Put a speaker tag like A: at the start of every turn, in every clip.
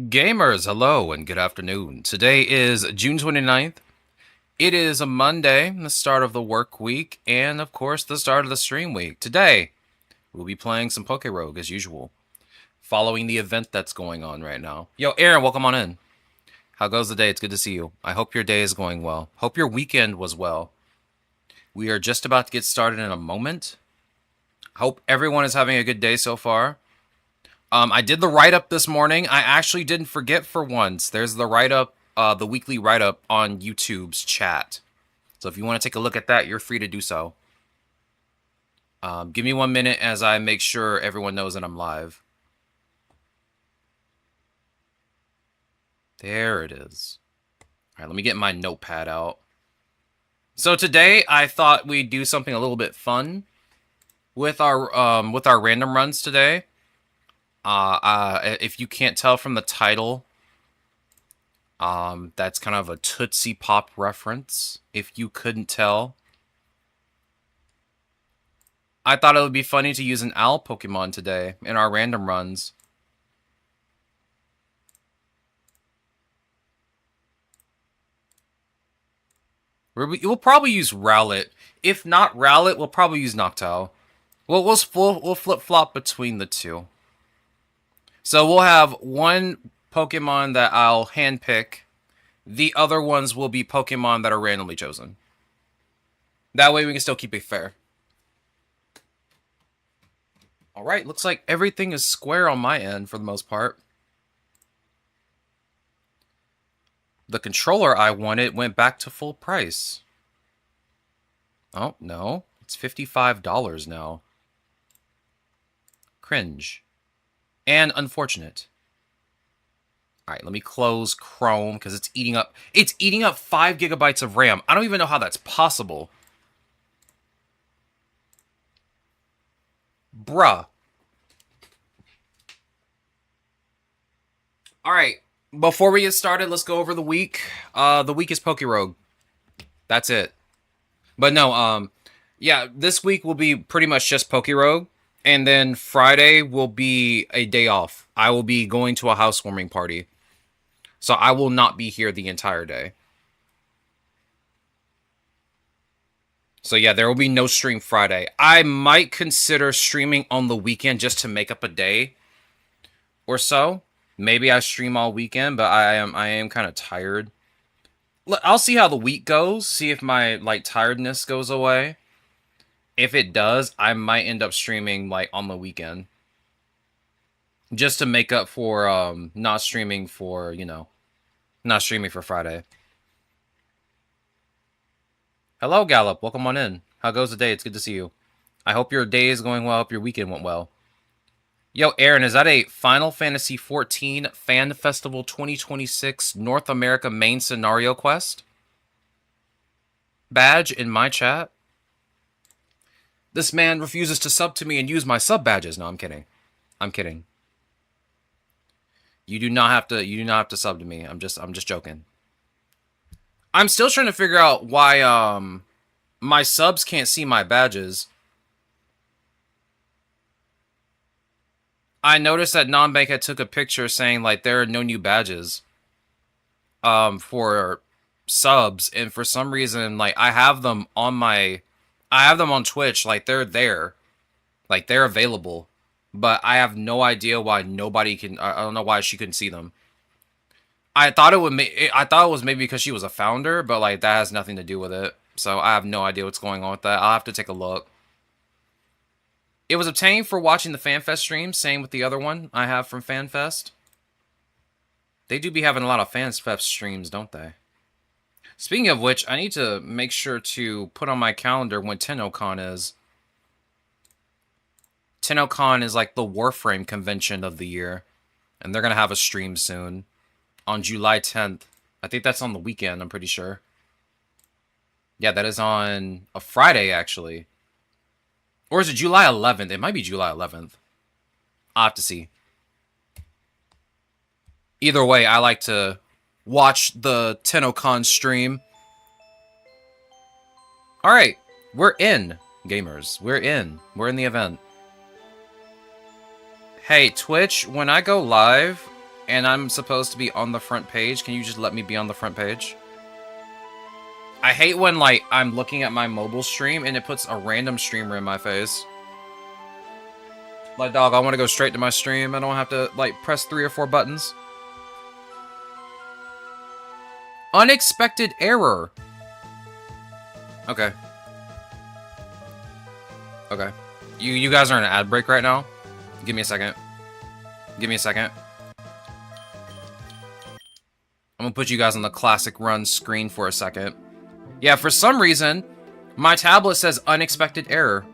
A: Gamers, hello and good afternoon. Today is June 29th. It is a Monday, the start of the work week, and of course the start of the stream week. Today, we'll be playing some PokeRogue as usual, following the event that's going on right now. Yo, Aaron, welcome on in. How goes the day? It's good to see you. I hope your day is going well. Hope your weekend was well. We are just about to get started in a moment. Hope everyone is having a good day so far. I did the write-up this morning. I actually didn't forget for once. There's the write-up, the weekly write-up on YouTube's chat. So if you want to take a look at that, you're free to do so. Give me 1 minute as I make sure everyone knows that I'm live. There it is. All right, let me get my notepad out. So today, I thought we'd do something a little bit fun with our random runs today. If you can't tell from the title, that's kind of a Tootsie Pop reference, if you couldn't tell. I thought it would be funny to use an owl Pokemon today in our random runs. We'll probably use Rowlet. If not Rowlet, we'll probably use Noctowl. We'll flip-flop between the two. So we'll have one Pokemon that I'll handpick. The other ones will be Pokemon that are randomly chosen. That way we can still keep it fair. Alright, looks like everything is square on my end for the most part. The controller I wanted went back to full price. Oh, no. It's $55 now. Cringe. And unfortunate. Alright, let me close Chrome because it's eating up 5 gigabytes of RAM. I don't even know how that's possible. Bruh. Alright, before we get started, let's go over the week. The week is PokeRogue. That's it. But no, yeah, this week will be pretty much just PokeRogue. And then Friday will be a day off. I will be going to a housewarming party. So I will not be here the entire day. So yeah, there will be no stream Friday. I might consider streaming on the weekend just to make up a day or so. Maybe I stream all weekend, but I am kind of tired. I'll see how the week goes. See if my tiredness goes away. If it does, I might end up streaming on the weekend. Just to make up for not streaming for, not streaming for Friday. Hello, Gallup. Welcome on in. How goes the day? It's good to see you. I hope your day is going well. I hope your weekend went well. Yo, Aaron, is that a Final Fantasy XIV Fan Festival 2026 North America main scenario quest badge in my chat? This man refuses to sub to me and use my sub badges. No, I'm kidding. I'm kidding. You do not have to sub to me. I'm just joking. I'm still trying to figure out why my subs can't see my badges. I noticed that Nonbank had took a picture saying there are no new badges for subs, and for some reason I have them on Twitch, they're there. They're available. But I have no idea why nobody can. I don't know why she couldn't see them. I thought it was maybe because she was a founder, but that has nothing to do with it. So I have no idea what's going on with that. I'll have to take a look. It was obtained for watching the FanFest stream. Same with the other one I have from FanFest. They do be having a lot of FanFest streams, don't they? Speaking of which, I need to make sure to put on my calendar when TennoCon is. TennoCon is the Warframe convention of the year. And they're going to have a stream soon. On July 10th. I think that's on the weekend, I'm pretty sure. Yeah, that is on a Friday, actually. Or is it July 11th? It might be July 11th. I'll have to see. Either way, I like to watch the TennoCon stream. Alright, we're in, gamers. We're in. We're in the event. Hey, Twitch, when I go live and I'm supposed to be on the front page. Can you just let me be on the front page? I hate when, like, I'm looking at my mobile stream and it puts a random streamer in my face. Like, dog, I want to go straight to my stream. I don't have to, like, press 3 or 4 buttons. Unexpected error. Okay. Okay. You guys are in an ad break right now? Give me a second. Give me a second. I'm gonna put you guys on the classic run screen for a second. Yeah, for some reason, my tablet says unexpected error.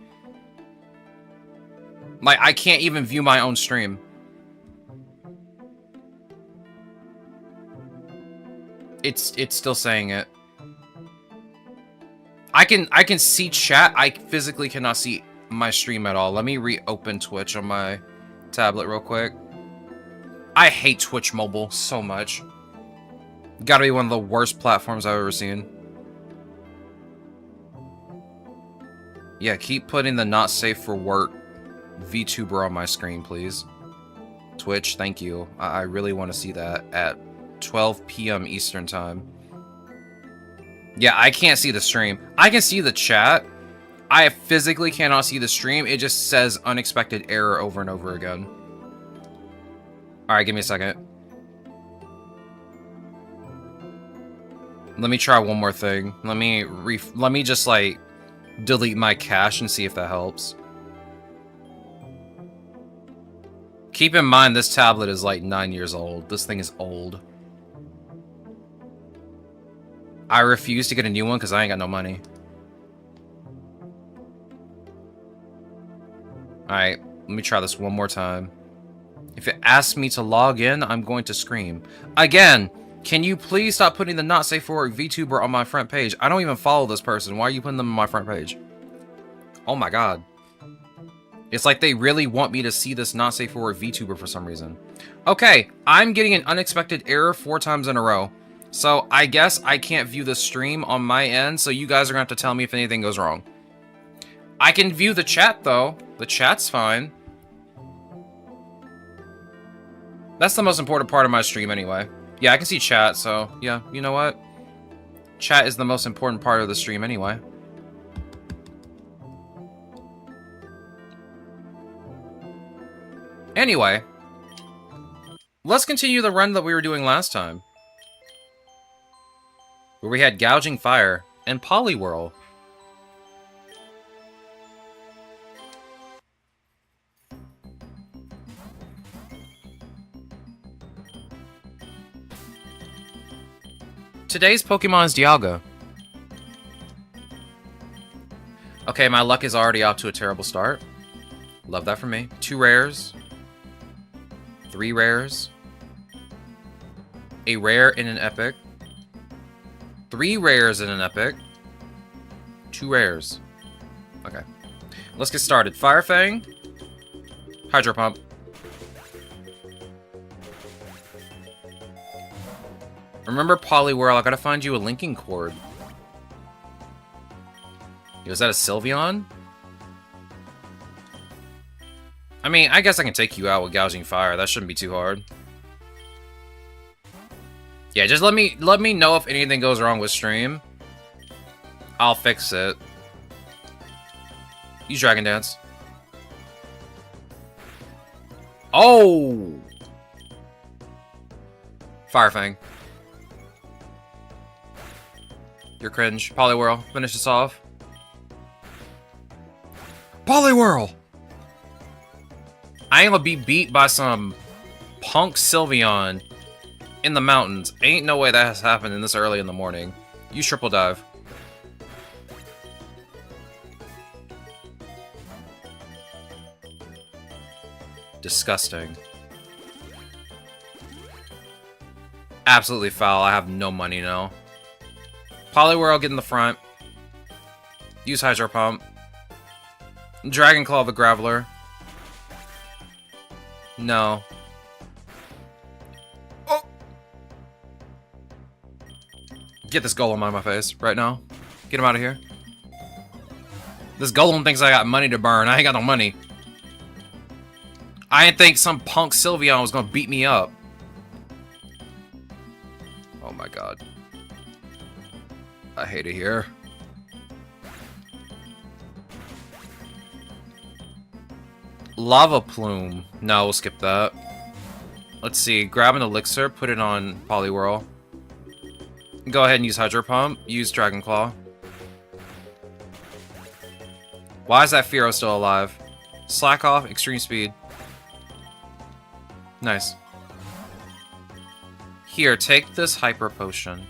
A: Like, I can't even view my own stream. It's still saying it. I can see chat. I physically cannot see my stream at all. Let me reopen Twitch on my tablet real quick. I hate Twitch mobile so much. Gotta be one of the worst platforms I've ever seen. Yeah, keep putting the not safe for work VTuber on my screen, please. Twitch, thank you. I really want to see that at 12 p.m. Eastern time. Yeah, I can't see the stream. I can see the chat. I physically cannot see the stream. It just says unexpected error over and over again. Alright, give me a second. Let me try one more thing. Let me just, like, delete my cache and see if that helps. Keep in mind, this tablet is, like, 9 years old. This thing is old. I refuse to get a new one because I ain't got no money. Alright, let me try this one more time. If it asks me to log in, I'm going to scream. Again, can you please stop putting the not safe for work VTuber on my front page? I don't even follow this person. Why are you putting them on my front page? Oh my god. It's like they really want me to see this not safe for work VTuber for some reason. Okay, I'm getting an unexpected error 4 times in a row. So I guess I can't view the stream on my end, so you guys are going to have to tell me if anything goes wrong. I can view the chat, though. The chat's fine. That's the most important part of my stream anyway. Yeah, I can see chat, so yeah, you know what? Chat is the most important part of the stream anyway. Anyway, let's continue the run that we were doing last time, where we had Gouging Fire and Poliwhirl. Today's Pokemon is Dialga. Okay, my luck is already off to a terrible start. Love that for me. 2 rares. 3 rares. A rare in an epic. 3 rares in an epic. 2 rares. Okay. Let's get started. Fire Fang. Hydro Pump. Remember Poliwhirl, I gotta find you a linking cord. Was that a Sylveon? I mean, I guess I can take you out with Gouging Fire. That shouldn't be too hard. Yeah, just let me know if anything goes wrong with stream. I'll fix it. Use Dragon Dance. Oh! Fire Fang. You're cringe. Poliwhirl, finish this off. Poliwhirl! I ain't gonna be beat by some punk Sylveon in the mountains. Ain't no way that has happened in this early in the morning. Use Triple Dive. Disgusting. Absolutely foul. I have no money now. Poliwhirl, get in the front. Use Hydro Pump. Dragon Claw the Graveler. No. Oh! Get this Golem out of my face right now. Get him out of here. This Golem thinks I got money to burn. I ain't got no money. I didn't think some punk Sylveon was gonna beat me up. my god. I hate it here. Lava Plume. No, we'll skip that. Let's see. Grab an elixir, put it on Poliwhirl. Go ahead and use Hydro Pump. Use Dragon Claw. Why is that Fearow still alive? Slack off, extreme speed. Nice. Here, take this Hyper Potion.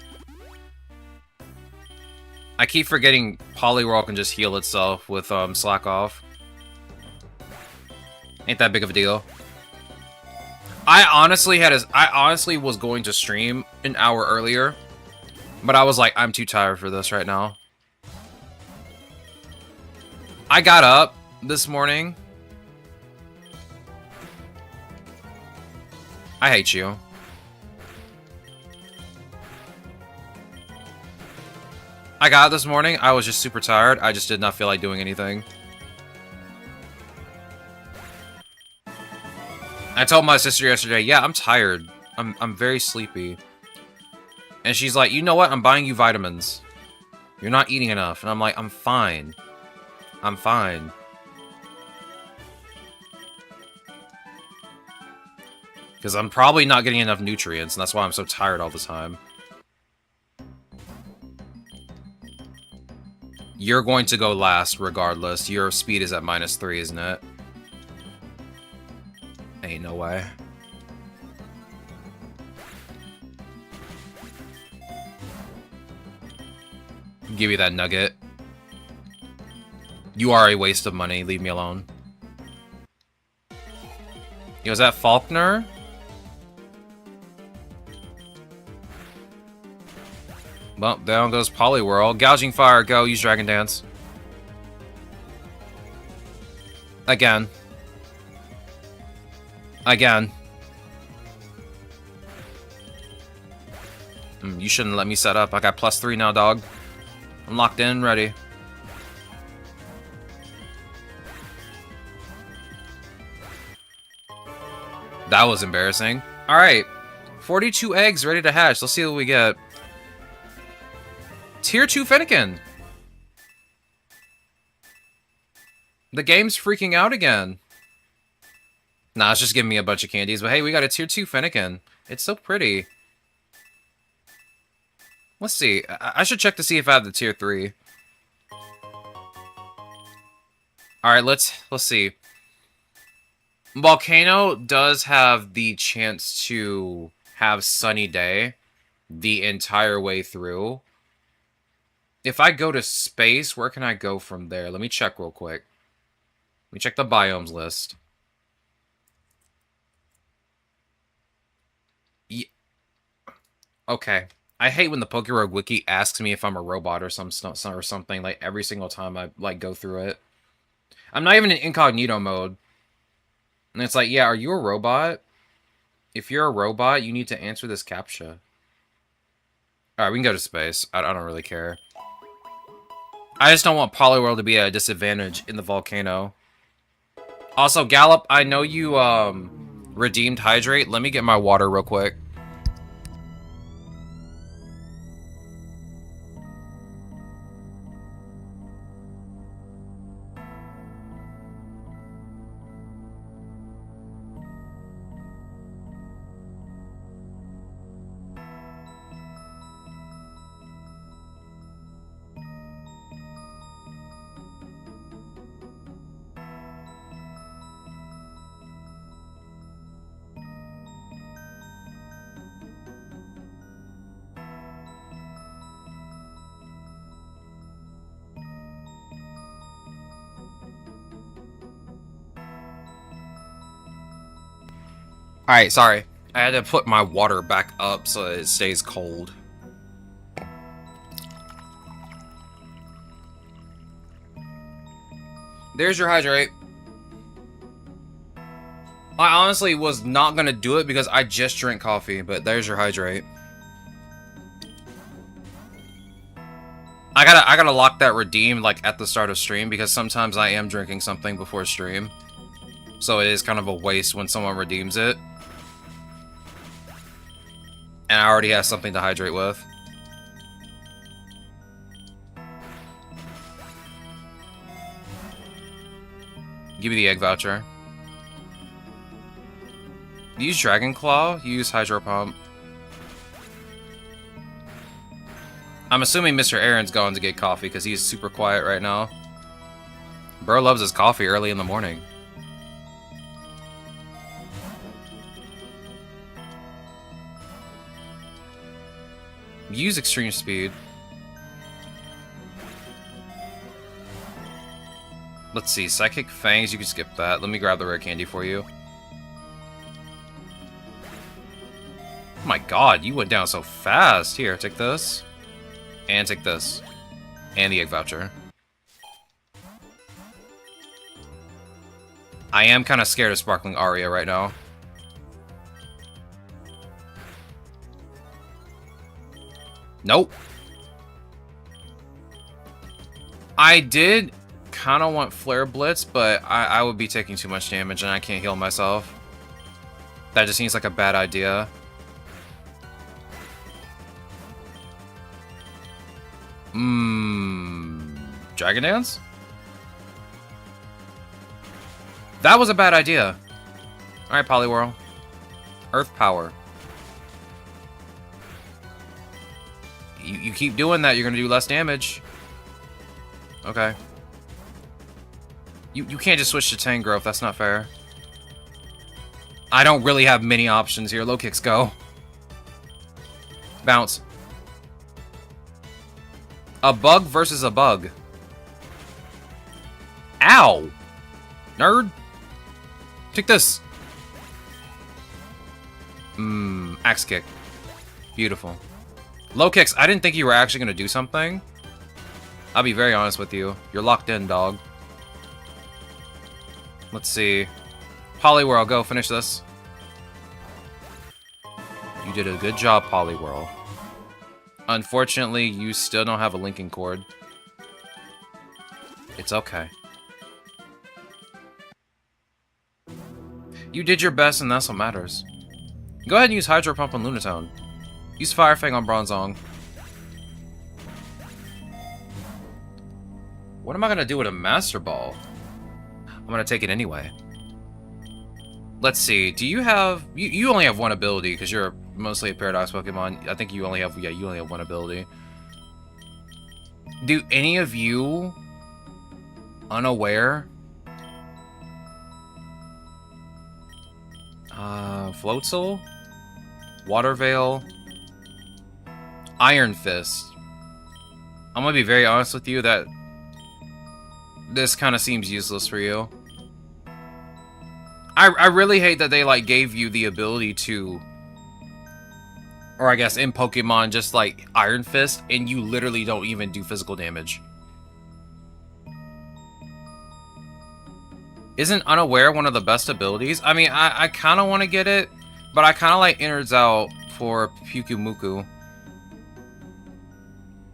A: I keep forgetting Poliwhirl can just heal itself with Slack off. Ain't that big of a deal. I honestly was going to stream an hour earlier, but I was like, I'm too tired for this right now. I got up this morning. I hate you. I got up this morning. I was just super tired. I just did not feel like doing anything. I told my sister yesterday, yeah, I'm tired. I'm very sleepy. And she's like, you know what? I'm buying you vitamins. You're not eating enough. And I'm like, I'm fine. I'm fine. Because I'm probably not getting enough nutrients, and that's why I'm so tired all the time. You're going to go last regardless. Your speed is at -3, isn't it? Ain't no way. Give you that nugget. You are a waste of money. Leave me alone. Yo, is that Faulkner? Well, down goes Poliwhirl. Gouging Fire, go. Use Dragon Dance. Again. Again. You shouldn't let me set up. I got +3 now, dog. I'm locked in, ready. That was embarrassing. Alright. 42 eggs ready to hatch. Let's see what we get. Tier 2 Fennekin. The game's freaking out again. Nah, it's just giving me a bunch of candies. But hey, we got a Tier 2 Fennekin. It's so pretty. Let's see. I should check to see if I have the Tier 3. Alright, let's see. Volcano does have the chance to have Sunny Day the entire way through. If I go to space, where can I go from there? Let me check real quick. Let me check the biomes list. Yeah. Okay. I hate when the PokeRogue wiki asks me if I'm a robot or something like every single time I like go through it. I'm not even in incognito mode. And it's like, yeah, are you a robot? If you're a robot, you need to answer this CAPTCHA. Alright, we can go to space. I don't really care. I just don't want Poliwhirl to be at a disadvantage in the volcano. Also, Gallop, I know you redeemed Hydrate. Let me get my water real quick. Alright, sorry. I had to put my water back up so it stays cold. There's your Hydrate. I honestly was not gonna do it because I just drank coffee, but there's your Hydrate. I gotta lock that redeem like at the start of stream because sometimes I am drinking something before stream. So it is kind of a waste when someone redeems it. And I already have something to hydrate with. Give me the egg voucher. Use Dragon Claw, use Hydro Pump. I'm assuming Mr. Aaron's going to get coffee because he's super quiet right now. Bro loves his coffee early in the morning. Use Extreme Speed. Let's see, Psychic Fangs, you can skip that. Let me grab the rare candy for you. Oh my god, you went down so fast. Here, take this. And take this. And the egg voucher. I am kind of scared of Sparkling Aria right now. Nope. I did kind of want Flare Blitz, but I would be taking too much damage and I can't heal myself. That just seems like a bad idea. Dragon Dance? That was a bad idea. Alright, Poliwhirl. Earth Power. You keep doing that, you're gonna do less damage. Okay. You can't just switch to Tangrowth, that's not fair. I don't really have many options here. Low kicks, go. Bounce. A bug versus a bug. Ow! Nerd! Take this! Axe kick. Beautiful. Low kicks, I didn't think you were actually going to do something. I'll be very honest with you. You're locked in, dog. Let's see. Poliwhirl, go finish this. You did a good job, Poliwhirl. Unfortunately, you still don't have a linking cord. It's okay. You did your best, and that's what matters. Go ahead and use Hydro Pump on Lunatone. Use Fire Fang on Bronzong. What am I gonna do with a Master Ball? I'm gonna take it anyway. Let's see. Do you have... You only have one ability, because you're mostly a Paradox Pokemon. I think you only have... Yeah, you only have one ability. Do any of you... Unaware... Floatzel? Water Veil? Iron Fist. I'm gonna be very honest with you that... This kind of seems useless for you. I really hate that they, like, gave you the ability to... Or I guess in Pokemon, just, like, Iron Fist, and you literally don't even do physical damage. Isn't Unaware one of the best abilities? I mean, I kind of want to get it, but I kind of like Innards Out for Pyukumuku.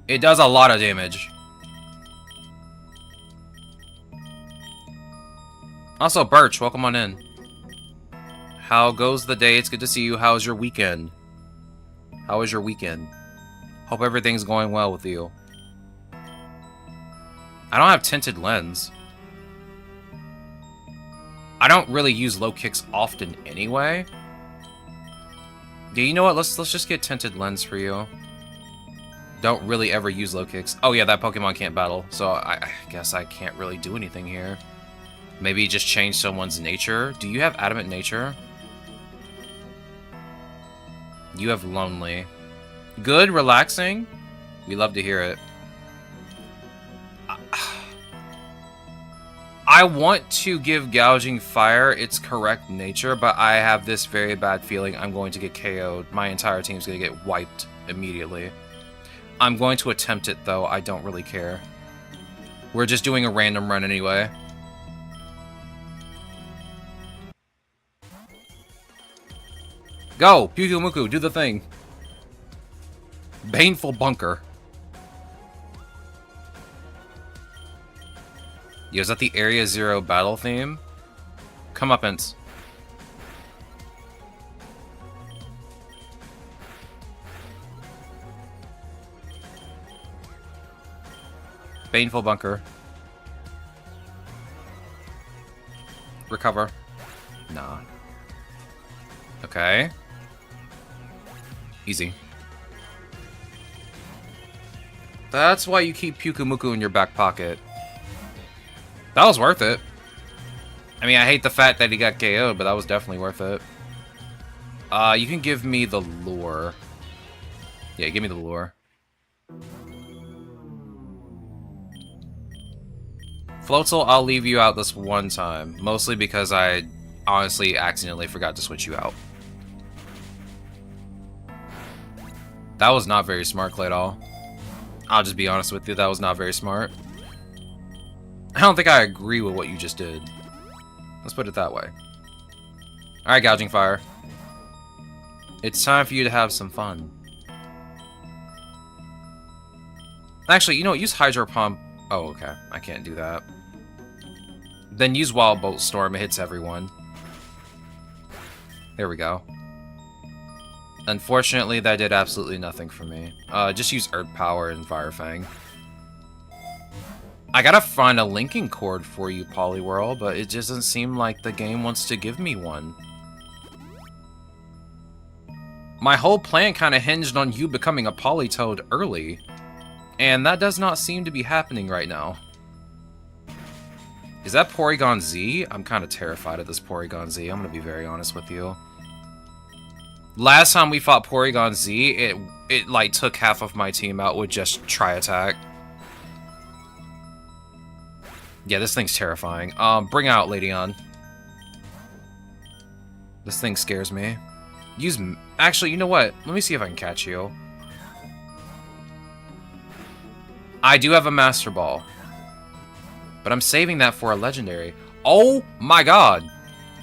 A: It does a lot of damage. Also, Birch, welcome on in. How goes the day? It's good to see you. How's your weekend? How was your weekend? Hope everything's going well with you. I don't have Tinted Lens. I don't really use low kicks often anyway. Yeah, you know what? Let's just get Tinted Lens for you. Don't really ever use low kicks. Oh yeah, that Pokemon can't battle, so I guess I can't really do anything here. Maybe just change someone's nature. Do you have Adamant Nature? You have Lonely. Good, relaxing. We love to hear it. I want to give Gouging Fire its correct nature, but I have this very bad feeling I'm going to get KO'd. My entire team's going to get wiped immediately. I'm going to attempt it, though. I don't really care. We're just doing a random run anyway. Go! Pyukumuku, do the thing. Baneful Bunker. Yo, is that the Area Zero battle theme? Comeuppance. Baneful Bunker. Recover. Nah. Okay. Easy. That's why you keep Pyukumuku in your back pocket. That was worth it. I mean, I hate the fact that he got KO'd, but that was definitely worth it. You can give me the lure. Yeah, give me the lure. Floatzel, I'll leave you out this one time. Mostly because I honestly accidentally forgot to switch you out. That was not very smart, Claydol. I'll just be honest with you, that was not very smart. I don't think I agree with what you just did. Let's put it that way. Alright, Gouging Fire. It's time for you to have some fun. Actually, you know what? Use Hydro Pump. Oh, okay. I can't do that. Then use Wild Bolt Storm. It hits everyone. There we go. Unfortunately, that did absolutely nothing for me. Just use Earth Power and Fire Fang. I gotta find a linking cord for you, Poliwhirl, but it just doesn't seem like the game wants to give me one. My whole plan kind of hinged on you becoming a Politoed early, and that does not seem to be happening right now. Is that Porygon Z? I'm kind of terrified of this Porygon Z, I'm gonna be very honest with you. Last time we fought Porygon Z, it like took half of my team out with just Tri-Attack. Yeah, this thing's terrifying. Bring out Ladion. This thing scares me. Actually, you know what? Let me see if I can catch you. I do have a Master Ball. But I'm saving that for a Legendary. Oh my god!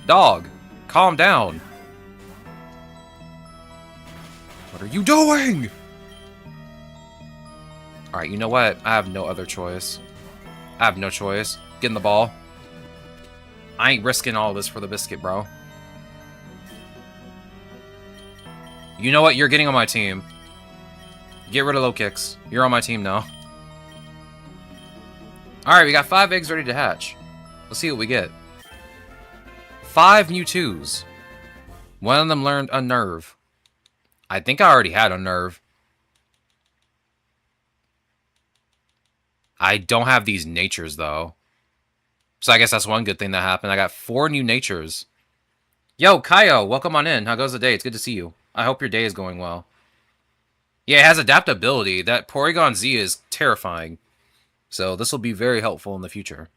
A: Dog, calm down. What are you doing? Alright, you know what? I have no other choice. I have no choice. Get in the ball. I ain't risking all this for the biscuit, bro. You know what? You're getting on my team. Get rid of low kicks. You're on my team now. Alright, we got 5 eggs ready to hatch. Let's see what we get. 5 Mewtwo's. One of them learned Unnerve. I think I already had Unnerve. I don't have these natures, though. So I guess that's one good thing that happened. I got 4 new natures. Yo, Kaio, welcome on in. How goes the day? It's good to see you. I hope your day is going well. Yeah, it has adaptability. That Porygon Z is terrifying. So this will be very helpful in the future.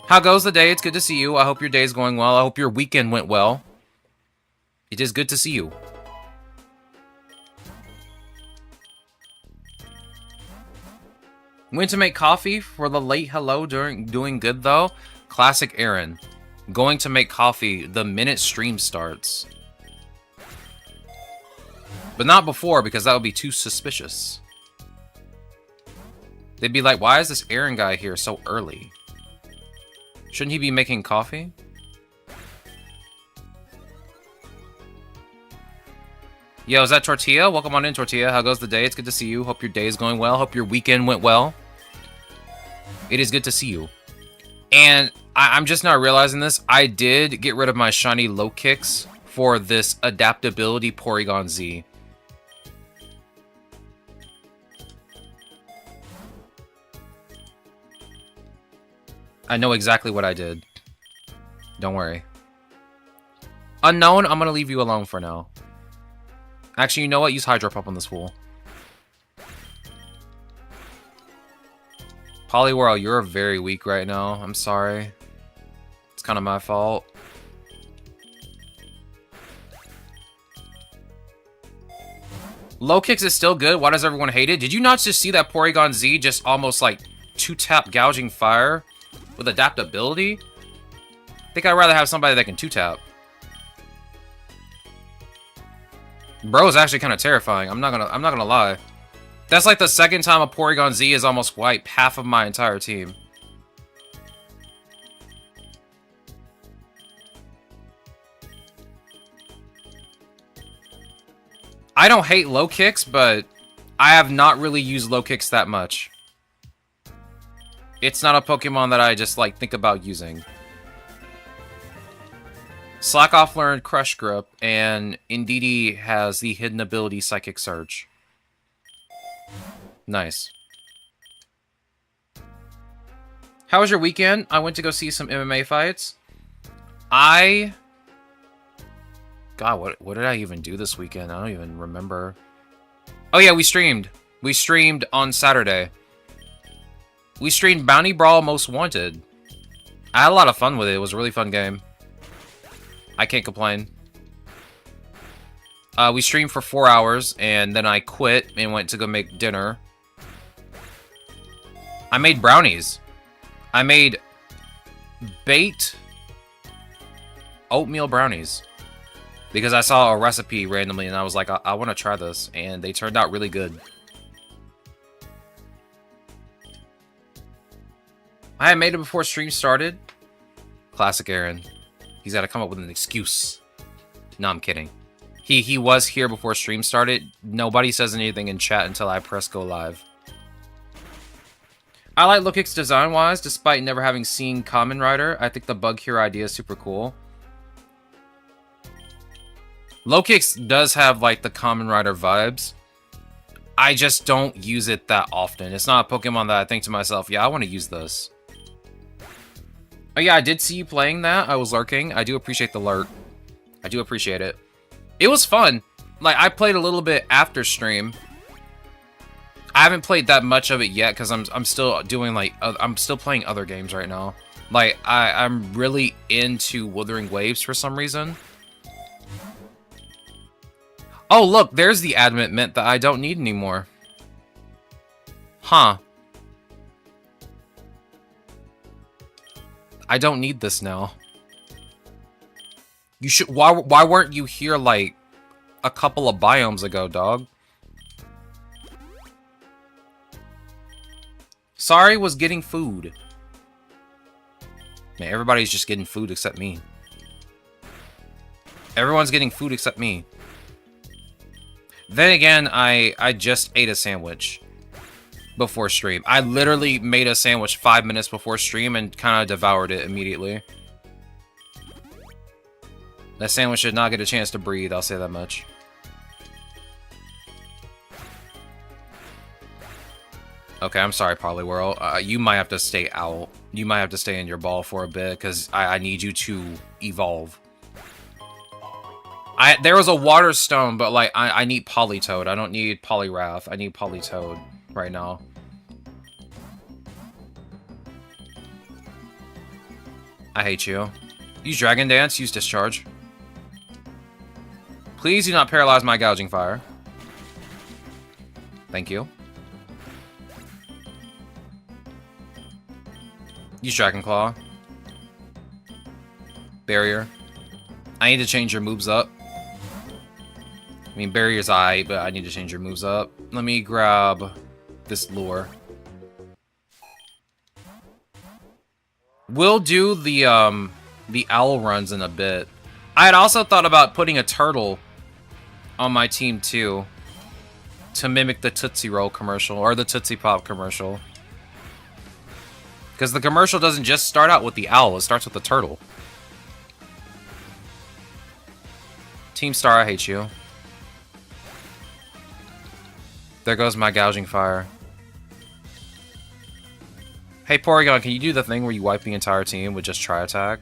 A: How goes the day? It's good to see you. I hope your day is going well. I hope your weekend went well. It is good to see you. Went to make coffee for the late hello during doing good though. Classic Aaron. Going to make coffee the minute stream starts. But not before, because that would be too suspicious. They'd be like, why is this Aaron guy here so early? Shouldn't he be making coffee? Yo, is that Tortilla? Welcome on in, Tortilla. How goes the day? It's good to see you. Hope your day is going well. Hope your weekend went well. It is good to see you. And I'm just not realizing this. I did get rid of my shiny low kicks for this adaptability Porygon Z. I know exactly what I did. Don't worry. Unknown, I'm going to leave you alone for now. Actually, you know what? Use Hydro Pump on this fool. Poliwhirl, you're very weak right now. I'm sorry. It's kind of my fault. Low kicks is still good. Why does everyone hate it? Did you not just see that Porygon Z just almost like 2-tap Gouging Fire with adaptability? I think I'd rather have somebody that can 2-tap. Bro is actually kind of terrifying. I'm not gonna lie. That's like the second time a Porygon Z has almost wiped half of my entire team. I don't hate low kicks, but I have not really used low kicks that much. It's not a Pokemon that I just, like, think about using. Slack Off learned Crush Grip, and Indeedee has the hidden ability Psychic Surge. Nice. How was your weekend? I went to go see some MMA fights. God, what did I even do this weekend? I don't even remember. Oh yeah, we streamed. We streamed on Saturday. We streamed Bounty Brawl Most Wanted. I had a lot of fun with it. It was a really fun game. I can't complain. We streamed for 4 hours, and then I quit and went to go make dinner. I made brownies. I made baked oatmeal brownies. Because I saw a recipe randomly, and I was like, I want to try this. And they turned out really good. I had made it before stream started. Classic Aaron. He's got to come up with an excuse. No, I'm kidding. He was here before stream started. Nobody says anything in chat until I press go live. I like Lookix design-wise, despite never having seen Kamen Rider. I think the Bug Hero idea is super cool. Lookix does have, like, the Kamen Rider vibes. I just don't use it that often. It's not a Pokemon that I think to myself, yeah, I want to use this. Oh yeah, I did see you playing that. I was lurking. I do appreciate the lurk. I do appreciate it. It was fun. Like, I played a little bit after stream. I haven't played that much of it yet because I'm still doing, like, I'm still playing other games right now. Like, I'm really into Wuthering Waves for some reason. Oh, look, there's the adamant mint that I don't need anymore. Huh. I don't need this now. You should. Why weren't you here, like, a couple of biomes ago, dog? Sorry was getting food. Man, everybody's just getting food except me. Everyone's getting food except me. Then again, I just ate a sandwich before stream. I literally made a sandwich 5 minutes before stream and kind of devoured it immediately. That sandwich did not get a chance to breathe, I'll say that much. Okay, I'm sorry, Poliwhirl. You might have to stay out. You might have to stay in your ball for a bit, because I need you to evolve. There was a water stone, but, like, I need Politoed. I don't need Poliwrath. I need Politoed right now. I hate you. Use Dragon Dance, use Discharge. Please do not paralyze my Gouging Fire. Thank you. Use Dragon Claw. Barrier. I need to change your moves up. I mean, Barrier's aight, but I need to change your moves up. Let me grab this lure. We'll do the owl runs in a bit. I had also thought about putting a turtle on my team too, to mimic the Tootsie Roll commercial or the Tootsie Pop commercial. Because the commercial doesn't just start out with the owl; it starts with the turtle. Team Star, I hate you. There goes my Gouging Fire. Hey, Porygon, can you do the thing where you wipe the entire team with just Tri-Attack?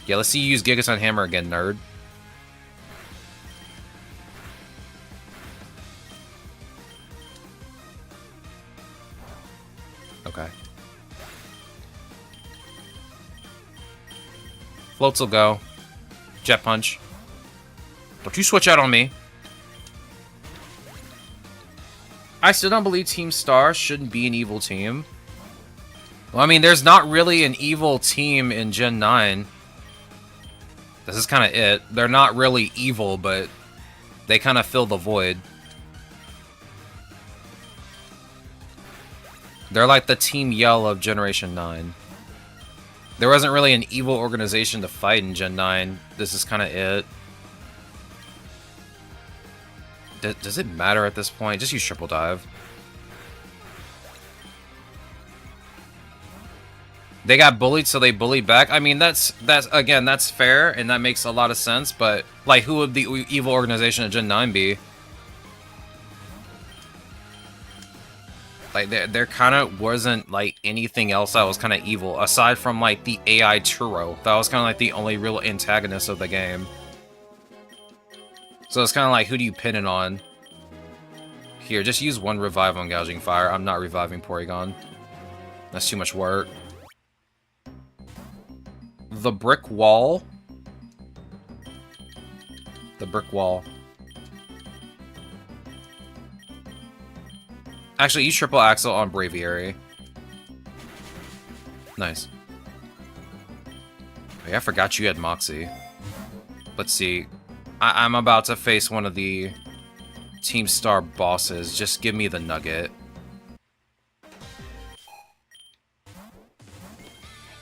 A: Yeah, let's see you use Gigaton Hammer again, nerd. Okay. Floats will go. Jet Punch. Don't you switch out on me. I still don't believe Team Star shouldn't be an evil team. Well, I mean, there's not really an evil team in Gen 9. This is kind of it. They're not really evil, but they kind of fill the void. They're like the Team Yell of Generation 9. There wasn't really an evil organization to fight in Gen 9. This is kind of it. Does it matter at this point? Just use Triple Dive. They got bullied, so they bullied back. I mean, that's again, that's fair, and that makes a lot of sense. But like, who would the evil organization of Gen 9 be? Like, there kind of wasn't like anything else that was kind of evil aside from like the AI Turo. That was kind of like the only real antagonist of the game. So it's kind of like, who do you pin it on? Here, just use one revive on Gouging Fire. I'm not reviving Porygon. That's too much work. The brick wall. The brick wall. Actually, use triple axle on Braviary. Nice. Oh, yeah, I forgot you had Moxie. Let's see. I'm about to face one of the Team Star bosses. Just give me the nugget.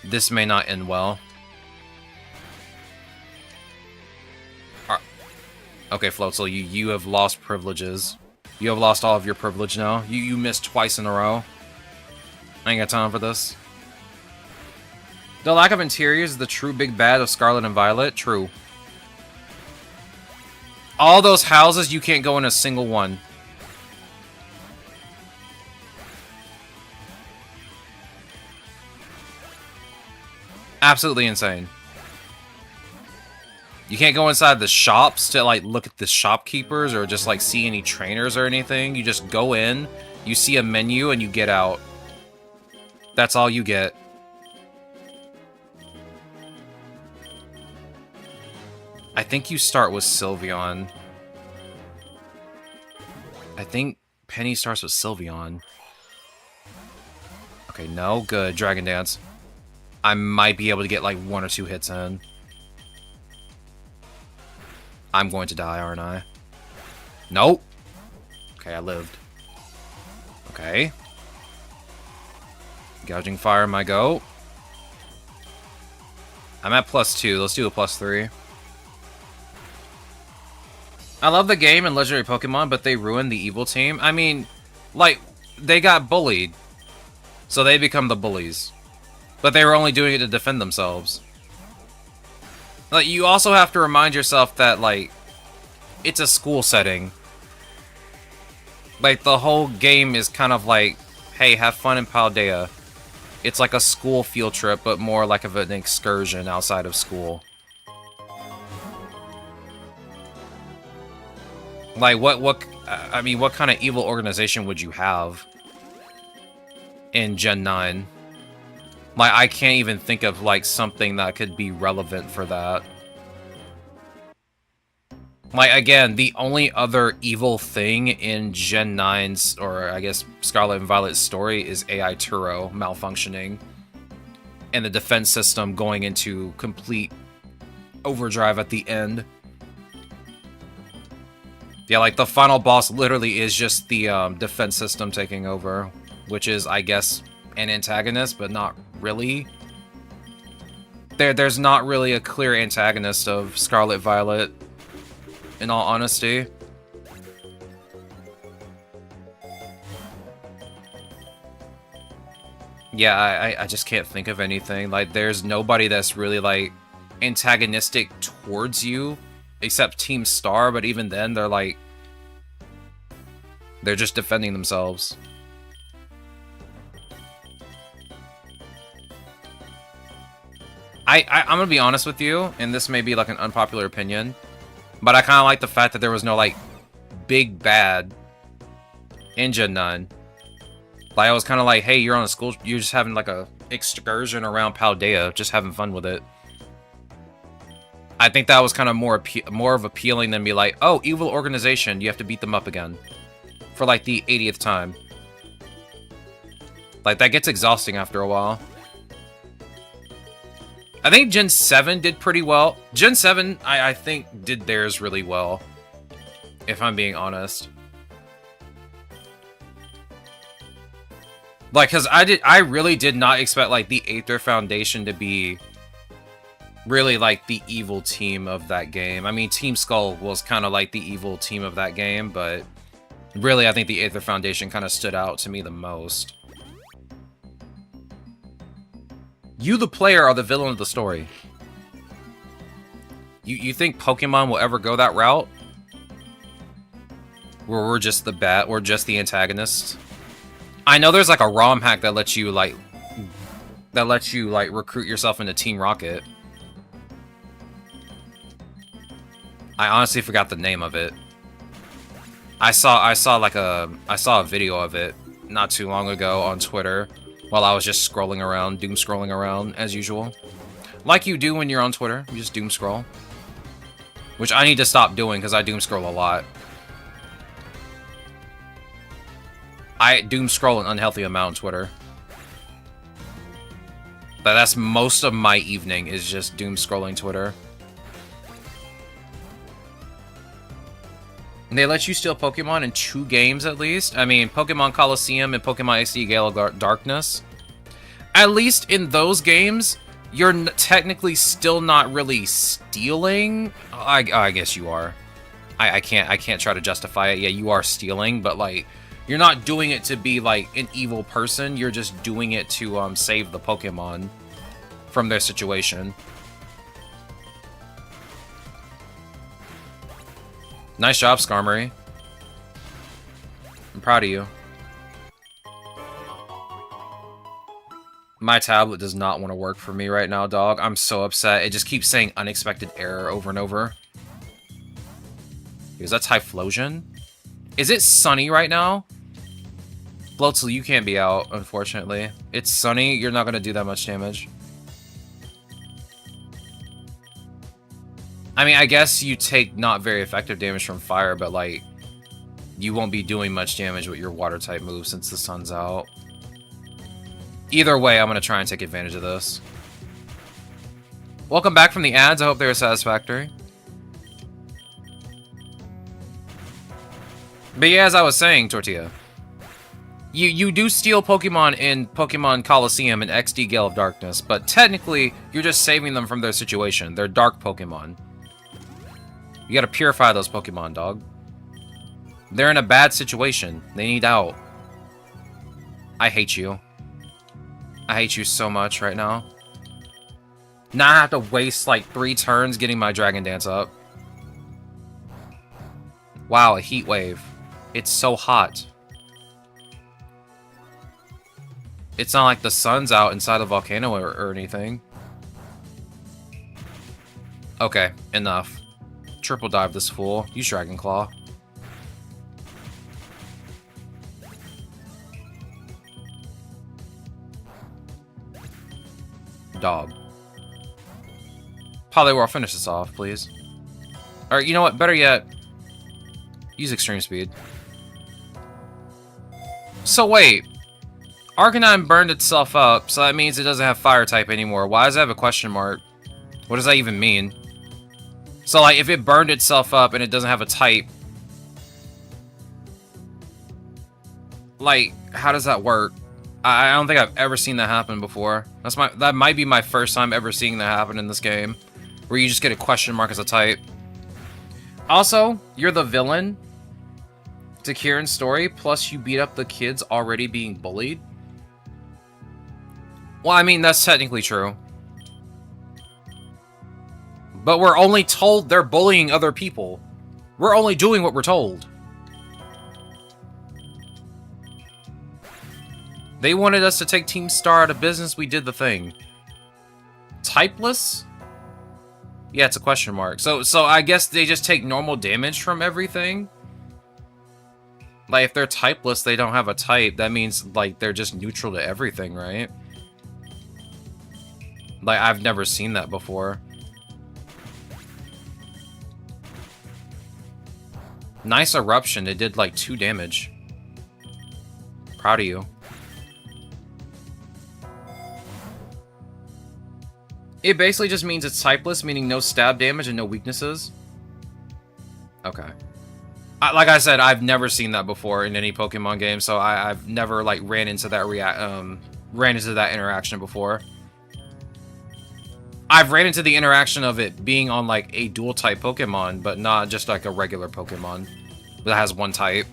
A: This may not end well. Okay, Floatzel, you have lost privileges. You have lost all of your privilege now. You missed twice in a row. I ain't got time for this. The lack of interiors is the true big bad of Scarlet and Violet. True. All those houses, you can't go in a single one. Absolutely insane. You can't go inside the shops to, like, look at the shopkeepers or just, like, see any trainers or anything. You just go in, you see a menu, and you get out. That's all you get. I think you start with Sylveon. I think Penny starts with Sylveon. Okay, no. Good. Dragon Dance. I might be able to get, like, 1 or 2 hits in. I'm going to die, aren't I? Nope. Okay, I lived. Okay. Gouging Fire, my go. I'm at +2. Let's do a +3. I love the game and Legendary Pokemon, but they ruined the evil team. I mean, like, they got bullied. So they become the bullies. But they were only doing it to defend themselves. Like, you also have to remind yourself that, like, it's a school setting. Like, the whole game is kind of like, hey, have fun in Paldea. It's like a school field trip, but more like of an excursion outside of school. Like, I mean, what kind of evil organization would you have in Gen 9? Like, I can't even think of, like, something that could be relevant for that. Like, again, the only other evil thing in Gen 9's, or I guess Scarlet and Violet's story, is AI Turo malfunctioning. And the defense system going into complete overdrive at the end. Yeah, like, the final boss literally is just the defense system taking over. Which is, I guess, an antagonist, but not really. There's not really a clear antagonist of Scarlet Violet, in all honesty. Yeah, I just can't think of anything. Like, there's nobody that's really, like, antagonistic towards you, except Team Star, but even then, they're, like, they're just defending themselves. I'm gonna be honest with you, and this may be, like, an unpopular opinion, but I kind of like the fact that there was no, like, big bad in Gen 9. Like, I was kind of like, hey, you're on a school, you're just having, like, a excursion around Paldea, just having fun with it. I think that was kind of more of appealing than be like, oh, evil organization, you have to beat them up again. For, like, the 80th time. Like, that gets exhausting after a while. I think Gen 7 did pretty well. Gen 7, I think, did theirs really well. If I'm being honest. Like, because I really did not expect, like, the Aether Foundation to be really, like, the evil team of that game. I mean, Team Skull was kind of like the evil team of that game, but really, I think the Aether Foundation kind of stood out to me the most. You, the player, are the villain of the story. You think Pokemon will ever go that route? Where we're just we're just the antagonist? I know there's like a ROM hack that lets you like recruit yourself into Team Rocket. I honestly forgot the name of it. I saw a video of it not too long ago on Twitter while I was just scrolling around, doom scrolling around as usual. Like you do when you're on Twitter, you just doom scroll. Which I need to stop doing because I doom scroll a lot. I doom scroll an unhealthy amount on Twitter. But that's most of my evening is just doom scrolling Twitter. And they let you steal Pokemon in 2 games at least. I mean, Pokemon Coliseum and Pokemon XD Gale of Darkness. At least in those games, you're technically still not really stealing. I guess you are. I can't try to justify it. Yeah, you are stealing, but like, you're not doing it to be like an evil person. You're just doing it to save the Pokemon from their situation. Nice job, Skarmory. I'm proud of you. My tablet does not want to work for me right now, dog. I'm so upset. It just keeps saying unexpected error over and over. Is that Typhlosion? Is it sunny right now? Floatzel, you can't be out, unfortunately. It's sunny. You're not going to do that much damage. I mean, I guess you take not very effective damage from fire, but, like, you won't be doing much damage with your water-type move since the sun's out. Either way, I'm going to try and take advantage of this. Welcome back from the ads. I hope they were satisfactory. But yeah, as I was saying, Tortilla, you do steal Pokemon in Pokemon Coliseum and XD Gale of Darkness, but technically, you're just saving them from their situation. They're dark Pokemon. You gotta purify those Pokemon, dog. They're in a bad situation. They need out. I hate you. I hate you so much right now. Now I have to waste like 3 turns getting my Dragon Dance up. Wow, a heat wave. It's so hot. It's not like the sun's out inside a volcano or anything. Okay, enough. Triple dive this fool. Use Dragon Claw. Dog. Poliwhirl, finish this off, please. Alright, you know what? Better yet, use Extreme Speed. So wait. Arcanine burned itself up, so that means it doesn't have Fire type anymore. Why does it have a question mark? What does that even mean? So, like, if it burned itself up and it doesn't have a type, like, how does that work? I don't think I've ever seen that happen before. That might be my first time ever seeing that happen in this game, where you just get a question mark as a type. Also, you're the villain to Kieran's story, plus you beat up the kids already being bullied. Well, I mean, that's technically true. But we're only told they're bullying other people. We're only doing what we're told. They wanted us to take Team Star out of business, we did the thing. Typeless? Yeah, it's a question mark. So I guess they just take normal damage from everything? Like, if they're typeless, they don't have a type. That means, like, they're just neutral to everything, right? Like, I've never seen that before. Nice eruption. It did like 2 damage. Proud of you. It basically just means it's typeless, meaning no stab damage and no weaknesses. Okay. Like I said, I've never seen that before in any Pokemon game, so I've never like ran into that interaction before. I've ran into the interaction of it being on, like, a dual-type Pokemon, but not just, like, a regular Pokemon that has 1 type.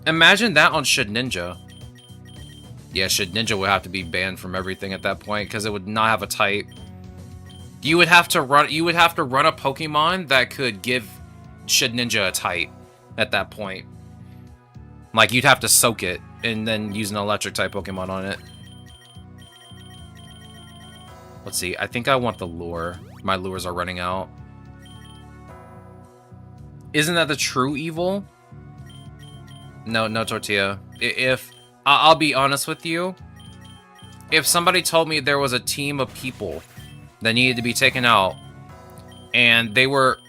A: Imagine that on Shedinja. Yeah, Shedinja would have to be banned from everything at that point because it would not have a type. You would have to run a Pokemon that could give Shedinja a type at that point. Like, you'd have to soak it and then use an electric type Pokemon on it. Let's see. I think I want the lure. My lures are running out. Isn't that the true evil? No, no tortilla. If I'll be honest with you, if somebody told me there was a team of people that needed to be taken out, and they were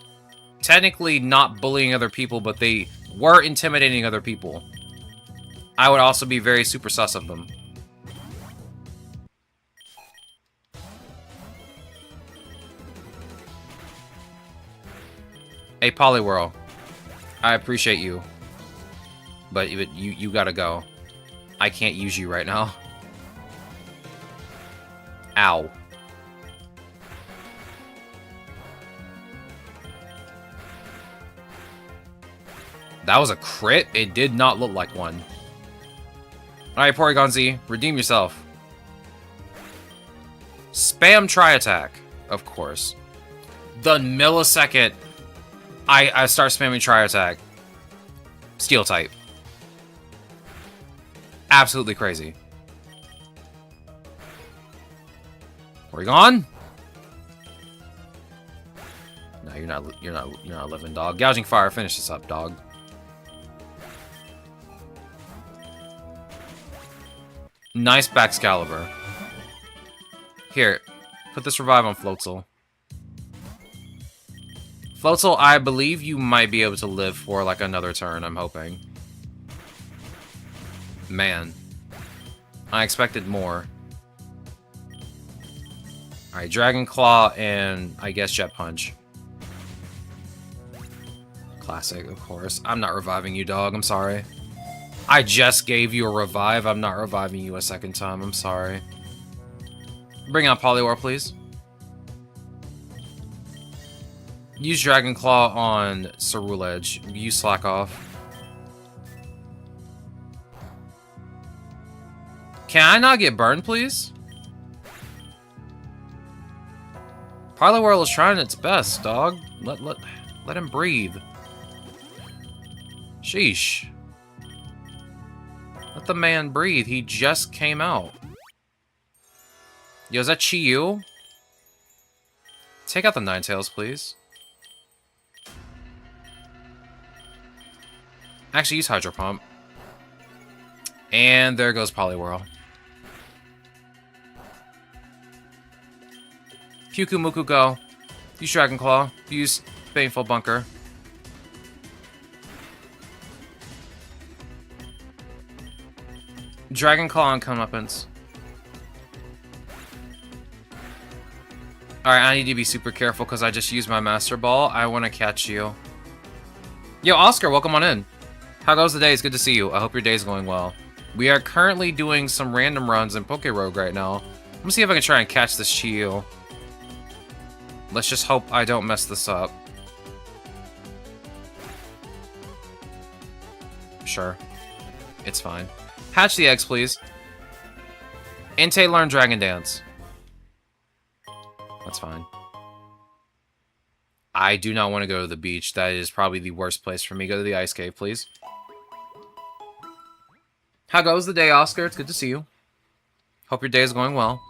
A: technically not bullying other people, but they were intimidating other people, I would also be very super sus of them. Hey, Poliwhirl, I appreciate you, but you gotta go. I can't use you right now. Ow. That was a crit? It did not look like one. Alright, Porygon Z, redeem yourself. Spam Tri-Attack, of course. The millisecond I start spamming Tri-Attack. Steel type. Absolutely crazy. Porygon? No, you're not living, dog. Gouging Fire, finish this up, dog. Nice Baxcalibur. Here, put this revive on Floatzel. Floatzel, I believe you might be able to live for like another turn, I'm hoping. Man. I expected more. Alright, Dragon Claw and I guess Jet Punch. Classic, of course. I'm not reviving you, dog. I'm sorry. I just gave you a revive. I'm not reviving you a second time. I'm sorry. Bring out Poliwhirl, please. Use Dragon Claw on Ceruledge. You slack off. Can I not get burned, please? Poliwhirl is trying its best, dog. Let him breathe. Sheesh. Let the man breathe. He just came out. Yo, is that Chi-Yu? Take out the Ninetales, please. Actually, use Hydro Pump. And there goes Poliwhirl. Pyukumuku, go. Use Dragon Claw. Use Baneful Bunker. Dragon Claw on Comeuppance. Alright, I need to be super careful because I just used my Master Ball. I want to catch you. Yo, Oscar, welcome on in. How goes the day? It's good to see you. I hope your day's going well. We are currently doing some random runs in PokeRogue right now. I'm gonna see if I can try and catch this Chi-Yu. Let's just hope I don't mess this up. Sure. It's fine. Hatch the eggs, please. Entei, learn Dragon Dance. That's fine. I do not want to go to the beach. That is probably the worst place for me. Go to the ice cave, please. How goes the day, Oscar? It's good to see you. Hope your day is going well.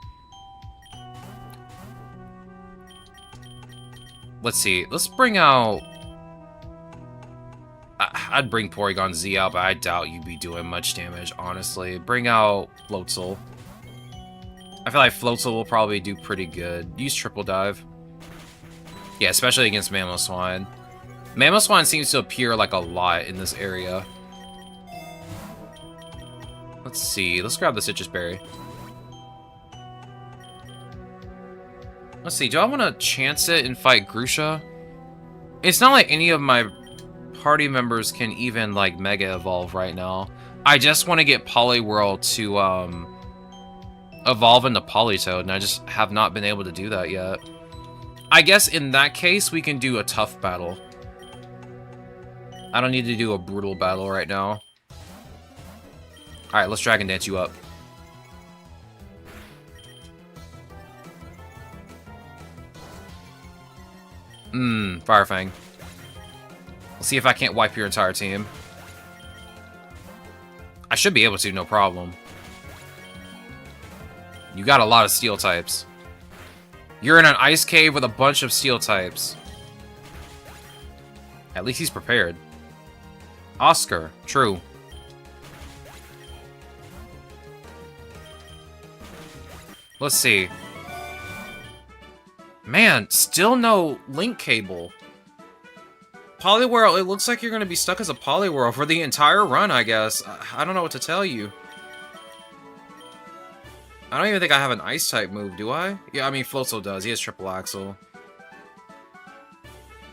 A: Let's see. Let's bring out... I'd bring Porygon Z out, but I doubt you'd be doing much damage, honestly. Bring out Floatzel. I feel like Floatzel will probably do pretty good. Use Triple Dive. Yeah, especially against Mamoswine. Mamoswine seems to appear like a lot in this area. Let's see. Let's grab the Citrus Berry. Let's see. Do I want to chance it and fight Grusha? It's not like any of my party members can even, like, Mega Evolve right now. I just want to get Poliwhirl to, evolve into Politoed, and I just have not been able to do that yet. I guess in that case, we can do a tough battle. I don't need to do a brutal battle right now. Alright, let's Dragon Dance you up. Fire Fang. Let's see if I can't wipe your entire team. I should be able to, no problem. You got a lot of steel types. You're in an ice cave with a bunch of steel types. At least he's prepared. Oscar, true. Let's see. Man, still no link cable. Poliwhirl, it looks like you're going to be stuck as a Poliwhirl for the entire run, I guess. I don't know what to tell you. I don't even think I have an Ice-type move, do I? Yeah, I mean, Floatzel does. He has Triple Axle.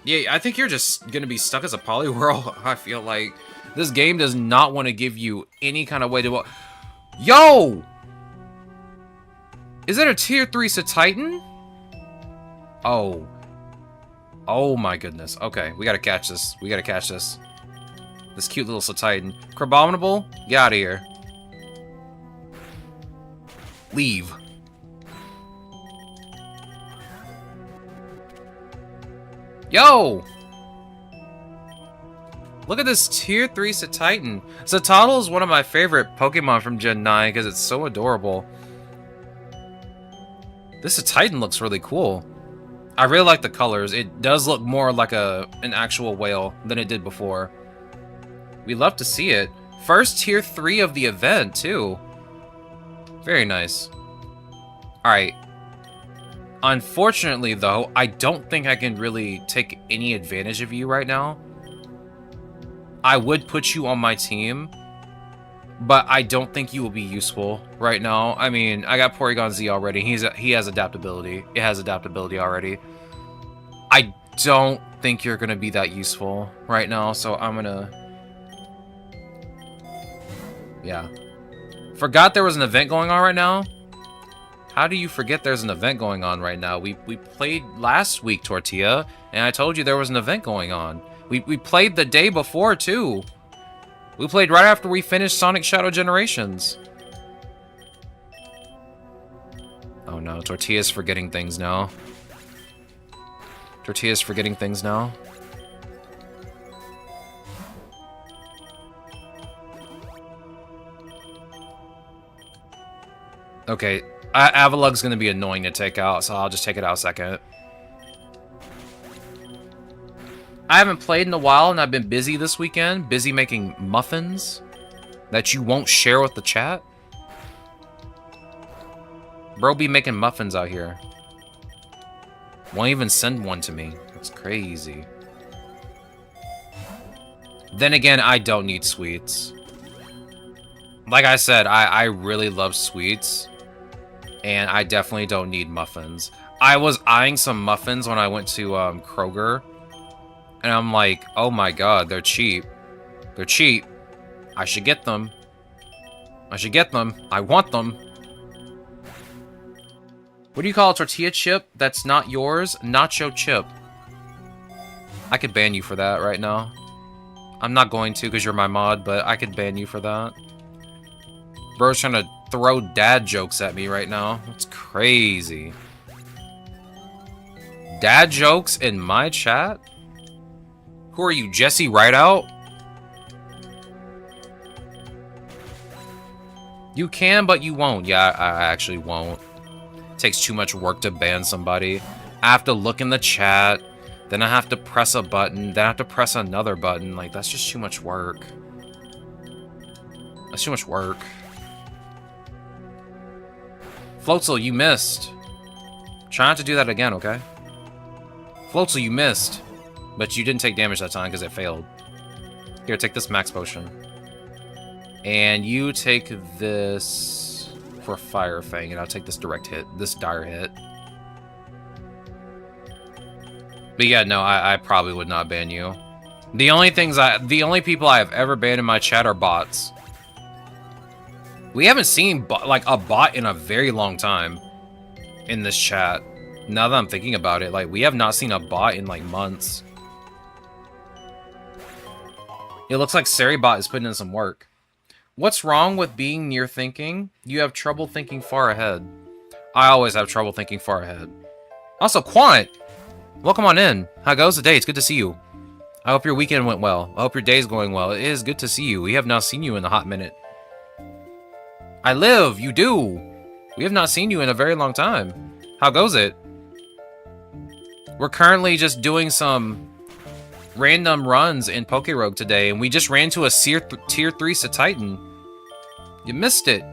A: Yeah, I think you're just going to be stuck as a Poliwhirl. I feel like this game does not want to give you any kind of way to... Yo! Is that a Tier 3 Titan? Oh. Oh my goodness. Okay, we gotta catch this. We gotta catch this. This cute little Titan. Crabominable? Get out of here. Leave. Yo! Look at this Tier 3 Titan. Satotl is one of my favorite Pokemon from Gen 9 because it's so adorable. This Titan looks really cool. I really like the colors. It does look more like an actual whale than it did before. We love to see it. First Tier 3 of the event, too. Very nice. Alright. Unfortunately, though, I don't think I can really take any advantage of you right now. I would put you on my team, but I don't think you will be useful right now. I mean, I got Porygon Z already. He has adaptability. It has adaptability already. I don't think you're going to be that useful right now, so I'm going to... Yeah. Forgot there was an event going on right now? How do you forget there's an event going on right now? We played last week, Tortilla, and I told you there was an event going on. We played the day before, too. We played right after we finished Sonic Shadow Generations. Oh no, Tortilla's forgetting things now. Tortilla's forgetting things now. Okay, Avalug's gonna be annoying to take out, so I'll just take it out second. I haven't played in a while, and I've been busy this weekend. Busy making muffins that you won't share with the chat. Bro be making muffins out here. Won't even send one to me. That's crazy. Then again, I don't need sweets. Like I said, I really love sweets. And I definitely don't need muffins. I was eyeing some muffins when I went to Kroger. And I'm like, oh my god, they're cheap. They're cheap. I should get them. I should get them. I want them. What do you call a tortilla chip that's not yours? Nacho chip. I could ban you for that right now. I'm not going to because you're my mod, but I could ban you for that. Bro's trying to throw dad jokes at me right now. That's crazy. Dad jokes in my chat? Who are you, Jesse Rideout? You can, but you won't. Yeah, I actually won't. It takes too much work to ban somebody. I have to look in the chat, then I have to press a button, then I have to press another button. Like, that's just too much work. That's too much work. Floatzel, you missed. Try not to do that again, okay? Floatzel, you missed. But you didn't take damage that time because it failed. Here, take this max potion. And you take this for Fire Fang, and I'll take this direct hit, this dire hit. But yeah, no, I probably would not ban you. The only people I have ever banned in my chat are bots. We haven't seen like a bot in a very long time in this chat. Now that I'm thinking about it, like we have not seen a bot in like months. It looks like Saribot is putting in some work. What's wrong with being near thinking? You have trouble thinking far ahead. I always have trouble thinking far ahead. Also, Quant! Welcome on in. How goes the day? It's good to see you. I hope your weekend went well. I hope your day's going well. It is good to see you. We have not seen you in a hot minute. I live. You do. We have not seen you in a very long time. How goes it? We're currently just doing some random runs in PokeRogue today, and we just ran to a tier 3 Titan. You missed it.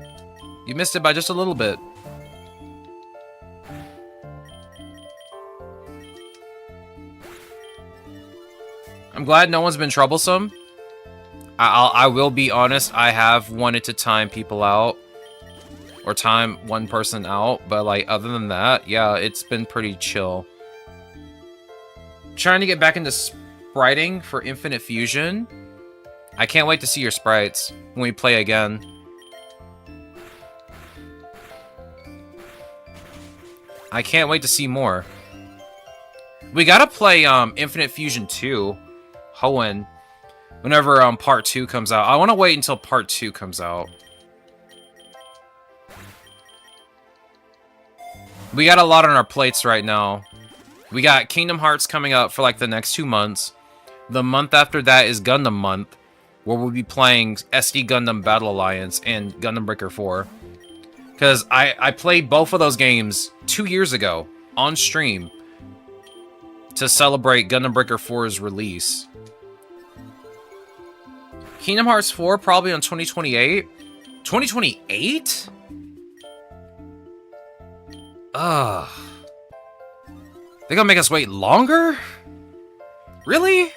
A: You missed it by just a little bit. I'm glad no one's been troublesome. I will be honest, I have wanted to time people out. Or time one person out, but like other than that, yeah, it's been pretty chill. Trying to get back into spriting for Infinite Fusion. I can't wait to see your sprites when we play again. I can't wait to see more. We gotta play Infinite Fusion 2, Hoenn, whenever part 2 comes out. I want to wait until part 2 comes out. We got a lot on our plates right now. We got Kingdom Hearts coming up for like the next 2 months. The month after that is Gundam month, where we'll be playing SD Gundam Battle Alliance and Gundam Breaker 4. Because I played both of those games 2 years ago on stream to celebrate Gundam Breaker 4's release. Kingdom Hearts 4 probably on 2028. 2028? Ugh. They gonna make us wait longer? Really?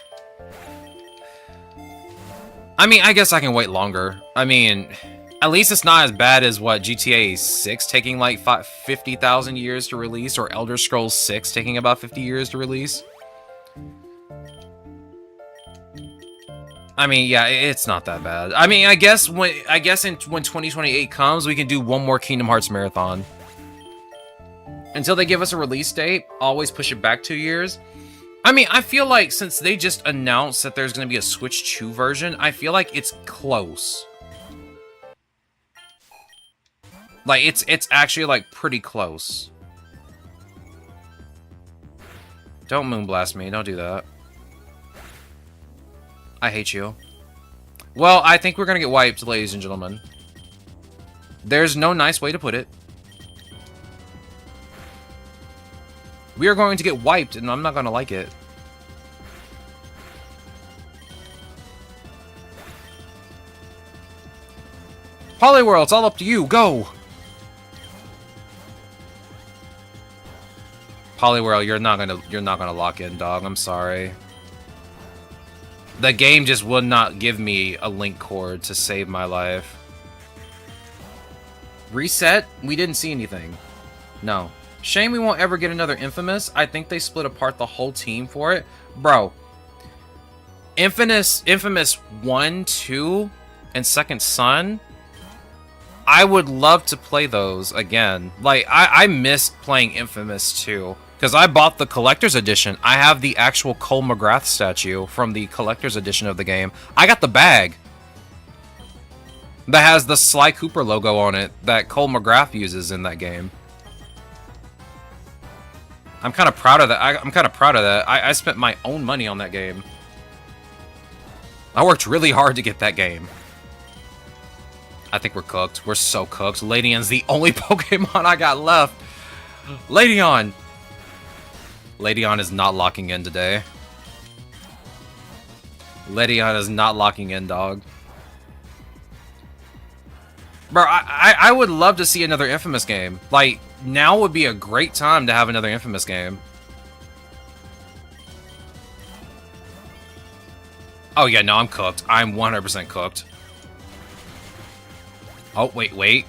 A: I mean, I guess I can wait longer. I mean, at least it's not as bad as what GTA 6 taking like 50,000 years to release, or Elder Scrolls 6 taking about 50 years to release. I mean, yeah, it's not that bad. I mean, I guess when 2028 comes, we can do one more Kingdom Hearts marathon. Until they give us a release date, always push it back 2 years. I mean, I feel like since they just announced that there's going to be a Switch 2 version, I feel like it's close. Like, it's actually, like, pretty close. Don't moonblast me. Don't do that. I hate you. Well, I think we're going to get wiped, ladies and gentlemen. There's no nice way to put it. We are going to get wiped, and I'm not going to like it. Poliwhirl, it's all up to you. Go! Poliwhirl, you're not gonna lock in, dog. I'm sorry. The game just would not give me a link cord to save my life. Reset? We didn't see anything. No. Shame we won't ever get another Infamous. I think they split apart the whole team for it. Bro. Infamous 1, 2, and Second Son. I would love to play those again. Like, I missed playing Infamous 2. Because I bought the Collector's Edition. I have the actual Cole McGrath statue from the Collector's Edition of the game. I got the bag that has the Sly Cooper logo on it that Cole McGrath uses in that game. I'm kind of proud of that. I'm kind of proud of that. I spent my own money on that game. I worked really hard to get that game. I think we're cooked. We're so cooked. Ladion's the only Pokemon I got left. Ladion! Ladion is not locking in today. Ladion is not locking in, dog. Bro, I would love to see another Infamous game. Like, now would be a great time to have another Infamous game. Oh yeah, no, I'm cooked. I'm 100% cooked. Oh, wait. Wait.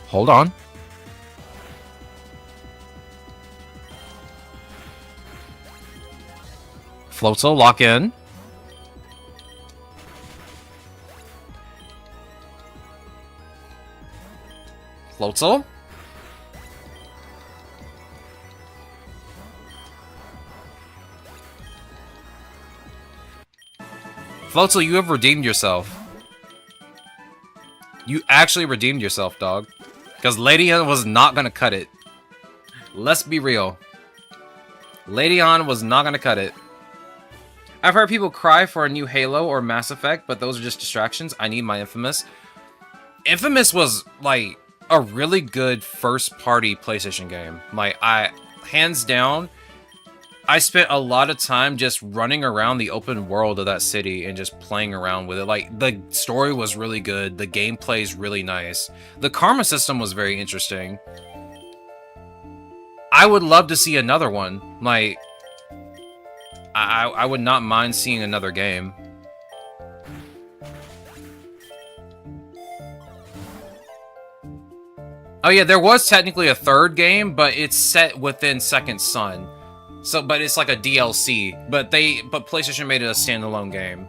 A: Hold on. Floatzel, lock in. Floatzel. Floatzel, you have redeemed yourself. You actually redeemed yourself, dog. Because Ladion was not gonna cut it. Let's be real. Ladion was not gonna cut it. I've heard people cry for a new Halo or Mass Effect, but those are just distractions. I need my Infamous. Infamous was, like, a really good first-party PlayStation game. Like, hands down, I spent a lot of time just running around the open world of that city and just playing around with it. Like, the story was really good. The gameplay is really nice. The karma system was very interesting. I would love to see another one. Like, I would not mind seeing another game. Oh yeah, there was technically a third game, but it's set within Second Son. So, but it's like a DLC. But PlayStation made it a standalone game.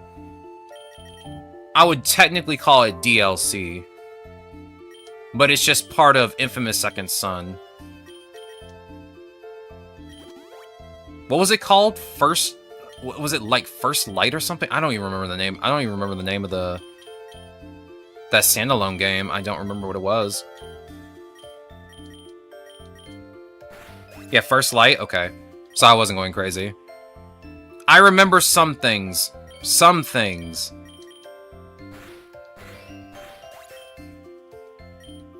A: I would technically call it DLC. But it's just part of Infamous Second Son. What was it called? Was it like First Light or something? I don't even remember the name. I don't even remember the name of that standalone game. I don't remember what it was. Yeah, First Light? Okay. So I wasn't going crazy. I remember some things. Some things.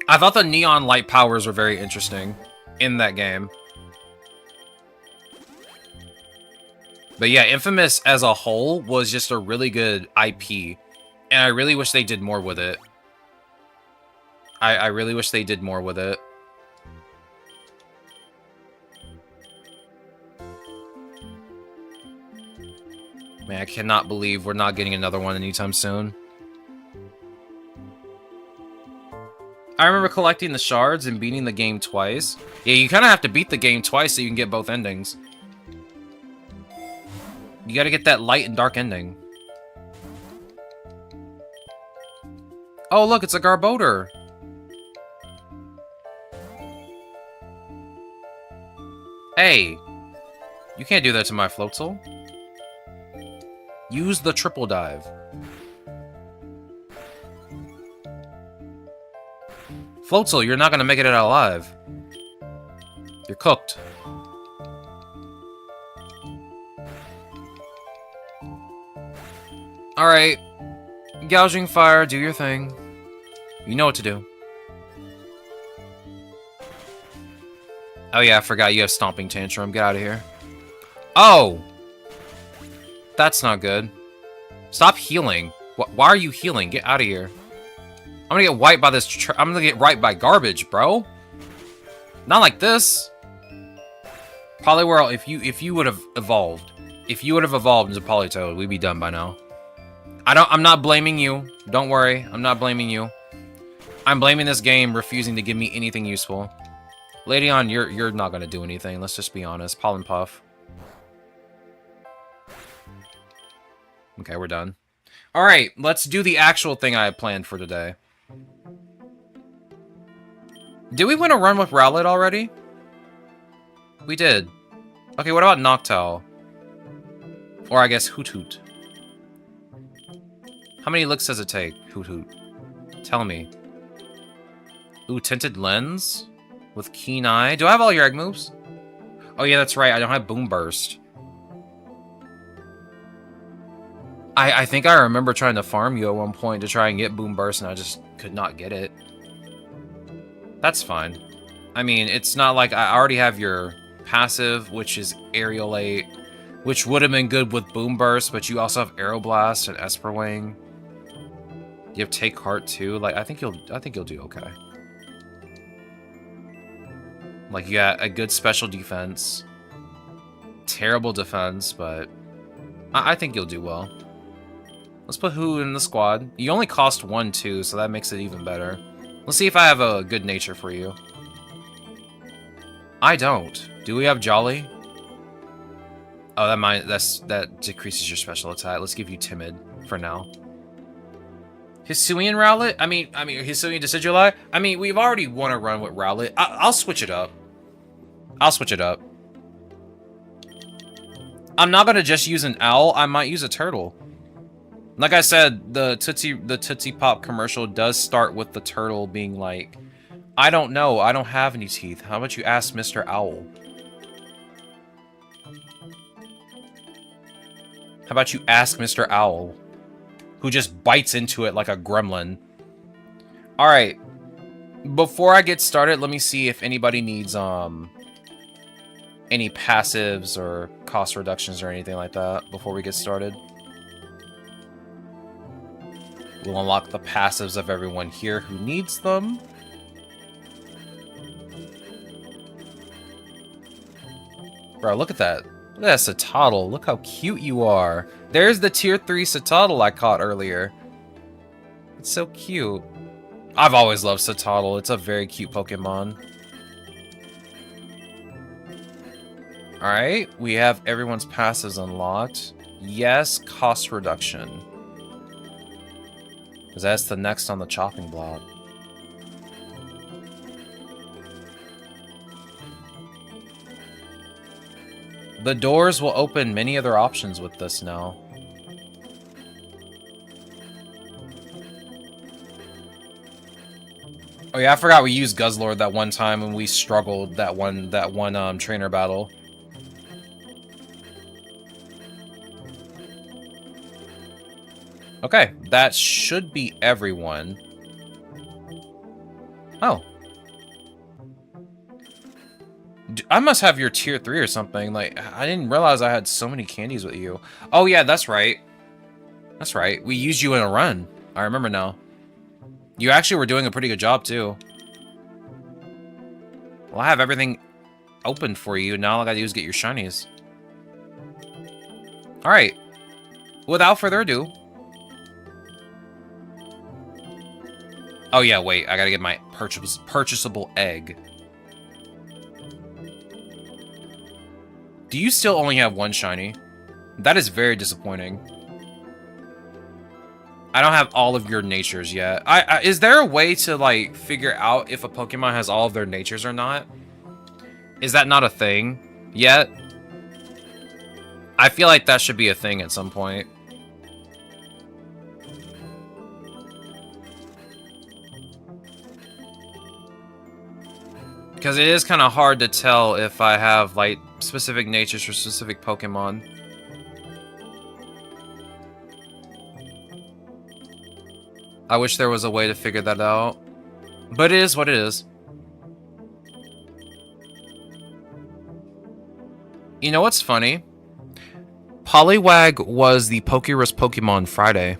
A: I thought the neon light powers were very interesting in that game. But yeah, Infamous as a whole was just a really good IP. And I really wish they did more with it. I really wish they did more with it. Man, I cannot believe we're not getting another one anytime soon. I remember collecting the shards and beating the game twice. Yeah, you kind of have to beat the game twice so you can get both endings. You gotta get that light and dark ending. Oh, look, it's a Garbodor. Hey, you can't do that to my Floatzel. Use the triple dive. Floatzel, you're not gonna make it out alive. You're cooked. Alright. Gouging Fire, do your thing. You know what to do. Oh yeah, I forgot you have Stomping Tantrum. Get out of here. Oh! That's not good. Stop healing. Why are you healing? Get out of here. I'm gonna get wiped by this I'm gonna get wiped by garbage, bro. Not like this. Poliwhirl, if you would have evolved. If you would have evolved into Politoed, we'd be done by now. I'm not blaming you. Don't worry. I'm not blaming you. I'm blaming this game refusing to give me anything useful. Ladion, you're not gonna do anything. Let's just be honest. Pollen Puff. Okay, we're done. Alright, let's do the actual thing I had planned for today. Did we win a run with Rowlet already? We did. Okay, what about Noctowl? Or I guess Hoot Hoot. How many licks does it take, Hoot Hoot? Tell me. Ooh, Tinted Lens? With Keen Eye? Do I have all your egg moves? Oh yeah, that's right, I don't have Boom Burst. I think I remember trying to farm you at one point to try and get Boom Burst, and I just could not get it. That's fine. I mean, it's not like I already have your passive, which is Aerialate, which would have been good with Boom Burst, but you also have Aeroblast and Esper Wing. You have Take Heart too. Like, I think you'll do okay. Like, you got a good special defense, terrible defense, but I think you'll do well. Let's put Who in the squad. You only cost 1 too, so that makes it even better. Let's see if I have a good nature for you. I don't. Do we have Jolly? Oh, that decreases your special attack. Let's give you Timid for now. Hisuian Rowlet? I mean, Hisuian Decidueye? I mean, we've already won a run with Rowlet. I'll switch it up. I'll switch it up. I'm not gonna just use an owl. I might use a turtle. Like I said, the Tootsie Pop commercial does start with the turtle being like, I don't know, I don't have any teeth. How about you ask Mr. Owl? How about you ask Mr. Owl? Who just bites into it like a gremlin. Alright. Before I get started, let me see if anybody needs any passives or cost reductions or anything like that before we get started. We'll unlock the passives of everyone here who needs them. Bro, look at that. Look at that Citadel. Look how cute you are. There's the tier 3 Citadel I caught earlier. It's so cute. I've always loved Citadel. It's a very cute Pokemon. Alright, we have everyone's passives unlocked. Yes, cost reduction. Because that's the next on the chopping block. The doors will open many other options with this now. Oh yeah, I forgot we used Guzzlord that one time when we struggled that one trainer battle. Okay, that should be everyone. Oh. I must have your tier 3 or something. Like, I didn't realize I had so many candies with you. Oh yeah, that's right. That's right. We used you in a run. I remember now. You actually were doing a pretty good job, too. Well, I have everything open for you. Now all I gotta do is get your shinies. Alright. Without further ado. Oh yeah, wait. I gotta get my purchasable egg. Do you still only have one shiny? That is very disappointing. I don't have all of your natures yet. Is there a way to, like, figure out if a Pokemon has all of their natures or not? Is that not a thing yet? I feel like that should be a thing at some point. Because it is kind of hard to tell if I have, like, specific natures for specific Pokemon. I wish there was a way to figure that out. But it is what it is. You know what's funny? Poliwag was the Pokerus Pokemon Friday.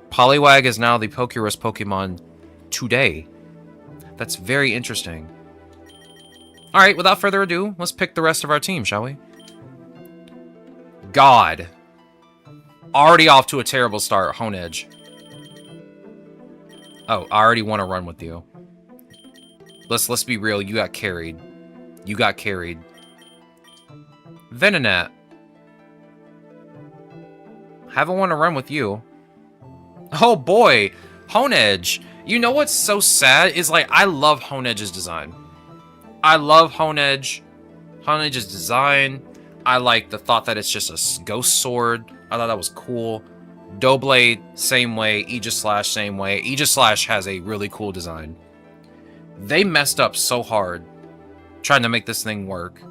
A: Poliwag is now the Pokerus Pokemon today. That's very interesting. Alright, without further ado, let's pick the rest of our team, shall we? God. Already off to a terrible start, Honedge. Oh, I already want to run with you. Let's be real, you got carried. You got carried. Venonat. Haven't want to run with you. Oh boy, Honedge. You know what's so sad is, like, I love Honedge's design. I love Honedge. Honedge's design. I like the thought that it's just a ghost sword. I thought that was cool. Doughblade, same way. Aegislash, same way. Aegislash has a really cool design. They messed up so hard trying to make this thing work.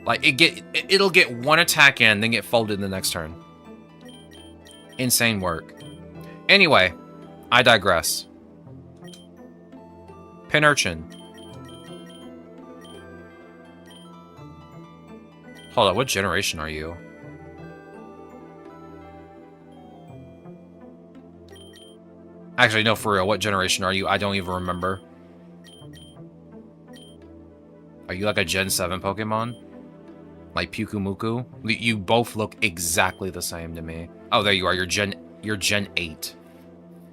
A: Like, it'll get one attack in, then get folded in the next turn. Insane work. Anyway, I digress. Pinurchin. Hold on, what generation are you? Actually, no, for real, what generation are you? I don't even remember. Are you like a Gen 7 Pokemon? Like Pyukumuku? You both look exactly the same to me. Oh, there you are. You're Gen 8.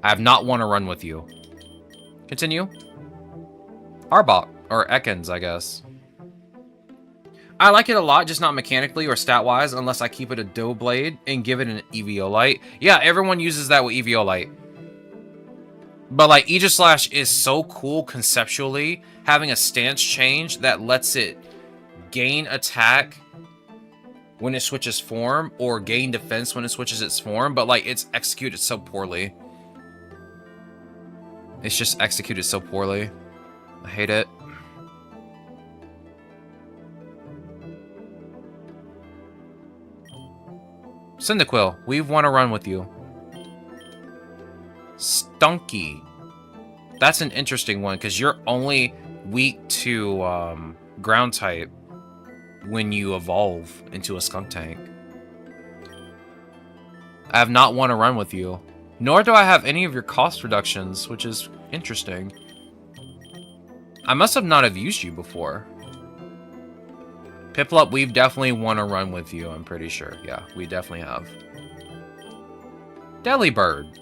A: I have not want to run with you. Continue. Arbok. Or Ekans, I guess. I like it a lot, just not mechanically or stat-wise, unless I keep it a Doughblade and give it an Eviolite. Yeah, everyone uses that with Eviolite. But, like, Aegislash is so cool conceptually, having a stance change that lets it gain attack when it switches form, or gain defense when it switches its form, but like it's executed so poorly. It's just executed so poorly. I hate it. Cyndaquil, we want to run with you. Stunky. That's an interesting one, because you're only weak to ground type when you evolve into a skunk tank. I have not want to run with you. Nor do I have any of your cost reductions, which is interesting. I must have not have used you before. Piplup, we've definitely want to run with you, I'm pretty sure. Yeah, we definitely have. Delibird.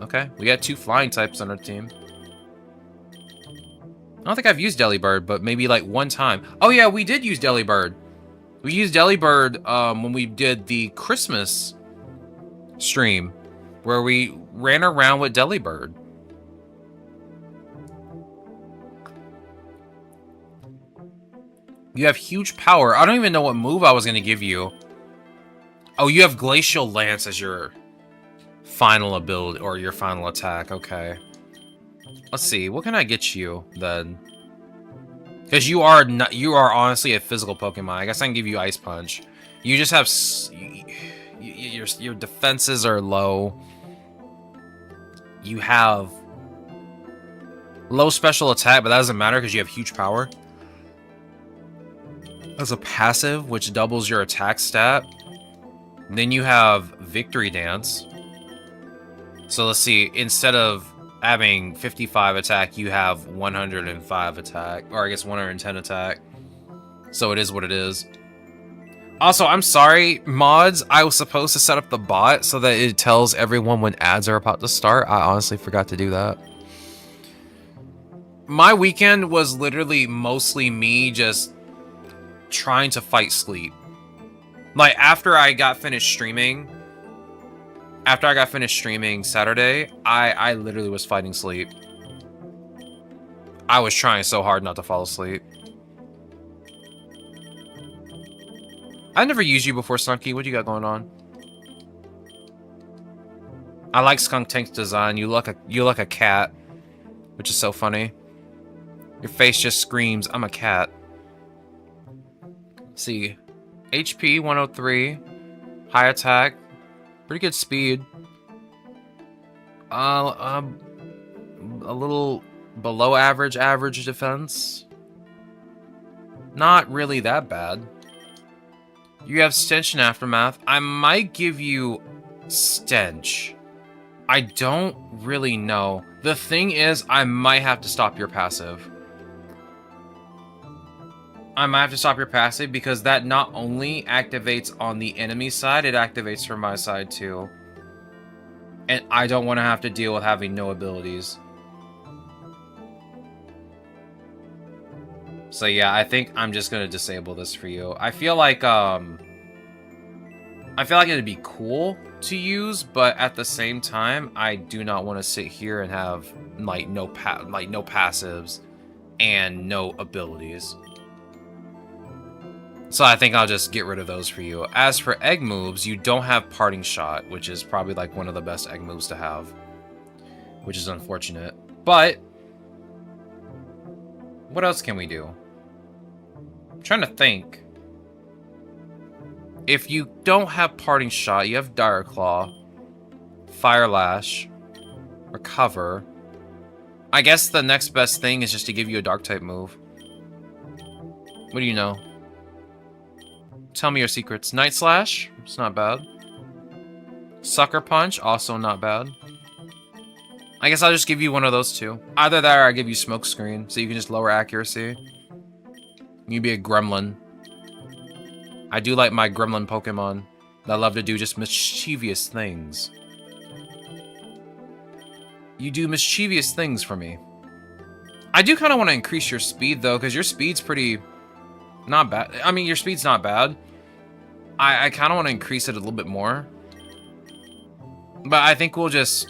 A: Okay, we got 2 flying types on our team. I don't think I've used Delibird, but maybe like one time. Oh yeah, we did use Delibird. We used Delibird when we did the Christmas stream, where we ran around with Delibird. You have huge power. I don't even know what move I was going to give you. Oh, you have Glacial Lance as your final ability, or your final attack. Okay. Let's see. What can I get you, then? Because you are honestly a physical Pokemon. I guess I can give you Ice Punch. You just have... your defenses are low. You have low special attack, but that doesn't matter because you have huge power. As a passive, which doubles your attack stat. And then you have Victory Dance. So let's see, instead of having 55 attack, you have 105 attack. Or I guess 110 attack. So it is what it is. Also, I'm sorry, mods. I was supposed to set up the bot so that it tells everyone when ads are about to start. I honestly forgot to do that. My weekend was literally mostly me just trying to fight sleep. Like, after I got finished streaming Saturday, I literally was fighting sleep. I was trying so hard not to fall asleep. I never used you before, Stunky. What do you got going on? I like Skunk Tank's design. You look a cat, which is so funny. Your face just screams, "I'm a cat." Let's see, HP 103, high attack, pretty good speed. A little below average defense. Not really that bad. You have Stench and Aftermath. I might give you Stench. I don't really know. The thing is, I might have to stop your passive. I might have to stop your passive because that not only activates on the enemy side, it activates from my side too. And I don't want to have to deal with having no abilities. So yeah, I think I'm just gonna disable this for you. I feel like it'd be cool to use, but at the same time, I do not want to sit here and have like no passives and no abilities. So I think I'll just get rid of those for you. As for egg moves, you don't have Parting Shot, which is probably like one of the best egg moves to have, which is unfortunate. But what else can we do? I'm trying to think. If you don't have Parting Shot, you have Dire Claw, Fire Lash, Recover. I guess the next best thing is just to give you a Dark type move. What do you know? Tell me your secrets. Night Slash, it's not bad. Sucker Punch, also not bad. I guess I'll just give you one of those two. Either that or I give you Smoke Screen, so you can just lower accuracy. You'd be a Gremlin. I do like my Gremlin Pokemon that love to do just mischievous things. You do mischievous things for me. I do kind of want to increase your speed, though, because your speed's pretty... not bad. I mean, your speed's not bad. I kind of want to increase it a little bit more. But I think we'll just...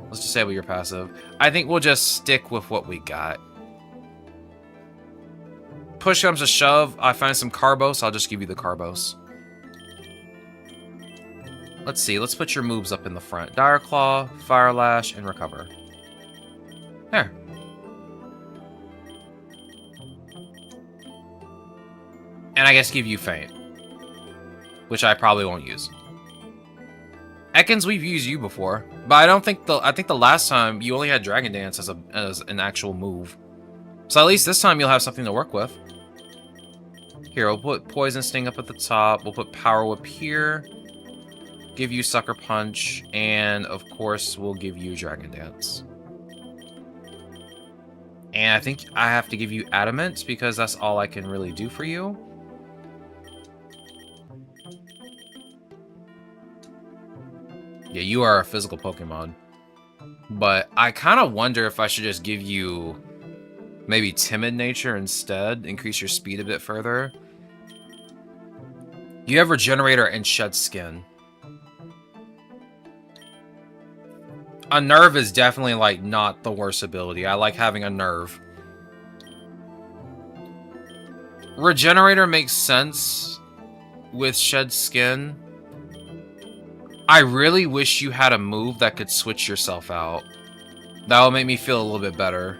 A: let's disable your passive. I think we'll just stick with what we got. Push comes to shove, I find some Carbos, I'll just give you the Carbos. Let's see, let's put your moves up in the front. Dire Claw, Fire Lash, and Recover. There. And I guess give you Faint, which I probably won't use. Ekans, we've used you before, but I don't think I think the last time you only had Dragon Dance as an actual move. So at least this time you'll have something to work with. Here, we'll put Poison Sting up at the top. We'll put Power Whip here. Give you Sucker Punch, and of course we'll give you Dragon Dance. And I think I have to give you Adamant because that's all I can really do for you. Yeah, you are a physical Pokemon. But I kind of wonder if I should just give you maybe Timid Nature instead. Increase your speed a bit further. You have Regenerator and Shed Skin. A Nerve is definitely, like, not the worst ability. I like having a Nerve. Regenerator makes sense with Shed Skin. I really wish you had a move that could switch yourself out. That would make me feel a little bit better.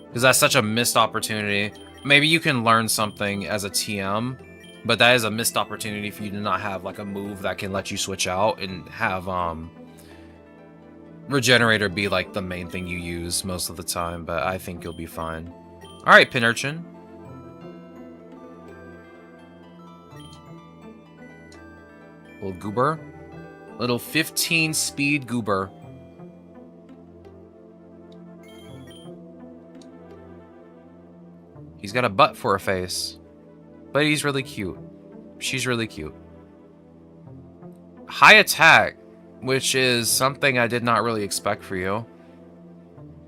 A: Because that's such a missed opportunity. Maybe you can learn something as a TM, but that is a missed opportunity for you to not have like a move that can let you switch out and have Regenerator be like the main thing you use most of the time, but I think you'll be fine. Alright, Pinurchin. Little Goober. Little 15 speed Goober. He's got a butt for a face. But he's really cute. She's really cute. High attack, which is something I did not really expect for you.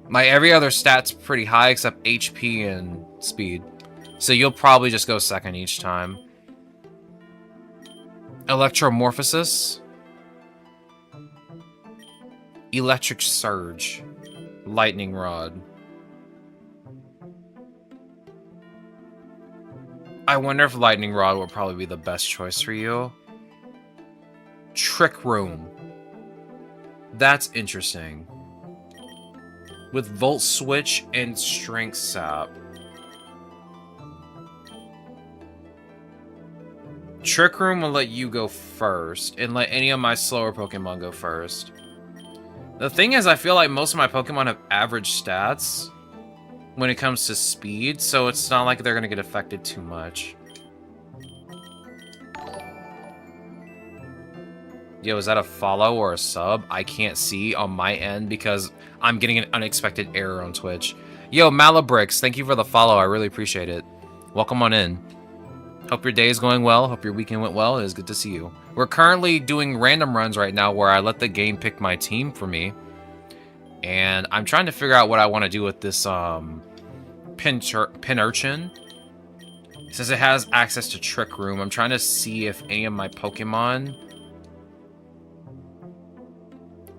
A: My every other stat's pretty high except HP and speed. So you'll probably just go second each time. Electromorphosis. Electric Surge. Lightning Rod. I wonder if Lightning Rod will probably be the best choice for you. Trick Room. That's interesting. With Volt Switch and Strength Sap. Trick Room will let you go first, and let any of my slower Pokemon go first. The thing is, I feel like most of my Pokemon have average stats when it comes to speed, so it's not like they're going to get affected too much. Yo, is that a follow or a sub? I can't see on my end because I'm getting an unexpected error on Twitch. Yo, Malabrix, thank you for the follow. I really appreciate it. Welcome on in. Hope your day is going well. Hope your weekend went well. It is good to see you. We're currently doing random runs right now where I let the game pick my team for me. And I'm trying to figure out what I want to do with this Pinurchin. Since it has access to Trick Room, I'm trying to see if any of my Pokemon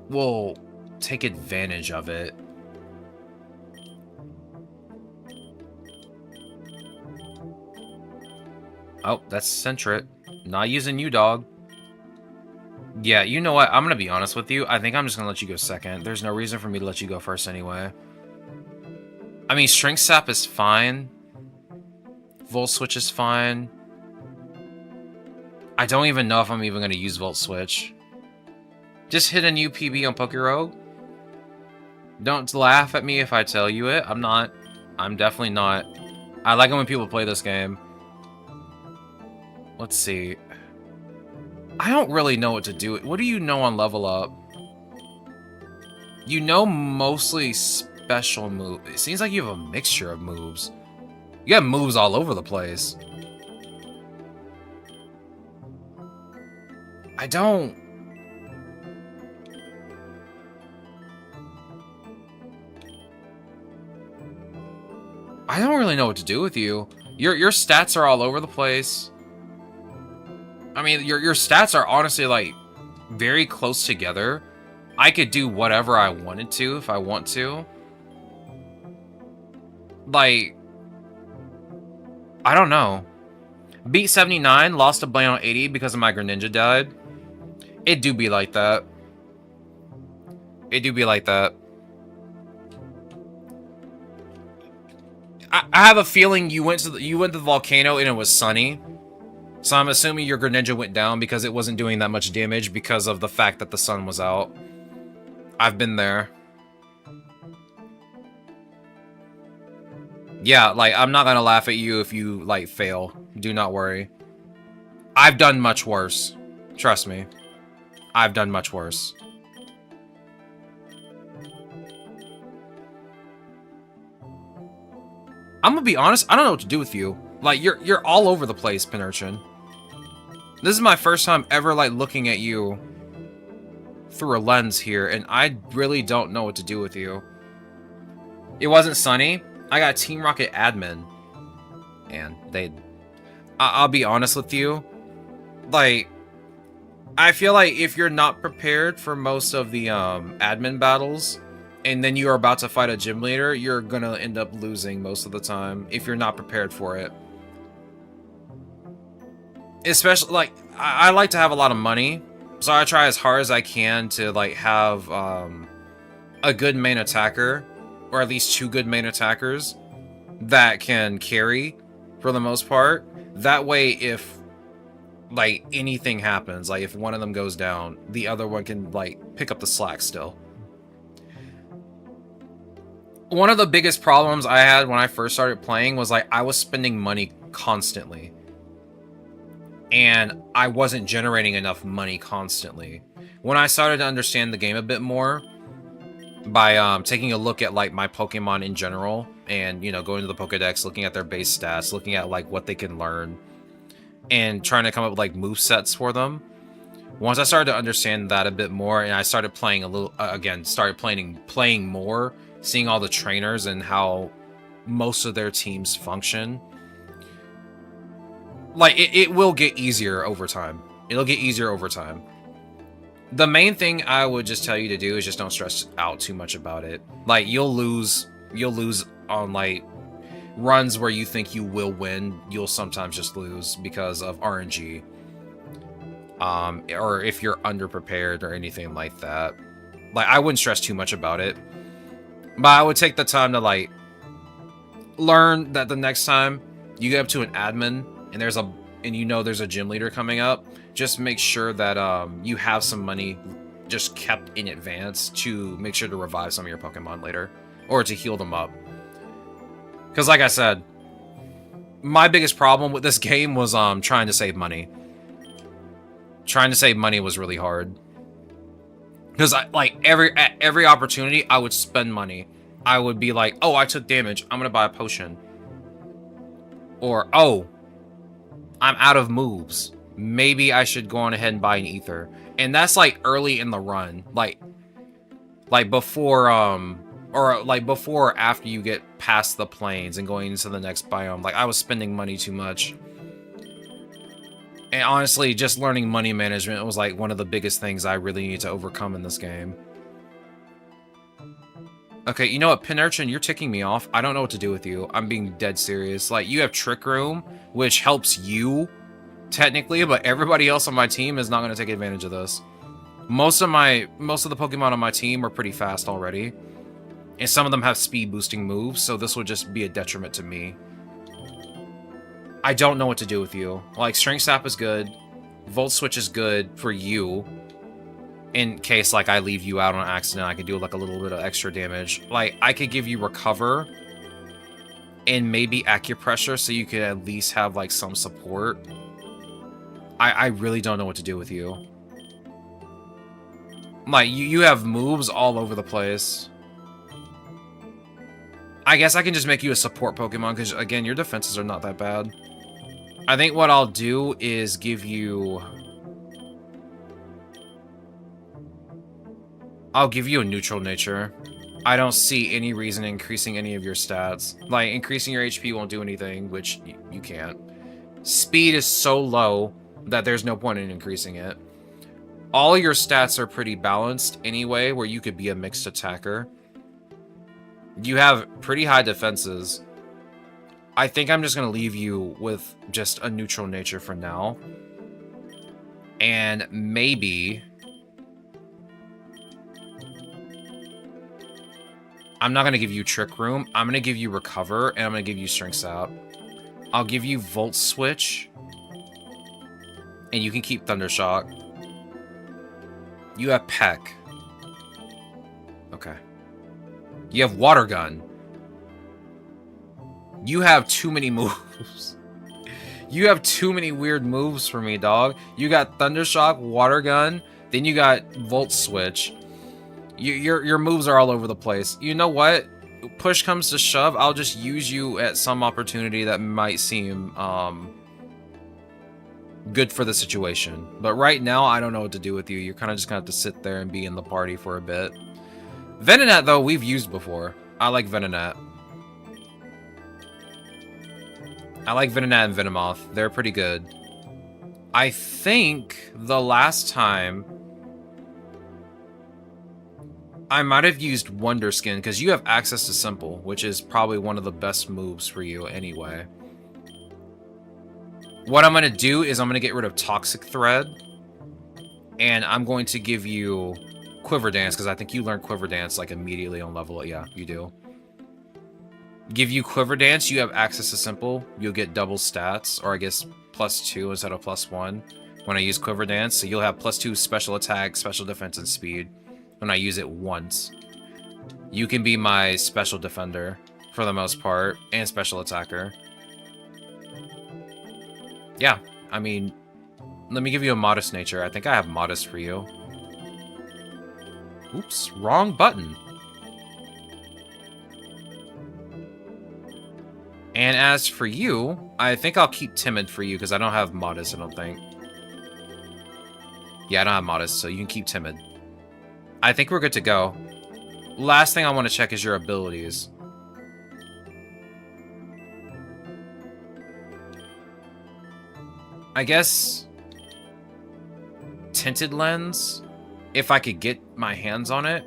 A: will take advantage of it. Oh, that's Sentret. Not using you, dog. Yeah, you know what? I'm going to be honest with you. I think I'm just going to let you go second. There's no reason for me to let you go first anyway. I mean, Strength Sap is fine. Volt Switch is fine. I don't even know if I'm even going to use Volt Switch. Just hit a new PB on PokeRogue. Don't laugh at me if I tell you it. I'm not. I'm definitely not. I like it when people play this game. Let's see. I don't really know what to do. What do you know on Level Up? You know mostly special moves. It seems like you have a mixture of moves. You have moves all over the place. I don't really know what to do with you. Your stats are all over the place. I mean, your stats are honestly, like, very close together. I could do whatever I wanted to if I want to. Like, I don't know. Beat 79, lost to Blade on 80 because of my Greninja died. It do be like that. It do be like that. I have a feeling you went to the volcano and it was sunny. So I'm assuming your Greninja went down because it wasn't doing that much damage because of the fact that the sun was out. I've been there. Yeah, like, I'm not gonna laugh at you if you, like, fail. Do not worry. I've done much worse. Trust me. I've done much worse. I'm gonna be honest, I don't know what to do with you. Like, you're all over the place, Pinurchin. This is my first time ever, like, looking at you through a lens here, and I really don't know what to do with you. It wasn't sunny. I got Team Rocket admin. And I'll be honest with you. Like, I feel like if you're not prepared for most of the admin battles, and then you are about to fight a gym leader, you're gonna end up losing most of the time if you're not prepared for it. Especially, like, I like to have a lot of money, so I try as hard as I can to, like, have a good main attacker, or at least 2 good main attackers that can carry for the most part. That way, if, like, anything happens, like, if one of them goes down, the other one can, like, pick up the slack still. One of the biggest problems I had when I first started playing was, like, I was spending money constantly. And I wasn't generating enough money constantly. When I started to understand the game a bit more, by taking a look at, like, my Pokemon in general, and, you know, going to the Pokedex, looking at their base stats, looking at, like, what they can learn, and trying to come up with, like, move sets for them. Once I started to understand that a bit more, and I started playing a little, again, started playing more, seeing all the trainers and how most of their teams function, like, it will get easier over time. It'll get easier over time. The main thing I would just tell you to do is just don't stress out too much about it. Like, you'll lose on, like, runs where you think you will win. You'll sometimes just lose because of RNG. Or if you're underprepared or anything like that. Like, I wouldn't stress too much about it. But I would take the time to, like, learn that the next time you get up to an admin and you know there's a gym leader coming up, just make sure that you have some money just kept in advance to make sure to revive some of your Pokemon later, or to heal them up. Because, like I said, my biggest problem with this game was trying to save money. Trying to save money was really hard. Because at every opportunity, I would spend money. I would be like, oh, I took damage, I'm gonna buy a potion. Or, oh, I'm out of moves. Maybe I should go on ahead and buy an ether. And that's, like, early in the run. Like before, or like before or after you get past the plains and going into the next biome. Like, I was spending money too much. And honestly, just learning money management was, like, one of the biggest things I really need to overcome in this game. Okay, you know what, Pinurchin, you're ticking me off. I don't know what to do with you. I'm being dead serious. Like, you have Trick Room, which helps you, technically, but everybody else on my team is not going to take advantage of this. Most of the Pokemon on my team are pretty fast already. And some of them have speed boosting moves, so this would just be a detriment to me. I don't know what to do with you. Like, Strength Sap is good. Volt Switch is good for you. In case, like, I leave you out on accident, I can do, like, a little bit of extra damage. Like, I could give you Recover and maybe Acupressure so you could at least have, like, some support. I really don't know what to do with you. Like, you have moves all over the place. I guess I can just make you a support Pokemon, because, again, your defenses are not that bad. I think what I'll do is give you... I'll give you a neutral nature. I don't see any reason increasing any of your stats. Like, increasing your HP won't do anything, which you can't. Speed is so low that there's no point in increasing it. All your stats are pretty balanced anyway, where you could be a mixed attacker. You have pretty high defenses. I think I'm just going to leave you with just a neutral nature for now. And maybe... I'm not going to give you Trick Room. I'm going to give you Recover, and I'm going to give you Strength Sap. I'll give you Volt Switch. And you can keep Thundershock. You have Peck. Okay. You have Water Gun. You have too many moves. You have too many weird moves for me, dog. You got Thundershock, Water Gun, then you got Volt Switch. Your moves are all over the place. You know what? Push comes to shove, I'll just use you at some opportunity that might seem good for the situation. But right now, I don't know what to do with you. You're kind of just going to have to sit there and be in the party for a bit. Venonat, though, we've used before. I like Venonat. I like Venonat and Venomoth. They're pretty good. I think the last time I might have used Wonder Skin because you have access to Simple, which is probably one of the best moves for you anyway. What I'm going to do is I'm going to get rid of Toxic Thread, and I'm going to give you Quiver Dance because I think you learn Quiver Dance like immediately on level. Yeah, you do. Give you Quiver Dance, you have access to Simple. You'll get double stats, or I guess +2 instead of +1 when I use Quiver Dance. So you'll have +2 special attack, special defense, and speed when I use it once. You can be my special defender for the most part, and special attacker. Yeah, I mean, let me give you a Modest Nature. I think I have Modest for you. Oops, wrong button. And as for you, I think I'll keep Timid for you because I don't have Modest, I don't think. Yeah, I don't have Modest, so you can keep Timid. I think we're good to go. Last thing I want to check is your abilities. I guess Tinted Lens, if I could get my hands on it.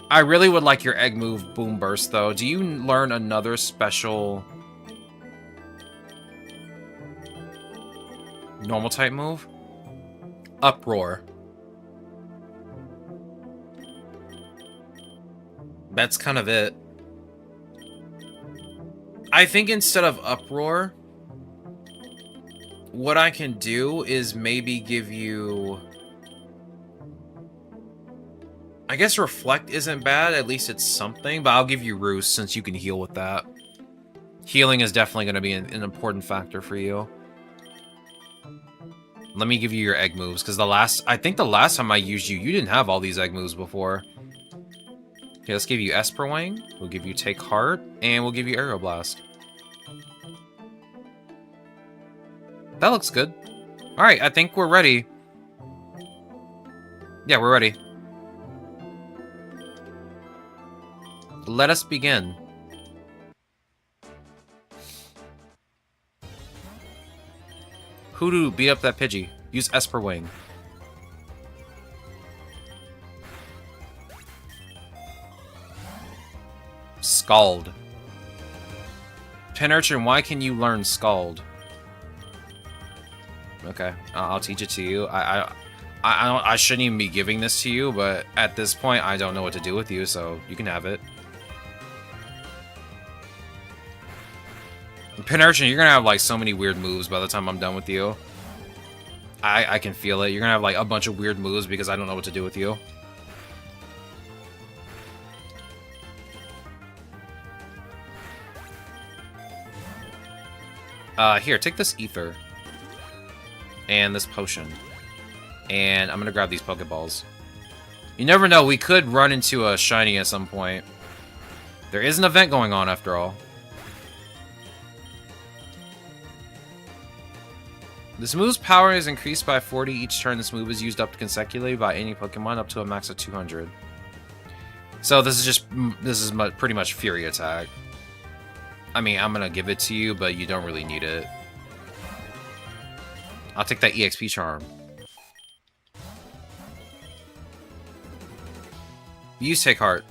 A: I really would like your egg move, Boom Burst, though. Do you learn another special normal type move? Uproar. That's kind of it. I think instead of Uproar, what I can do is maybe give you... I guess Reflect isn't bad, at least it's something, but I'll give you Roost since you can heal with that. Healing is definitely going to be an important factor for you. Let me give you your egg moves, because I think the last time I used you, you didn't have all these egg moves before. Okay, let's give you Esper Wing, we'll give you Take Heart, and we'll give you Aerial Blast. That looks good. Alright, I think we're ready. Yeah, we're ready. Let us begin. Hoodoo, beat up that Pidgey. Use Esper Wing. Scald. Pinurchin, why can you learn Scald? Okay, I'll teach it to you. I shouldn't even be giving this to you, but at this point, I don't know what to do with you, so you can have it. Pinurchin, you're gonna have like so many weird moves by the time I'm done with you. I can feel it. You're gonna have like a bunch of weird moves because I don't know what to do with you. Here, take this ether. And this potion. And I'm gonna grab these Pokeballs. You never know, we could run into a shiny at some point. There is an event going on after all. This move's power is increased by 40 each turn this move is used up consecutively by any Pokemon up to a max of 200. So this is pretty much Fury Attack. I mean, I'm gonna give it to you, but you don't really need it. I'll take that EXP Charm. Use Take Heart.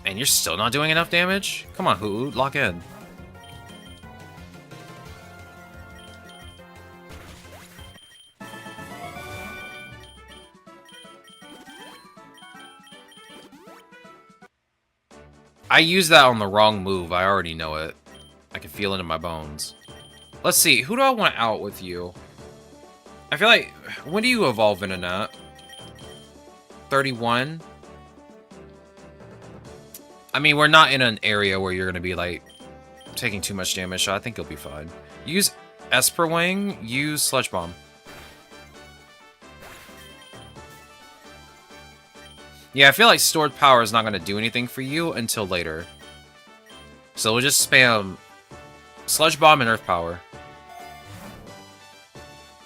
A: And you're still not doing enough damage? Come on, Hoot, lock in. I used that on the wrong move. I already know it. I can feel it in my bones. Let's see. Who do I want out with you? I feel like... When do you evolve in a nut? 31? I mean, we're not in an area where you're going to be, like, taking too much damage, so I think you'll be fine. Use Esper Wing. Use Sludge Bomb. Yeah, I feel like stored power is not going to do anything for you until later. So we'll just spam Sludge Bomb and Earth Power.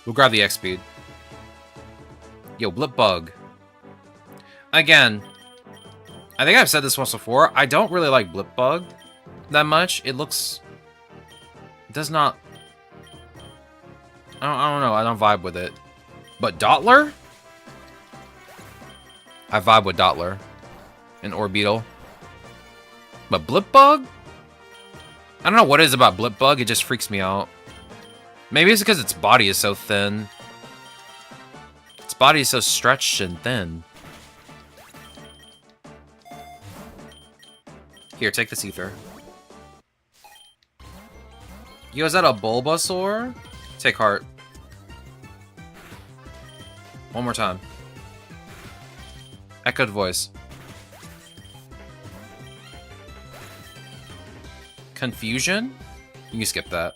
A: We'll grab the X speed. Yo, Blip Bug. Again, I think I've said this once before. I don't really like Blip Bug that much. It looks... It does not... I don't know. I don't vibe with it. But Dottler? I vibe with Dottler and Orbeetle. But Blip Bug? I don't know what it is about Blip Bug. It just freaks me out. Maybe it's because its body is so thin. Its body is so stretched and thin. Here, take this ether. Yo, is that a Bulbasaur? Take heart. One more time. Echoed voice. Confusion? You can skip that.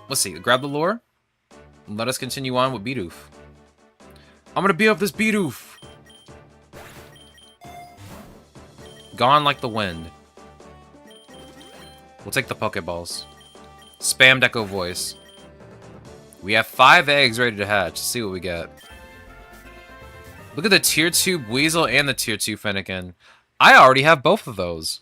A: Let's see. Grab the lure. Let us continue on with Bidoof. I'm gonna beat up this Bidoof. Gone like the wind. We'll take the Pokeballs. Spammed Echo voice. We have 5 eggs ready to hatch. Let's see what we get. Look at the tier 2 Weasel and the tier 2 Fennekin. I already have both of those.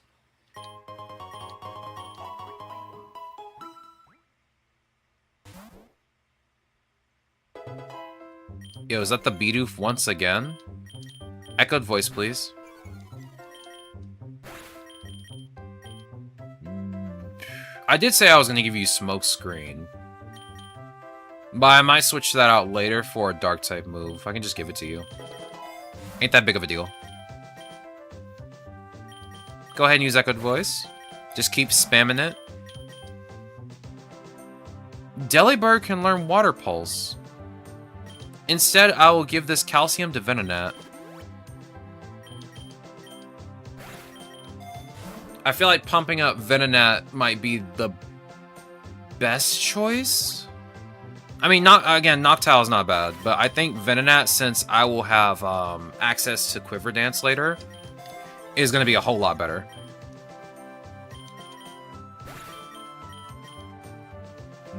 A: Yo, is that the Bidoof once again? Echoed voice, please. I did say I was going to give you Smoke Screen. But I might switch that out later for a Dark type move. I can just give it to you. Ain't that big of a deal. Go ahead and use Echoed Voice. Just keep spamming it. Delibird can learn Water Pulse. Instead, I will give this Calcium to Venonat. I feel like pumping up Venonat might be the best choice. I mean, Noctowl is not bad, but I think Venonat, since I will have access to Quiver Dance later, is going to be a whole lot better.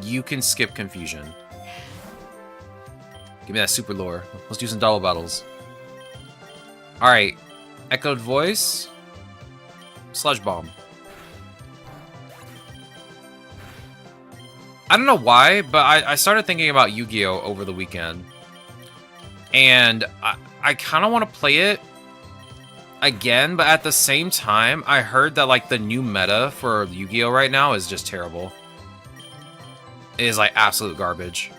A: You can skip Confusion. Give me that super lore. Let's do some double battles. Alright. Echoed Voice. Sludge Bomb. I don't know why, but I started thinking about Yu-Gi-Oh! Over the weekend. And I kind of want to play it again, but at the same time, I heard that like the new meta for Yu-Gi-Oh! Right now is just terrible. It is like absolute garbage.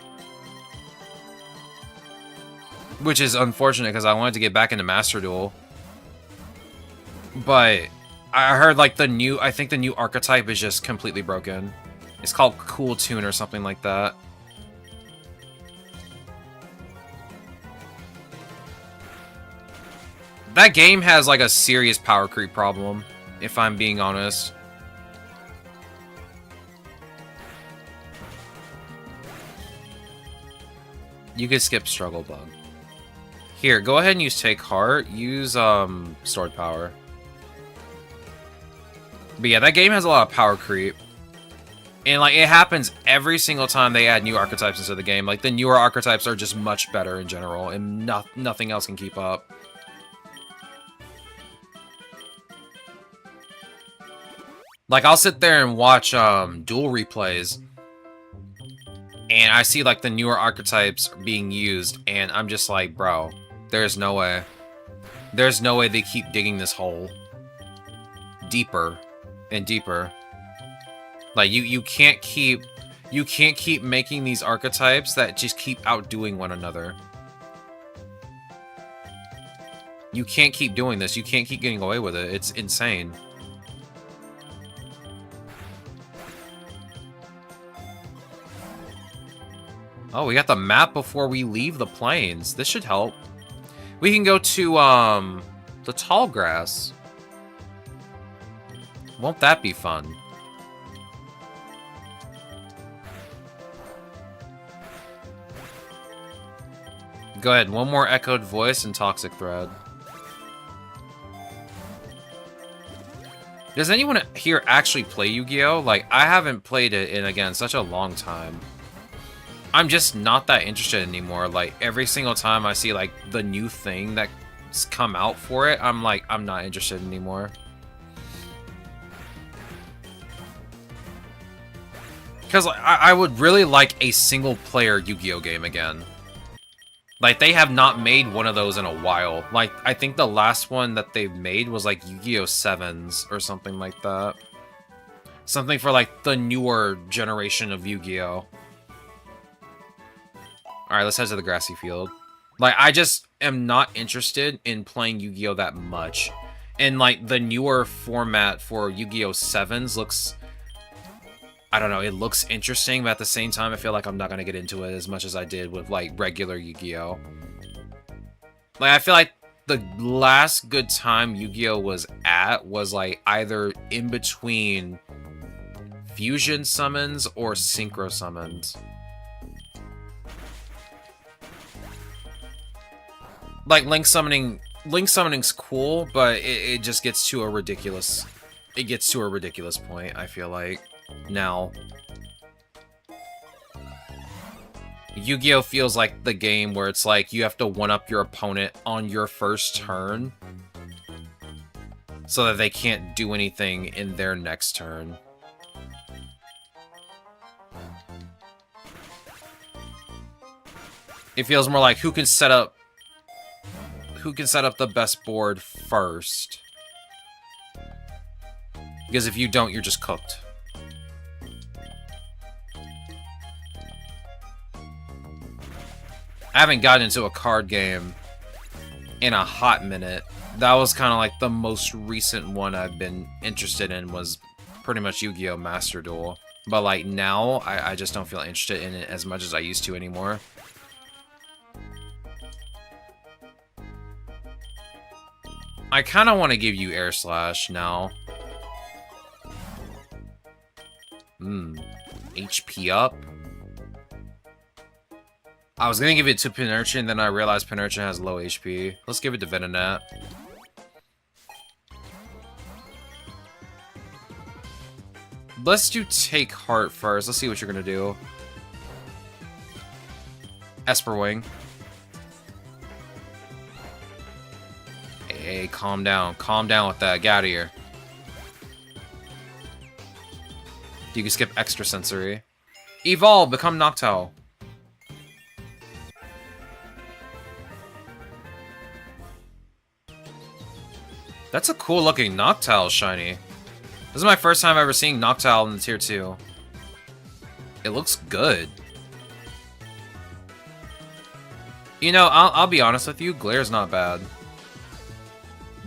A: Which is unfortunate because I wanted to get back into Master Duel. But I heard like I think the new archetype is just completely broken. It's called Cool Tune or something like that. That game has like a serious power creep problem, if I'm being honest. You could skip Struggle Bug. Here, go ahead and use Take Heart. Use Stored Power. But yeah, that game has a lot of power creep. And like it happens every single time they add new archetypes into the game. Like the newer archetypes are just much better in general, and nothing else can keep up. Like I'll sit there and watch duel replays, and I see like the newer archetypes being used, and I'm just like, bro, there's no way. There's no way they keep digging this hole deeper and deeper. Like you can't keep making these archetypes that just keep outdoing one another. You can't keep doing this. You can't keep getting away with it. It's insane. Oh, we got the map before we leave the plains. This should help. We can go to the tall grass. Won't that be fun? Go ahead, one more echoed voice and toxic thread. Does anyone here actually play Yu-Gi-Oh? Like, I haven't played it in, again, such a long time. I'm just not that interested anymore. Like, every single time I see, like, the new thing that's come out for it, I'm like, I'm not interested anymore. Because I would really like a single-player Yu-Gi-Oh game again. Like, they have not made one of those in a while. Like, I think the last one that they've made was, like, Yu-Gi-Oh! 7s or something like that. Something for, like, the newer generation of Yu-Gi-Oh! Alright, let's head to the grassy field. Like, I just am not interested in playing Yu-Gi-Oh! That much. And, like, the newer format for Yu-Gi-Oh! 7s looks... I don't know, it looks interesting, but at the same time, I feel like I'm not going to get into it as much as I did with, like, regular Yu-Gi-Oh! Like, I feel like the last good time Yu-Gi-Oh! Was at was, like, either in between fusion summons or synchro summons. Like, Link summoning's cool, but it just gets to a ridiculous... It gets to a ridiculous point, I feel like. Now, Yu-Gi-Oh! Feels like the game where it's like you have to one-up your opponent on your first turn so that they can't do anything in their next turn. It feels more like who can set up the best board first. Because if you don't, you're just cooked. I haven't gotten into a card game in a hot minute. That was kind of like the most recent one I've been interested in was pretty much Yu-Gi-Oh! Master Duel. But like now, I just don't feel interested in it as much as I used to anymore. I kind of want to give you Air Slash now. HP up. I was gonna give it to Pinercha, and then I realized Pinercha has low HP. Let's give it to Venonat. Let's do Take Heart first. Let's see what you're gonna do. Esper Wing. Hey, calm down. Calm down with that. Get out of here. You can skip Extra Sensory. Evolve! Become Noctowl. That's a cool looking Noctowl shiny. This is my first time ever seeing Noctowl in the tier 2. It looks good. You know, I'll be honest with you, Glare's not bad.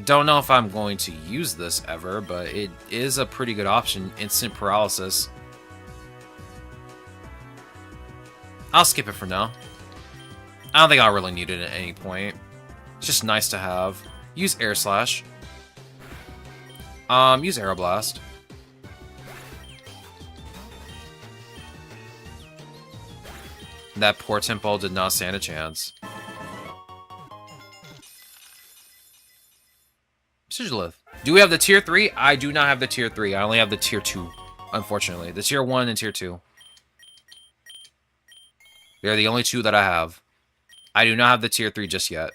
A: Don't know if I'm going to use this ever, but it is a pretty good option. Instant Paralysis. I'll skip it for now. I don't think I'll really need it at any point. It's just nice to have. Use Air Slash. Use Aeroblast. That poor Temple did not stand a chance. Sigilith. Do we have the tier 3? I do not have the tier 3. I only have the tier 2, unfortunately. The tier 1 and tier 2. They're the only two that I have. I do not have the tier 3 just yet.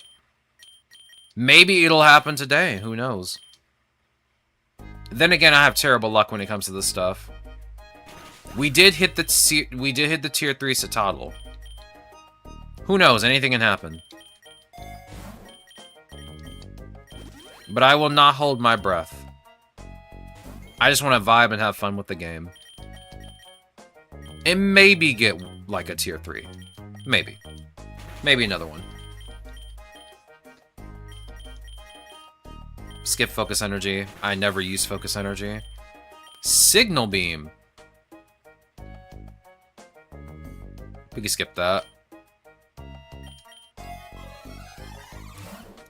A: Maybe it'll happen today. Who knows? Then again, I have terrible luck when it comes to this stuff. We did hit the tier 3 Citadel. Who knows? Anything can happen. But I will not hold my breath. I just want to vibe and have fun with the game. And maybe get, like, a tier 3. Maybe. Maybe another one. Skip Focus Energy. I never use Focus Energy. Signal Beam. We can skip that.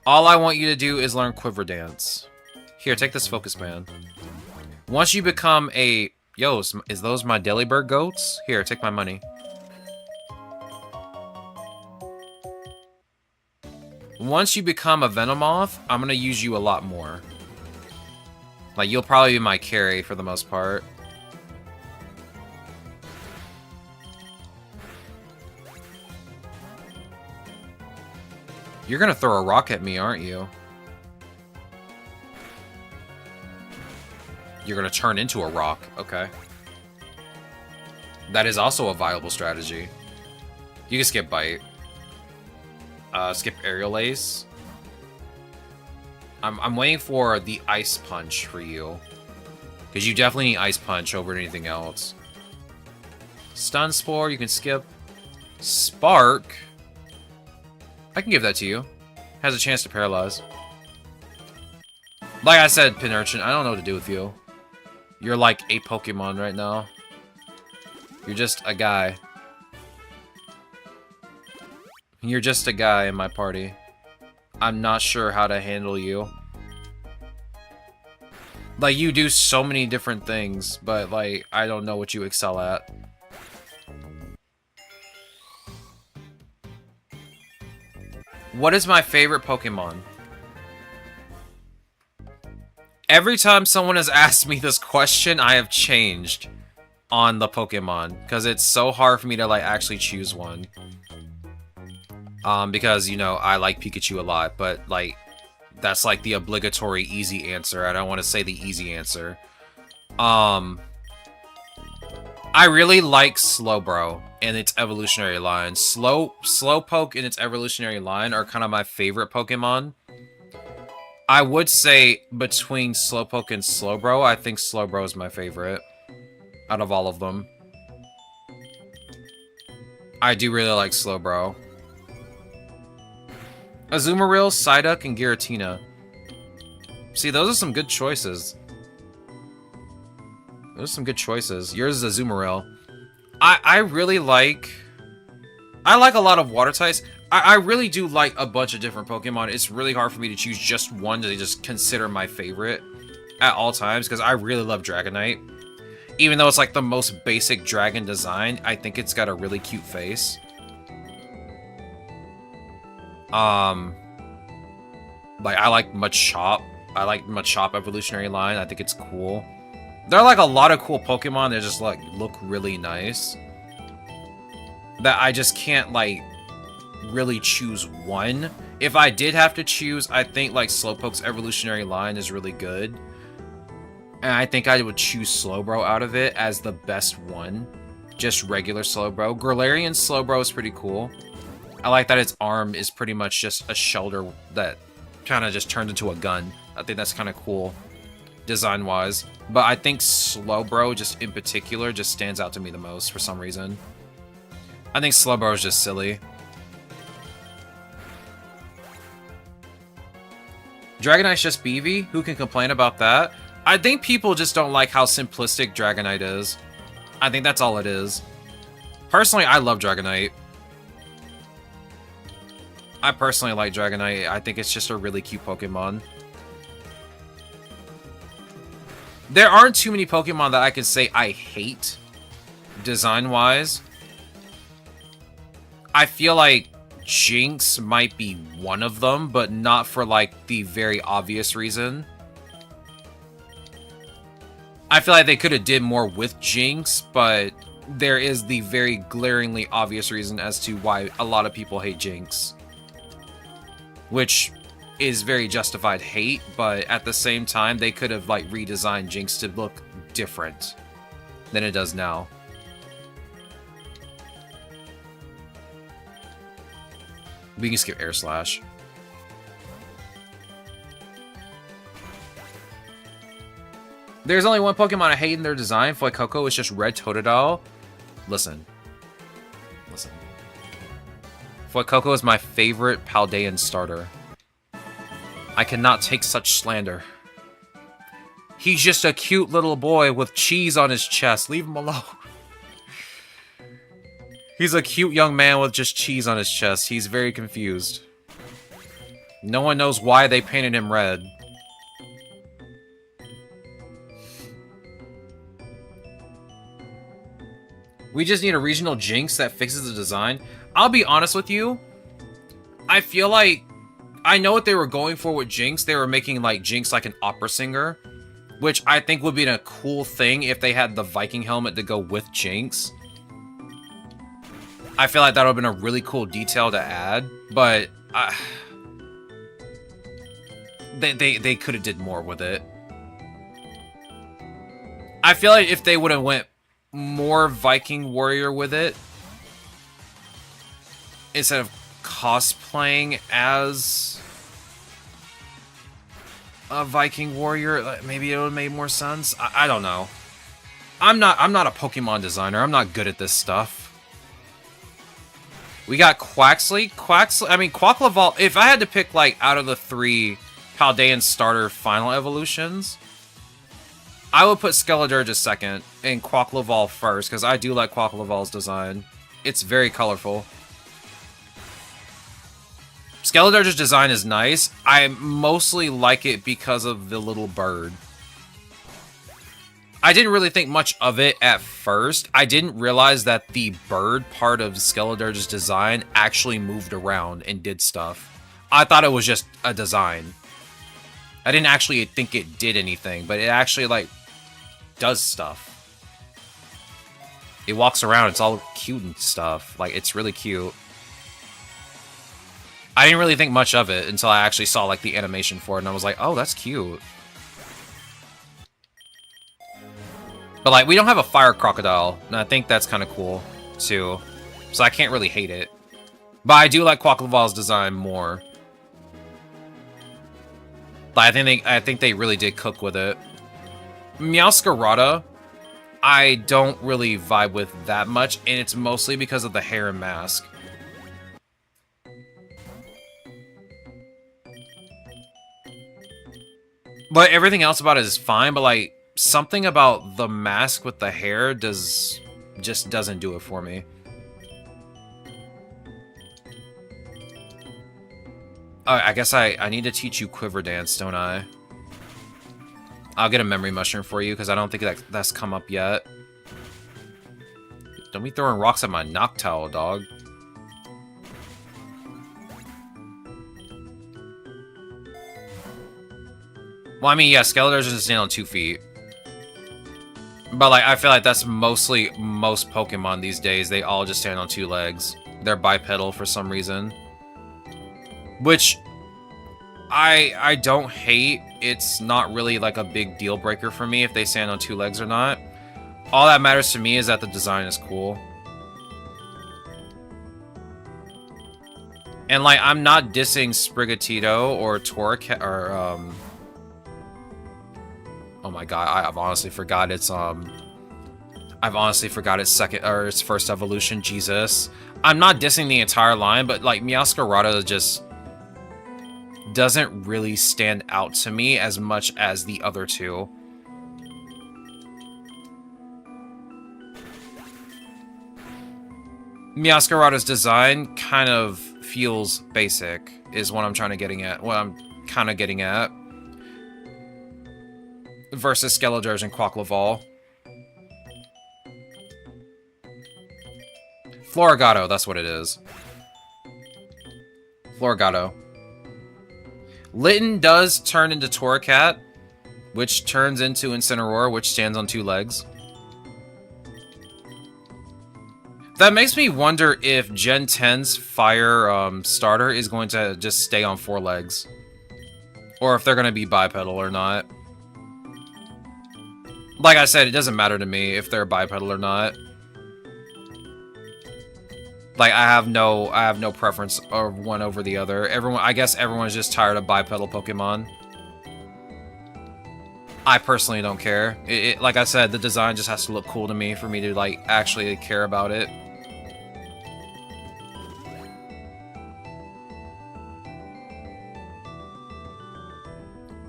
A: All I want you to do is learn Quiver Dance. Here, take this Focus Band. Once you become a... Yo, is those my Delibird goats? Here, take my money. Once you become a Venomoth, I'm gonna use you a lot more. Like, you'll probably be my carry for the most part. You're gonna throw a rock at me, aren't you? You're gonna turn into a rock. Okay. That is also a viable strategy. You can skip Bite. Skip Aerial Ace. I'm waiting for the Ice Punch for you. Because you definitely need Ice Punch over anything else. Stun Spore, you can skip. Spark. I can give that to you. Has a chance to paralyze. Like I said, Pinurchin, I don't know what to do with you. You're like a Pokemon right now. You're just a guy. You're just a guy in my party. I'm not sure how to handle you. Like, you do so many different things, but, like, I don't know what you excel at. What is my favorite Pokemon? Every time someone has asked me this question, I have changed on the Pokemon. Because it's so hard for me to, like, actually choose one. Because, you know, I like Pikachu a lot, but, like, that's, like, the obligatory easy answer. I don't want to say the easy answer. I really like Slowbro and its evolutionary line. Slowpoke and its evolutionary line are kind of my favorite Pokemon. I would say between Slowpoke and Slowbro, I think Slowbro is my favorite out of all of them. I do really like Slowbro. Azumarill, Psyduck, and Giratina. See, those are some good choices. Those are some good choices. Yours is Azumarill. I really like... I like a lot of water types. I really do like a bunch of different Pokemon. It's really hard for me to choose just one to just consider my favorite at all times, because I really love Dragonite. Even though it's like the most basic dragon design, I think it's got a really cute face. Like, I like Machop. I like Machop evolutionary line. I think it's cool. There are, like, a lot of cool Pokemon that just, like, look really nice. That I just can't, like, really choose one. If I did have to choose, I think, like, Slowpoke's evolutionary line is really good. And I think I would choose Slowbro out of it as the best one. Just regular Slowbro. Galarian Slowbro is pretty cool. I like that its arm is pretty much just a shoulder that kind of just turned into a gun. I think that's kind of cool, design-wise. But I think Slowbro, just in particular, just stands out to me the most for some reason. I think Slowbro is just silly. Dragonite's just Beefy? Who can complain about that? I think people just don't like how simplistic Dragonite is. I think that's all it is. Personally, I love Dragonite. I personally like Dragonite. I think it's just a really cute Pokemon. There aren't too many Pokemon that I can say I hate, design-wise. I feel like Jinx might be one of them, but not for, like, the very obvious reason. I feel like they could have did more with Jinx, but there is the very glaringly obvious reason as to why a lot of people hate Jinx. Which is very justified hate, but at the same time, they could have, like, redesigned Jinx to look different than it does now. We can skip Air Slash. There's only one Pokemon I hate in their design. Fuecoco is just red Totodile. Listen. Listen. Fuecoco is my favorite Paldean starter. I cannot take such slander. He's just a cute little boy with cheese on his chest. Leave him alone. He's a cute young man with just cheese on his chest. He's very confused. No one knows why they painted him red. We just need a regional Jinx that fixes the design. I'll be honest with you. I feel like... I know what they were going for with Jinx. They were making like Jinx like an opera singer. Which I think would be a cool thing if they had the Viking helmet to go with Jinx. I feel like that would have been a really cool detail to add. But... They could have did more with it. I feel like if they would have went more Viking warrior with it instead of cosplaying as a Viking warrior, maybe it would have made more sense. I don't know. I'm not a Pokemon designer. I'm not good at this stuff. We got Quaxley. I mean, Quaquaval. If I had to pick like out of the 3 Paldean starter final evolutions, I would put Skeledirge second and Quaquaval first, because I do like Quaquaval's design. It's very colorful. Skeledirge's design is nice. I mostly like it because of the little bird. I didn't really think much of it at first. I didn't realize that the bird part of Skeledirge's design actually moved around and did stuff. I thought it was just a design. I didn't actually think it did anything, but it actually, like, does stuff. It walks around, it's all cute and stuff. Like, it's really cute. I didn't really think much of it until I actually saw, like, the animation for it, and I was like, oh, that's cute. But, like, we don't have a fire crocodile, and I think that's kind of cool, too. So I can't really hate it. But I do like Quaquaval's design more. But I think they really did cook with it. Meowscarada, I don't really vibe with that much, and it's mostly because of the hair and mask. But everything else about it is fine, but like something about the mask with the hair just doesn't do it for me. I guess I need to teach you Quiver Dance, don't I? I'll get a memory mushroom for you, because I don't think that's come up yet. Don't be throwing rocks at my Noctowl, dog. Well, I mean, yeah, Skeledirge doesn't stand on 2 feet. But, like, I feel like that's mostly most Pokemon these days. They all just stand on 2 legs. They're bipedal for some reason. Which, I don't hate. It's not really, like, a big deal breaker for me if they stand on 2 legs or not. All that matters to me is that the design is cool. And, like, I'm not dissing Sprigatito or Torracat or, oh my god, I've honestly forgot its, I've honestly forgot its second, or its first evolution, Jesus. I'm not dissing the entire line, but, like, Meowscarada just doesn't really stand out to me as much as the other 2. Meowscarada's design kind of feels basic, is what I'm trying to getting at. What I'm kind of getting at. Versus Skeledirge and Quaquaval. Florigato, that's what it is. Florigato. Litten does turn into Torracat, which turns into Incineroar, which stands on 2 legs. That makes me wonder if Gen 10's Fire starter is going to just stay on 4 legs. Or if they're going to be bipedal or not. Like I said, it doesn't matter to me if they're bipedal or not. Like, I have no preference of one over the other. I guess everyone's just tired of bipedal Pokemon. I personally don't care. Like I said, the design just has to look cool to me for me to, like, actually care about it.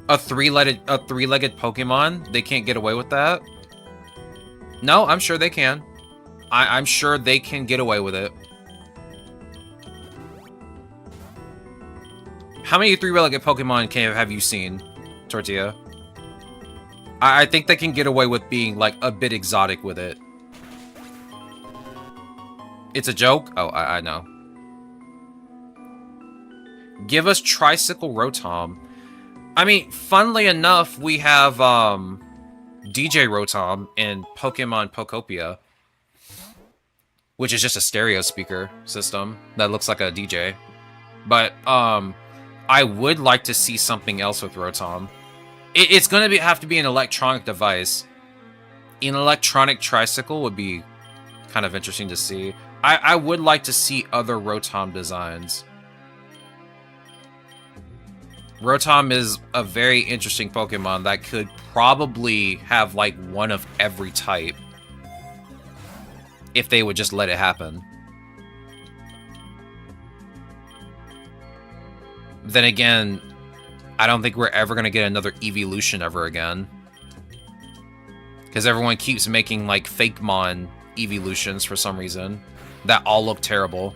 A: A three-legged Pokemon? They can't get away with that? No, I'm sure they can. I'm sure they can get away with it. How many three-legged Pokemon have you seen, Tortilla? I think they can get away with being, like, a bit exotic with it. It's a joke? Oh, I know. Give us Tricycle Rotom. I mean, funnily enough, we have, DJ Rotom in Pokemon Pokopia, which is just a stereo speaker system that looks like a DJ. But, I would like to see something else with Rotom. It's going to have to be an electronic device. An electronic tricycle would be kind of interesting to see. I would like to see other Rotom designs. Rotom is a very interesting Pokemon that could probably have, like, one of every type. If they would just let it happen. Then again, I don't think we're ever going to get another evolution ever again. Because everyone keeps making, like, Fakemon evolutions for some reason. That all look terrible.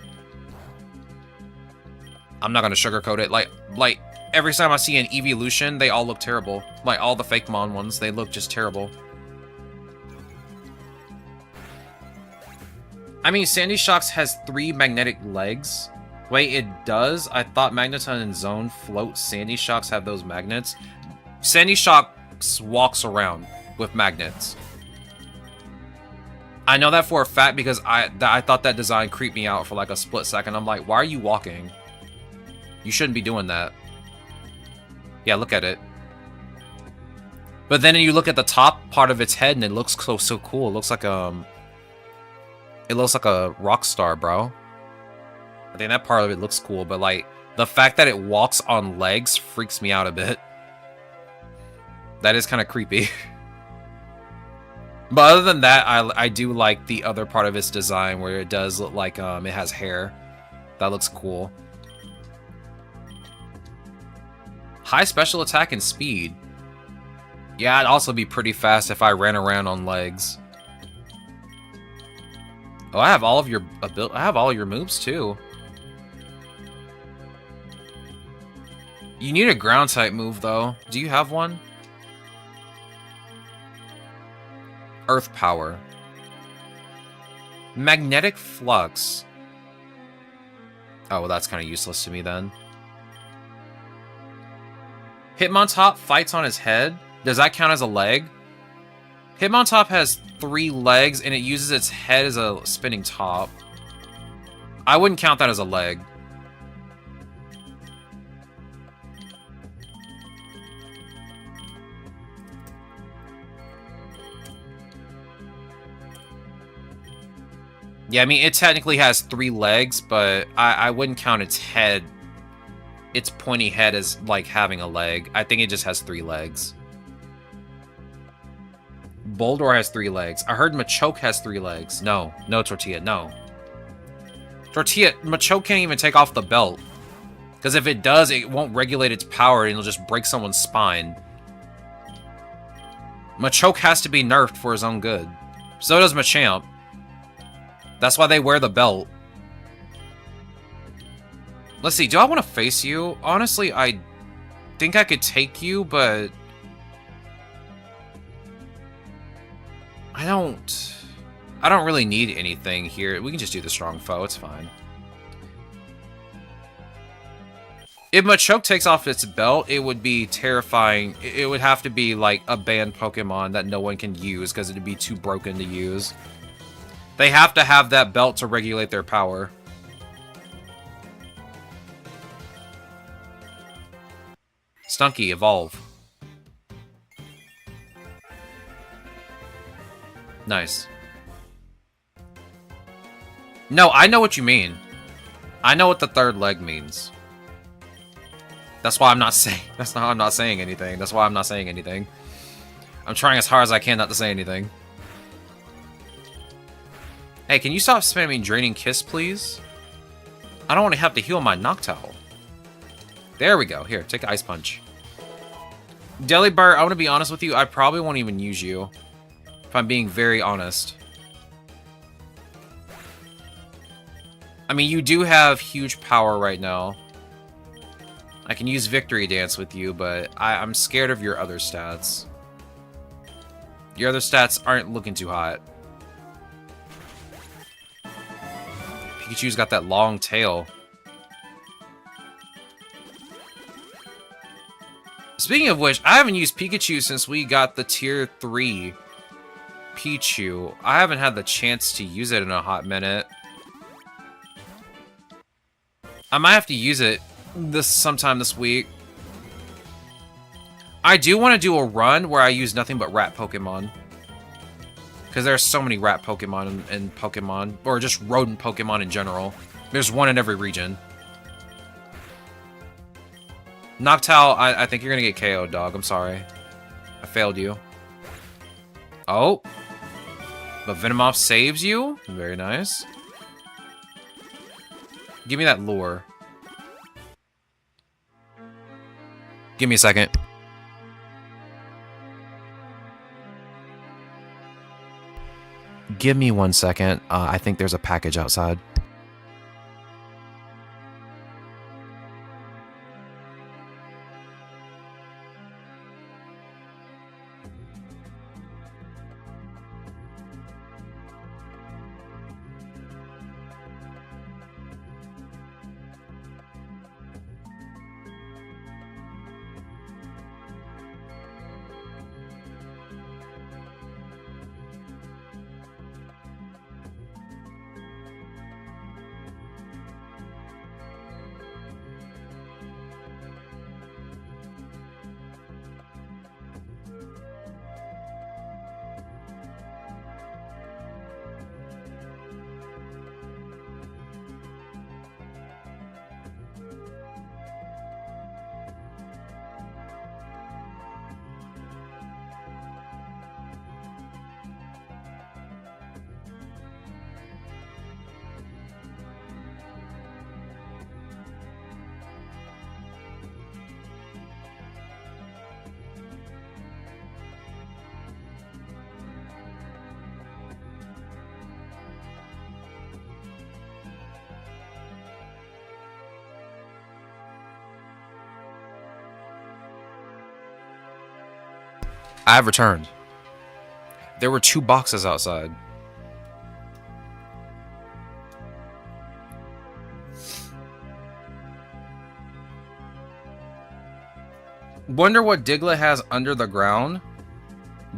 A: I'm not going to sugarcoat it. Like, every time I see an evolution, they all look terrible. Like, all the Fakemon ones, they look just terrible. I mean, Sandy Shocks has 3 magnetic legs. Wait, it does? I thought Magneton and Zone float. Sandy Shocks have those magnets. Sandy Shocks walks around with magnets. I know that for a fact because I thought that design creeped me out for like a split second. I'm like, why are you walking? You shouldn't be doing that. Yeah, look at it. But then you look at the top part of its head and it looks so cool. It looks like a rock star, bro. I think that part of it looks cool, but like the fact that it walks on legs freaks me out a bit. That is kind of creepy. But other than that, I do like the other part of its design where it does look like it has hair. That looks cool. High special attack and speed. Yeah, I'd also be pretty fast if I ran around on legs. Oh, I have all of your moves too. You need a ground type move though. Do you have one? Earth power. Magnetic flux. Oh, well, that's kind of useless to me then. Hitmontop fights on his head. Does that count as a leg? Hitmontop has 3 legs and it uses its head as a spinning top. I wouldn't count that as a leg. Yeah, I mean, it technically has 3 legs, but I wouldn't count its head, its pointy head, as, like, having a leg. I think it just has 3 legs. Boldor has 3 legs. I heard Machoke has 3 legs. No. No, Tortilla, no. Tortilla, Machoke can't even take off the belt. Because if it does, it won't regulate its power and it'll just break someone's spine. Machoke has to be nerfed for his own good. So does Machamp. That's why they wear the belt. Let's see, do I want to face you? Honestly, I think I could take you, but I don't really need anything here. We can just do the strong foe, it's fine. If Machoke takes off its belt, it would be terrifying. It would have to be like a banned Pokemon that no one can use because it would be too broken to use. They have to have that belt to regulate their power. Stunky, evolve. Nice. No, I know what you mean. I know what the 3rd leg means. That's why I'm not saying. That's not. I'm not saying anything. That's why I'm not saying anything. I'm trying as hard as I can not to say anything. Hey, can you stop spamming Draining Kiss, please? I don't want to have to heal my Noctowl. There we go. Here, take Ice Punch. Delibird, I want to be honest with you, I probably won't even use you. If I'm being very honest. I mean, you do have huge power right now. I can use Victory Dance with you, but I'm scared of your other stats. Your other stats aren't looking too hot. Pikachu's got that long tail. Speaking of which, I haven't used Pikachu since we got the Tier 3 Pichu. I haven't had the chance to use it in a hot minute. I might have to use it sometime this week. I do want to do a run where I use nothing but rat Pokemon. Because there's so many rat Pokemon in Pokemon. Or just rodent Pokemon in general. There's one in every region. Noctowl, I think you're going to get KO'd, dog. I'm sorry. I failed you. Oh. But Venomoth saves you? Very nice. Give me that lure. Give me a second. Give me 1 second. I think there's a package outside. I have returned. There were 2 boxes outside. Wonder what Diglett has under the ground?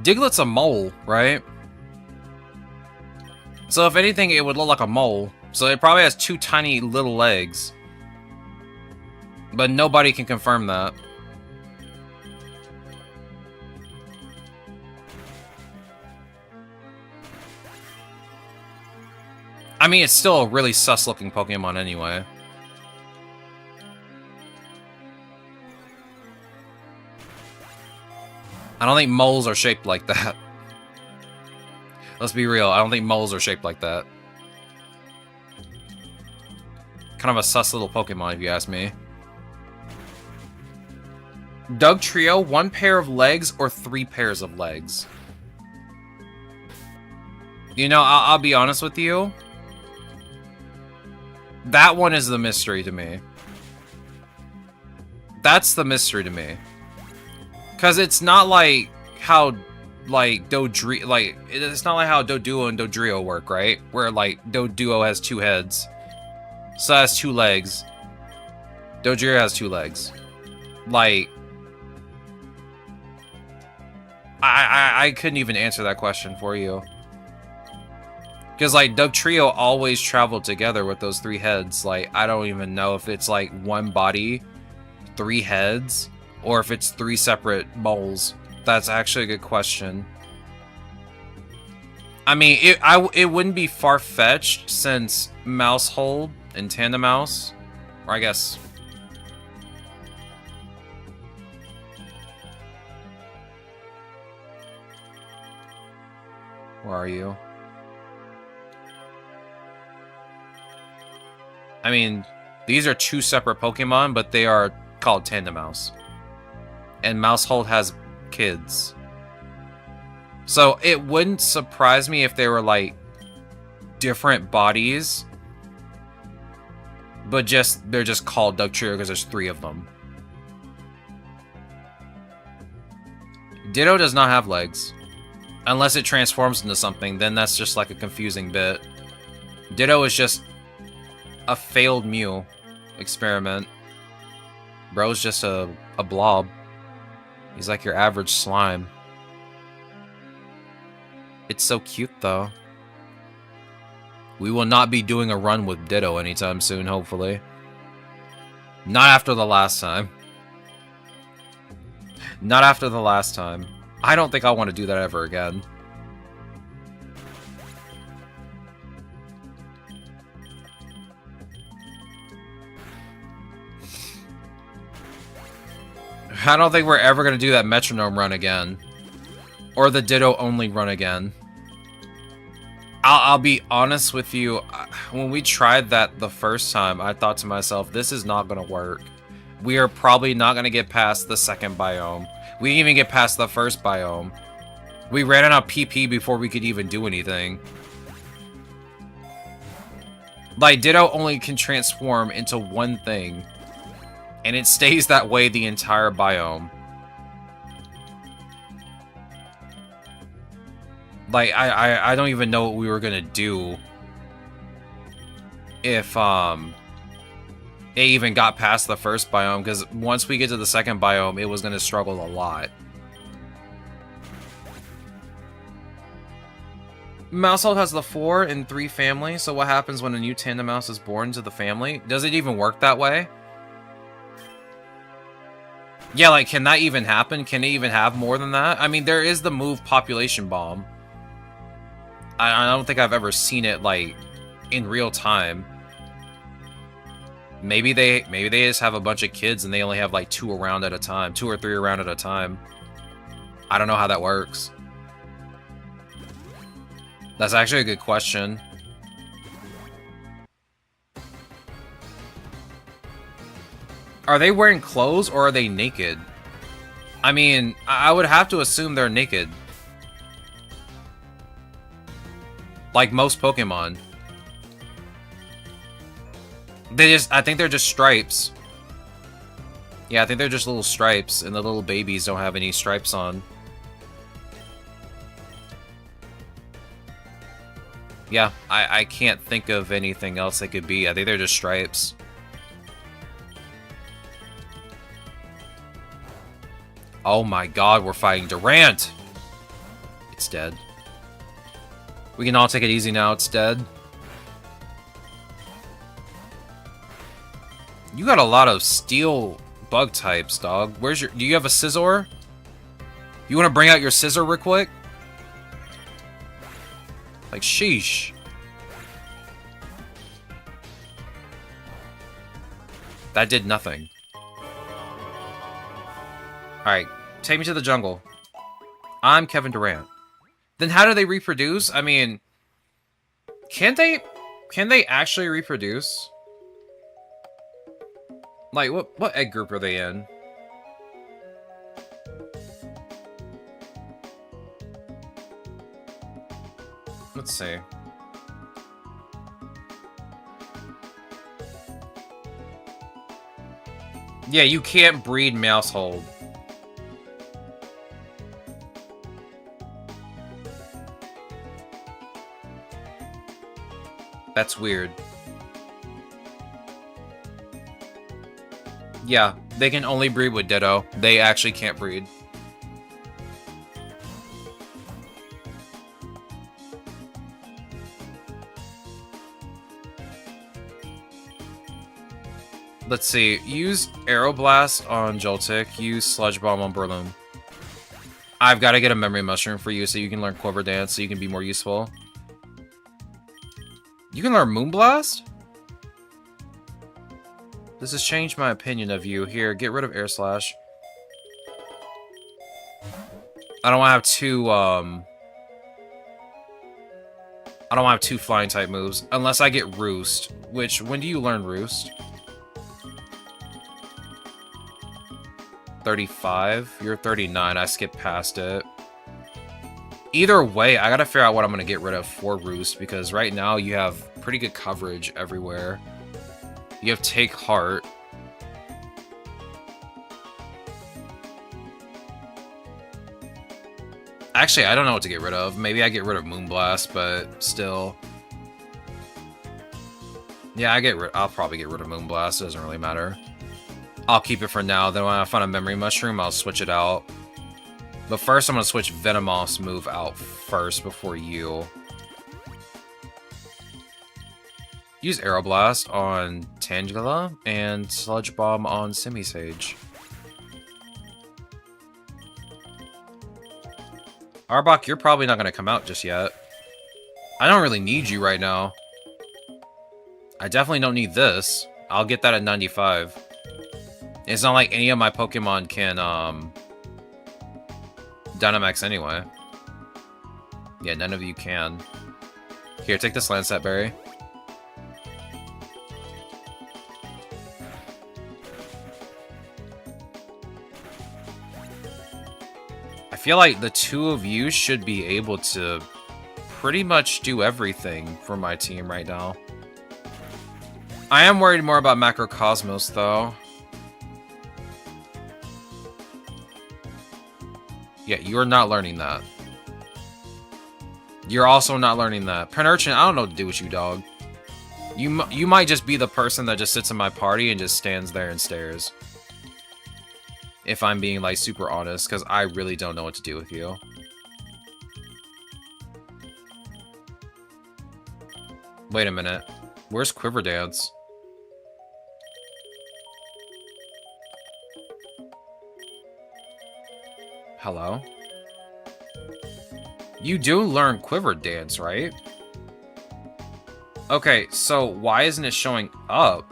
A: Diglett's a mole, right? So if anything, it would look like a mole. So it probably has 2 tiny little legs. But nobody can confirm that. I mean, it's still a really sus-looking Pokemon anyway. I don't think moles are shaped like that. Let's be real, I don't think moles are shaped like that. Kind of a sus little Pokemon, if you ask me. Doug Trio, 1 pair of legs or 3 pairs of legs? You know, I'll be honest with you. That one is the mystery to me. That's the mystery to me. Because it's not like how, like, Dodrio, like, it's not like how Doduo and Dodrio work, right? Where, like, Doduo has 2 heads. So it has 2 legs. Dodrio has 2 legs. Like, I couldn't even answer that question for you. Because, like, Doug Trio always traveled together with those 3 heads. Like, I don't even know if it's, like, 1 body, 3 heads, or if it's 3 separate moles. That's actually a good question. I mean, it wouldn't be far-fetched since Mousehold and Tandemaus, or I guess... Where are you? I mean, these are two separate Pokemon, but they are called Tandemaus. And Mousehold has kids. So it wouldn't surprise me if they were like different bodies, but they're just called Dugtrio because there's 3 of them. Ditto does not have legs. Unless it transforms into something, then that's just like a confusing bit. Ditto is just a failed Mew experiment. Bro's just a blob. He's like your average slime. It's so cute, though. We will not be doing a run with Ditto anytime soon, hopefully. Not after the last time. Not after the last time. I don't think I want to do that ever again. I don't think we're ever going to do that Metronome run again. Or the Ditto only run again. I'll be honest with you. When we tried that the first time, I thought to myself, this is not going to work. We are probably not going to get past the second biome. We didn't even get past the first biome. We ran out of PP before we could even do anything. Like, Ditto only can transform into one thing. And it stays that way the entire biome. Like, I don't even know what we were gonna do if, it even got past the first biome, because once we get to the second biome, it was gonna struggle a lot. Mousehold has the 4 and 3 family, so what happens when a new Tandemaus is born to the family? Does it even work that way? Yeah, like, can that even happen? Can it even have more than that? I mean, there is the move Population Bomb. I don't think I've ever seen it, like, in real time. Maybe they just have a bunch of kids and they only have, like, 2 around at a time. 2 or 3 around at a time. I don't know how that works. That's actually a good question. Are they wearing clothes or are they naked? I mean, I would have to assume they're naked. Like most Pokemon. I think they're just stripes. Yeah, I think they're just little stripes, and the little babies don't have any stripes on. Yeah, I can't think of anything else they could be. I think they're just stripes. Oh my god, we're fighting Durant! It's dead. We can all take it easy now, it's dead. You got a lot of steel bug types, dog. Do you have a Scizor? You want to bring out your Scizor real quick? Like, sheesh. That did nothing. Alright, take me to the jungle. I'm Kevin Durant. Then how do they reproduce? I mean, can they actually reproduce? Like, what egg group are they in? Let's see. Yeah, you can't breed Mousehold. That's weird. Yeah, they can only breed with Ditto. They actually can't breed. Let's see. Use Aeroblast on Joltik. Use Sludge Bomb on Breloom. I've got to get a Memory Mushroom for you so you can learn Quiver Dance so you can be more useful. You can learn Moonblast? This has changed my opinion of you. Here, get rid of Air Slash. I don't want to have two, I don't have 2 flying type moves. Unless I get Roost. Which, when do you learn Roost? 35? You're 39. I skipped past it. Either way, I gotta figure out what I'm gonna get rid of for Roost, because right now you have pretty good coverage everywhere. You have Take Heart. Actually, I don't know what to get rid of. Maybe I get rid of Moonblast, but still. Yeah, I'll probably get rid of Moonblast. It doesn't really matter. I'll keep it for now. Then when I find a Memory Mushroom, I'll switch it out. But first, I'm going to switch Venomoth's move out first before you. Use Aeroblast on Tangela and Sludge Bomb on Simisage. Arbok, you're probably not going to come out just yet. I don't really need you right now. I definitely don't need this. I'll get that at 95. It's not like any of my Pokemon can, Dynamax anyway. Yeah, none of you can. Here, take this Lancet Berry. I feel like the 2 of you should be able to pretty much do everything for my team right now. I am worried more about Macrocosmos, though. Yeah, you're not learning that. You're also not learning that. Penurchin, I don't know what to do with you, dog. You might just be the person that just sits in my party and just stands there and stares. If I'm being, like, super honest, because I really don't know what to do with you. Wait a minute. Where's Quiver Dance? Hello? You do learn Quiver Dance, right? Okay, so why isn't it showing up?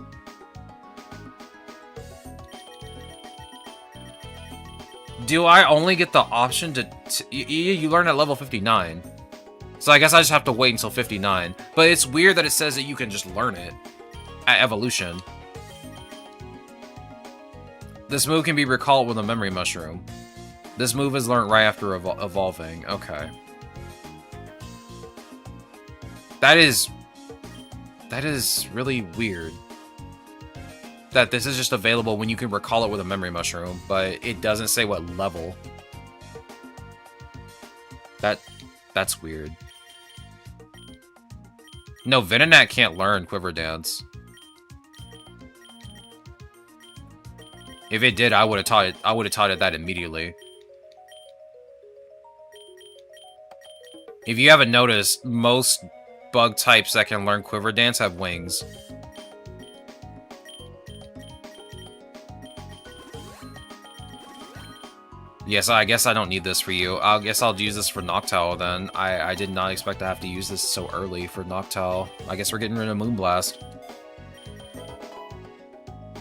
A: Do I only get the option to... You learn at level 59. So I guess I just have to wait until 59. But it's weird that it says that you can just learn it at evolution. This move can be recalled with a Memory Mushroom. This move is learned right after evolving. Okay. That is really weird. That this is just available when you can recall it with a Memory Mushroom, but it doesn't say what level. That's weird. No, Venonat can't learn Quiver Dance. If it did, I would have taught it that immediately. If you haven't noticed, most bug types that can learn Quiver Dance have wings. Yes, I guess I don't need this for you. I guess I'll use this for Noctowl then. I did not expect to have to use this so early for Noctowl. I guess we're getting rid of Moonblast.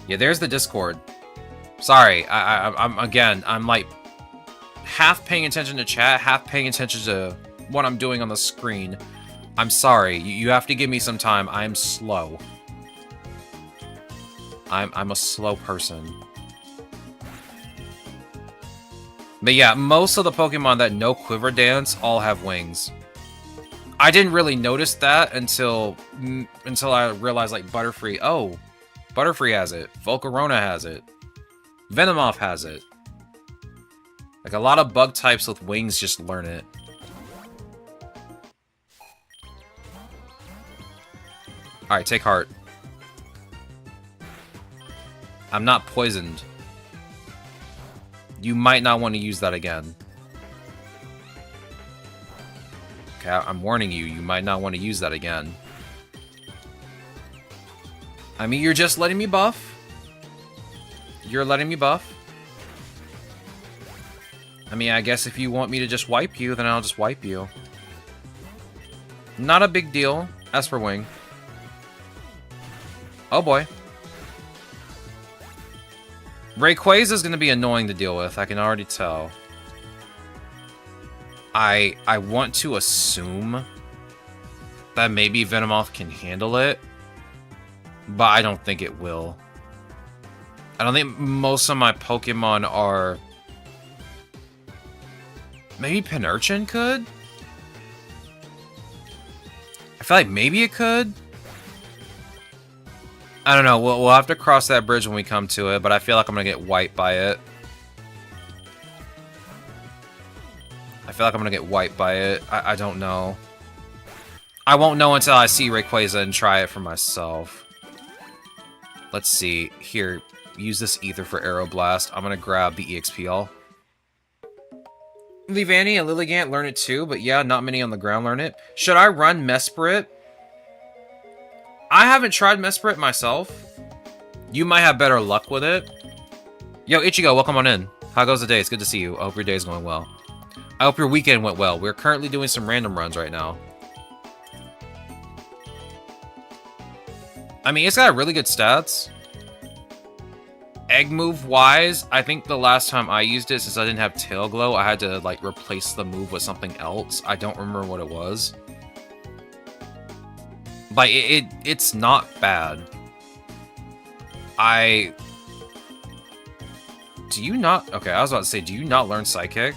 A: Yeah, there's the Discord. Sorry, I'm like half paying attention to chat, half paying attention to what I'm doing on the screen. I'm sorry. You have to give me some time. I'm slow. I'm a slow person. But yeah, most of the Pokemon that know Quiver Dance all have wings. I didn't really notice that until I realized, like, Butterfree. Oh, Butterfree has it. Volcarona has it. Venomoth has it. Like, a lot of bug types with wings just learn it. Alright, take heart. I'm not poisoned. You might not want to use that again. Okay, I'm warning you, you might not want to use that again. I mean, you're just letting me buff. You're letting me buff. I mean, I guess if you want me to just wipe you, then I'll just wipe you. Not a big deal. As for Wing. Oh boy. Rayquaza is going to be annoying to deal with, I can already tell. I want to assume that maybe Venomoth can handle it, but I don't think it will. I don't think most of my Pokemon are... Maybe Pinurchin could? I feel like maybe it could? I don't know, we'll have to cross that bridge when we come to it, but I feel like I'm gonna get wiped by it. I don't know. I won't know until I see Rayquaza and try it for myself. Let's see. Here, use this Ether for Aeroblast. I'm gonna grab the EXP. Leavanny and Lilligant learn it too, but yeah, not many on the ground learn it. Should I run Mesprit? I haven't tried Mesprit myself. You might have better luck with it. Yo, Ichigo, welcome on in. How goes the day? It's good to see you. I hope your day's going well. I hope your weekend went well. We're currently doing some random runs right now. I mean, it's got really good stats. Egg move wise, I think the last time I used it, since I didn't have Tail Glow, I had to like replace the move with something else. I don't remember what it was. Like, it's not bad. Do you not... Okay, I was about to say, do you not learn Psychic?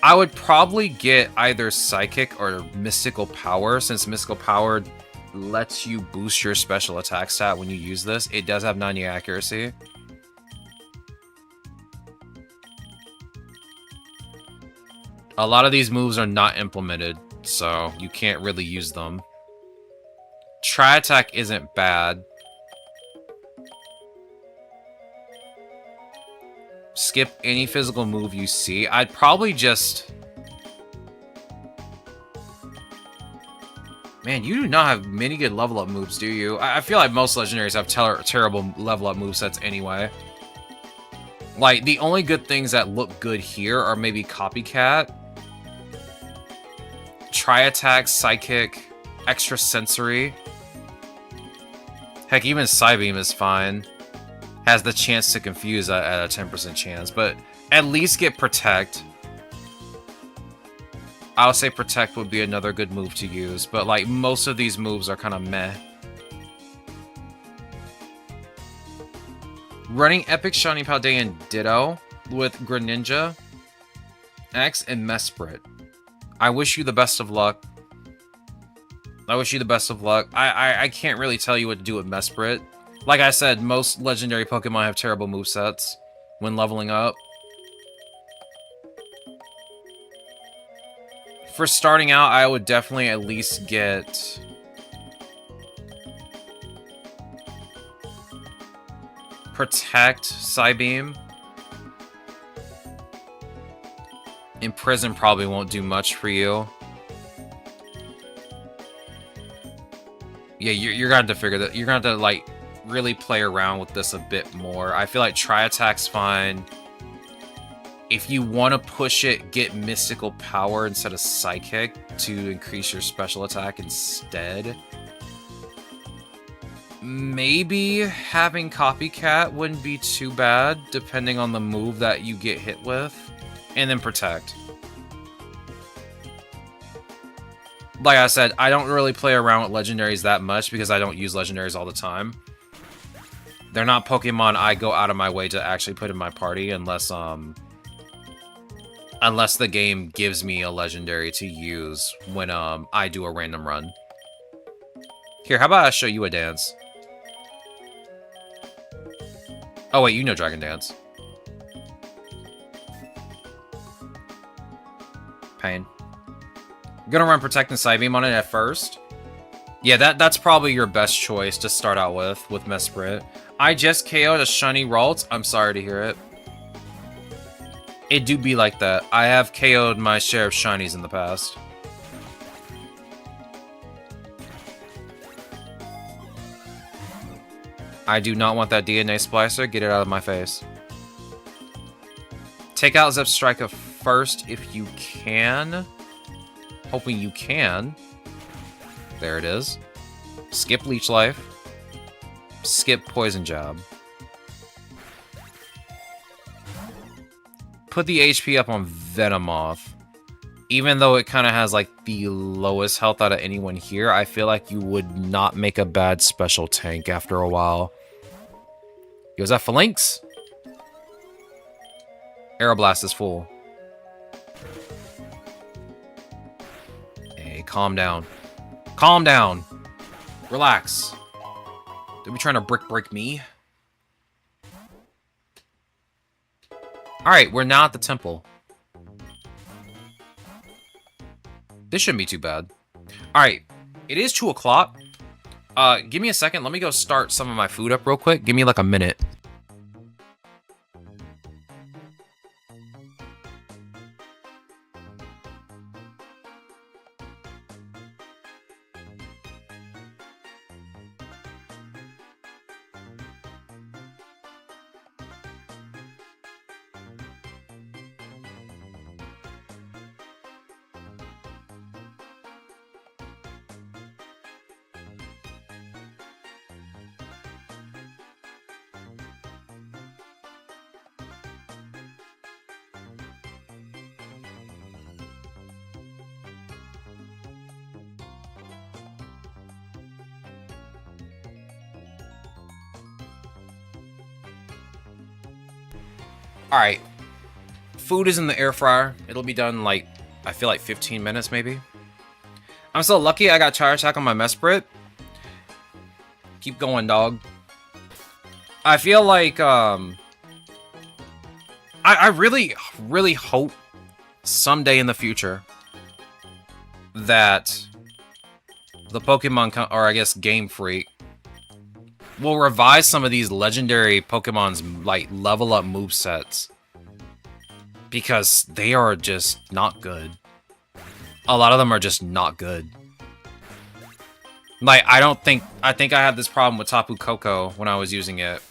A: I would probably get either Psychic or Mystical Power, since Mystical Power lets you boost your special attack stat when you use this. It does have 90 accuracy. A lot of these moves are not implemented, so you can't really use them. Tri-Attack isn't bad. Skip any physical move you see. I'd probably just... Man, you do not have many good level up moves, do you? I feel like most legendaries have terrible level up movesets anyway. Like, the only good things that look good here are maybe Copycat, Tri-Attack, Psychic, Extra Sensory. Heck, even Psybeam is fine. Has the chance to confuse at a 10% chance, but at least get Protect. I would say Protect would be another good move to use, but like most of these moves are kind of meh. Running Epic Shiny Paldean Ditto with Greninja, X, and Mesprit. I wish you the best of luck. I can't really tell you what to do with Mesprit. Like I said, most legendary Pokemon have terrible movesets when leveling up. For starting out, I would definitely at least get... Protect, Psybeam. Imprison probably won't do much for you. Yeah, you're gonna have to figure that. You're gonna have to, like, really play around with this a bit more. I feel like Tri-Attack's fine. If you want to push it, get Mystical Power instead of Psychic to increase your special attack instead. Maybe having Copycat wouldn't be too bad, depending on the move that you get hit with. And then Protect. Like I said, I don't really play around with legendaries that much because I don't use legendaries all the time. They're not Pokemon I go out of my way to actually put in my party unless the game gives me a legendary to use when I do a random run. Here, how about I show you a dance? Oh wait, you know Dragon Dance. Pain. I'm gonna run Protect and Psybeam on it at first. Yeah, that's probably your best choice to start out with Mesprit. I just KO'd a shiny Ralts. I'm sorry to hear it. It do be like that. I have KO'd my share of shinies in the past. I do not want that DNA splicer. Get it out of my face. Take out Zepstrika first if you can. Hoping you can. There it is. Skip Leech Life. Skip Poison Jab. Put the HP up on Venomoth. Even though it kind of has like the lowest health out of anyone here, I feel like you would not make a bad special tank after a while. Yo, is that Phalanx? Aeroblast is full. Hey, calm down. Calm down. Relax. Don't be trying to break me. Alright, we're now at the temple. This shouldn't be too bad. Alright, it is 2 o'clock. Give me a second. Let me go start some of my food up real quick. Give me like a minute. Alright. Food is in the air fryer. It'll be done like, I feel like 15 minutes maybe. I'm so lucky I got Tire Attack on my Mesprit. Keep going, dog. I feel like, I really, really hope someday in the future that the Pokemon, or I guess Game Freak, will revise some of these legendary Pokemon's like level up movesets, because they are just not good. A lot of them are just not good. Like, I think I had this problem with Tapu Koko when I was using it,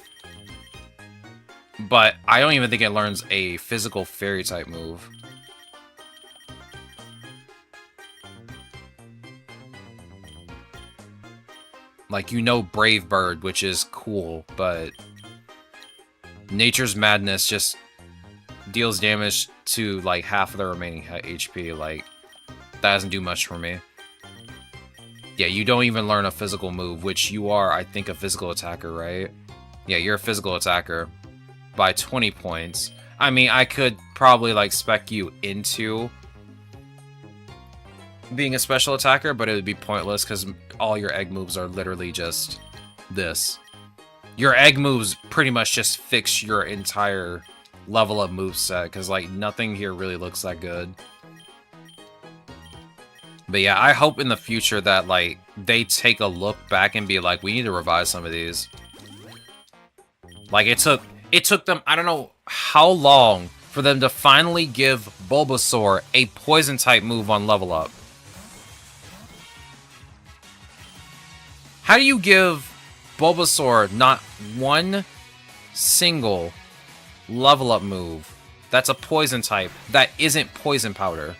A: but I don't even think it learns a physical fairy type move. Like, you know Brave Bird, which is cool, but Nature's Madness just deals damage to, like, half of the remaining HP. Like, that doesn't do much for me. Yeah, you don't even learn a physical move, which you are, I think, a physical attacker, right? Yeah, you're a physical attacker by 20 points. I mean, I could probably, like, spec you into being a special attacker, but it would be pointless because all your egg moves are literally just this. Your egg moves pretty much just fix your entire level up moveset, because like nothing here really looks that good. But yeah, I hope in the future that like they take a look back and be like, we need to revise some of these. Like it took them, I don't know how long for them to finally give Bulbasaur a poison type move on level up. How do you give Bulbasaur not one single level up move that's a poison type that isn't poison powder?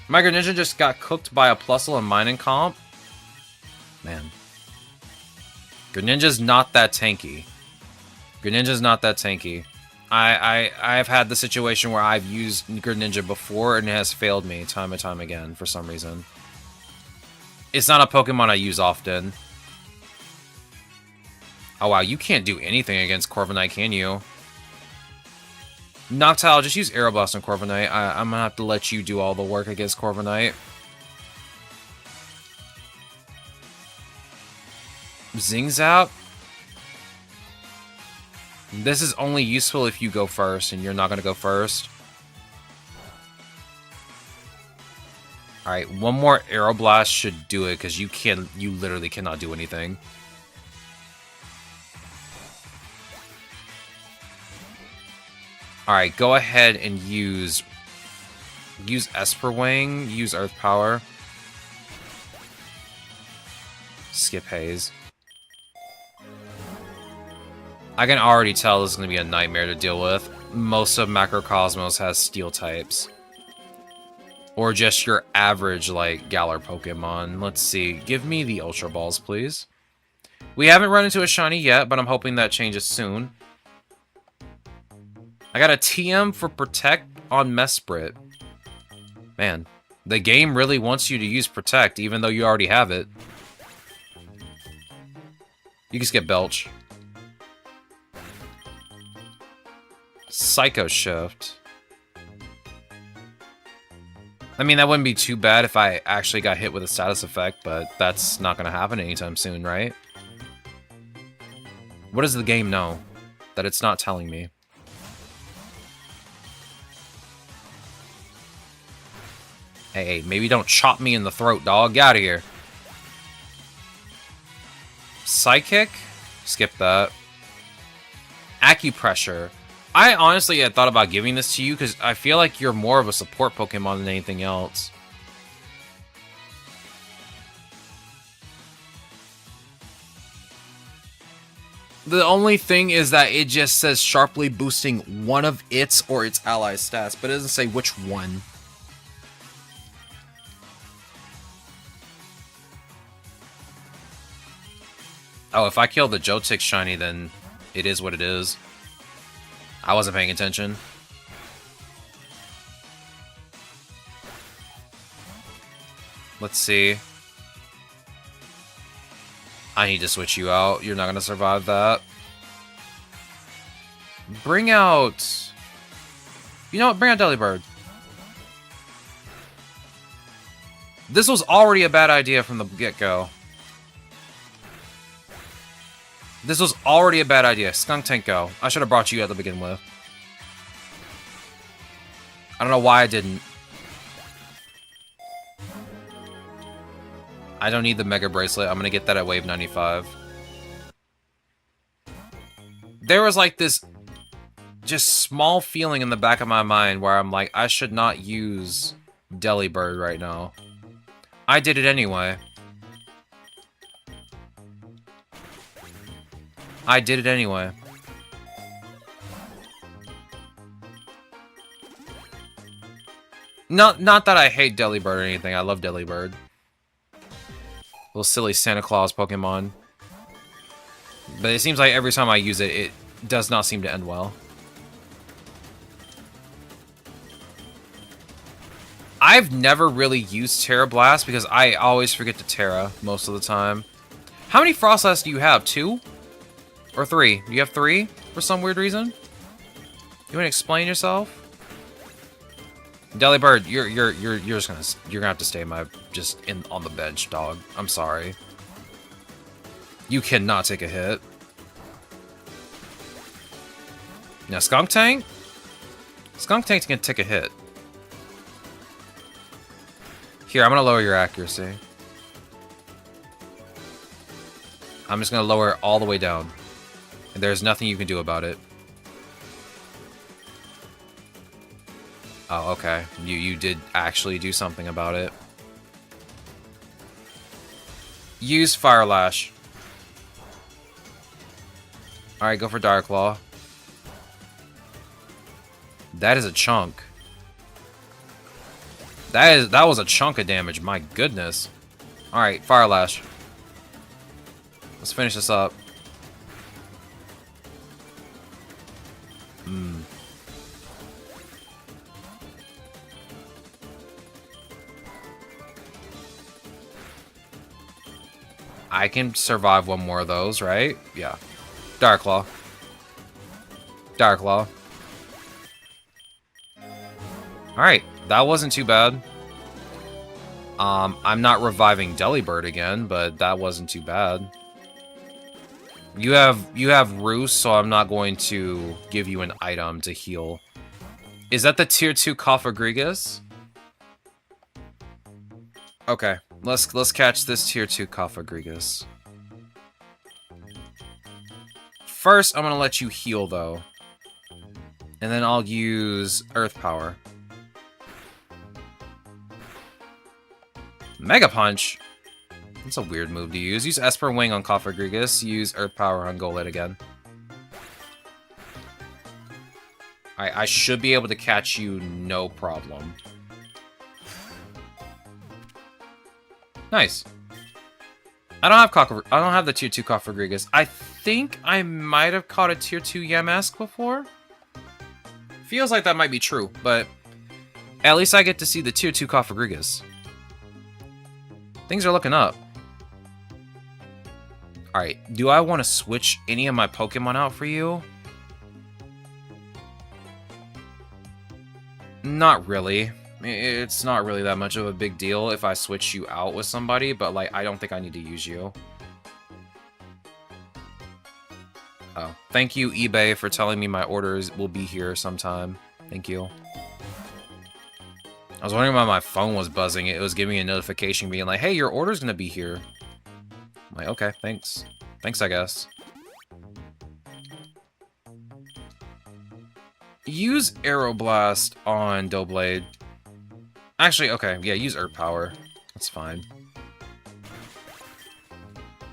A: My Greninja just got cooked by a Plusle and Mining comp. Man. Greninja's not that tanky. Greninja's not that tanky. I've had the situation where I've used Greninja before and it has failed me time and time again for some reason. It's not a Pokemon I use often. Oh wow, you can't do anything against Corviknight, can you? Noctile, just use Aeroblast on Corviknight. I'm gonna have to let you do all the work against Corviknight. Zingzap? This is only useful if you go first, and you're not gonna go first. Alright, one more Aeroblast should do it, because you literally cannot do anything. Alright, go ahead and use Esper Wing, use Earth Power. Skip Haze. I can already tell this is going to be a nightmare to deal with. Most of Macrocosmos has Steel types. Or just your average, like, Galar Pokemon. Let's see. Give me the Ultra Balls, please. We haven't run into a shiny yet, but I'm hoping that changes soon. I got a TM for Protect on Mesprit. Man, the game really wants you to use Protect, even though you already have it. You can skip Belch. Psycho Shift. I mean, that wouldn't be too bad if I actually got hit with a status effect, but that's not going to happen anytime soon, right? What does the game know that it's not telling me? Hey, maybe don't chop me in the throat, dog. Get out of here. Psychic? Skip that. Acupressure. I honestly had thought about giving this to you because I feel like you're more of a support Pokemon than anything else. The only thing is that it just says sharply boosting one of its or its allies' stats, but it doesn't say which one. Oh, if I kill the Jotix shiny, then it is what it is. I wasn't paying attention. Let's see. I need to switch you out. You're not going to survive that. Bring out... You know what? Bring out Delibird. This was already a bad idea from the get-go. This was already a bad idea. Skunk Tank, go. I should have brought you out to begin with. I don't know why I didn't. I don't need the Mega Bracelet. I'm going to get that at Wave 95. There was like this just small feeling in the back of my mind where I'm like, I should not use Delibird right now. I did it anyway. I did it anyway. Not that I hate Delibird or anything. I love Delibird. Little silly Santa Claus Pokemon. But it seems like every time I use it, it does not seem to end well. I've never really used Terra Blast because I always forget to Terra most of the time. How many Frostlass do you have? 2? Or 3? You have 3 for some weird reason? You want to explain yourself? Delibird, you're gonna have to stay on the bench, dog. I'm sorry. You cannot take a hit. Now Skunk Tank? Skunk Tank's gonna take a hit. Here, I'm gonna lower your accuracy. I'm just gonna lower it all the way down. And there's nothing you can do about it. Oh, okay. You did actually do something about it. Use Fire Lash. Alright, go for Dark Claw. That is a chunk. That was a chunk of damage, my goodness. Alright, Fire Lash. Let's finish this up. I can survive one more of those, right? Yeah. Dark Claw. Dark Claw. Alright, that wasn't too bad. I'm not reviving Delibird again, but that wasn't too bad. You have Roost, so I'm not going to give you an item to heal. Is that the tier 2 Cofagrigus? Okay, let's catch this tier 2 Cofagrigus. First, I'm gonna let you heal though. And then I'll use Earth Power. Mega Punch? That's a weird move to use. Use Esper Wing on Cofagrigus. Use Earth Power on Golett again. Alright, I should be able to catch you no problem. Nice. I don't have the tier 2 Cofagrigus. I think I might have caught a tier 2 Yamask before. Feels like that might be true, but At least I get to see the tier 2 PokeRogue. Things are looking up. Alright, do I want to switch any of my Pokemon out for you? Not really. It's not really that much of a big deal if I switch you out with somebody, but, like, I don't think I need to use you. Oh, thank you, eBay, for telling me my orders will be here sometime. Thank you. I was wondering why my phone was buzzing. It was giving me a notification being like, hey, your order's gonna be here. I'm like, okay, thanks. Thanks, I guess. Use Aeroblast on Doublade. Actually, okay, yeah, use Earth Power. That's fine.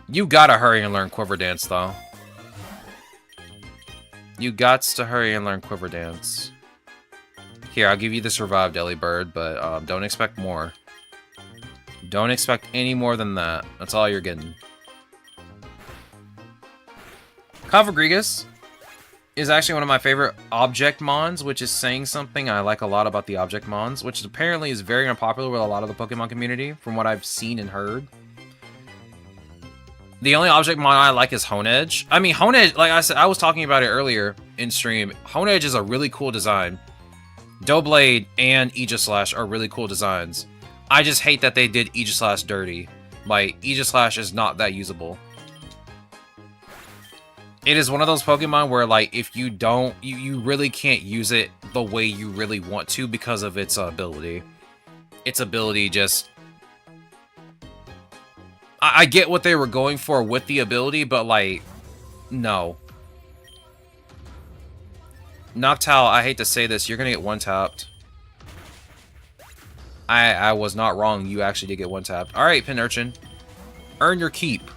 A: You gotta hurry and learn Quiver Dance, though. You gots to hurry and learn Quiver Dance. Here, I'll give you the Survive Delibird, but don't expect more. Don't expect any more than that. That's all you're getting. PokeRogue is actually one of my favorite object mons, which is saying something. I like a lot about the object mons, which apparently is very unpopular with a lot of the Pokemon community, from what I've seen and heard. The only object mon I like is Honedge. I mean, Honedge, like I said, I was talking about it earlier in stream. Honedge is a really cool design. Doublade and Aegislash are really cool designs. I just hate that they did Aegislash dirty. Like, Aegislash is not that usable. It is one of those Pokemon where, like, if you don't, you really can't use it the way you really want to because of its ability. Its ability just... I get what they were going for with the ability, but, like, no. Noctowl, I hate to say this, you're gonna get one-tapped. I was not wrong, you actually did get one-tapped. Alright, Pinurchin. Earn your keep.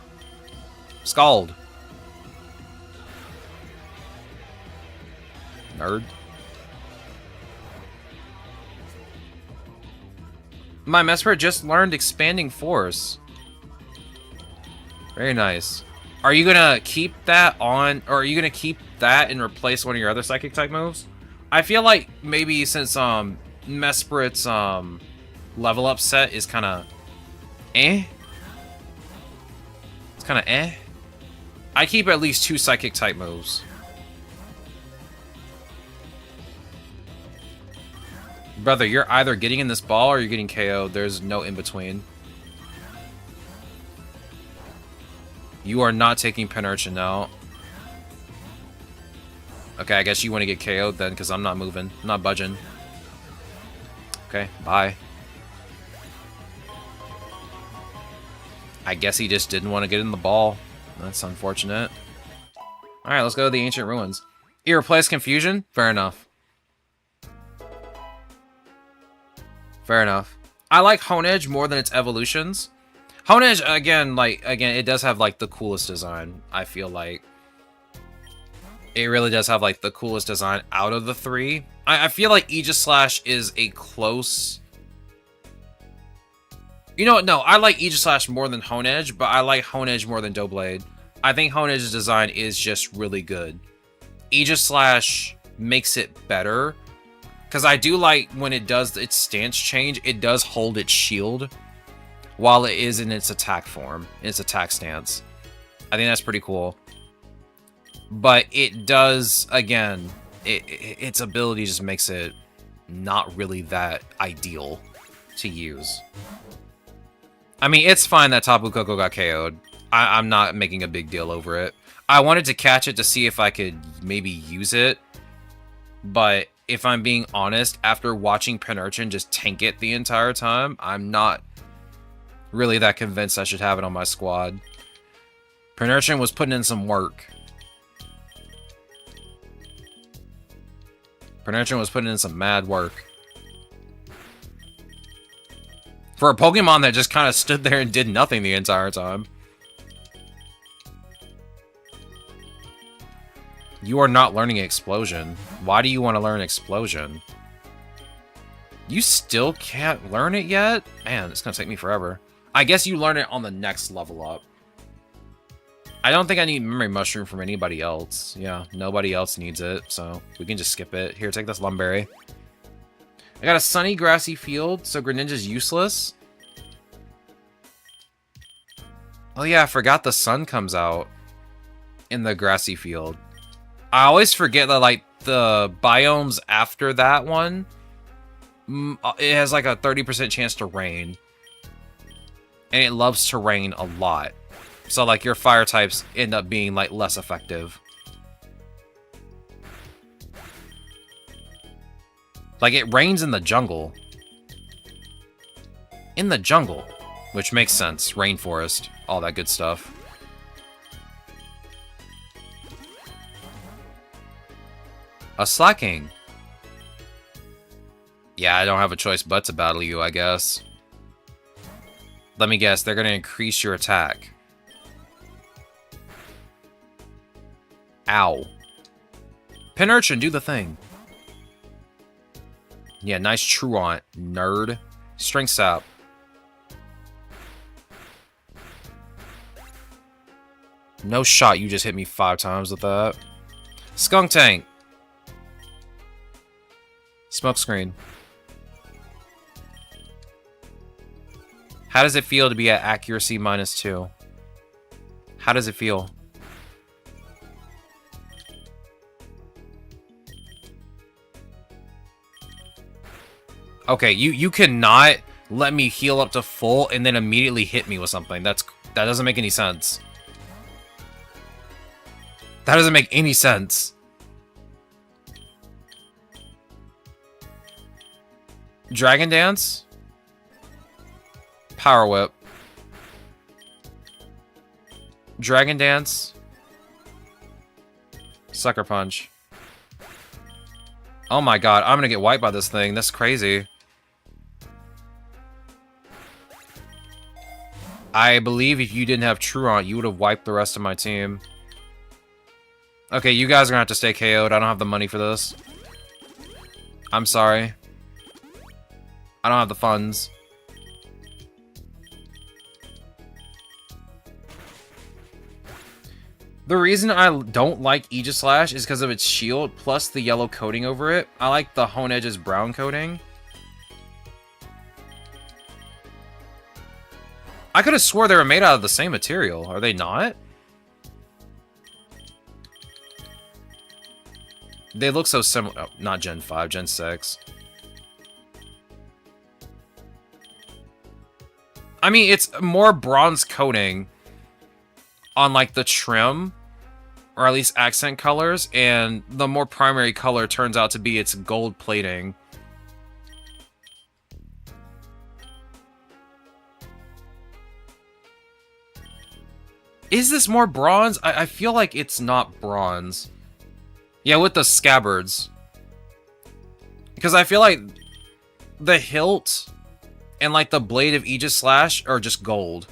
A: Scald. Nerd. My Mesprit just learned Expanding Force. Very nice. Are you gonna keep that on, or are you gonna keep that and replace one of your other Psychic type moves? I feel like maybe since Mesprit's level up set is kind of it's kind of I keep at least 2 Psychic type moves. Brother, you're either getting in this ball or you're getting KO'd. There's no in between. You are not taking Pinurchin out. Okay, I guess you want to get KO'd then, because I'm not moving. I'm not budging. Okay, bye. I guess he just didn't want to get in the ball. That's unfortunate. Alright, let's go to the Ancient Ruins. Irreplace Confusion? Fair enough. Fair enough. I like Honedge more than its evolutions. Honedge, again, it does have, like, the coolest design, I feel like. It really does have, like, the coolest design out of the 3. I feel like Aegislash is a close... You know what? No, I like Aegislash more than Honedge, but I like Honedge more than Doublade. I think Honedge's design is just really good. Aegislash makes it better, because I do like when it does its stance change, it does hold its shield while it is in its attack form, its attack stance. I think that's pretty cool. But it does, again, its ability just makes it not really that ideal to use. I mean, it's fine that Tapu Koko got KO'd. I'm not making a big deal over it. I wanted to catch it to see if I could maybe use it. But if I'm being honest, after watching Pinurchin just tank it the entire time, I'm not really that convinced I should have it on my squad. Pinurchin was putting in some work. Pinurchin was putting in some mad work. For a Pokemon that just kind of stood there and did nothing the entire time. You are not learning Explosion. Why do you want to learn Explosion? You still can't learn it yet? Man, it's going to take me forever. I guess you learn it on the next level up. I don't think I need Memory Mushroom from anybody else. Yeah, nobody else needs it, so we can just skip it. Here, take this Lumberry. I got a sunny, grassy field, so Greninja's useless. Oh yeah, I forgot the sun comes out in the grassy field. I always forget that, like, the biomes after that one, it has like a 30% chance to rain. And it loves to rain a lot. So, like, your fire types end up being, like, less effective. Like, it rains in the jungle. In the jungle. Which makes sense. Rainforest. All that good stuff. A Slacking. Yeah, I don't have a choice but to battle you, I guess. Let me guess, they're going to increase your attack. Ow. Pin Urchin, do the thing. Yeah, nice Truant, nerd. Strength Sap. No shot, you just hit me 5 times with that. Skunk Tank. Smokescreen. How does it feel to be at accuracy -2? How does it feel? Okay, you cannot let me heal up to full and then immediately hit me with something. That doesn't make any sense. That doesn't make any sense. Dragon Dance? Power Whip. Dragon Dance. Sucker Punch. Oh my god, I'm gonna get wiped by this thing. That's crazy. I believe if you didn't have Truant, you would have wiped the rest of my team. Okay, you guys are gonna have to stay KO'd. I don't have the money for this. I'm sorry. I don't have the funds. The reason I don't like Aegislash is because of its shield, plus the yellow coating over it. I like the Hone Edge's brown coating. I could have swore they were made out of the same material. Are they not? They look so similar. Oh, not Gen 5, Gen 6. I mean, it's more bronze coating on, like, the trim, or at least accent colors, and the more primary color turns out to be its gold plating. Is this more bronze? I feel like it's not bronze. Yeah, with the scabbards. Because I feel like the hilt and, like, the blade of Aegislash are just gold,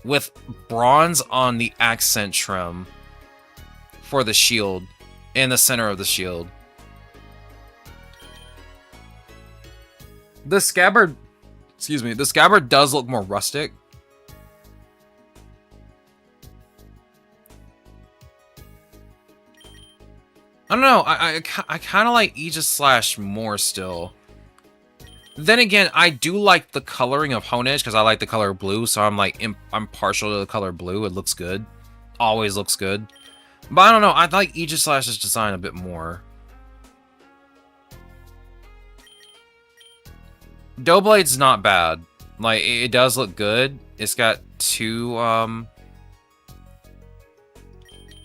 A: with bronze on the accent trim for the shield and the center of the shield. The scabbard, excuse me, the scabbard does look more rustic. I don't know, I kind of like Aegislash more still. Then again, I do like the coloring of Hone Edge because I like the color blue, so I'm like, I'm partial to the color blue. It looks good. Always looks good. But I don't know, I like Aegislash's design a bit more. Doublade's not bad. Like, it does look good. It's got two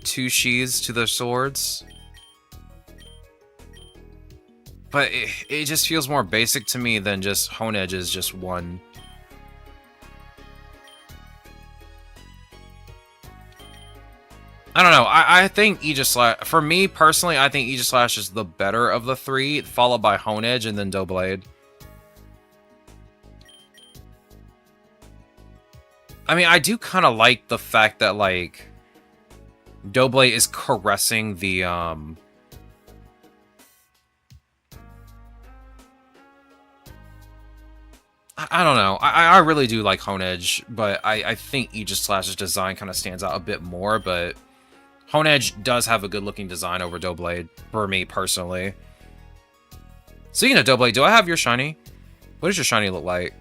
A: sheaths to the swords. But it just feels more basic to me than just Hone Edge's just one. I don't know. I think Aegislash, for me personally, I think Aegislash is the better of the three, followed by Hone Edge and then Doublade. I mean, I do kind of like the fact that, like, Doublade is caressing the, I don't know. I really do like Hone Edge, but I think Aegislash's design kind of stands out a bit more, but Hone Edge does have a good-looking design over Doublade, for me, personally. Speaking of Doublade, do I have your shiny? What does your shiny look like?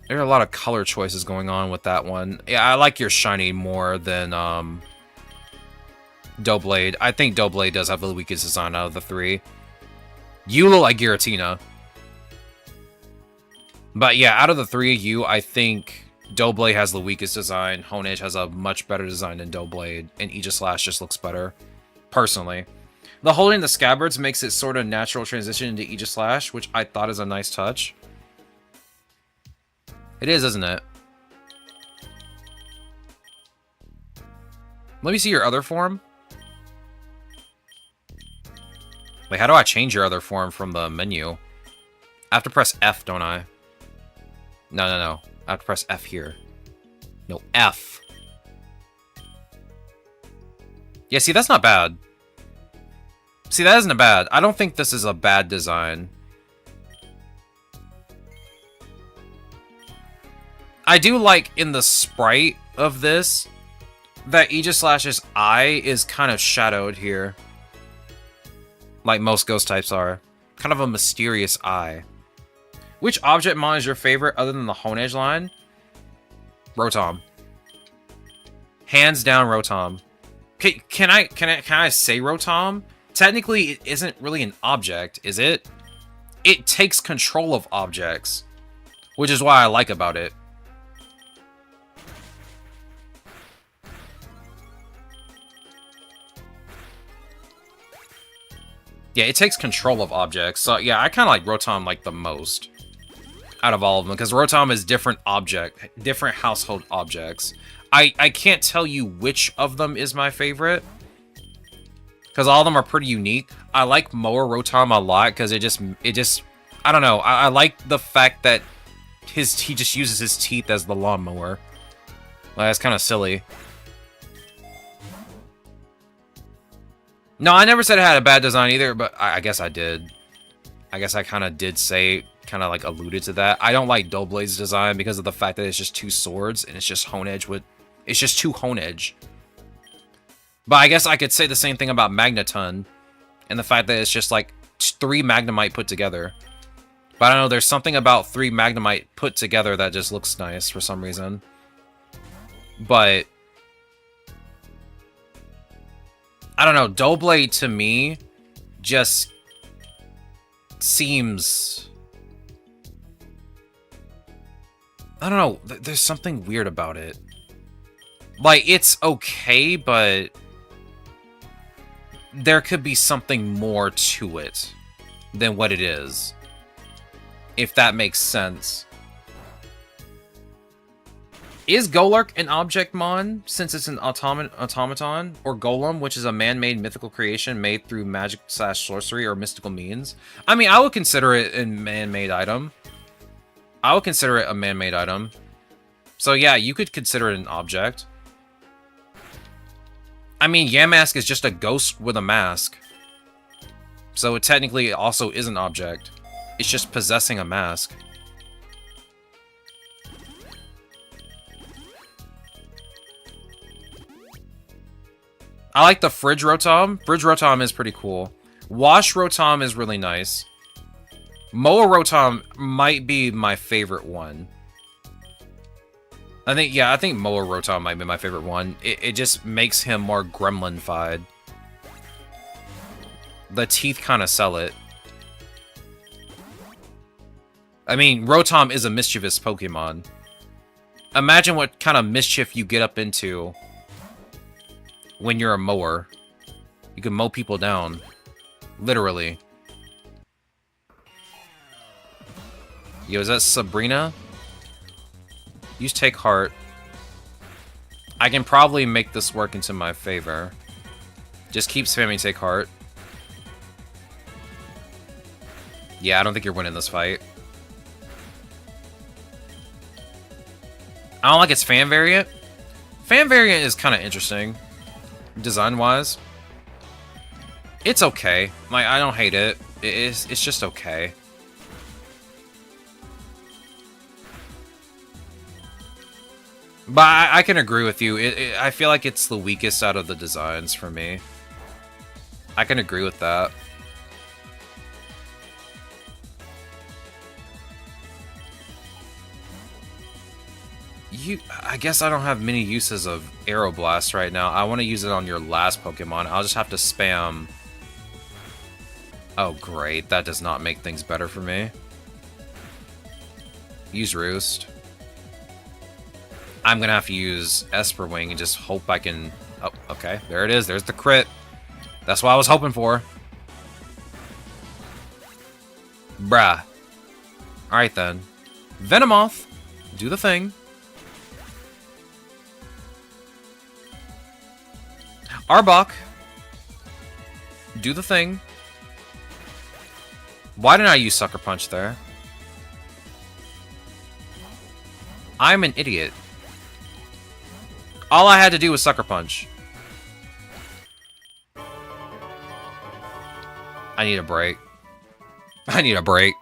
A: There are a lot of color choices going on with that one. Yeah, I like your shiny more than Doublade. I think Doublade does have the weakest design out of the three. You look like Giratina. But yeah, out of the three of you, I think Doublade has the weakest design. Honedge has a much better design than Doublade, and Aegislash just looks better, personally. The holding the scabbards makes it sort of natural transition into Aegislash, which I thought is a nice touch. It is, isn't it? Let me see your other form. Wait, how do I change your other form from the menu? I have to press F, don't I? No, no, no. I have to press F here. No, F. Yeah, see, that's not bad. See, that isn't bad. I don't think this is a bad design. I do like in the sprite of this that Aegislash's eye is kind of shadowed here. Like most ghost types are. Kind of a mysterious eye. Which object mon is your favorite other than the Honedge line? Rotom. Hands down Rotom. Can I say Rotom? Technically, it isn't really an object, is it? It takes control of objects, which is what I like about it. Yeah, it takes control of objects. So yeah, I kind of like Rotom like the most out of all of them because Rotom is different household objects. I can't tell you which of them is my favorite because all of them are pretty unique. I like Mower Rotom a lot because it just I don't know. I like the fact that he just uses his teeth as the lawnmower. Like, that's kind of silly. No, I never said it had a bad design either, but I guess I did. I guess I kind of did say, kind of like alluded to that. I don't like Doublade's design because of the fact that it's just two swords and it's just Honedge with... It's just two Honedge. But I guess I could say the same thing about Magneton and the fact that it's just like 3 Magnemite put together. But I don't know, there's something about 3 Magnemite put together that just looks nice for some reason. But... I don't know, Doublade to me just seems... I don't know, there's something weird about it. Like, it's okay, but there could be something more to it than what it is. If that makes sense. Is Golurk an object mon, since it's an automaton? Or Golem, which is a man-made mythical creation made through magic/sorcery or mystical means? I mean, I would consider it a man-made item. I would consider it a man-made item. So yeah, you could consider it an object. I mean, Yamask is just a ghost with a mask. So it technically also is an object. It's just possessing a mask. I like the Fridge Rotom. Fridge Rotom is pretty cool. Wash Rotom is really nice. Moa Rotom might be my favorite one. I think Moa Rotom might be my favorite one. It just makes him more gremlin-fied. The teeth kind of sell it. I mean, Rotom is a mischievous Pokemon. Imagine what kind of mischief you get up into when you're a mower. You can mow people down. Literally. Yo, is that Sabrina? Use Take Heart. I can probably make this work into my favor. Just keep spamming Take Heart. Yeah, I don't think you're winning this fight. I don't like its fan variant. Fan variant is kind of interesting. Design-wise. It's okay. Like, I don't hate it. It's just okay. But I can agree with you. I feel like it's the weakest out of the designs for me. I can agree with that. I guess I don't have many uses of Aeroblast right now. I want to use it on your last Pokemon. I'll just have to spam. Oh, great. That does not make things better for me. Use Roost. I'm going to have to use Esper Wing and just hope I can... Oh, okay. There it is. There's the crit. That's what I was hoping for. Bruh. Alright then. Venomoth. Do the thing. Arbok. Do the thing. Why didn't I use Sucker Punch there? I'm an idiot. All I had to do was Sucker Punch. I need a break. I need a break.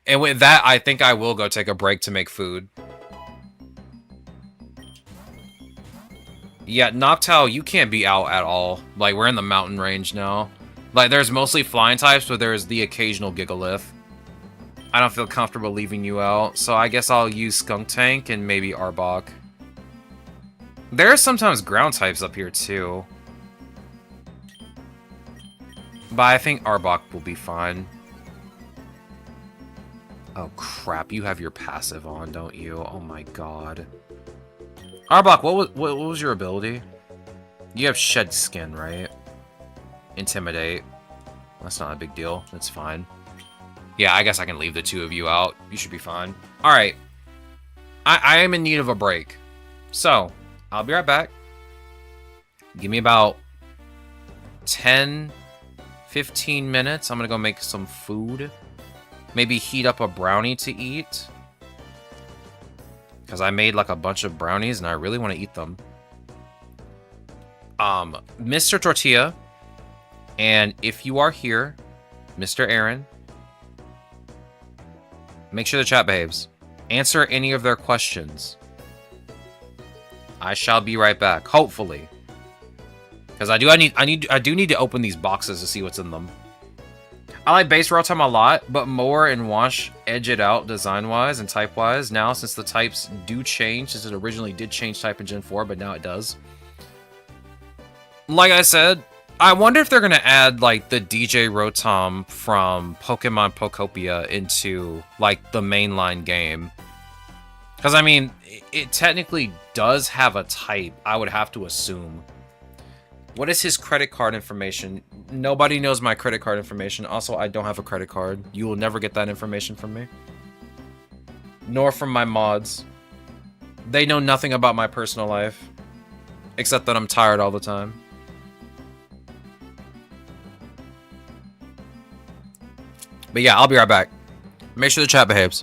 A: And with that, I think I will go take a break to make food. Yeah, Noctowl, you can't be out at all. Like, we're in the mountain range now. Like, there's mostly flying types, but there's the occasional Gigalith. I don't feel comfortable leaving you out, so I guess I'll use Skunk Tank and maybe Arbok. There are sometimes ground types up here, too. But I think Arbok will be fine. Oh, crap. You have your passive on, don't you? Oh, my God. Arbok, what was your ability? You have Shed Skin, right? Intimidate. That's not a big deal. That's fine. Yeah, I guess I can leave the two of you out. You should be fine. Alright. I am in need of a break. So, I'll be right back. Give me about 10, 15 minutes. I'm gonna go make some food. Maybe heat up a brownie to eat. Because I made like a bunch of brownies and I really want to eat them. Mr. Tortilla. And if you are here, Mr. Aaron, make sure the chat behaves. Answer any of their questions. I shall be right back, hopefully. Because I do need to open these boxes to see what's in them. I like base Rotom a lot, but Mower and Wash edge it out design-wise and type-wise now, since the types do change, since it originally did change type in Gen 4, but now it does. Like I said, I wonder if they're going to add, like, the DJ Rotom from Pokemon Pokopia into, like, the mainline game. Because, I mean, it technically does have a type, I would have to assume. What is his credit card information? Nobody knows my credit card information. Also, I don't have a credit card. You will never get that information from me. Nor from my mods. They know nothing about my personal life. Except that I'm tired all the time. But yeah, I'll be right back. Make sure the chat behaves.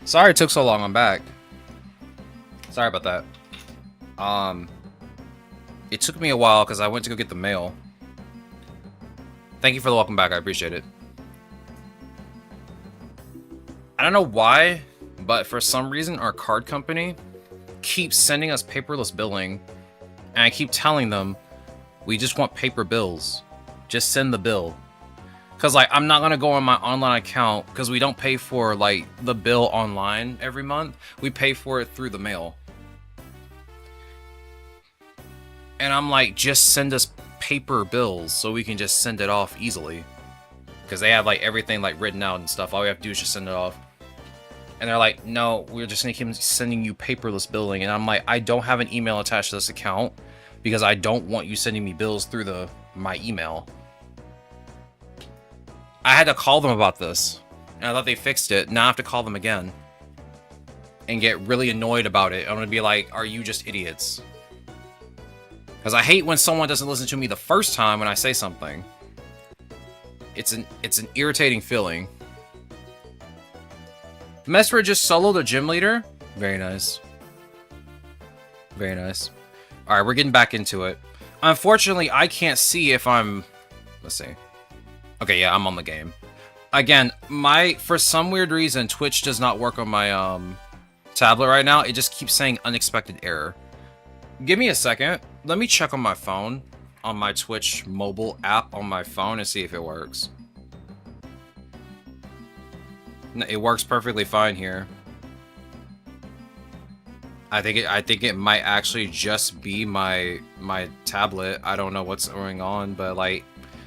A: Sorry it took so long. I'm back. Sorry about that. It took me a while because I went to go get the mail. Thank you for the welcome back. I appreciate it. I don't know why, but for some reason our card company keeps sending us paperless billing, and I keep telling them we just want paper bills. Just send the bill. Because, like, I'm not going to go on my online account because we don't pay for, like, the bill online every month. We pay for it through the mail. And I'm like, just send us paper bills so we can just send it off easily. Because they have, like, everything, like, written out and stuff. All we have to do is just send it off. And they're like, no, we're just going to keep sending you paperless billing. And I'm like, I don't have an email attached to this account because I don't want you sending me bills through my email. I had to call them about this, and I thought they fixed it. Now I have to call them again and get really annoyed about it. I'm gonna be like, are you just idiots? Because I hate when someone doesn't listen to me the first time when I say something. It's an irritating feeling. Mesra just soloed a gym leader? Very nice. Very nice. Alright, we're getting back into it. Unfortunately, I can't see if I'm... Let's see. Okay, yeah, I'm on the game. Again, for some weird reason, Twitch does not work on my tablet right now. It just keeps saying unexpected error. Give me a second. Let me check on my phone, on my Twitch mobile app on my phone, and see if it works. No, it works perfectly fine here. I think it might actually just be my tablet. I don't know what's going on, but like,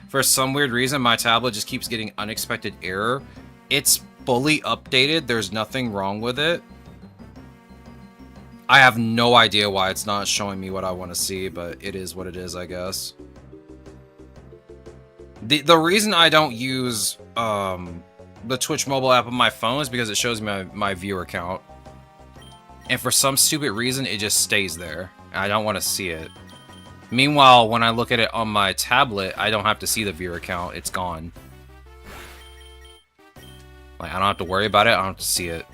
A: for some weird reason, my tablet just keeps getting unexpected error. It's fully updated. There's nothing wrong with it. I have no idea why it's not showing me what I want to see, but it is what it is, I guess. The reason I don't use the Twitch mobile app on my phone is because it shows me my viewer count. And for some stupid reason, it just stays there. I don't want to see it. Meanwhile, when I look at it on my tablet, I don't have to see the viewer count. It's gone. Like, I don't have to worry about it. I don't have to see it.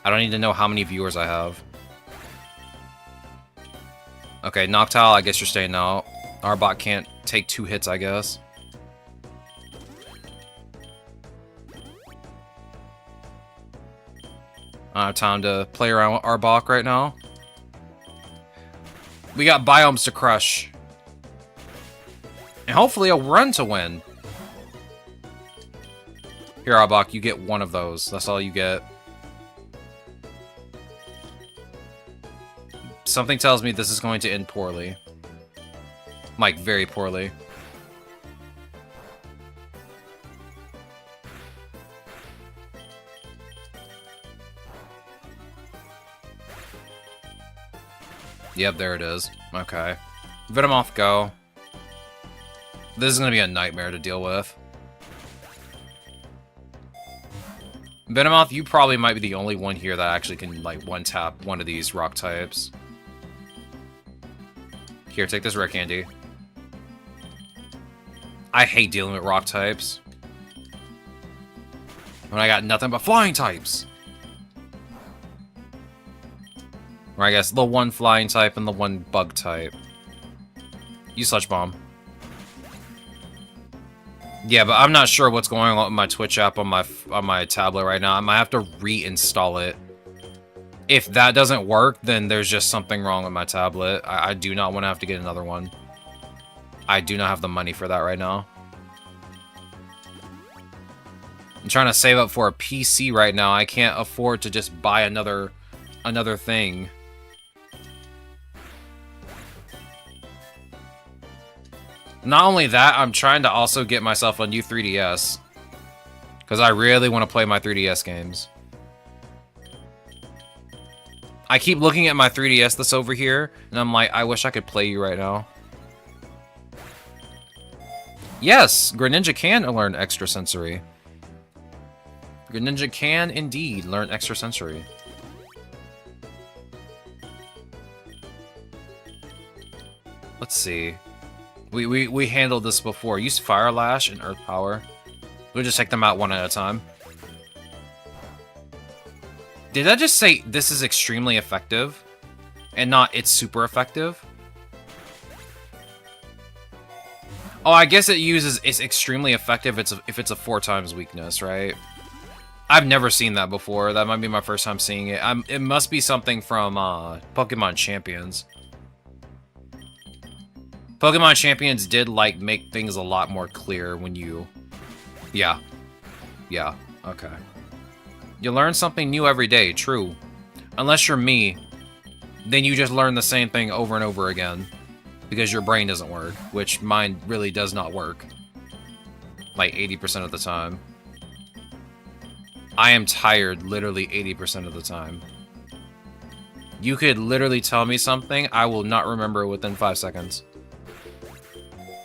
A: I don't need to know how many viewers I have. Okay, Noctile, I guess you're staying out. Our bot can't take 2 hits, I guess. I don't have time to play around with Arbok right now. We got biomes to crush. And hopefully a run to win. Here, Arbok, you get 1 of those. That's all you get. Something tells me this is going to end poorly. Like, very poorly. Yep, there it is. Okay. Venomoth, go. This is going to be a nightmare to deal with. Venomoth, you probably might be the only one here that actually can, like, one-tap one of these rock types. Here, take this rare candy. I hate dealing with rock types. When I got nothing but flying types. Or I guess the 1 flying type and the 1 bug type. Use Sludge Bomb. Yeah, but I'm not sure what's going on with my Twitch app on my tablet right now. I might have to reinstall it. If that doesn't work, then there's just something wrong with my tablet. I do not want to have to get another one. I do not have the money for that right now. I'm trying to save up for a PC right now. I can't afford to just buy another thing. Not only that, I'm trying to also get myself a new 3DS. Because I really want to play my 3DS games. I keep looking at my 3DS that's over here, and I'm like, I wish I could play you right now. Yes, Greninja can learn extrasensory. Greninja can indeed learn extrasensory. Let's see. We handled this before. Use Fire Lash and Earth Power. We'll just take them out one at a time. Did I just say this is extremely effective? And not it's super effective? Oh, I guess it's extremely effective if it's a 4 times weakness, right? I've never seen that before. That might be my first time seeing it. It must be something from Pokemon Champions. Pokemon Champions did, like, make things a lot more clear when you... Yeah. Yeah, okay. You learn something new every day, true. Unless you're me, then you just learn the same thing over and over again. Because your brain doesn't work, which mine really does not work. Like 80% of the time. I am tired literally 80% of the time. You could literally tell me something, I will not remember it within 5 seconds.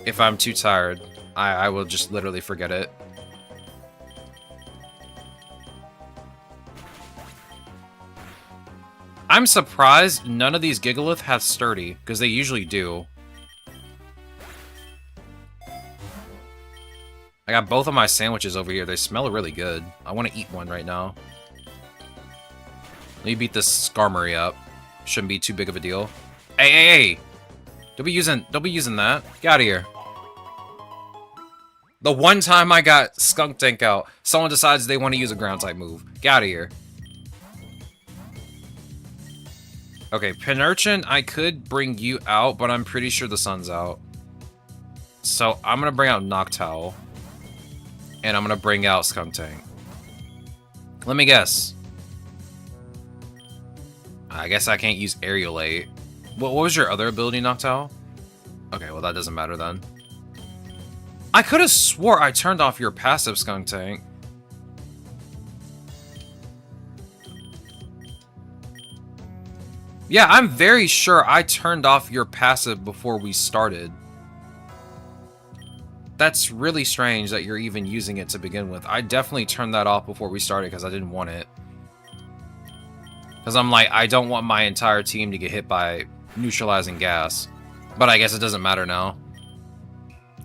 A: If I'm too tired, I will just literally forget it. I'm surprised none of these Gigalith have Sturdy, because they usually do. I got both of my sandwiches over here. They smell really good. I want to eat one right now. Let me beat this Skarmory up. Shouldn't be too big of a deal. Hey, hey, hey! Don't be using that. Get out of here. The one time I got Skunk Tank out, someone decides they want to use a ground type move. Get out of here. Okay, Pinurchin, I could bring you out, but I'm pretty sure the sun's out. So I'm gonna bring out Noctowl. And I'm gonna bring out Skunk Tank. Let me guess. I guess I can't use Aerialate. What was your other ability, Noctowl? Okay, well that doesn't matter then. I could have swore I turned off your passive, Skunk Tank. Yeah, I'm very sure I turned off your passive before we started. That's really strange that you're even using it to begin with. I definitely turned that off before we started because I didn't want it. Because I'm like, I don't want my entire team to get hit by neutralizing gas. But I guess it doesn't matter now.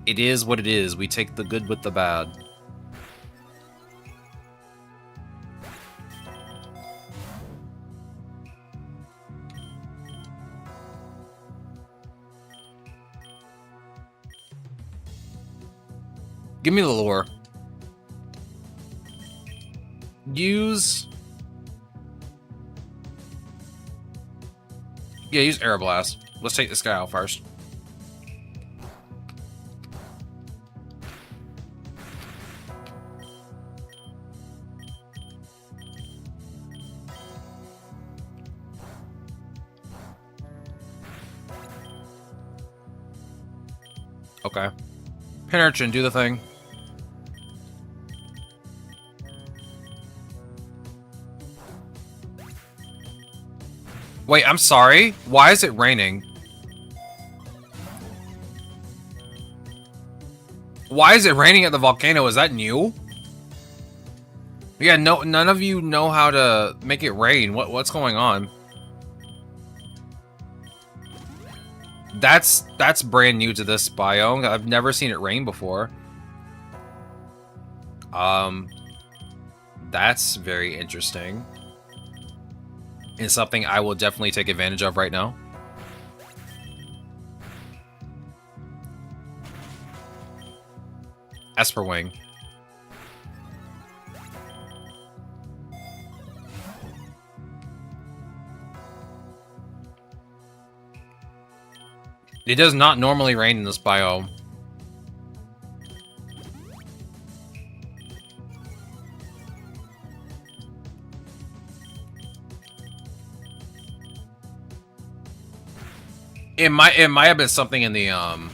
A: It is what it is. We take the good with the bad. Give me the lure. Use... Yeah, use Aeroblast. Let's take this guy out first. Okay. Pinurchin, do the thing. Wait, I'm sorry? Why is it raining? Why is it raining at the volcano? Is that new? Yeah, no, none of you know how to make it rain. What's going on? That's brand new to this biome. I've never seen it rain before. That's very interesting. And something I will definitely take advantage of right now. Esper Wing. It does not normally rain in this biome. It might have been something in the I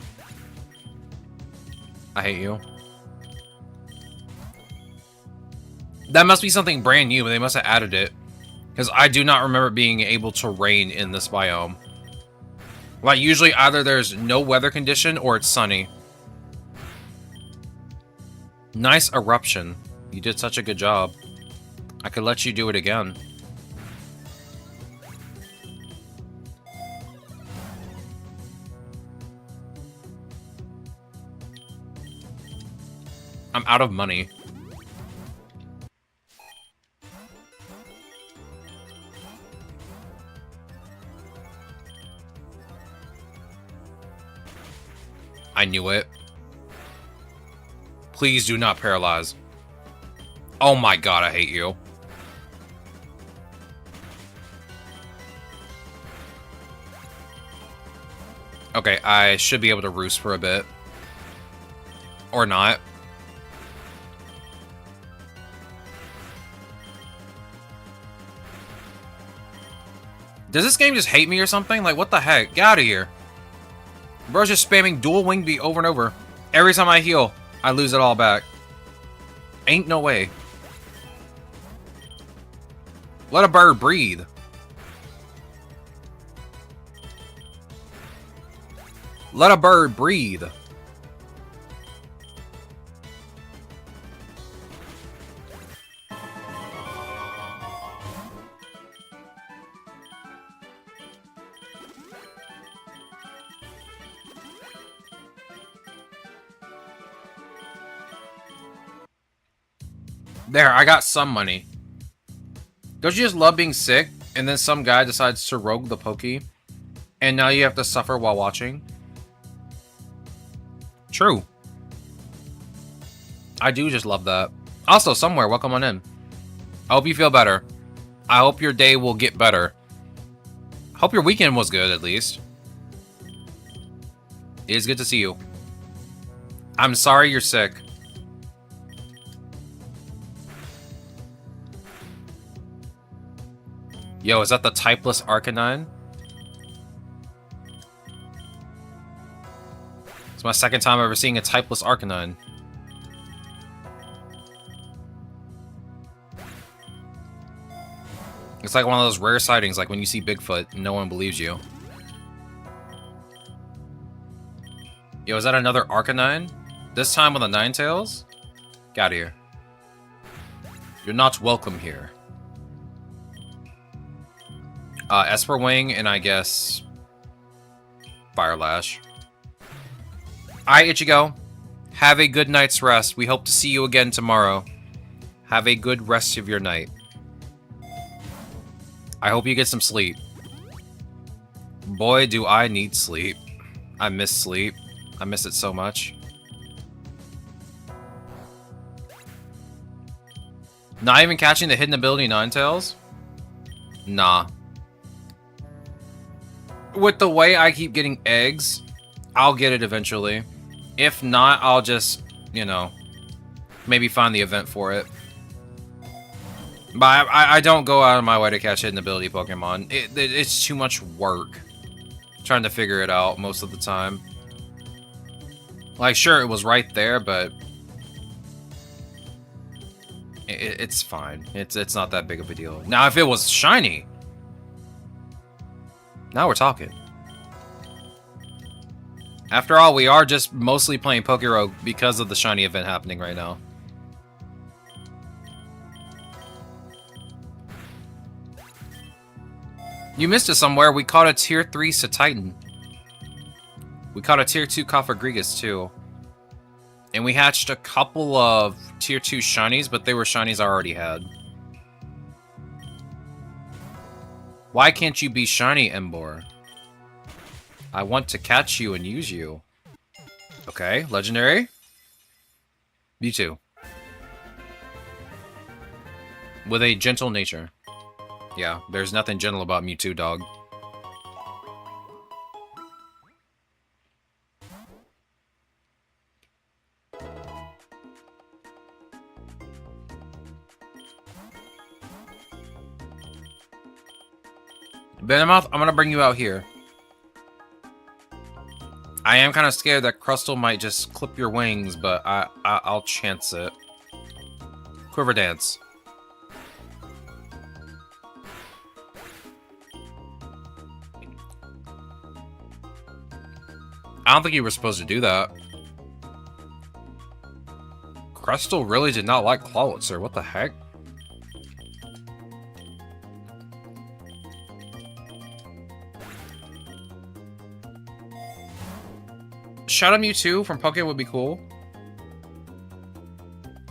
A: hate you. That must be something brand new, but they must have added it. Because I do not remember being able to rain in this biome. Like, usually either there's no weather condition or it's sunny. Nice eruption. You did such a good job. I could let you do it again. I'm out of money. knew it. Please do not paralyze. Oh my god, I hate you. Okay, I should be able to roost for a bit. Or not. Does this game just hate me or something? Like, what the heck? Get out of here. Bro's just spamming dual wing beat over and over. Every time I heal, I lose it all back. Ain't no way. Let a bird breathe. Let a bird breathe. There, I got some money. Don't you just love being sick, and then some guy decides to rogue the Pokey, and now you have to suffer while watching? True. I do just love that. Also, somewhere, welcome on in. I hope you feel better. I hope your day will get better. Hope your weekend was good, at least. It is good to see you. I'm sorry you're sick. Yo, is that the typeless Arcanine? It's my second time ever seeing a typeless Arcanine. It's like one of those rare sightings, like when you see Bigfoot and no one believes you. Yo, is that another Arcanine? This time with a Ninetales? Get out of here. You're not welcome here. Esper Wing, and I guess Fire Lash. Alright, Ichigo. Have a good night's rest. We hope to see you again tomorrow. Have a good rest of your night. I hope you get some sleep. Boy, do I need sleep. I miss sleep. I miss it so much. Not even catching the hidden ability Ninetales? Nah. With the way I keep getting eggs, I'll get it eventually. If not, I'll just, you know, maybe find the event for it. But I don't go out of my way to catch hidden ability Pokemon. It's too much work trying to figure it out most of the time. Like, sure, it was right there, but it's fine. It's not that big of a deal. Now, if it was shiny, now we're talking. After all, we are just mostly playing PokeRogue because of the shiny event happening right now. You missed it somewhere. We caught a tier 3 Satitan. We caught a tier 2 Cofagrigus too. And we hatched a couple of tier 2 shinies, but they were shinies I already had. Why can't you be shiny, Embor? I want to catch you and use you. Okay, legendary. Mewtwo. With a gentle nature. Yeah, there's nothing gentle about Mewtwo, dog. Venomoth, I'm gonna bring you out here. I am kind of scared that Crustle might just clip your wings, but I'll chance it. Quiver Dance. I don't think you were supposed to do that. Crustle really did not like Clawitzer. What the heck? Shadow Mewtwo from Pokemon would be cool.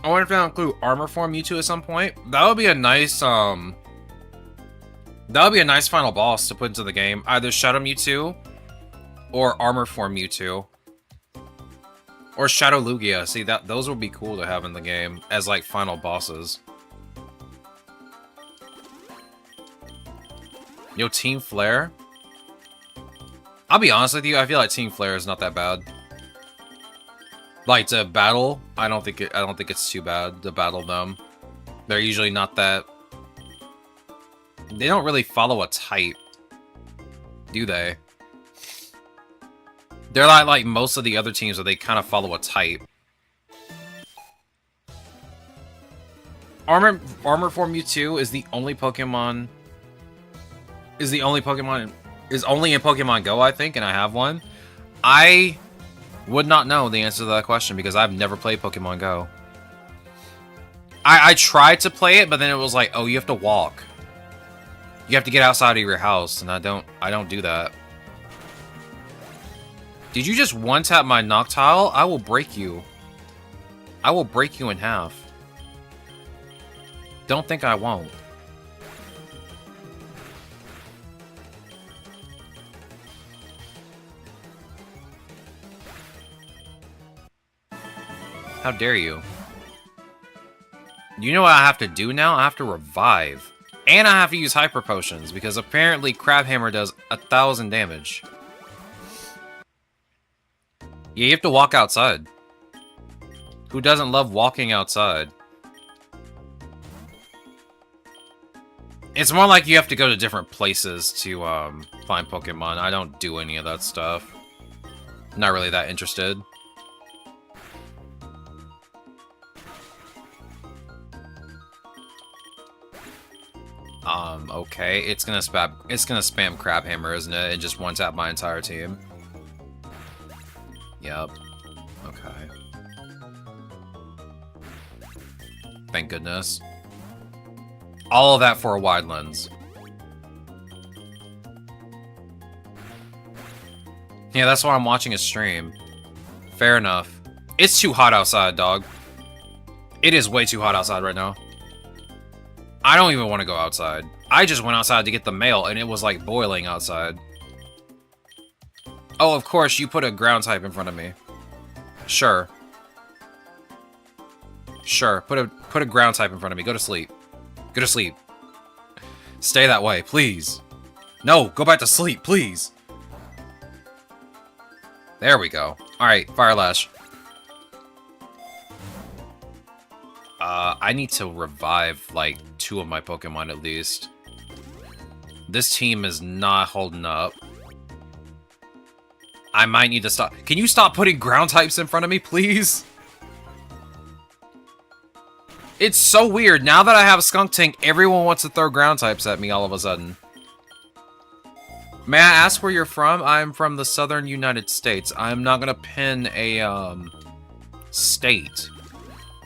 A: I wonder if they'll include Armor Form Mewtwo at some point. That would be a nice, that would be a nice final boss to put into the game. Either Shadow Mewtwo or Armor Form Mewtwo. Or Shadow Lugia. See, those would be cool to have in the game as, like, final bosses. Yo, Team Flare? I'll be honest with you, I feel like Team Flare is not that bad. Like, to battle, I don't think it's too bad to battle them. They're usually not that... They don't really follow a type, do they? They're not like most of the other teams where they kind of follow a type. Armor Form Mewtwo is the only Pokemon... Is only in Pokemon Go, I think, and I have one. I would not know the answer to that question because I've never played Pokemon Go. I tried to play it, but then it was like, oh, you have to walk. You have to get outside of your house, and I don't do that. Did you just one-tap my Noctile? I will break you. I will break you in half. Don't think I won't. How dare you? You know what I have to do now? I have to revive. And I have to use Hyper Potions, because apparently Crabhammer does 1,000 damage. Yeah, you have to walk outside. Who doesn't love walking outside? It's more like you have to go to different places to find Pokemon. I don't do any of that stuff. Not really that interested. Okay, it's gonna spam Crabhammer, isn't it? And just one-tap my entire team. Yep. Okay. Thank goodness. All of that for a wide lens. Yeah, that's why I'm watching a stream. Fair enough. It's too hot outside, dog. It is way too hot outside right now. I don't even want to go outside. I just went outside to get the mail, and it was like boiling outside. Oh, of course, you put a ground type in front of me. Sure. Sure, put a ground type in front of me. Go to sleep. Go to sleep. Stay that way, please. No, go back to sleep, please. There we go. Alright, Fire Lash. I need to revive, like, 2 of my Pokemon at least. This team is not holding up. I might need to stop. Can you stop putting ground types in front of me, please? It's so weird. Now that I have a Skunk Tank, everyone wants to throw ground types at me all of a sudden. May I ask where you're from? I'm from the southern United States. I'm not gonna pin a, state.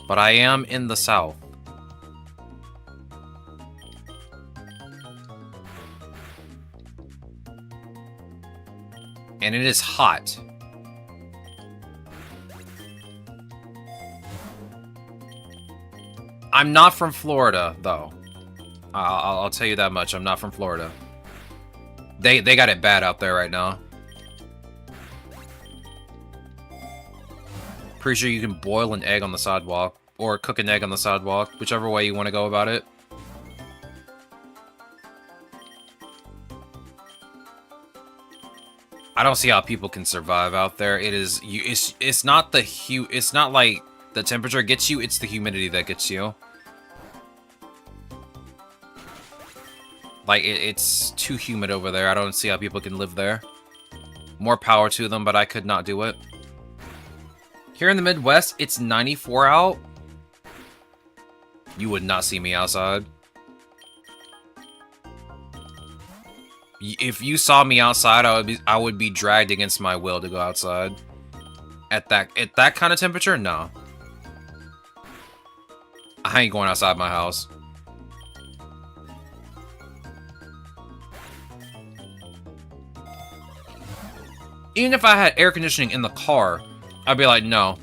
A: But I am in the south. And it is hot. I'm not from Florida, though. I'll tell you that much. I'm not from Florida. They got it bad out there right now. Pretty sure you can boil an egg on the sidewalk, or cook an egg on the sidewalk, whichever way you want to go about it. I don't see how people can survive out there. It's not it's not like the temperature gets you, it's the humidity that gets you. Like, it's too humid over there. I don't see how people can live there. More power to them, but I could not do it. Here in the Midwest, it's 94 out. You would not see me outside. If you saw me outside, I would be dragged against my will to go outside. At that kind of temperature, no. I ain't going outside my house. Even if I had air conditioning in the car, I'd be like, no.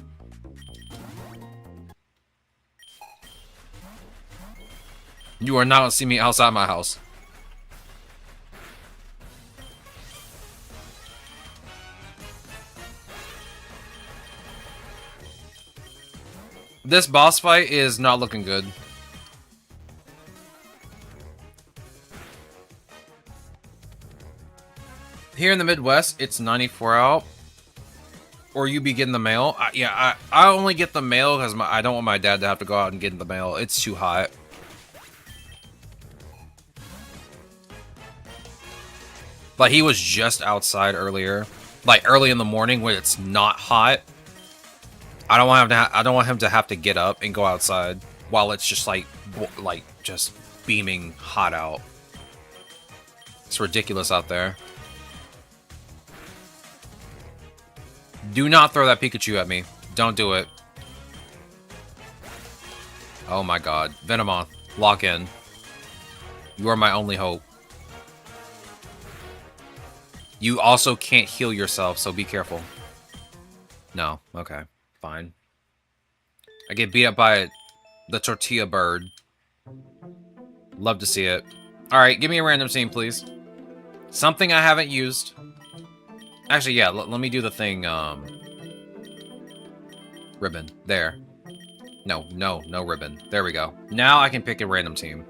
A: You are not gonna see me outside my house. This boss fight is not looking good. Here in the Midwest, it's 94 out. Or you be getting the mail. I only get the mail because I don't want my dad to have to go out and get the mail. It's too hot. Like, he was just outside earlier. Like, early in the morning when it's not hot. I don't want him to have to get up and go outside while it's just like just beaming hot out. It's ridiculous out there. Do not throw that Pikachu at me. Don't do it. Oh my god. Venomoth, lock in. You are my only hope. You also can't heal yourself, so be careful. No, okay. Fine. I get beat up by the tortilla bird. Love to see it. Alright, give me a random scene, please. Something I haven't used. Actually, yeah, let me do the thing, ribbon. There. No ribbon. There we go. Now I can pick a random team.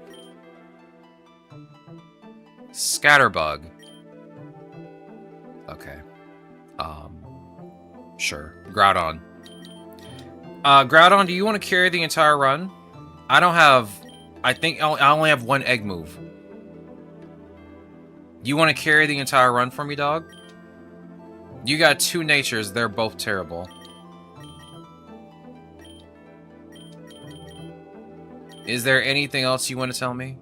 A: Scatterbug. Okay. Sure. Groudon. Groudon, do you want to carry the entire run? I don't have... I think I only have one egg move. You want to carry the entire run for me, dog? You got two natures. They're both terrible. Is there anything else you want to tell me?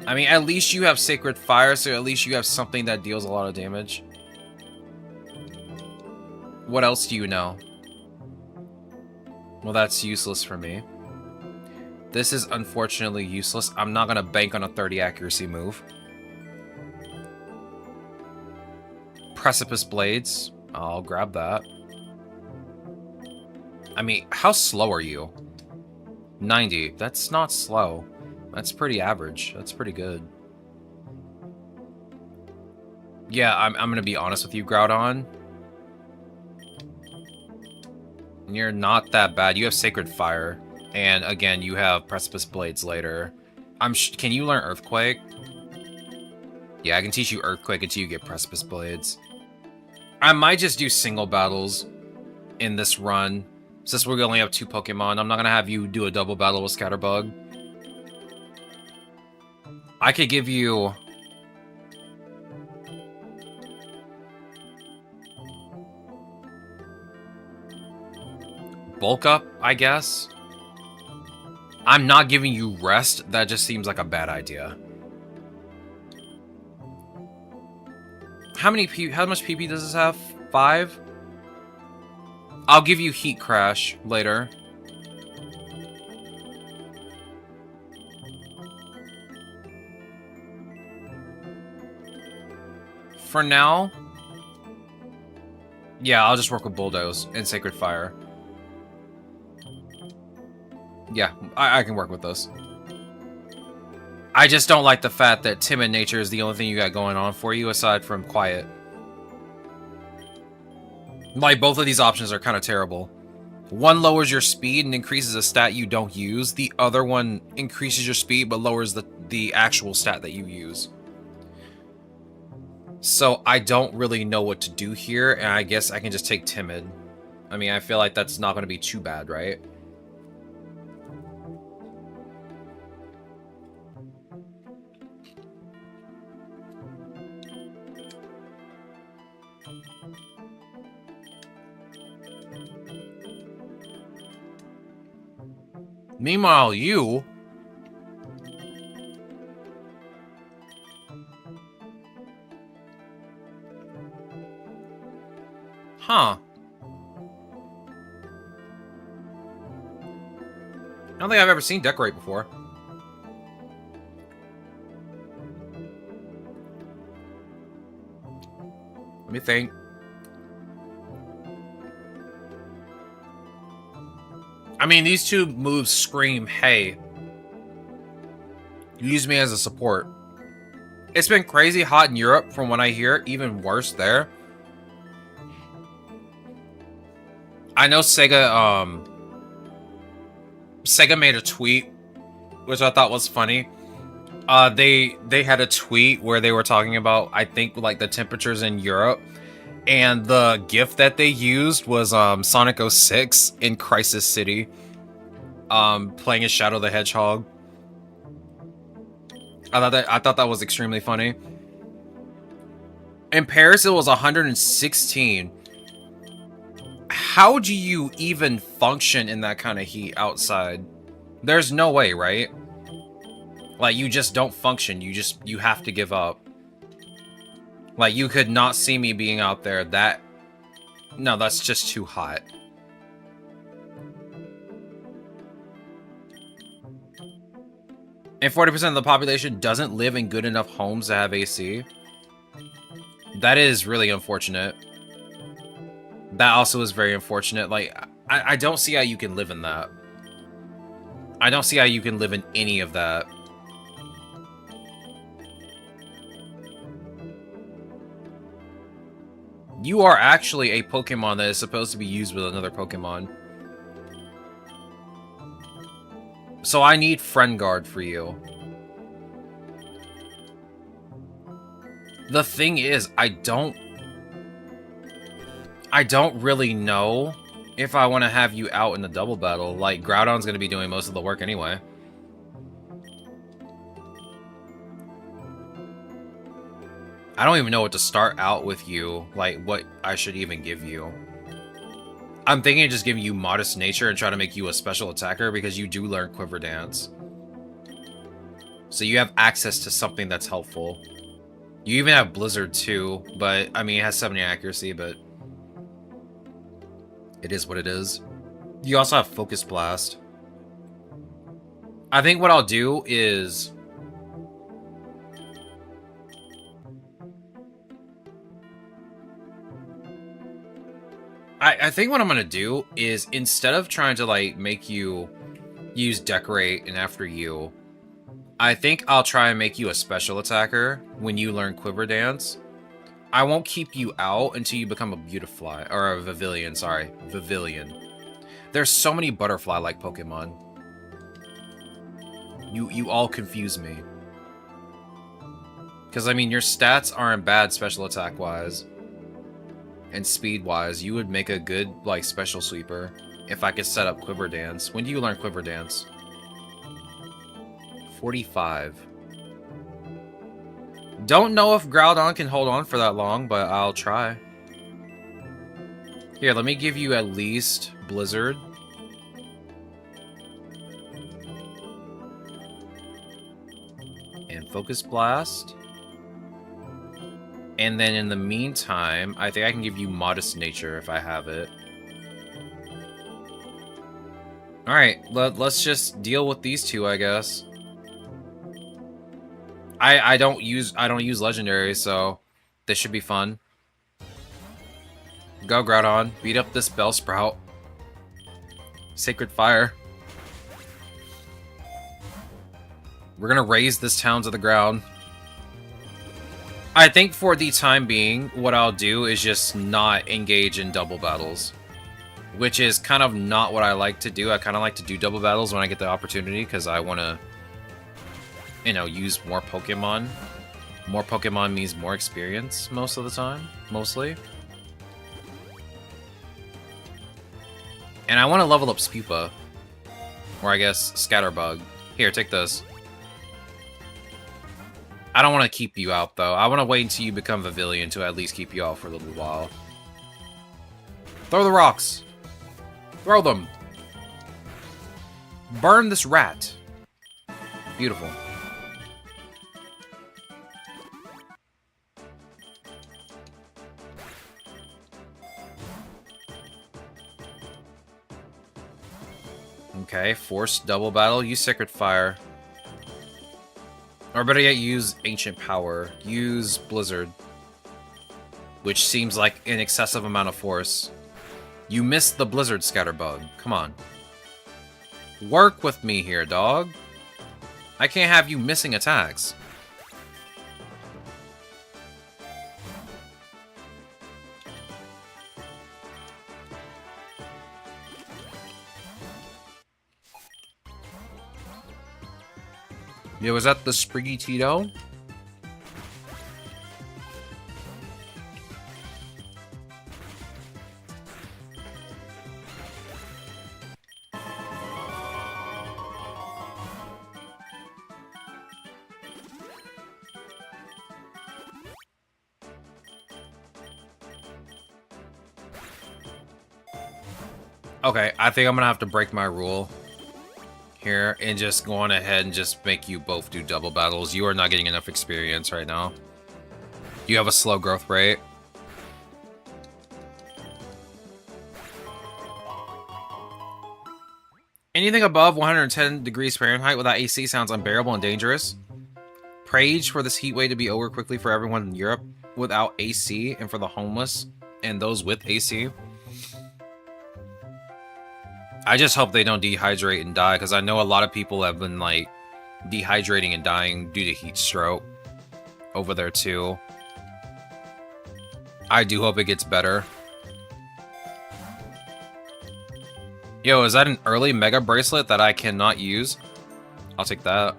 A: I mean, at least you have Sacred Fire, so at least you have something that deals a lot of damage. What else do you know? Well, that's useless for me. This is unfortunately useless. I'm not going to bank on a 30 accuracy move. Precipice Blades. I'll grab that. I mean, how slow are you? 90. That's not slow. That's pretty average. That's pretty good. Yeah, I'm going to be honest with you, Groudon. You're not that bad. You have Sacred Fire. And again, you have Precipice Blades later. Can you learn Earthquake? Yeah, I can teach you Earthquake until you get Precipice Blades. I might just do single battles in this run. Since we only have 2 Pokemon, I'm not going to have you do a double battle with Scatterbug. I could give you... Bulk Up, I guess? I'm not giving you Rest. That just seems like a bad idea. How much PP does this have? 5? I'll give you Heat Crash later. For now... Yeah, I'll just work with Bulldoze and Sacred Fire. Yeah, I can work with those. I just don't like the fact that Timid Nature is the only thing you got going on for you aside from Quiet. Like, both of these options are kind of terrible. One lowers your speed and increases a stat you don't use. The other one increases your speed but lowers the actual stat that you use. So I don't really know what to do here, and I guess I can just take Timid. I mean, I feel like that's not going to be too bad, right? Meanwhile, you... Huh. I don't think I've ever seen Decorate before. Let me think. I mean, these two moves scream, hey, use me as a support. It's been crazy hot in Europe from what I hear, even worse there. I know Sega made a tweet, which I thought was funny. They had a tweet where they were talking about, I think, like the temperatures in Europe, and the GIF that they used was Sonic 06 in Crisis City, playing as Shadow the Hedgehog. I thought that was extremely funny. In Paris, it was 116. How do you even function in that kind of heat outside? There's no way, right? Like, you just don't function. You have to give up. Like, you could not see me being out there. No, that's just too hot. And 40% of the population doesn't live in good enough homes to have AC. That is really unfortunate. That also is very unfortunate. Like, I don't see how you can live in that. I don't see how you can live in any of that. You are actually a Pokemon that is supposed to be used with another Pokemon. So I need Friend Guard for you. The thing is, I don't really know if I want to have you out in the double battle. Like, Groudon's going to be doing most of the work anyway. I don't even know what to start out with you, like what I should even give you. I'm thinking of just giving you Modest Nature and try to make you a special attacker because you do learn Quiver Dance. So you have access to something that's helpful. You even have Blizzard too, but I mean it has 70 accuracy, but it is what it is. You also have Focus Blast. I think what I'll do is I think what I'm gonna do is, instead of trying to like make you use Decorate and after you, I think I'll try and make you a special attacker when you learn Quiver Dance. I won't keep you out until you become a Beautifly, or a Vivillon, sorry, Vivillon. There's so many butterfly-like Pokemon. You all confuse me. Because, I mean, your stats aren't bad special attack-wise. And speed-wise, you would make a good, like, special sweeper if I could set up Quiver Dance. When do you learn Quiver Dance? 45. Don't know if Groudon can hold on for that long, but I'll try. Here, let me give you at least Blizzard. And Focus Blast. And then in the meantime, I think I can give you Modest Nature if I have it. Alright, let's just deal with these two, I guess. I don't use Legendary, so this should be fun. Go, Groudon. Beat up this Bellsprout. Sacred Fire. We're gonna raise this town to the ground. I think for the time being, what I'll do is just not engage in double battles. Which is kind of not what I like to do. I kind of like to do double battles when I get the opportunity, because I want to, you know, use more Pokemon. More Pokemon means more experience most of the time, mostly. And I want to level up Spupa. Or I guess Scatterbug. Here, take this. I don't want to keep you out, though. I want to wait until you become Vivillon to at least keep you out for a little while. Throw the rocks! Throw them! Burn this rat! Beautiful. Okay, forced double battle. Use Sacred Fire. Or better yet, use Ancient Power. Use Blizzard. Which seems like an excessive amount of force. You missed the Blizzard, Scatterbug. Come on. Work with me here, dog. I can't have you missing attacks. Yeah, was that the Spriggy Tito? Okay, I think I'm gonna have to break my rule here and just go on ahead and just make you both do double battles. You are not getting enough experience right now. You have a slow growth rate. Anything above 110 degrees Fahrenheit without AC sounds unbearable and dangerous. Prayed for this heat wave to be over quickly for everyone in Europe without AC and for the homeless and those with AC. I just hope they don't dehydrate and die, because I know a lot of people have been, like, dehydrating and dying due to heat stroke over there, too. I do hope it gets better. Yo, is that an early Mega Bracelet that I cannot use? I'll take that.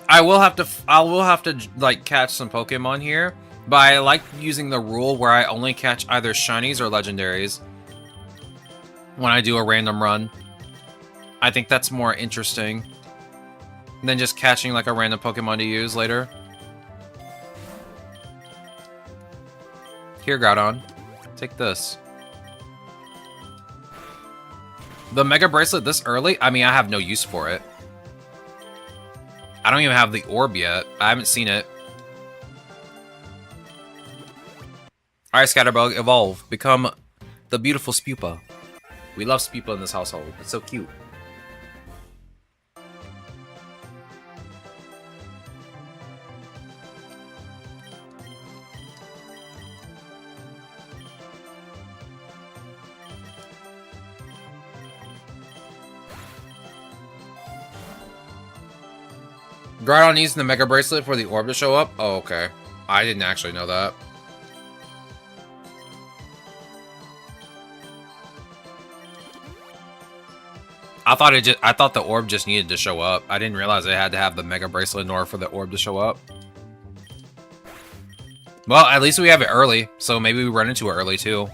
A: I will have to, like, catch some Pokemon here, but I like using the rule where I only catch either Shinies or Legendaries when I do a random run. I think that's more interesting than just catching like a random Pokemon to use later. Here, Groudon. Take this. The Mega Bracelet this early? I mean, I have no use for it. I don't even have the orb yet. I haven't seen it. Alright, Scatterbug, evolve. Become the beautiful Spupa. We love Spupa in this household. It's so cute. Groudon needs the Mega Bracelet for the orb to show up? Oh, okay. I didn't actually know that. I thought the orb just needed to show up. I didn't realize I had to have the Mega Bracelet in order for the orb to show up. Well, at least we have it early, so maybe we run into it early too.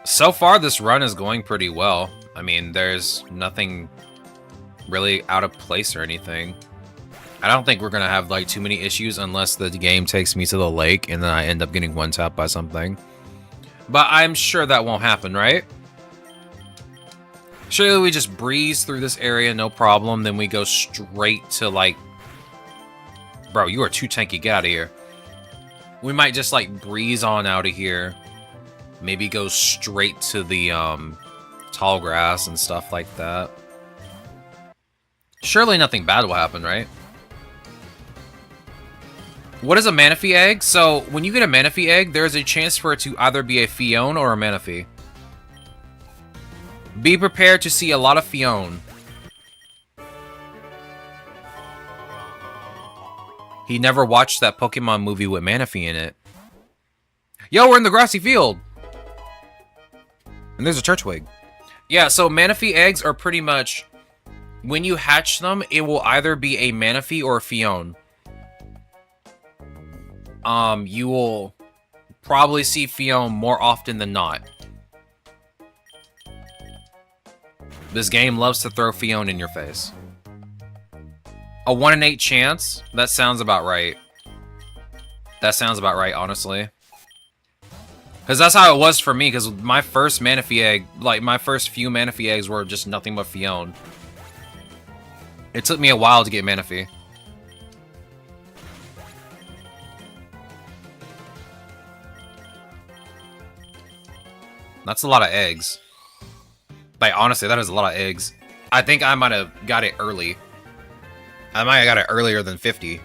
A: So far, this run is going pretty well. I mean, there's nothing really out of place or anything. I don't think we're gonna have like too many issues unless the game takes me to the lake and then I end up getting one-tapped by something. But I'm sure that won't happen, right? Surely we just breeze through this area, no problem. Then we go straight to, like... Bro, you are too tanky. Get out of here. We might just, like, breeze on out of here. Maybe go straight to the, tall grass and stuff like that. Surely nothing bad will happen, right? What is a Manaphy egg? So, when you get a Manaphy egg, there is a chance for it to either be a Fion or a Manaphy. Be prepared to see a lot of Fion. He never watched that Pokemon movie with Manaphy in it. Yo, we're in the grassy field! And there's a Turtwig. Yeah, so Manaphy eggs are pretty much... When you hatch them, it will either be a Manaphy or a Fion. You will probably see Fion more often than not. This game loves to throw Fion in your face. A 1 in 8 chance? That sounds about right. That sounds about right, honestly. Because that's how it was for me, because my first Manaphy egg, like, my first few Manaphy eggs were just nothing but Fion. It took me a while to get Manaphy. That's a lot of eggs. Like, honestly, that is a lot of eggs. I think I might have got it early. I might have got it earlier than 50.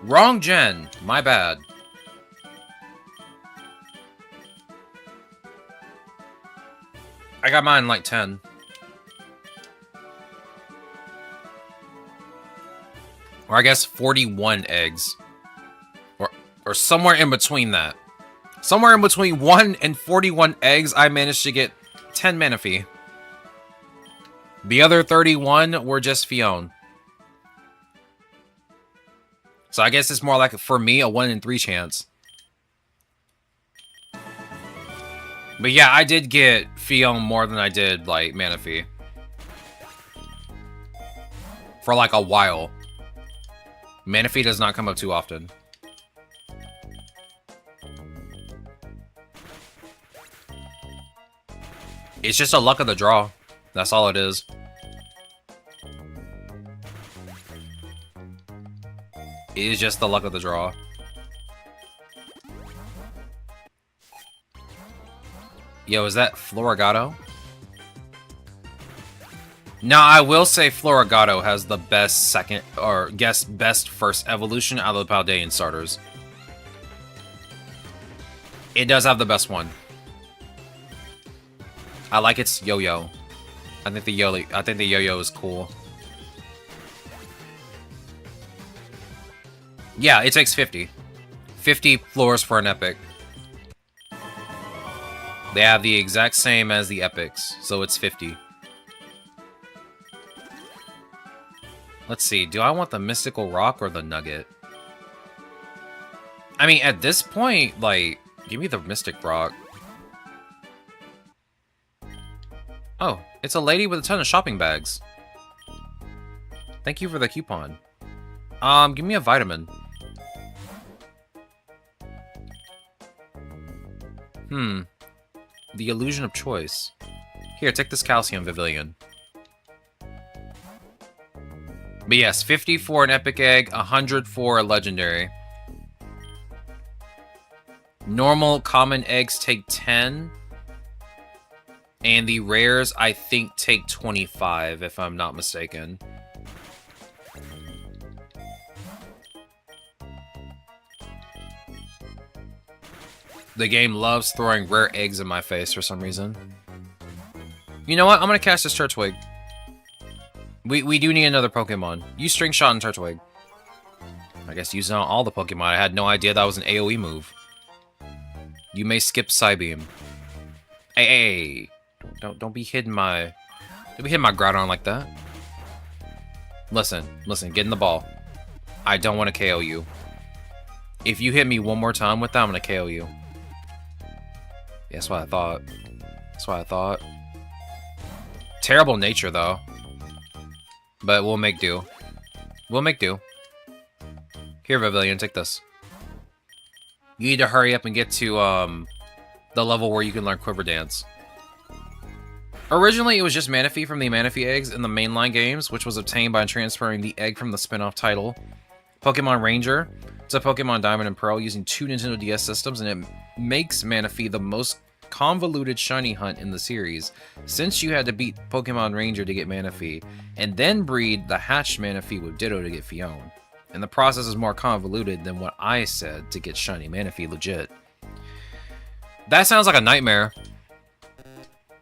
A: Wrong gen. My bad. got mine like 10. Or I guess 41 eggs. Or somewhere in between that. Somewhere in between 1 and 41 eggs, I managed to get 10 Manaphy. The other 31 were just Fion. So I guess it's more like, for me, a 1 in 3 chance. But yeah, I did get Fion more than I did, like, Manaphy. For like a while. Manaphy does not come up too often. It's just a luck of the draw. That's all it is. It is just the luck of the draw. Yo, is that Florigato? Now, I will say Florigato has the best second, or guess best first evolution out of the Paldean starters. It does have the best one. I like its yo-yo. I think the yo-yo is cool. Yeah, it takes 50. 50 floors for an epic. They have the exact same as the epics, so it's 50. Let's see, do I want the Mystical Rock or the Nugget? I mean, at this point, like, give me the Mystic Rock. Oh, it's a lady with a ton of shopping bags. Thank you for the coupon. Give me a vitamin. The illusion of choice. Here, take this calcium, Vivillon. But yes, 50 for an epic egg, 100 for a legendary. Normal common eggs take 10. And the rares, I think, take 25, if I'm not mistaken. The game loves throwing rare eggs in my face for some reason. You know what? I'm gonna cast this Turtwig. We do need another Pokemon. Use String Shot and Turtwig. I guess using all the Pokemon. I had no idea that was an AoE move. You may skip Psybeam. Hey. Don't be hitting my Groudon like that. Listen, get in the ball. I don't want to KO you. If you hit me one more time with that, I'm gonna KO you. Yeah, that's what I thought. Terrible nature though. But we'll make do. Here, Vivillon, take this. You need to hurry up and get to the level where you can learn Quiver Dance. Originally, it was just Manaphy from the Manaphy eggs in the mainline games, which was obtained by transferring the egg from the spin-off title Pokemon Ranger to Pokemon Diamond and Pearl using 2 Nintendo DS systems, and it makes Manaphy the most convoluted shiny hunt in the series, since you had to beat Pokemon Ranger to get Manaphy, and then breed the hatched Manaphy with Ditto to get Fion. And the process is more convoluted than what I said to get shiny Manaphy legit. That sounds like a nightmare.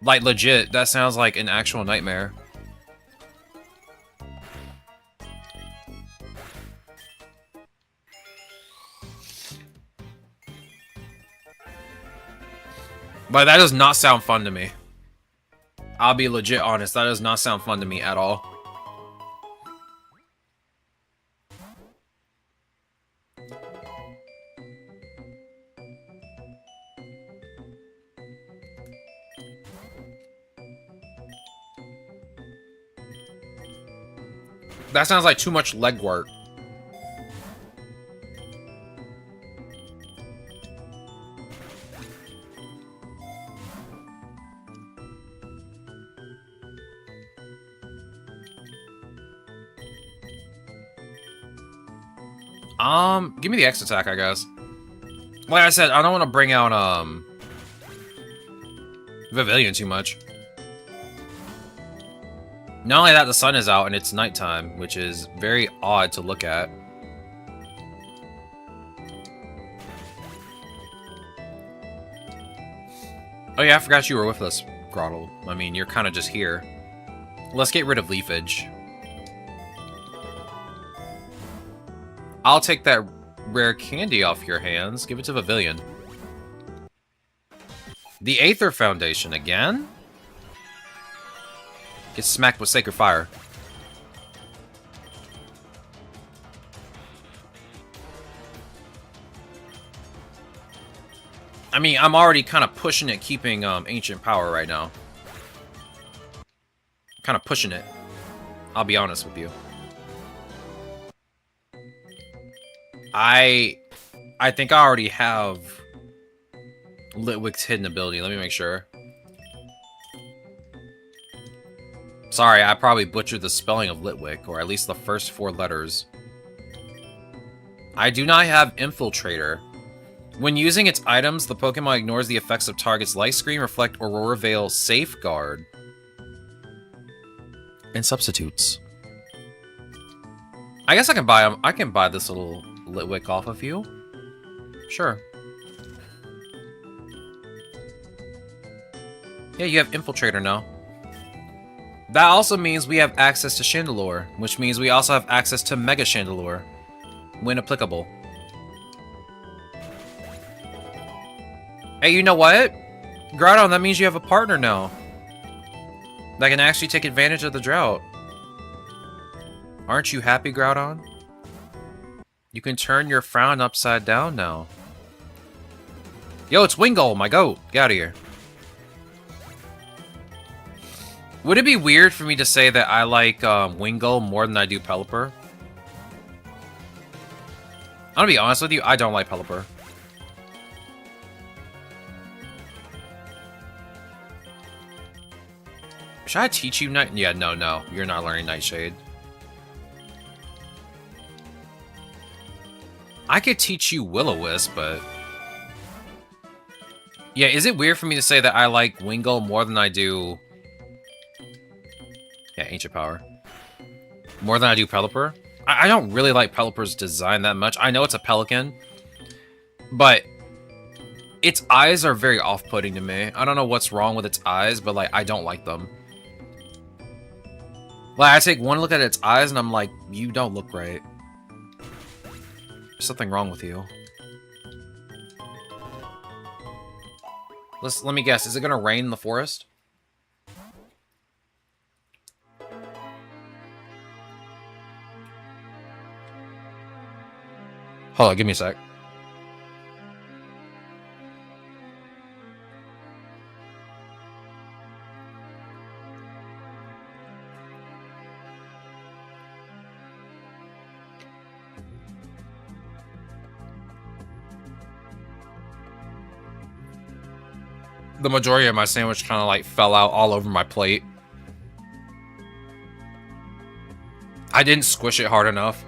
A: Like, legit, that sounds like an actual nightmare. But that does not sound fun to me. I'll be legit honest, that does not sound fun to me at all. That sounds like too much legwork. Give me the X attack, I guess. Like I said, I don't want to bring out, Vivillon too much. Not only that, the sun is out and it's nighttime, which is very odd to look at. Oh yeah, I forgot you were with us Grottle. I mean, you're kind of just here. Let's get rid of Leafage. I'll take that rare candy off your hands. Give it to Pavilion. The Aether Foundation again? Get smacked with Sacred Fire. I mean, I'm already kind of pushing it, keeping Ancient Power right now. Kind of pushing it. I'll be honest with you. I think I already have Litwick's hidden ability. Let me make sure. Sorry, I probably butchered the spelling of Litwick, or at least the first 4 letters. I do not have Infiltrator. When using its items, the Pokemon ignores the effects of target's Light Screen, Reflect, Aurora Veil, Safeguard, and substitutes. I guess I can buy them. I can buy this little Litwick off of you. Sure. Yeah, you have Infiltrator now. That also means we have access to Chandelure, which means we also have access to Mega Chandelure, when applicable. Hey, you know what? Groudon, that means you have a partner now that can actually take advantage of the drought. Aren't you happy, Groudon? You can turn your frown upside down now. Yo, it's Wingull, my goat. Get out of here. Would it be weird for me to say that I like Wingull more than I do Pelipper? I'm gonna be honest with you, I don't like Pelipper. Should I teach you Night? Yeah, no. You're not learning Nightshade. I could teach you Will-O-Wisp, but... Yeah, is it weird for me to say that I like Wingull more than I do... Yeah, Ancient Power. More than I do Pelipper? I don't really like Pelipper's design that much. I know it's a pelican, but its eyes are very off-putting to me. I don't know what's wrong with its eyes, but like I don't like them. Like I take one look at its eyes and I'm like, you don't look right. There's something wrong with you. Let me guess, is it gonna rain in the forest? Hold on, give me a sec. The majority of my sandwich kind of like fell out all over my plate. I didn't squish it hard enough.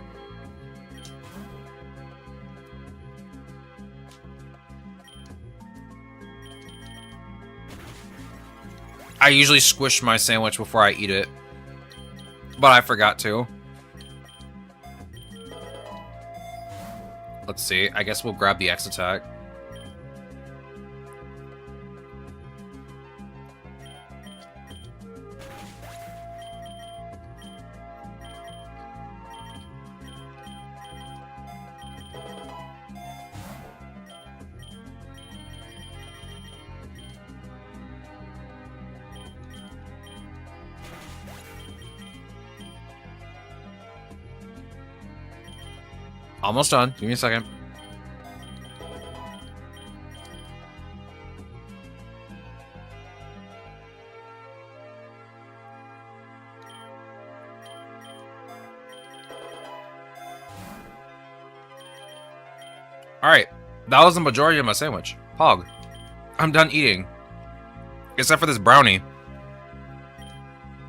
A: I usually squish my sandwich before I eat it, but I forgot to. Let's see. I guess we'll grab the X attack. Almost done. Give me a second. Alright. That was the majority of my sandwich. Pog. I'm done eating. Except for this brownie.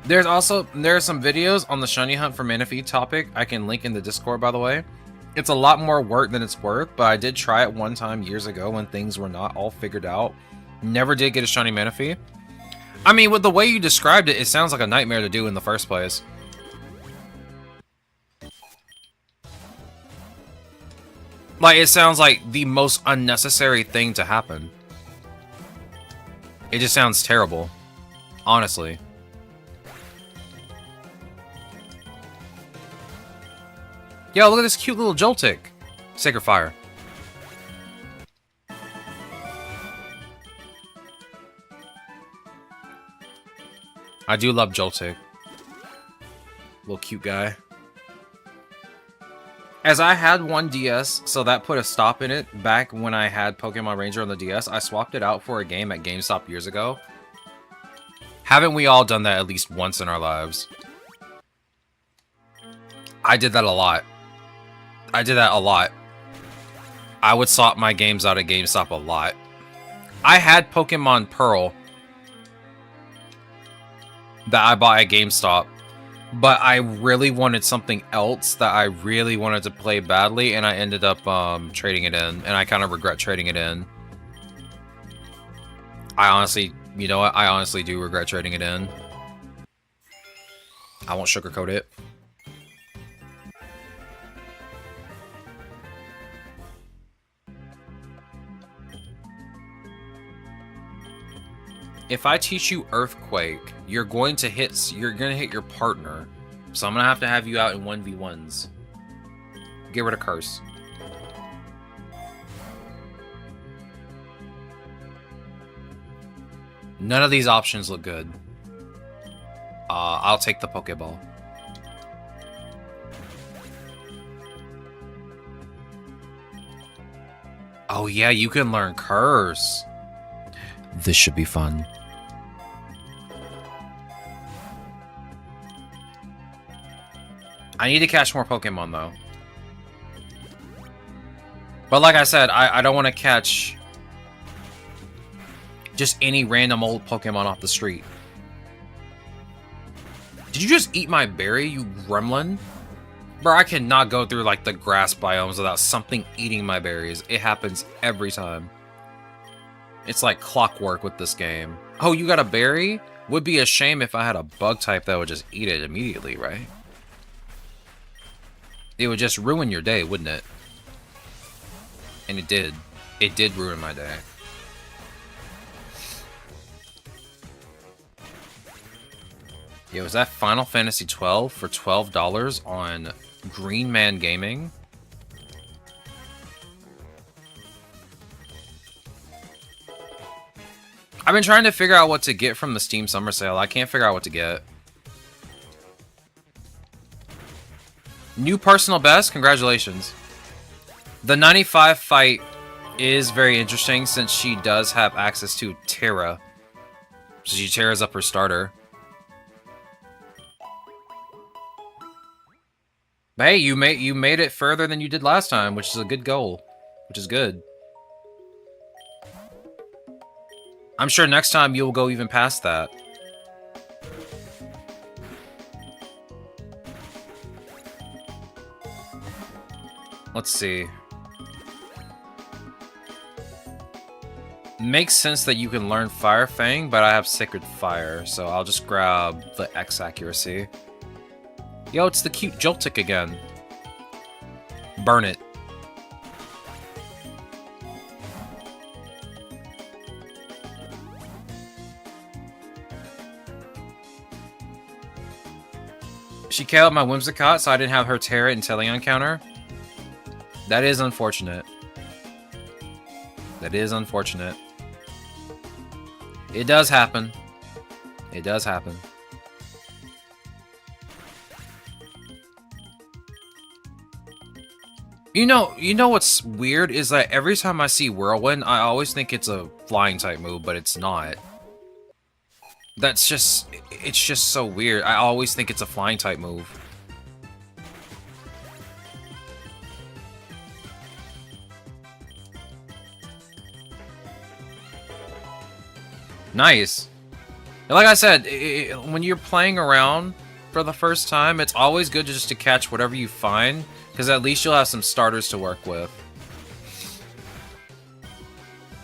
A: There are some videos on the shiny hunt for Manaphy topic I can link in the Discord, by the way. It's a lot more work than it's worth, but I did try it one time years ago when things were not all figured out. Never did get a shiny Manaphy. I mean, with the way you described it, it sounds like a nightmare to do in the first place. Like, it sounds like the most unnecessary thing to happen. It just sounds terrible. Honestly. Yo, look at this cute little Joltik. Sacred Fire. I do love Joltik. Little cute guy. As I had one DS, so that put a stop in it back when I had Pokemon Ranger on the DS. I swapped it out for a game at GameStop years ago. Haven't we all done that at least once in our lives? I did that a lot. I did that a lot. I would swap my games out at GameStop a lot. I had Pokemon Pearl that I bought at GameStop, but I really wanted something else that I really wanted to play badly, and I ended up trading it in, and I kind of regret trading it in. I honestly, you know what? I honestly do regret trading it in. I won't sugarcoat it. If I teach you Earthquake, you're going to hit your partner. So I'm gonna have you out in 1v1s. Get rid of Curse. None of these options look good. I'll take the Pokeball. Oh yeah, you can learn Curse. This should be fun. I need to catch more Pokemon, though. But like I said, I don't want to catch just any random old Pokemon off the street. Did you just eat my berry, you gremlin? Bro, I cannot go through, like, the grass biomes without something eating my berries. It happens every time. It's like clockwork with this game. Oh, you got a berry? Would be a shame if I had a bug type that would just eat it immediately, right? It would just ruin your day, wouldn't it? And it did. It did ruin my day. Yo, is that Final Fantasy 12 for $12 on Green Man Gaming? I've been trying to figure out what to get from the Steam Summer Sale. I can't figure out what to get. New personal best? Congratulations. The 95 fight is very interesting since she does have access to Terra. So she tears up her starter. But hey, you made it further than you did last time, which is a good goal. Which is good. I'm sure next time you'll go even past that. Let's see. Makes sense that you can learn Fire Fang, but I have Sacred Fire, so I'll just grab the X accuracy. Yo, it's the cute Joltik again. Burn it. She KO'd my Whimsicott, so I didn't have her Terra and Teleon counter. That is unfortunate. That is unfortunate. It does happen. It does happen. You know what's weird is that every time I see Whirlwind, I always think it's a flying type move, but it's not. It's just so weird. I always think it's a flying type move. Nice. Like I said, when you're playing around for the first time, it's always good just to catch whatever you find, because at least you'll have some starters to work with.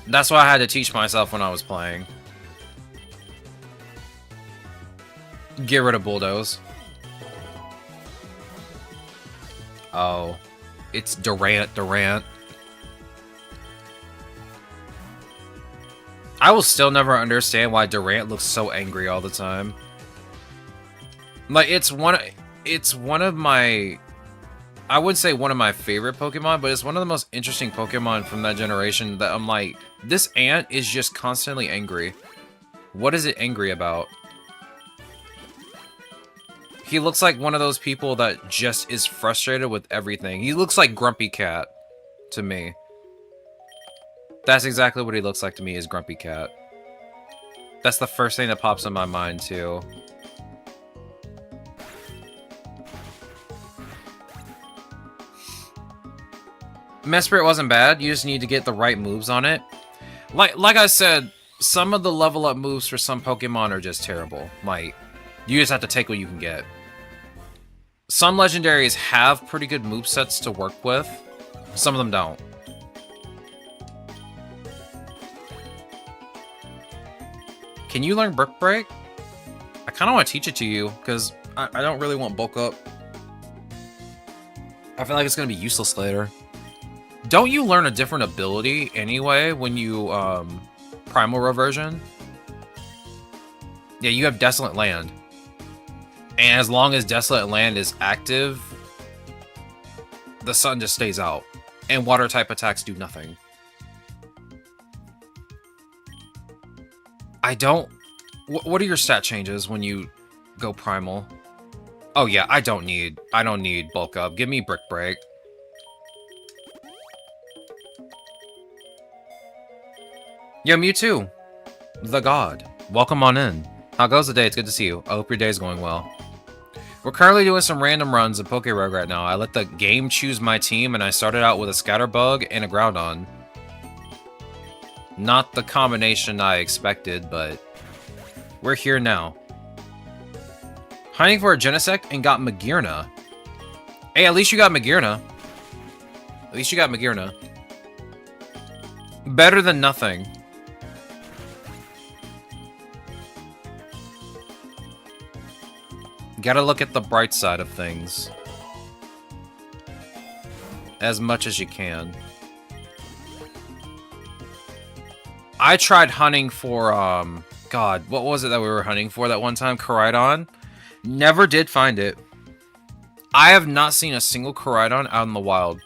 A: That's what I had to teach myself when I was playing. Get rid of Bulldoze. Oh. It's Durant. I will still never understand why Durant looks so angry all the time. Like, it's one of my... I wouldn't say one of my favorite Pokemon, but it's one of the most interesting Pokemon from that generation that I'm like, this ant is just constantly angry. What is it angry about? He looks like one of those people that just is frustrated with everything. He looks like Grumpy Cat to me. That's exactly what he looks like to me, is Grumpy Cat. That's the first thing that pops in my mind, too. Mesprit wasn't bad. You just need to get the right moves on it. Like I said, some of the level up moves for some Pokemon are just terrible. Like, you just have to take what you can get. Some legendaries have pretty good movesets to work with. Some of them don't. Can you learn Brick Break? I kind of want to teach it to you, because I don't really want bulk up. I feel like it's going to be useless later. Don't you learn a different ability anyway when you Primal Reversion? Yeah, you have Desolate Land. And as long as Desolate Land is active, the sun just stays out. And water type attacks do nothing. I don't... What are your stat changes when you go Primal? Oh yeah, I don't need bulk up. Give me Brick Break. Yo, Mewtwo, the god. Welcome on in. How goes the day? It's good to see you. I hope your day's going well. We're currently doing some random runs of PokeRogue right now. I let the game choose my team, and I started out with a Scatterbug and a Groudon. Not the combination I expected, but we're here now. Hunting for a Genesect and got Magearna. Hey, at least you got Magearna. At least you got Magearna. Better than nothing. Gotta look at the bright side of things. As much as you can. I tried hunting for, God, what was it that we were hunting for that one time? Koraidon? Never did find it. I have not seen a single Koraidon out in the wild.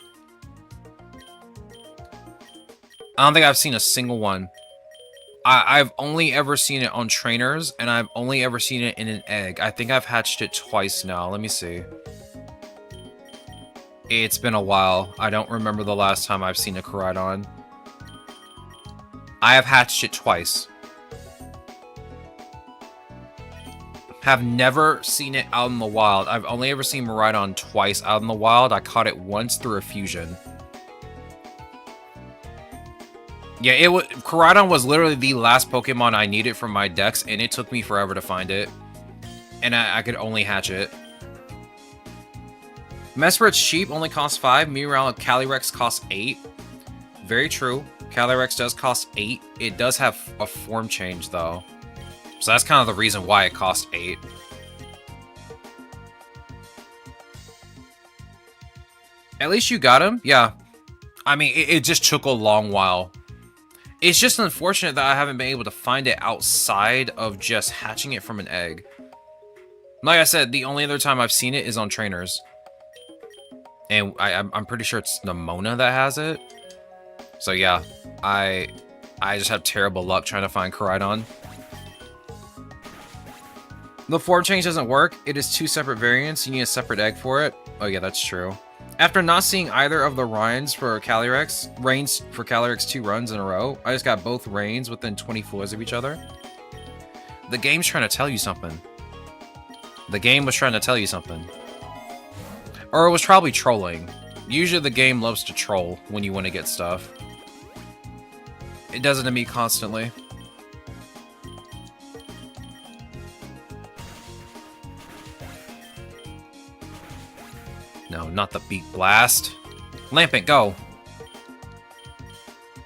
A: I don't think I've seen a single one. I've only ever seen it on trainers, and I've only ever seen it in an egg. I think I've hatched it twice now. Let me see. It's been a while. I don't remember the last time I've seen a Koraidon. I have hatched it twice. Have never seen it out in the wild. I've only ever seen Miraidon twice out in the wild. I caught it once through a fusion. Yeah, Koraidon was literally the last Pokemon I needed from my decks, and it took me forever to find it. And I could only hatch it. Mesprit's cheap, only costs 5. Calyrex costs 8. Very true. Calyrex does cost 8. It does have a form change, though. So that's kind of the reason why it costs 8. At least you got him? Yeah. I mean, it just took a long while. It's just unfortunate that I haven't been able to find it outside of just hatching it from an egg. Like I said, the only other time I've seen it is on trainers. And I'm pretty sure it's Nemona that has it. So yeah, I just have terrible luck trying to find Koraidon. The form change doesn't work. It is 2 separate variants. You need a separate egg for it. Oh yeah, that's true. After not seeing either of the rains for Calyrex 2 runs in a row, I just got both rains within 20 floors of each other. The game's trying to tell you something. The game was trying to tell you something. Or it was probably trolling. Usually the game loves to troll when you want to get stuff. It does it to me constantly. No, not the Beak Blast. Lampent, go!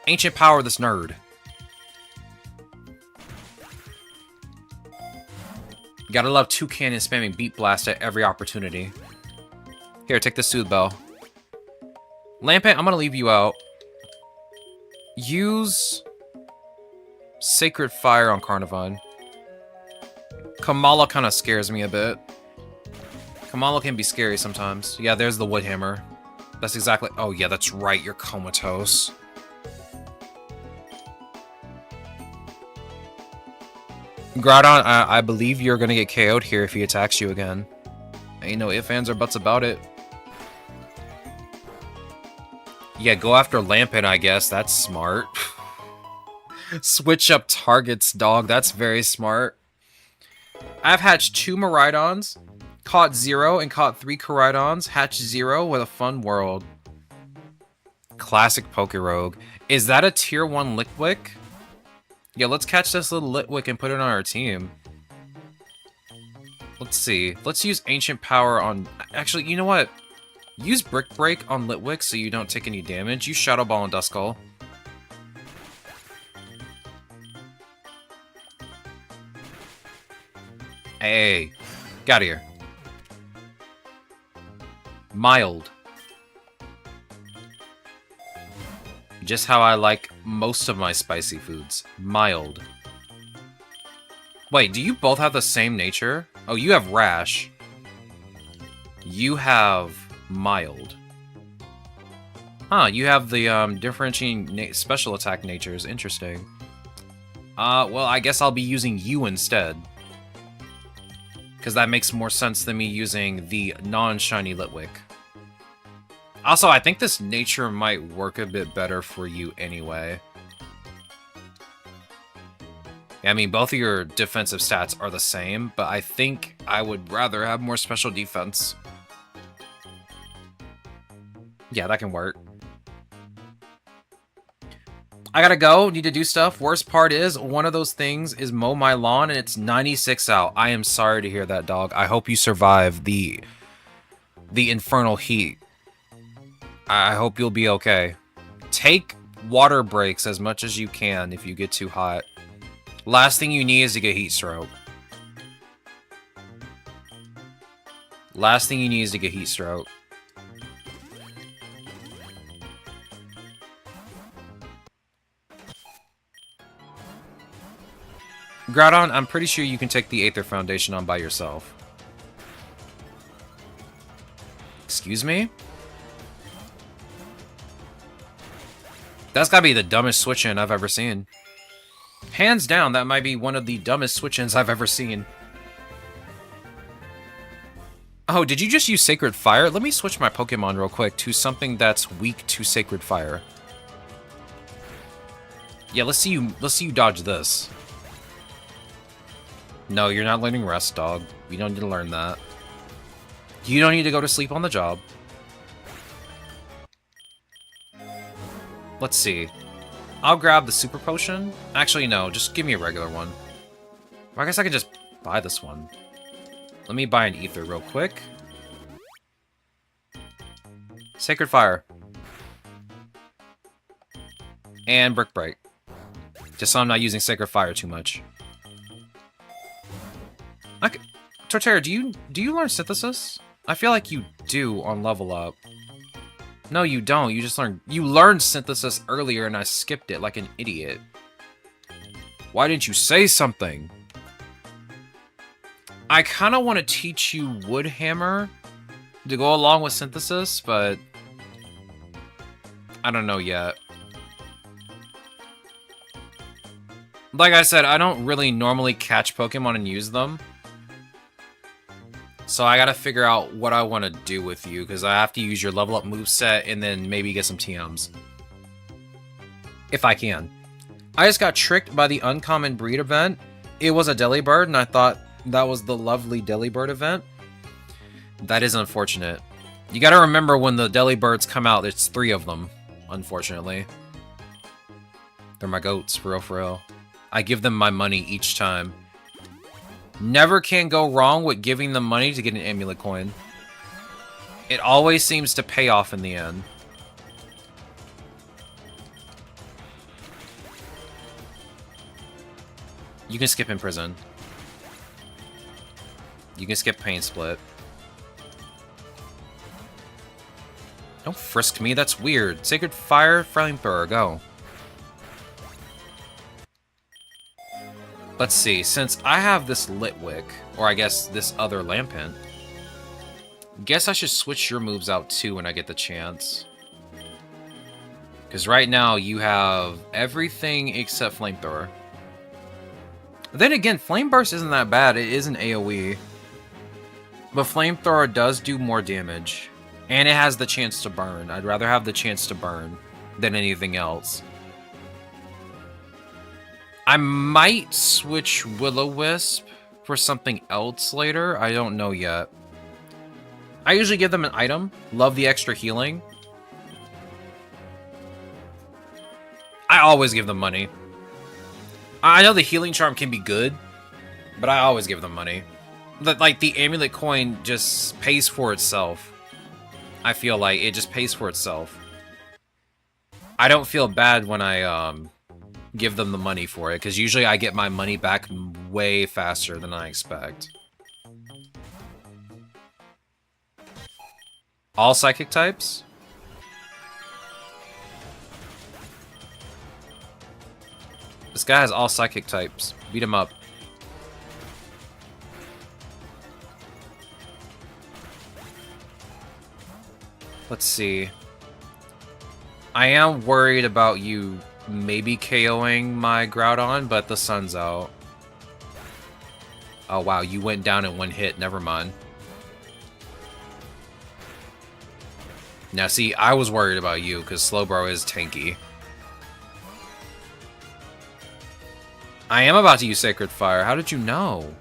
A: Ancient Power this nerd. Gotta love Toucan spamming Beat Blast at every opportunity. Here, take the Soothe Bell. Lampent, I'm gonna leave you out. Use Sacred Fire on Carnivine. Kamala kind of scares me a bit. Kamala can be scary sometimes. Yeah, there's the Wood Hammer. That's exactly... Oh, yeah, that's right. You're comatose. Groudon, I believe you're going to get KO'd here if he attacks you again. Ain't no ifs, ands, or buts about it. Yeah, go after Lampent, I guess. That's smart. Switch up targets, dog. That's very smart. I've hatched 2 Miraidons, caught 0, and caught 3 Koraidons. Hatched 0 with a fun world. Classic PokeRogue. Is that a tier 1 Litwick? Yeah, let's catch this little Litwick and put it on our team. Let's see. Let's use Ancient Power on... Actually, you know what? Use Brick Break on Litwick so you don't take any damage. Use Shadow Ball on Duskull. Hey, got here. Mild. Just how I like most of my spicy foods. Mild. Wait, do you both have the same nature? Oh, you have Rash. You have Mild. Huh, you have the differentiating special attack natures. Interesting. Well, I guess I'll be using you instead. Because that makes more sense than me using the non-shiny Litwick. Also, I think this nature might work a bit better for you anyway. Yeah, I mean, both of your defensive stats are the same, but I think I would rather have more special defense. Yeah, that can work. I gotta go, need to do stuff. Worst part is, one of those things is mow my lawn and it's 96 out. I am sorry to hear that, dog. I hope you survive the infernal heat. I hope you'll be okay. Take water breaks as much as you can if you get too hot. Last thing you need is to get heat stroke. Last thing you need is to get heat stroke. Groudon, I'm pretty sure you can take the Aether Foundation on by yourself. Excuse me? That's gotta be the dumbest switch-in I've ever seen. Hands down, that might be one of the dumbest switch-ins I've ever seen. Oh, did you just use Sacred Fire? Let me switch my Pokemon real quick to something that's weak to Sacred Fire. Yeah, let's see you dodge this. No, you're not learning rest, dog. You don't need to learn that. You don't need to go to sleep on the job. Let's see. I'll grab the Super Potion. Actually, no. Just give me a regular one. Well, I guess I could just buy this one. Let me buy an Ether real quick. Sacred Fire. And Brick Break. Just so I'm not using Sacred Fire too much. Torterra, do you learn Synthesis? I feel like you do on Level Up. No, you don't. You learned Synthesis earlier and I skipped it like an idiot. Why didn't you say something? I kind of want to teach you Wood Hammer to go along with Synthesis, but I don't know yet. Like I said, I don't really normally catch Pokemon and use them. So I gotta figure out what I want to do with you, because I have to use your level up moveset and then maybe get some TMs. If I can. I just got tricked by the Uncommon Breed event. It was a Delibird, and I thought that was the lovely Delibird event. That is unfortunate. You gotta remember when the Delibirds come out, it's 3 of them, unfortunately. They're my goats, for real, for real. I give them my money each time. Never can go wrong with giving them money to get an amulet coin. It always seems to pay off in the end. You can skip Imprison. You can skip Pain Split. Don't frisk me, that's weird. Sacred Fire, Flamethrower, go. Let's see, since I have this Litwick, or I guess this other Lampent, guess I should switch your moves out too when I get the chance. Because right now you have everything except Flamethrower. Then again, Flame Burst isn't that bad. It is an AoE. But Flamethrower does do more damage. And it has the chance to burn. I'd rather have the chance to burn than anything else. I might switch Will-O-Wisp for something else later. I don't know yet. I usually give them an item. Love the extra healing. I always give them money. I know the healing charm can be good, but I always give them money. Like, the amulet coin just pays for itself. I feel like it just pays for itself. I don't feel bad when I give them the money for it, because usually I get my money back way faster than I expect. All psychic types? This guy has all psychic types. Beat him up. Let's see. I am worried about you maybe KOing my Groudon, but the sun's out. Oh wow, you went down in one hit. Never mind. Now see, I was worried about you because Slowbro is tanky. I am about to use Sacred Fire. How did you know?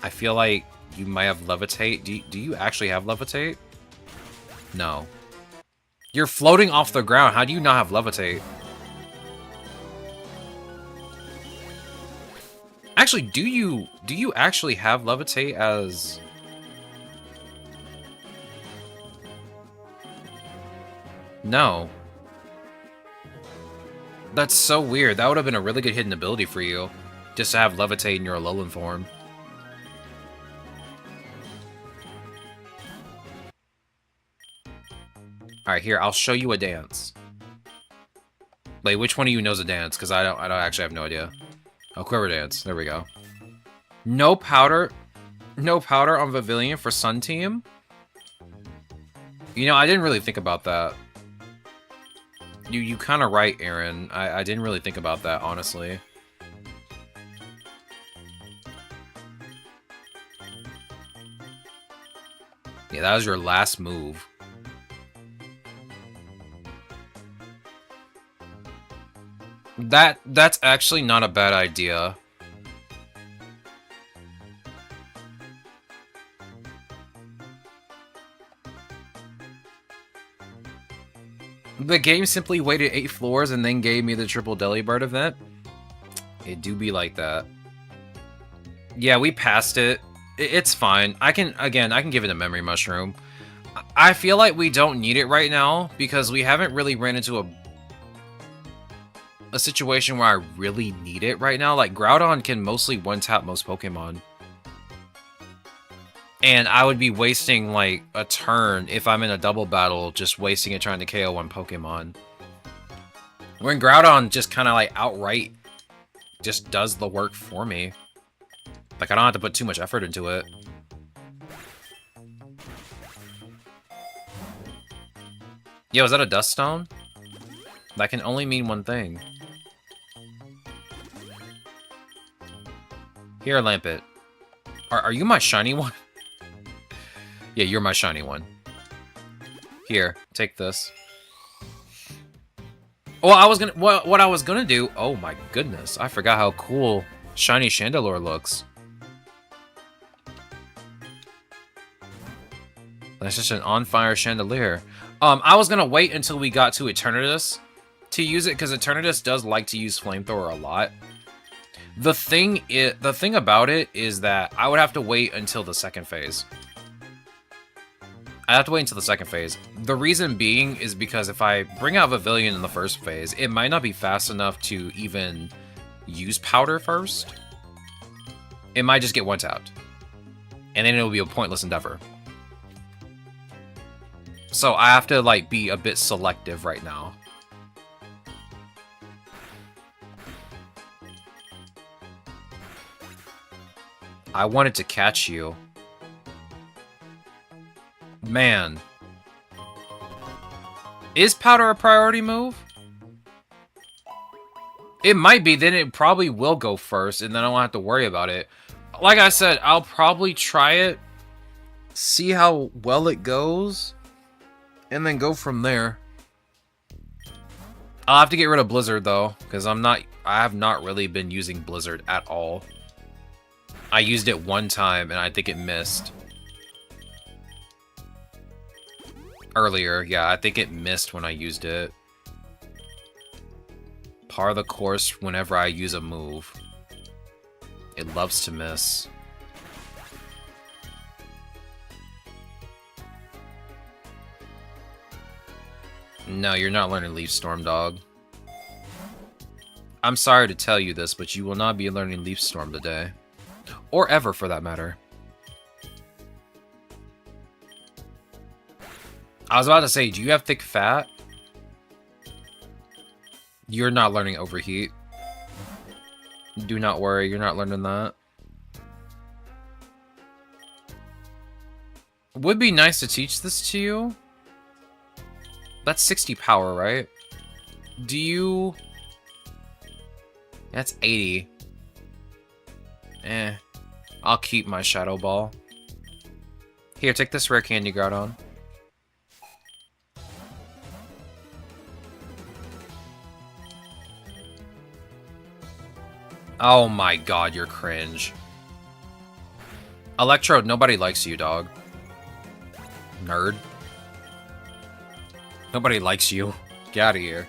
A: I feel like you might have Levitate. Do you actually have Levitate? No. You're floating off the ground. How do you not have Levitate? Actually, do you actually have Levitate as... No. That's so weird. That would have been a really good hidden ability for you. Just to have Levitate in your Alolan form. Alright, here, I'll show you a dance. Wait, which one of you knows a dance? Because I don't actually have no idea. Oh, Quiver Dance. There we go. No powder on Pavilion for Sun Team? You know, I didn't really think about that. You kind of right, Aaron. I didn't really think about that, honestly. Yeah, that was your last move. That's actually not a bad idea. The game simply waited 8 floors and then gave me the triple Delibird event. It do be like that. Yeah, we passed it. It's fine. I can give it a memory mushroom. I feel like we don't need it right now because we haven't really ran into a situation where I really need it right now. Like, Groudon can mostly one-tap most Pokemon. And I would be wasting, like, a turn if I'm in a double battle, just wasting it trying to KO one Pokemon. When Groudon just kind of, like, outright just does the work for me. Like, I don't have to put too much effort into it. Yo, is that a Dust Stone? That can only mean one thing. Here, Lampet. Are you my shiny one? Yeah, you're my shiny one. Here, take this. Well, what I was gonna do... Oh my goodness, I forgot how cool shiny Chandelure looks. That's just an on-fire Chandelier. I was gonna wait until we got to Eternatus to use it, because Eternatus does like to use Flamethrower a lot. The thing about it is that I would have to wait until the second phase. I have to wait until the second phase. The reason being is because if I bring out Pavilion in the first phase, it might not be fast enough to even use Powder first. It might just get one-tapped. And then it will be a pointless endeavor. So I have to, like, be a bit selective right now. I wanted to catch you. Man. Is powder a priority move? It might be, then it probably will go first, and then I won't have to worry about it. Like I said, I'll probably try it, see how well it goes, and then go from there. I'll have to get rid of Blizzard, though, because I have not really been using Blizzard at all. I used it one time, and I think it missed. Earlier, yeah, I think it missed when I used it. Par the course whenever I use a move. It loves to miss. No, you're not learning Leaf Storm, dog. I'm sorry to tell you this, but you will not be learning Leaf Storm today. Or ever, for that matter. I was about to say, do you have thick fat? You're not learning Overheat. Do not worry, you're not learning that. Would be nice to teach this to you. That's 60 power, right? Do you... That's 80. Eh. I'll keep my Shadow Ball. Here, take this rare candy Groudon. Oh my god, you're cringe. Electrode, nobody likes you, dog. Nerd. Nobody likes you. Get out of here.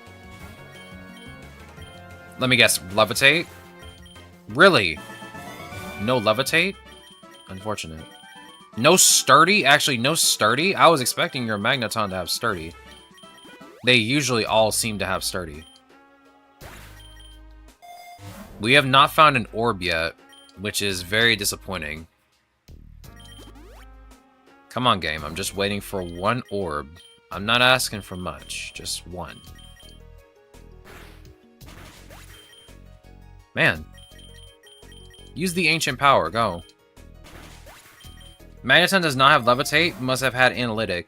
A: Let me guess, Levitate? Really? No Levitate? Unfortunate. No Sturdy? Actually, no Sturdy? I was expecting your Magneton to have Sturdy. They usually all seem to have Sturdy. We have not found an orb yet, which is very disappointing. Come on, game. I'm just waiting for one orb. I'm not asking for much, just one. Man. Use the Ancient Power, go. Magneton does not have Levitate, must have had Analytic.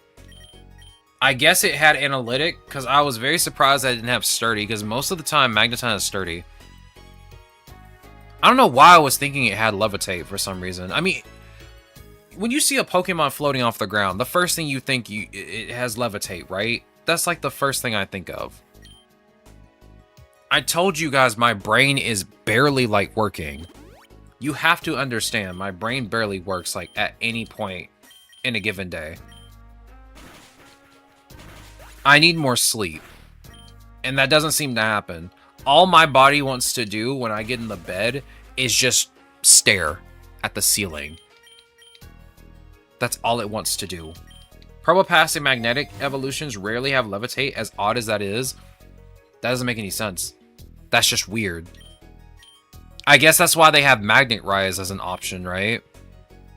A: I guess it had Analytic, because I was very surprised that it didn't have Sturdy, because most of the time Magneton has Sturdy. I don't know why I was thinking it had Levitate for some reason. I mean, when you see a Pokemon floating off the ground, the first thing you think it has Levitate, right? That's like the first thing I think of. I told you guys my brain is barely like working. You have to understand, my brain barely works like at any point in a given day. I need more sleep. And that doesn't seem to happen. All my body wants to do when I get in the bed is just stare at the ceiling. That's all it wants to do. Probopass and Magnetic evolutions rarely have Levitate, as odd as that is. That doesn't make any sense. That's just weird. I guess that's why they have Magnet Rise as an option, right?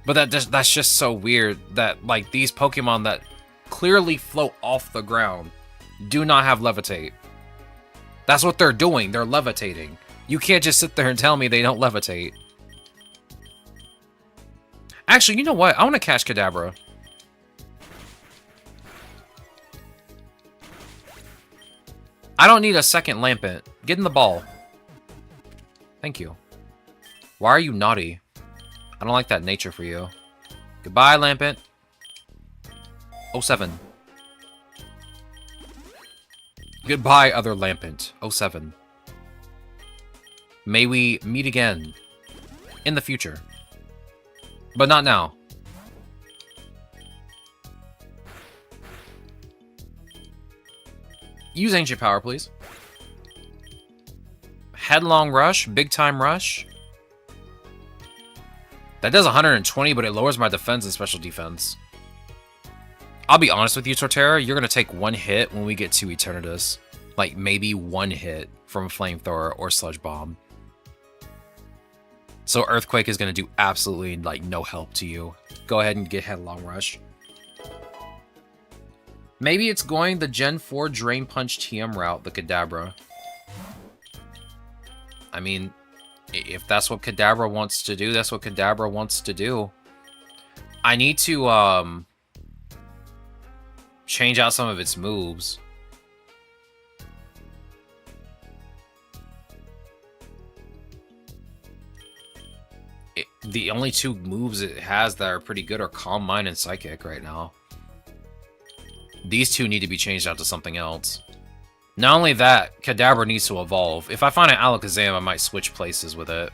A: But that's just so weird that, like, these Pokemon that clearly float off the ground do not have Levitate. That's what they're doing. They're levitating. You can't just sit there and tell me they don't levitate. Actually, you know what? I want to catch Kadabra. I don't need a second Lampent. Get in the ball. Thank you. Why are you naughty? I don't like that nature for you. Goodbye, Lampent. 07. Goodbye, other Lampent. 07. May we meet again in the future. But not now. Use Ancient Power, please. Headlong Rush, Big Time Rush. That does 120, but it lowers my defense and special defense. I'll be honest with you, Torterra, you're going to take one hit when we get to Eternatus. Like, maybe one hit from Flamethrower or Sludge Bomb. So Earthquake is going to do absolutely, like, no help to you. Go ahead and get Headlong Rush. Maybe it's going the Gen 4 Drain Punch TM route, the Kadabra. I mean, if that's what Kadabra wants to do, that's what Kadabra wants to do. I need to, change out some of its moves. The only two moves it has that are pretty good are Calm Mind and Psychic right now. These two need to be changed out to something else. Not only that, Kadabra needs to evolve. If I find an Alakazam, I might switch places with it.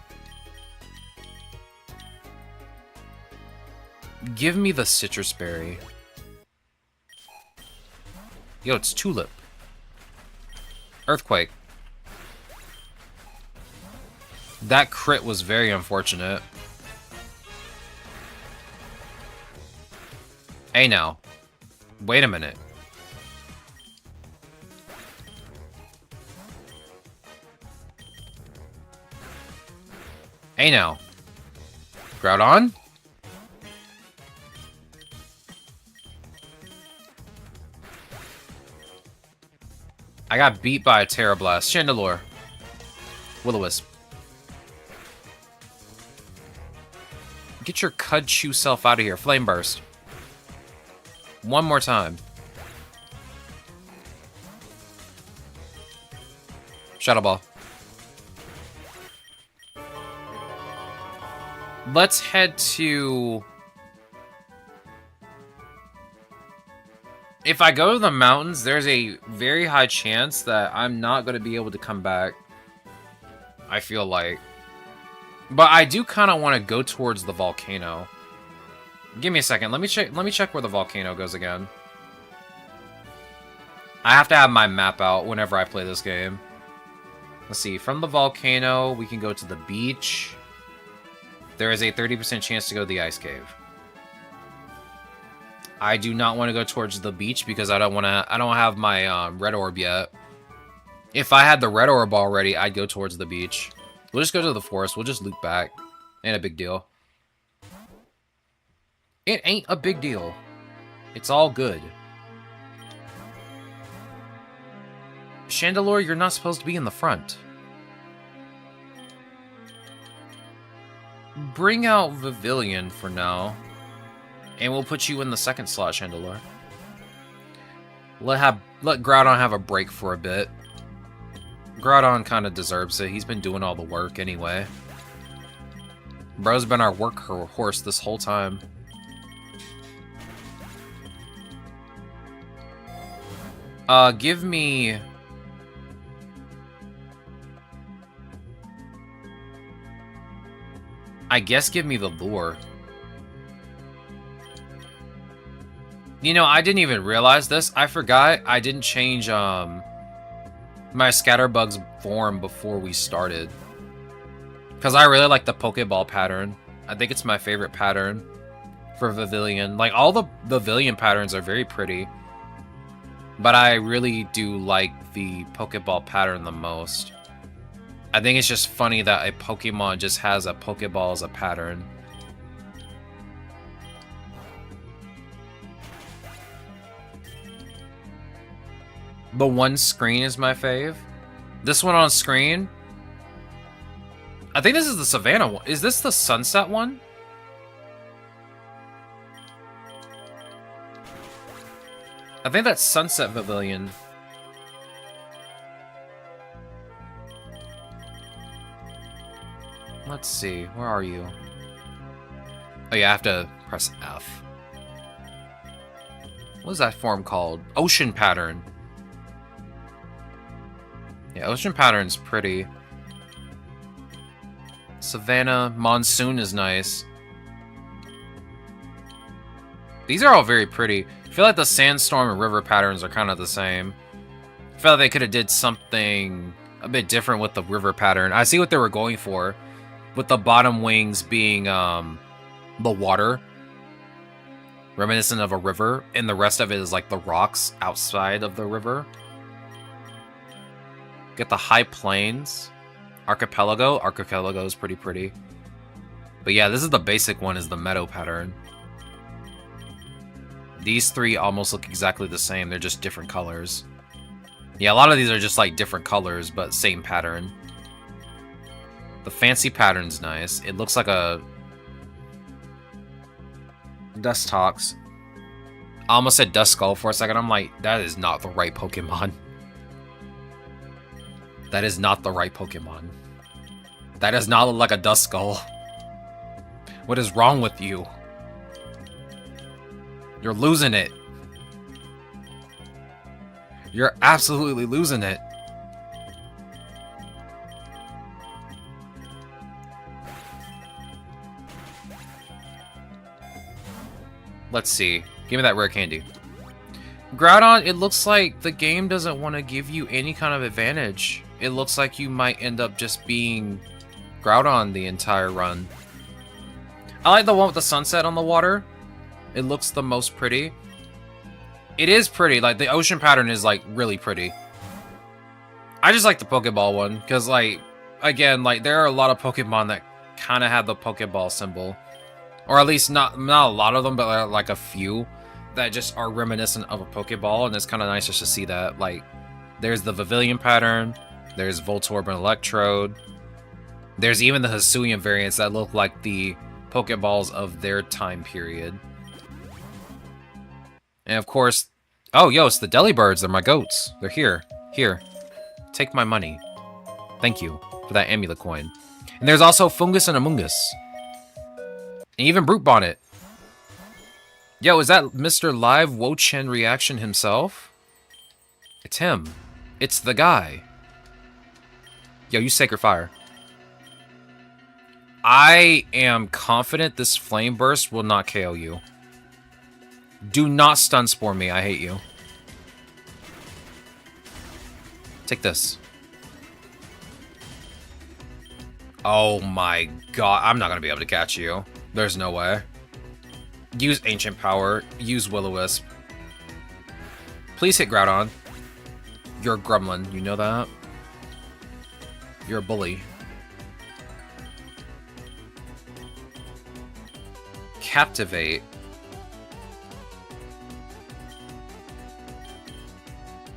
A: Give me the Citrus Berry. Yo, it's Tulip. Earthquake. That crit was very unfortunate. Hey now. Wait a minute. Hey now. Groudon? I got beat by a Terra Blast. Chandelure. Will-O-Wisp. Get your Cud-Chew self out of here. Flame Burst. One more time. Shadow Ball. Let's head to... If I go to the mountains, there's a very high chance that I'm not going to be able to come back. I feel like. But I do kind of want to go towards the volcano. Give me a second. Let me check where the volcano goes again. I have to have my map out whenever I play this game. Let's see. From the volcano, we can go to the beach. There is a 30% chance to go to the ice cave. I do not want to go towards the beach because I don't have my red orb yet. If I had the red orb already, I'd go towards the beach. We'll just go to the forest. We'll just loop back. Ain't a big deal. It ain't a big deal. It's all good. Chandelure, you're not supposed to be in the front. Bring out Vivillon for now. And we'll put you in the second slot, Chandelure. Let Groudon have a break for a bit. Groudon kind of deserves it. He's been doing all the work anyway. Bro's been our workhorse this whole time. Give me... I guess give me the lure. You know, I didn't even realize this. I forgot I didn't change my Scatterbug's form before we started. Because I really like the Pokeball pattern. I think it's my favorite pattern for Vivillon. Like, all the Vivillon patterns are very pretty. But I really do like the Pokeball pattern the most. I think it's just funny that a Pokemon just has a Pokeball as a pattern. The one screen is my fave. This one on screen. I think this is the Savannah one. Is this the Sunset one? I think that's Sunset Pavilion. Let's see. Where are you? Oh yeah, I have to press F. What is that form called? Ocean Pattern. Yeah, Ocean Pattern's pretty. Savannah, Monsoon is nice. These are all very pretty. I feel like the Sandstorm and River patterns are kind of the same. I feel like they could have did something a bit different with the River pattern. I see what they were going for, with the bottom wings being the water, reminiscent of a river, and the rest of it is like the rocks outside of the river. Get the High Plains. Archipelago. Archipelago is pretty pretty. But yeah, this is the basic one, is the Meadow pattern. These three almost look exactly the same. They're just different colors. Yeah, a lot of these are just like different colors, but same pattern. The fancy pattern's nice. It looks like a Dustox. I almost said Duskull for a second. I'm like, that is not the right Pokemon. That is not the right Pokemon. That does not look like a Duskull. What is wrong with you? You're losing it. You're absolutely losing it. Let's see. Give me that rare candy. Groudon, it looks like the game doesn't want to give you any kind of advantage. It looks like you might end up just being Groudon the entire run. I like the one with the sunset on the water. It looks the most pretty. It is pretty. Like, the ocean pattern is, like, really pretty. I just like the Pokeball one. Because, like, again, like, there are a lot of Pokemon that kind of have the Pokeball symbol. Or at least not a lot of them, but, like, a few that just are reminiscent of a Pokeball. And it's kind of nice just to see that. Like, there's the Vivillon pattern. There's Voltorb and Electrode. There's even the Hisuian variants that look like the Pokeballs of their time period. And of course, oh, yo, it's the Delibirds. They're my goats. They're here. Here. Take my money. Thank you for that amulet coin. And there's also Fungus and Amoongus. And even Brute Bonnet. Yo, is that Mr. Live Wo-Chen Reaction himself? It's him. It's the guy. Yo, you Sacred Fire. I am confident this Flame Burst will not KO you. Do not Stun Spore me. I hate you. Take this. Oh my god. I'm not going to be able to catch you. There's no way. Use Ancient Power. Use Will-O-Wisp. Please hit Groudon. You're a gremlin. You know that? You're a bully. Captivate.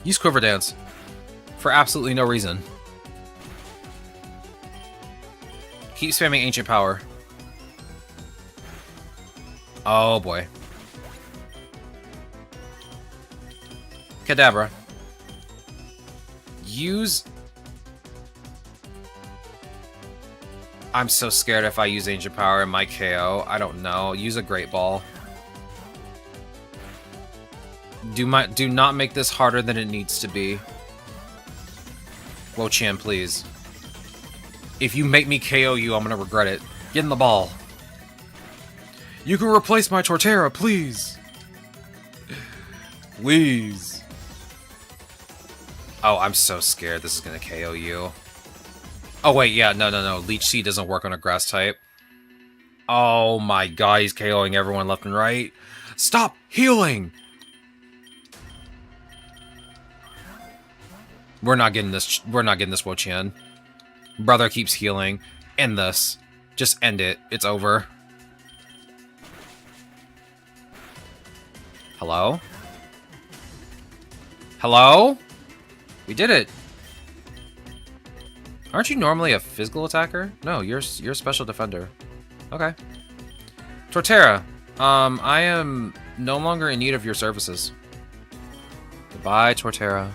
A: Use Quiver Dance. For absolutely no reason. Keep spamming Ancient Power. Oh boy. Kadabra. Use... I'm so scared if I use Ancient Power in my KO. I don't know. Use a Great Ball. Do not make this harder than it needs to be. Wo-Chen, please. If you make me KO you, I'm gonna regret it. Get in the ball. You can replace my Torterra, please. Please. Oh, I'm so scared this is gonna KO you. Oh wait, yeah, no. Leech Seed doesn't work on a grass type. Oh my god, he's KOing everyone left and right. Stop healing! We're not getting this Wo-Chen. Brother keeps healing. End this. Just end it. It's over. Hello? Hello? We did it. Aren't you normally a physical attacker? No, you're a special defender. Okay. Torterra, I am no longer in need of your services. Goodbye, Torterra.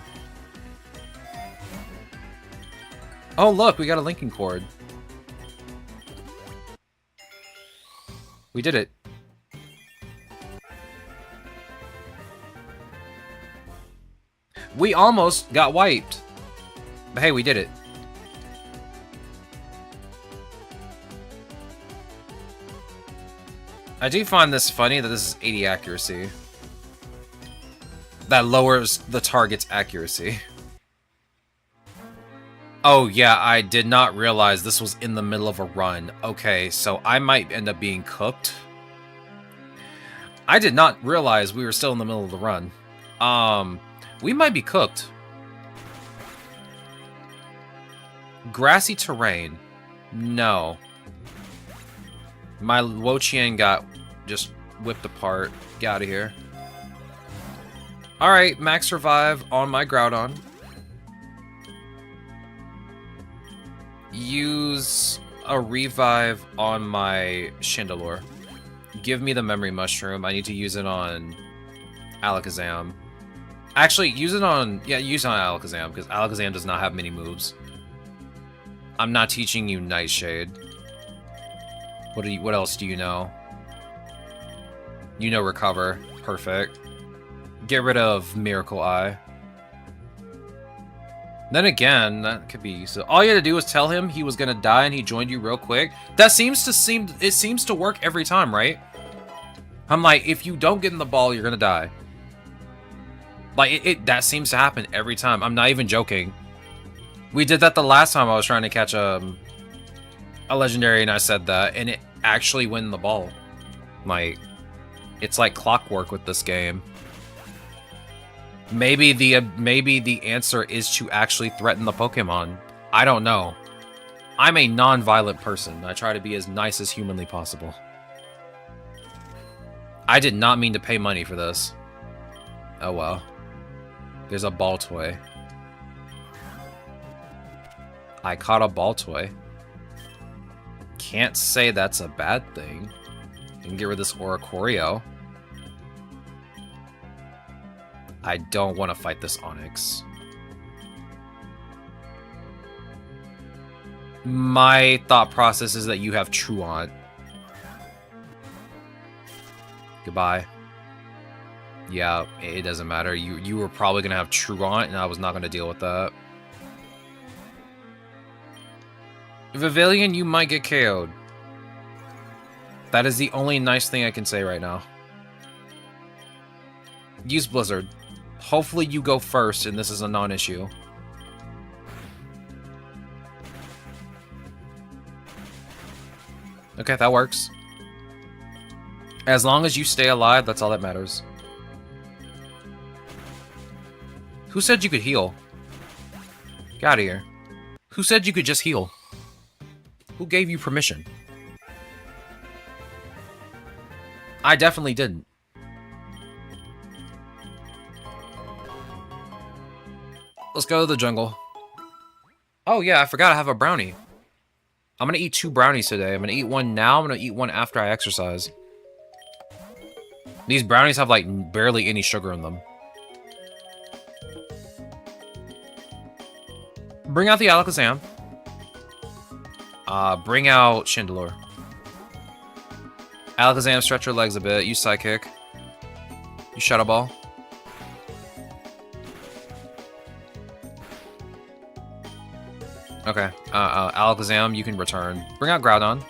A: Oh, look, we got a linking cord. We did it. We almost got wiped. But hey, we did it. I do find this funny that this is 80 accuracy. That lowers the target's accuracy. Oh yeah, I did not realize this was in the middle of a run. Okay, so I might end up being cooked. I did not realize we were still in the middle of the run. We might be cooked. Grassy terrain. No. My Wo-Chen got just whipped apart. Get out of here. Alright, max revive on my Groudon. Use a revive on my Chandelure. Give me the memory mushroom. I need to use it on Alakazam. Actually, use it on... Yeah, use it on Alakazam, because Alakazam does not have many moves. I'm not teaching you Nightshade. What else do you know? You know Recover. Perfect. Get rid of Miracle Eye. Then again, that could be useful. All you had to do was tell him he was gonna die and he joined you real quick. It seems to work every time, right? I'm like, if you don't get in the ball, you're gonna die. Like, that seems to happen every time. I'm not even joking. We did that the last time I was trying to catch a legendary and I said that, and it actually went in the ball. Like, it's like clockwork with this game. Maybe the answer is to actually threaten the Pokemon. I don't know. I'm a non-violent person. I try to be as nice as humanly possible. I did not mean to pay money for this. Oh well. There's a ball toy. I caught a ball toy. Can't say that's a bad thing. You can get rid of this Oricorio. I don't want to fight this Onix. My thought process is that you have Truant. Goodbye. Yeah, it doesn't matter. You were probably going to have Truant, and I was not going to deal with that. Vivillon, you might get KO'd. That is the only nice thing I can say right now. Use Blizzard. Hopefully you go first, and this is a non-issue. Okay, that works. As long as you stay alive, that's all that matters. Who said you could heal? Get out of here. Who said you could just heal? Who gave you permission? I definitely didn't. Let's go to the jungle. Oh yeah, I forgot I have a brownie. I'm gonna eat 2 brownies today. I'm gonna eat one now, I'm gonna eat one after I exercise. These brownies have like barely any sugar in them. Bring out the Alakazam. Bring out Chandelure. Alakazam, stretch your legs a bit. Use Psychic. Use Shadow Ball. Okay. Alakazam, you can return. Bring out Groudon.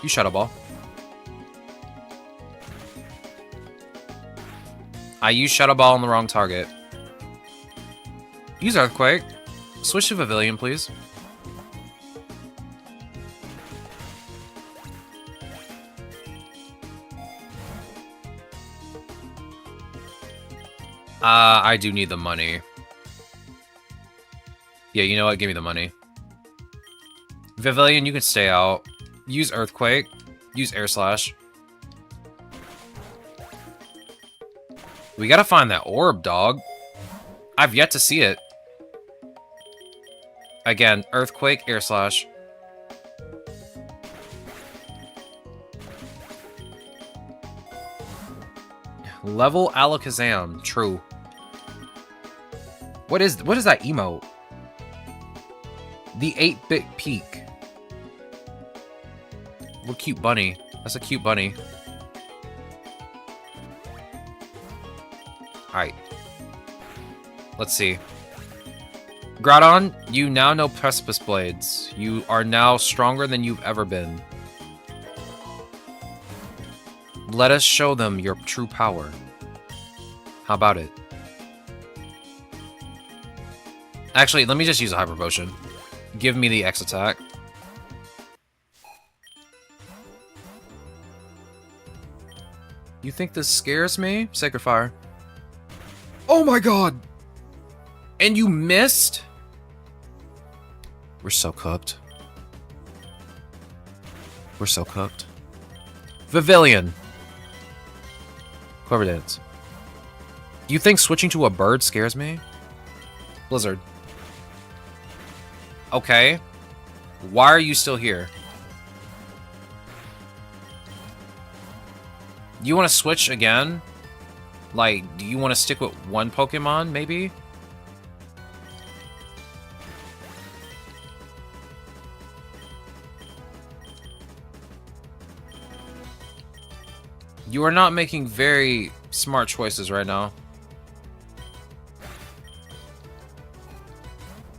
A: Use Shadow Ball. I used Shadow Ball on the wrong target. Use Earthquake. Switch to Vivillon, please. I do need the money. Yeah, you know what? Give me the money. Vivillon, you can stay out. Use Earthquake. Use Air Slash. We gotta find that orb, dog. I've yet to see it. Again, Earthquake, Air Slash. Level Alakazam. True. What is that emote? The 8-bit peak. What cute bunny. That's a cute bunny. Alright. Let's see. Groudon, you now know Precipice Blades. You are now stronger than you've ever been. Let us show them your true power. How about it? Actually, let me just use a Hyper Potion. Give me the X attack. You think this scares me? Sacred Fire. Oh my god! And you missed? We're so cooked. We're so cooked. Vivillon. Clover Dance. You think switching to a bird scares me? Blizzard. Okay. Why are you still here? You want to switch again? Like, do you want to stick with one Pokemon, maybe? You are not making very smart choices right now.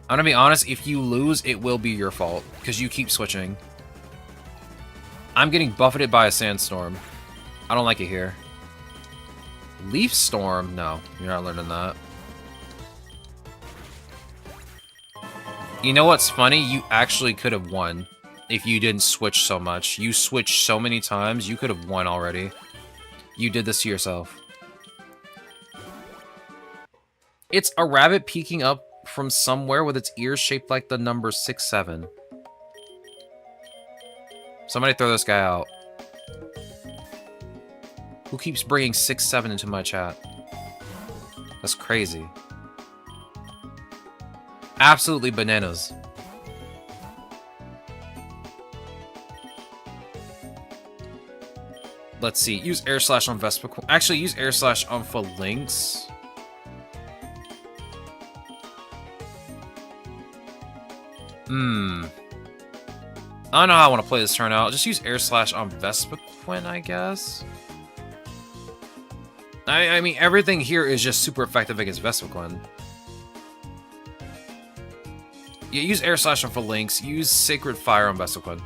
A: I'm gonna be honest, if you lose, it will be your fault, because you keep switching. I'm getting buffeted by a sandstorm. I don't like it here. Leaf Storm? No, you're not learning that. You know what's funny? You actually could have won if you didn't switch so much. You switched so many times, you could have won already. You did this to yourself. It's a rabbit peeking up from somewhere with its ears shaped like the number 67. Somebody throw this guy out. Who keeps bringing 67 into my chat? That's crazy. Absolutely bananas. Let's see. Use Air Slash on Vespiquen. Actually, use Air Slash on Phalanx. I don't know how I want to play this turn out. Just use Air Slash on Vespiquen, I guess. I mean, everything here is just super effective against Vespiquen. Yeah, use Air Slash on Phalanx. Use Sacred Fire on Vespiquen.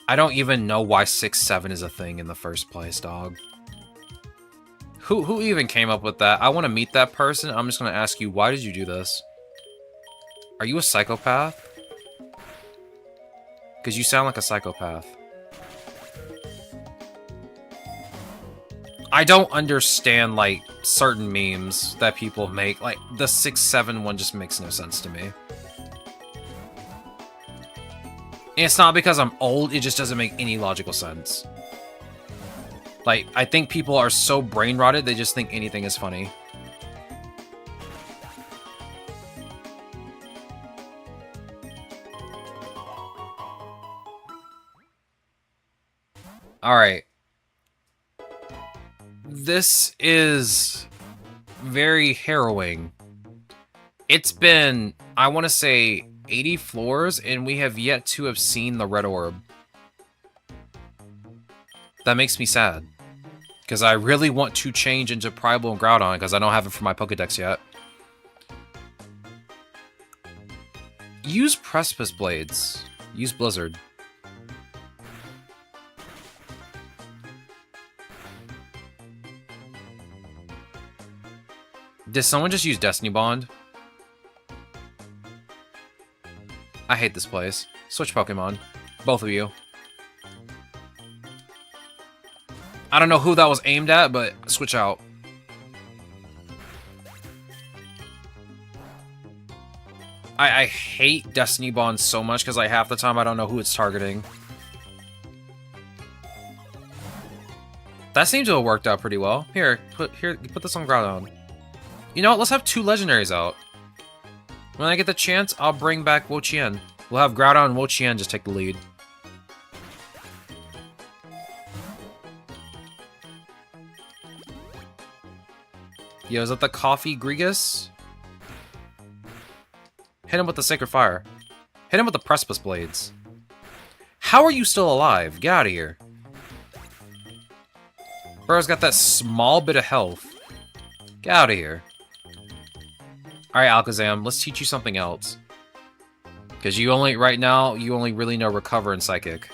A: I don't even know why 6-7 is a thing in the first place, dog. Who even came up with that? I want to meet that person. I'm just going to ask you, why did you do this? Are you a psychopath? Because you sound like a psychopath. I don't understand, like, certain memes that people make. Like, the 6-7 one just makes no sense to me. And it's not because I'm old, it just doesn't make any logical sense. Like, I think people are so brain-rotted, they just think anything is funny. Alright. This is very harrowing. It's been, I want to say, 80 floors, and we have yet to have seen the red orb. That makes me sad. Because I really want to change into Primal and Groudon, because I don't have it for my Pokedex yet. Use Precipice Blades. Use Blizzard. Did someone just use Destiny Bond? I hate this place. Switch Pokemon. Both of you. I don't know who that was aimed at, but switch out. I hate Destiny Bond so much because half the time I don't know who it's targeting. That seems to have worked out pretty well. Here, put this on Groudon. You know what? Let's have 2 legendaries out. When I get the chance, I'll bring back Wo-Chien. We'll have Groudon and Wo-Chien just take the lead. Yo, is that the Coffee Grigus? Hit him with the Sacred Fire. Hit him with the Precipice Blades. How are you still alive? Get out of here. Bro's got that small bit of health. Get out of here. Alright, Alakazam, let's teach you something else. Because right now, you only really know Recover and Psychic.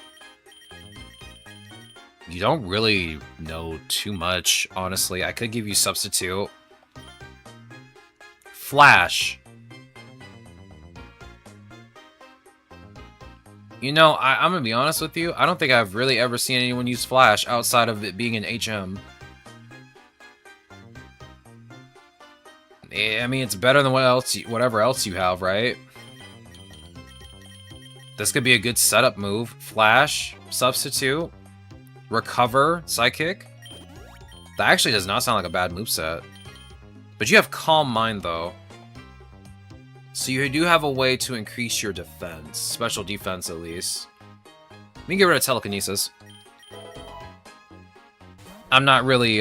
A: You don't really know too much, honestly. I could give you Substitute. Flash. You know, I'm gonna be honest with you. I don't think I've really ever seen anyone use Flash outside of it being an HM. I mean, it's better than whatever else you have, right? This could be a good setup move. Flash, Substitute, Recover, Psychic. That actually does not sound like a bad moveset. But you have Calm Mind, though. So you do have a way to increase your defense. Special defense, at least. Let me get rid of Telekinesis. I'm not really,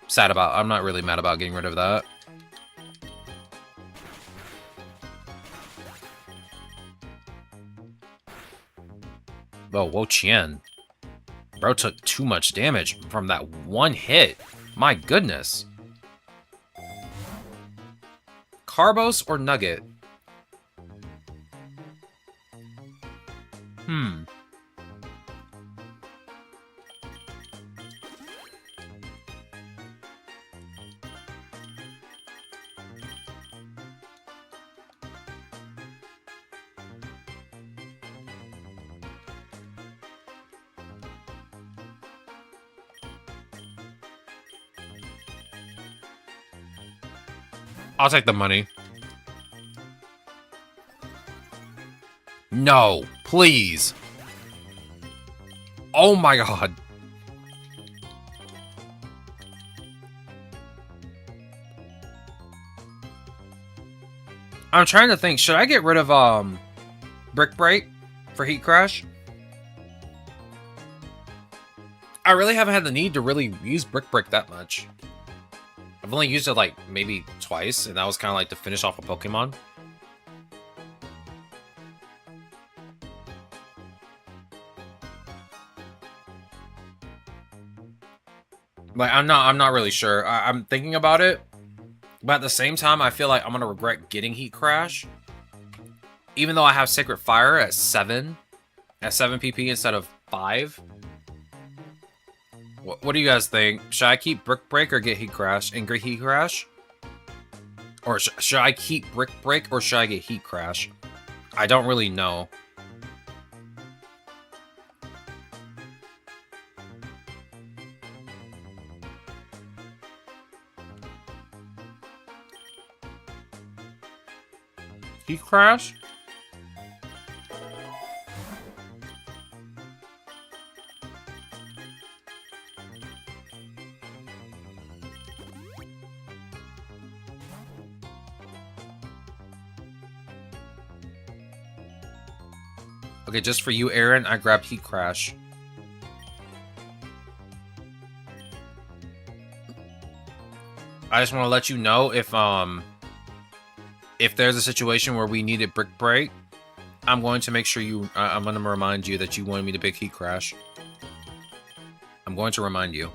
A: sad about... I'm not really mad about getting rid of that. Oh, Wo Qian. Bro took too much damage from that one hit. My goodness. Carbos or Nugget? I'll take the money. No, please. Oh my god. I'm trying to think, should I get rid of Brick Break for Heat Crash? I really haven't had the need to really use Brick Break that much. I've only used it like maybe twice, and that was kind of like to finish off a Pokemon. Like I'm not really sure. I'm thinking about it, but at the same time, I feel like I'm gonna regret getting Heat Crash, even though I have Sacred Fire at 7 PP instead of 5. What do you guys think? Should I keep Brick Break or get Heat Crash and get Heat Crash? Or should I keep Brick Break or should I get Heat Crash? I don't really know. Heat Crash? Okay, just for you, Aaron, I grabbed Heat Crash. I just want to let you know if there's a situation where we needed Brick Break, I'm going to make sure you... I'm going to remind you that you wanted me to pick Heat Crash. I'm going to remind you.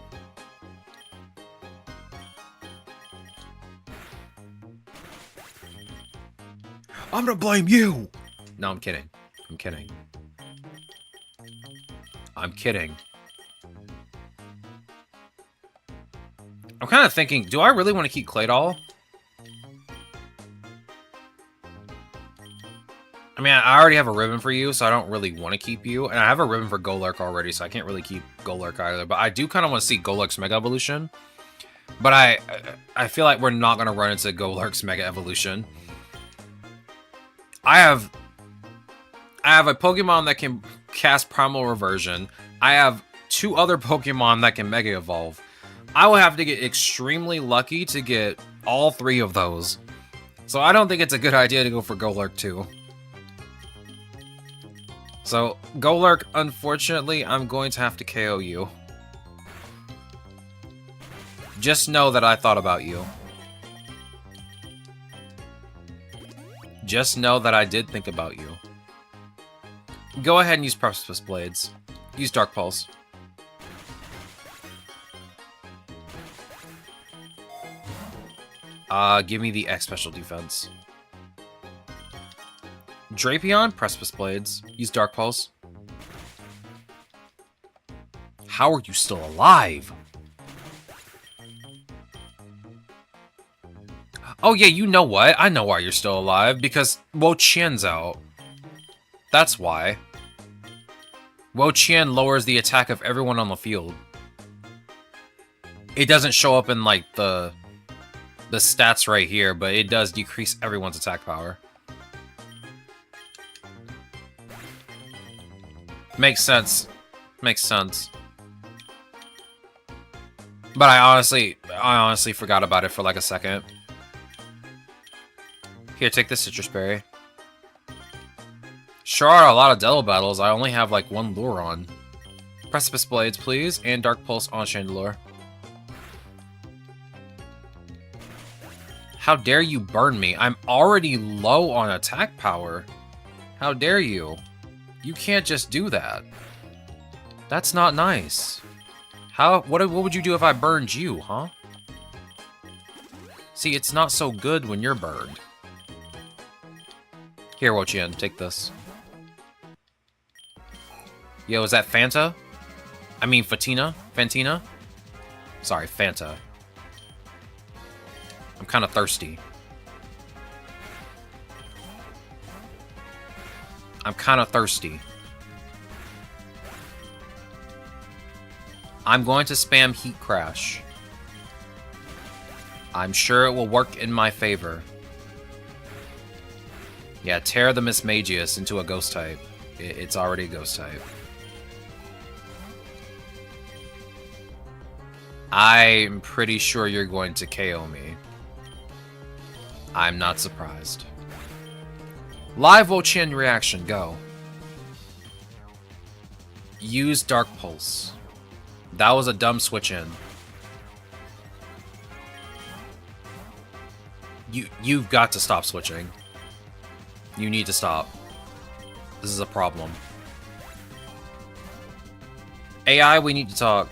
A: I'm gonna blame you! No, I'm kidding. I'm kidding. I'm kidding. I'm kind of thinking, do I really want to keep Claydol? I mean, I already have a ribbon for you, so I don't really want to keep you. And I have a ribbon for Golurk already, so I can't really keep Golurk either. But I do kind of want to see Golurk's Mega Evolution. But I feel like we're not going to run into Golurk's Mega Evolution. I have a Pokemon that can cast Primal Reversion. I have 2 other Pokemon that can Mega Evolve. I will have to get extremely lucky to get all 3 of those. So I don't think it's a good idea to go for Golurk 2. So, Golurk, unfortunately, I'm going to have to KO you. Just know that I thought about you. Just know that I did think about you. Go ahead and use Precipice Blades. Use Dark Pulse. Give me the X Special Defense. Drapion, Precipice Blades. Use Dark Pulse. How are you still alive? Oh yeah, you know what? I know why you're still alive. Because Wo Qian's out. That's why. Wo Qian lowers the attack of everyone on the field. It doesn't show up in, like, the stats right here, but it does decrease everyone's attack power. Makes sense. Makes sense. But I honestly forgot about it for like a second. Here, take this citrus berry. Sure are a lot of Dello battles. I only have like one lure on. Precipice Blades, please, and Dark Pulse on Chandelure. How dare you burn me? I'm already low on attack power. How dare you? You can't just do that. That's not nice. What would you do if I burned you, huh? See, it's not so good when you're burned. Here, Wo-Chien, take this. Yo, is that Fanta? I mean Fatina? Fantina? Sorry, Fanta. I'm kind of thirsty. I'm kind of thirsty. I'm going to spam Heat Crash. I'm sure it will work in my favor. Yeah, tear the Mismagius into a Ghost type. It's already a Ghost type. I'm pretty sure you're going to KO me. I'm not surprised. Live Wo-Chien reaction, go. Use Dark Pulse. That was a dumb switch in. You've got to stop switching. You need to stop. This is a problem. AI, we need to talk.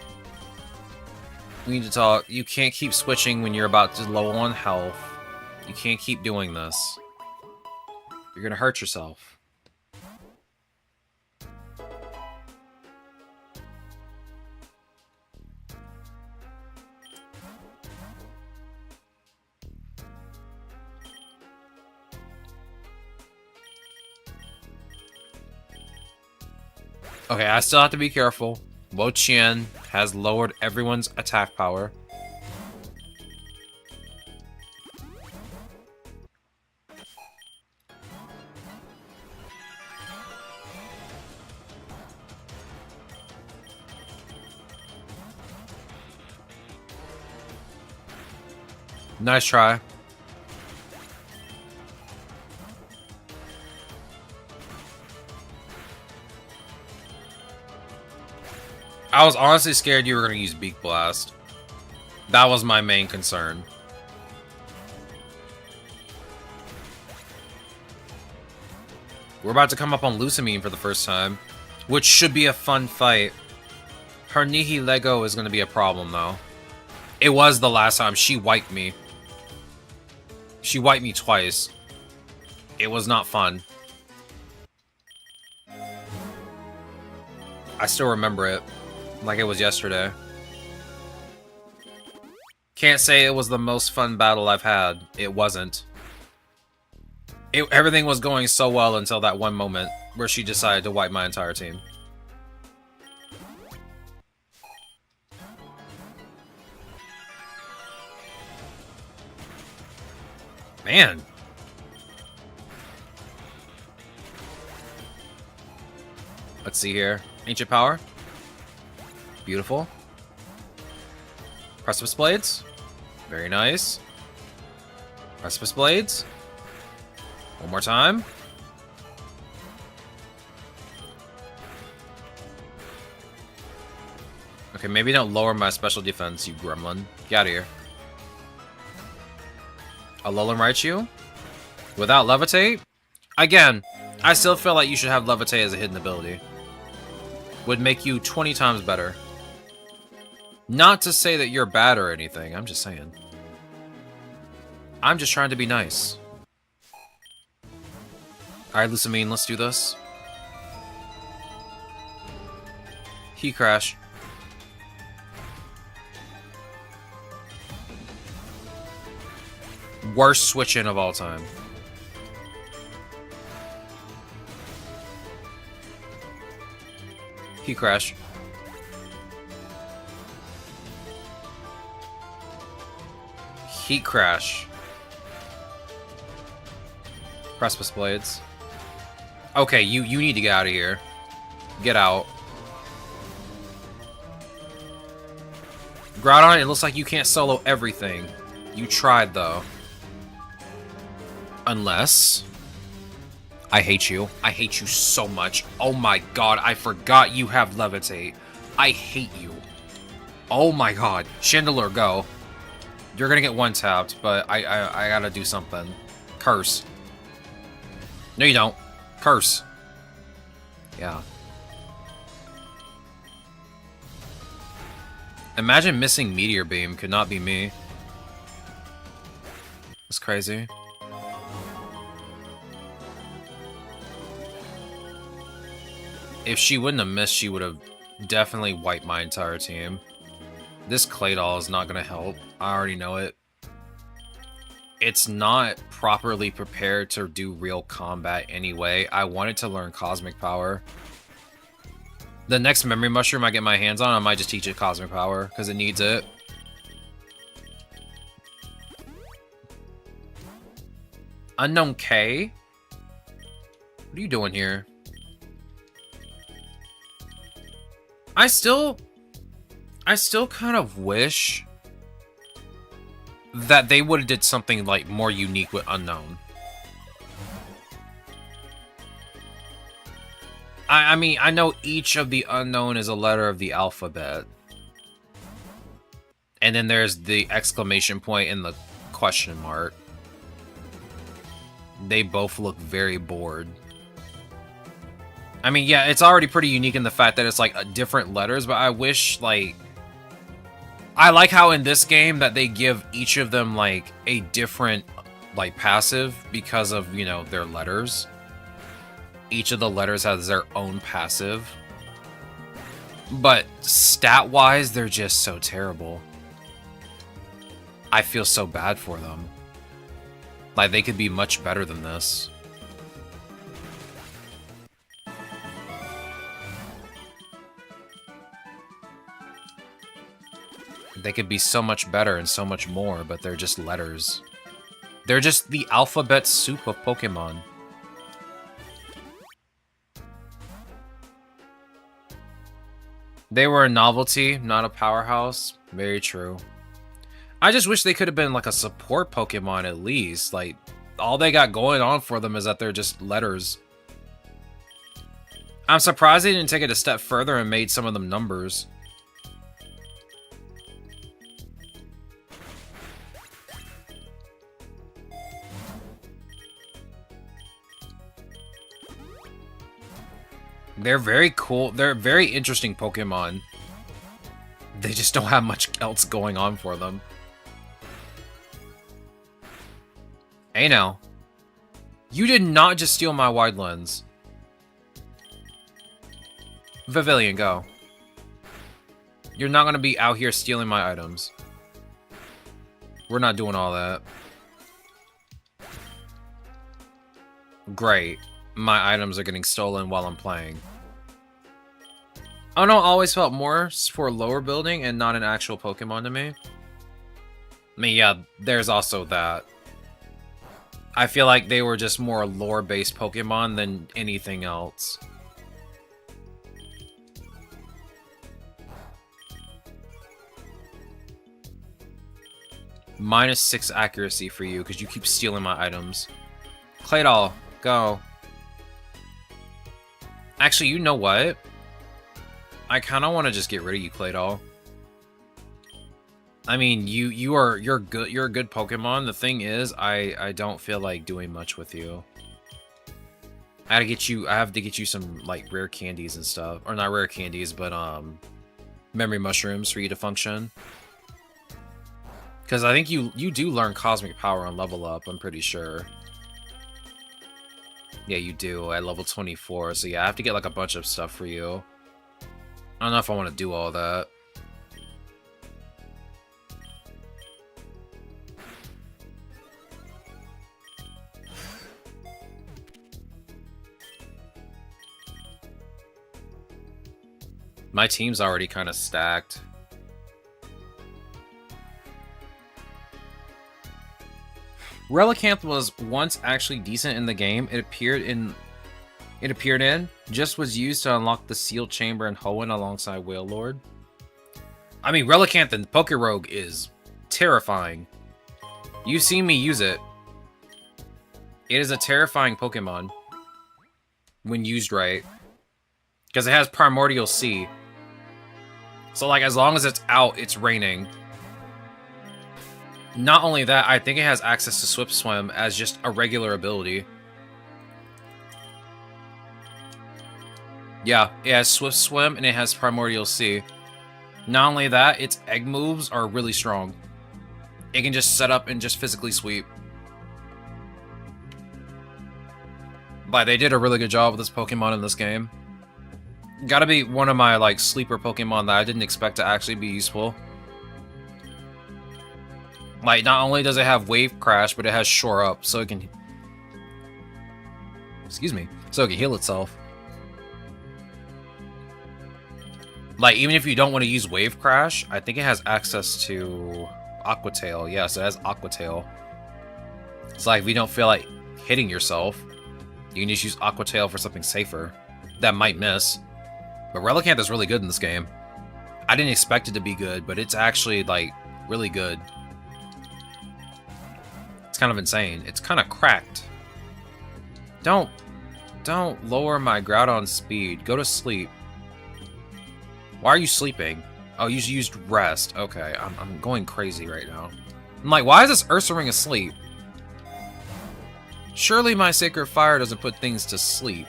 A: We need to talk. You can't keep switching when you're about to low on health. You can't keep doing this. You're gonna hurt yourself. Okay, I still have to be careful. Wo-Chien has lowered everyone's attack power. Nice try. I was honestly scared you were going to use Beak Blast. That was my main concern. We're about to come up on Lusamine for the first time, which should be a fun fight. Her Nihilego is going to be a problem, though. It was the last time. She wiped me. She wiped me twice. It was not fun. I still remember it. Like it was yesterday. Can't say it was the most fun battle I've had. It wasn't. Everything was going so well until that one moment where she decided to wipe my entire team. Man. Let's see here. Ancient Power. Beautiful. Precipice Blades. Very nice. Precipice Blades. One more time. Okay, maybe don't lower my special defense, you gremlin. Get out of here. Alolan Raichu? Without Levitate? Again, I still feel like you should have Levitate as a hidden ability. Would make you 20 times better. Not to say that you're bad or anything, I'm just saying. I'm just trying to be nice. Alright, Lusamine, let's do this. Heat Crash. Worst switch-in of all time. Heat Crash. Heat Crash. Precipice Blades. Okay, you need to get out of here. Get out. Groudon, it looks like you can't solo everything. You tried, though. Unless... I hate you. I hate you so much. Oh my god, I forgot you have Levitate. I hate you. Oh my god. Chandelure, go. You're gonna get one-tapped, but I gotta do something. Curse. No, you don't. Curse. Yeah. Imagine missing Meteor Beam. Could not be me. That's crazy. If she wouldn't have missed, she would have definitely wiped my entire team. This Claydol is not going to help. I already know it. It's not properly prepared to do real combat anyway. I wanted to learn Cosmic Power. The next Memory Mushroom I get my hands on, I might just teach it Cosmic Power, because it needs it. Unknown K? What are you doing here? I still kind of wish that they would have did something like more unique with Unknown. I mean, I know each of the Unknown is a letter of the alphabet. And then there's the exclamation point and the question mark. They both look very bored. I mean, yeah, it's already pretty unique in the fact that it's, like, different letters, but I wish, like... I like how in this game that they give each of them, like, a different, like, passive because of, you know, their letters. Each of the letters has their own passive. But stat-wise, they're just so terrible. I feel so bad for them. Like, they could be much better than this. They could be so much better and so much more, but they're just letters. They're just the alphabet soup of Pokemon. They were a novelty, not a powerhouse. Very true. I just wish they could have been like a support Pokemon at least. Like, all they got going on for them is that they're just letters. I'm surprised they didn't take it a step further and made some of them numbers. They're very cool. They're very interesting Pokemon. They just don't have much else going on for them. Hey now. You did not just steal my wide lens. Vivillon, go. You're not going to be out here stealing my items. We're not doing all that. Great. My items are getting stolen while I'm playing. Oh no, always felt more for lower building and not an actual Pokemon to me. I mean, yeah, there's also that. I feel like they were just more lore-based Pokemon than anything else. -6 accuracy for you, because you keep stealing my items. Claydol, go. Actually, you know what? I kind of want to just get rid of you, Claydol. I mean, you're good. You're a good Pokemon. The thing is, I don't feel like doing much with you. I have to get you some like rare candies and stuff, or not rare candies, but memory mushrooms for you to function. Because I think you do learn Cosmic Power and level up. I'm pretty sure. Yeah, you do at level 24. So yeah, I have to get like a bunch of stuff for you. I don't know if I want to do all that. My team's already kind of stacked. Relicanth was once actually decent in the game. It appeared in it appeared in just was used to unlock the sealed chamber in Hoenn alongside Whale Lord. I mean, Relicanth and PokeRogue is terrifying. You've seen me use it. It is a terrifying Pokemon when used right. Because it has Primordial Sea. So, like, as long as it's out, it's raining. Not only that, I think it has access to Swift Swim as just a regular ability. Yeah, it has Swift Swim and it has Primordial Sea. Not only that, its egg moves are really strong. It can just set up and just physically sweep. But they did a really good job with this Pokemon in this game. Gotta be one of my, like, sleeper Pokemon that I didn't expect to actually be useful. Like, not only does it have Wave Crash, but it has Shore Up, so it can... Excuse me. So it can heal itself. Like, even if you don't want to use Wave Crash, I think it has access to Aqua Tail. Yes, it has Aqua Tail. It's like, if you don't feel like hitting yourself, you can just use Aqua Tail for something safer. That might miss. But Relicanth is really good in this game. I didn't expect it to be good, but it's actually, like, really good. It's kind of insane. It's kind of cracked. Don't lower my Groudon speed. Go to sleep. Why are you sleeping? Oh, you used rest. Okay, I'm going crazy right now. I'm like, why is this Ursaring asleep? Surely my Sacred Fire doesn't put things to sleep.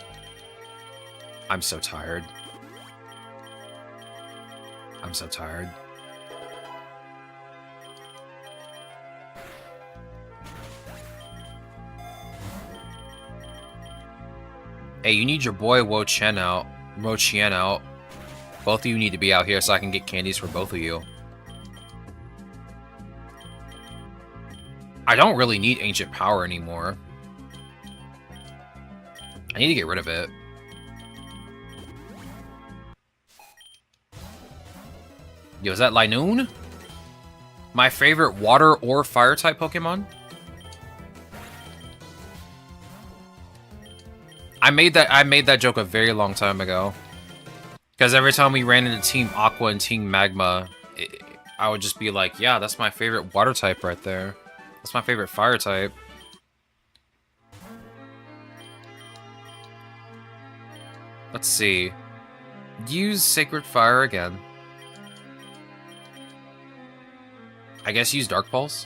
A: I'm so tired. I'm so tired. Hey, you need your boy Wo-Chien out. Both of you need to be out here so I can get candies for both of you. I don't really need Ancient Power anymore. I need to get rid of it. Yo, is that Linoone? My favorite water or fire type Pokemon? I made that joke a very long time ago. Because every time we ran into Team Aqua and Team Magma, I would just be like, yeah, that's my favorite water type right there. That's my favorite fire type. Let's see. Use Sacred Fire again. I guess use Dark Pulse.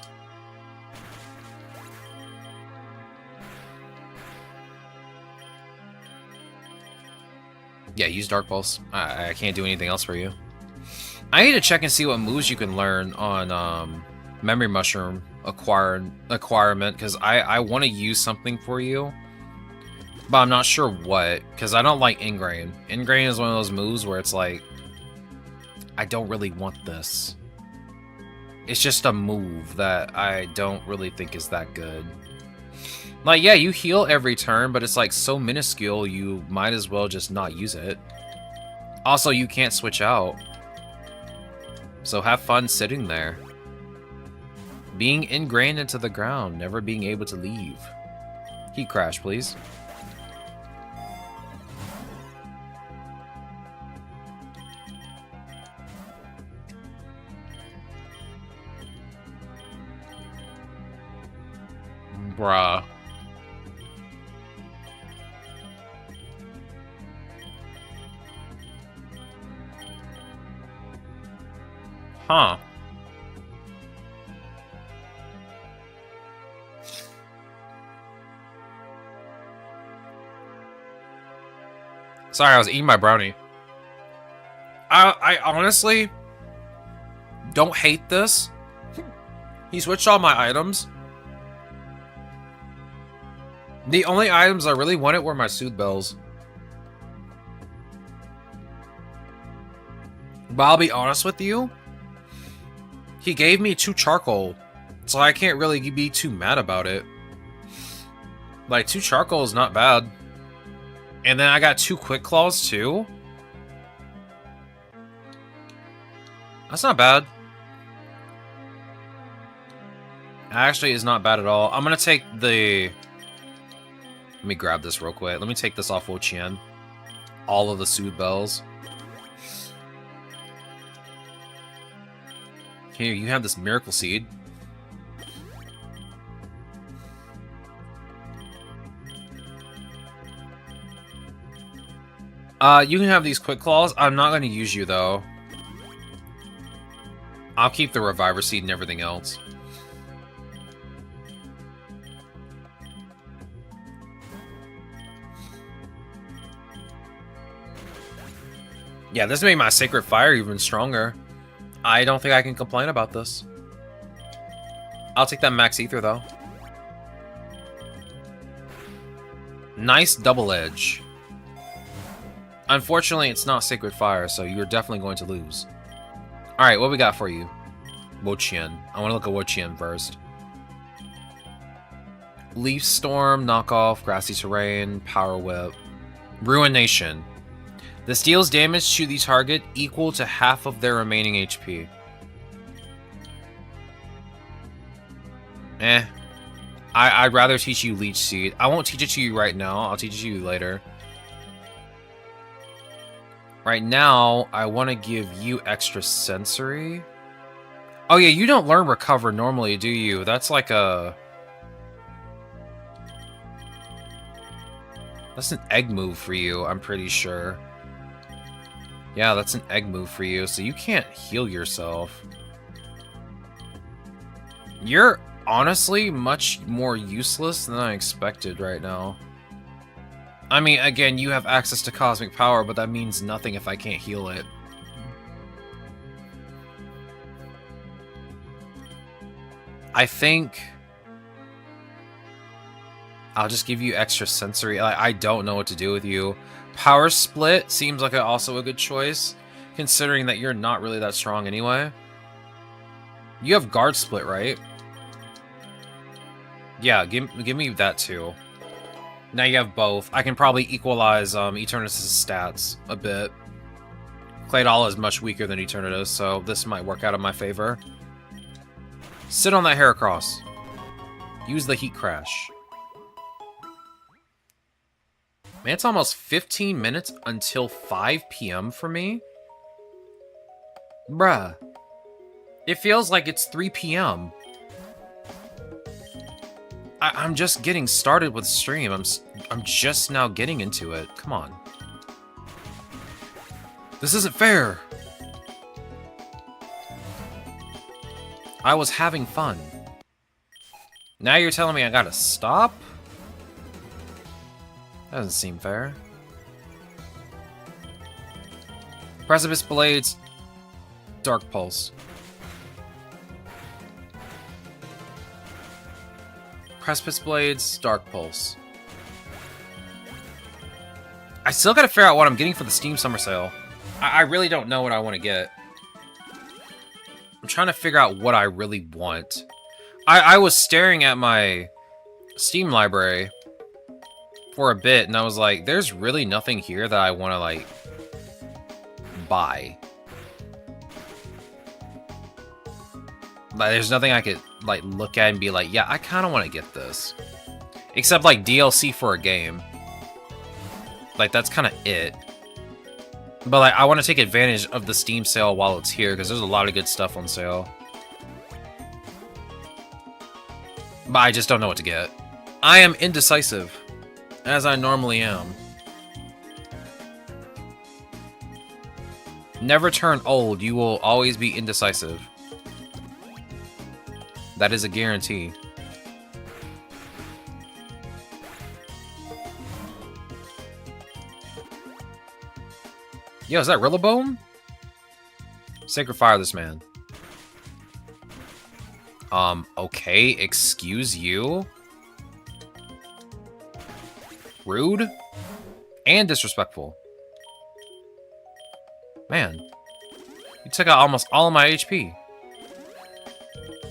A: Yeah, use Dark Pulse. I can't do anything else for you. I need to check and see what moves you can learn on Memory Mushroom acquirement, because I want to use something for you, but I'm not sure what, because I don't like Ingrain. Ingrain is one of those moves where it's like, I don't really want this. It's just a move that I don't really think is that good. Like, yeah, you heal every turn, but it's like so minuscule, you might as well just not use it. Also, you can't switch out. So have fun sitting there. Being ingrained into the ground, never being able to leave. Heat Crash, please. Bruh. Huh. Sorry, I was eating my brownie. I honestly don't hate this. He switched all my items. The only items I really wanted were my Soothe Bells. But I'll be honest with you, he gave me 2 charcoal, so I can't really be too mad about it. Like, 2 charcoal is not bad. And then I got 2 Quick Claws too. That's not bad. Actually, it's not bad at all. I'm gonna take the Let me grab this real quick. Let me take this off Wo-Chien. All of the Soothe Bells. Here, you have this Miracle Seed. You can have these Quick Claws. I'm not going to use you, though. I'll keep the Reviver Seed and everything else. Yeah, this made my Sacred Fire even stronger. I don't think I can complain about this. I'll take that Max Ether, though. Nice Double Edge. Unfortunately, it's not Sacred Fire, so you're definitely going to lose. Alright, what we got for you? Wo-Chien. I want to look at Wo-Chien first. Leaf Storm, Knockoff, Grassy Terrain, Power Whip. Ruination. This deals damage to the target equal to half of their remaining HP. I'd rather teach you Leech Seed. I won't teach it to you right now. I'll teach it to you later. Right now, I want to give you Extra Sensory. Oh yeah, you don't learn Recover normally, do you? That's like a... That's an egg move for you, I'm pretty sure. Yeah, that's an egg move for you, so you can't heal yourself. You're honestly much more useless than I expected right now. I mean, again, you have access to Cosmic Power, but that means nothing if I can't heal it. I think... I'll just give you Extra Sensory. I don't know what to do with you. Power Split seems like also a good choice, considering that you're not really that strong anyway. You have Guard Split, right? Yeah, give me that too. Now you have both. I can probably equalize Eternatus' stats a bit. Claydol is much weaker than Eternatus, so this might work out in my favor. Sit on that Heracross. Use the Heat Crash. Man, it's almost 15 minutes until 5 p.m. for me? Bruh. It feels like it's 3 p.m. I'm just getting started with stream. I'm just now getting into it. Come on. This isn't fair. I was having fun. Now you're telling me I gotta stop? That doesn't seem fair. Precipice Blades, Dark Pulse. Precipice Blades, Dark Pulse. I still gotta figure out what I'm getting for the Steam Summer Sale. I really don't know what I want to get. I'm trying to figure out what I really want. I was staring at my Steam library for a bit, and I was like, there's really nothing here that I want to, like, buy. Like, there's nothing I could, like, look at and be like, yeah, I kind of want to get this. Except, like, DLC for a game. Like, that's kind of it. But, like, I want to take advantage of the Steam sale while it's here, because there's a lot of good stuff on sale. But I just don't know what to get. I am indecisive, as I normally am. Never turn old, you will always be indecisive. That is a guarantee. Yo, is that Rillabone? Sacred Fire this man. Okay, excuse you? Rude? And disrespectful. Man. You took out almost all of my HP.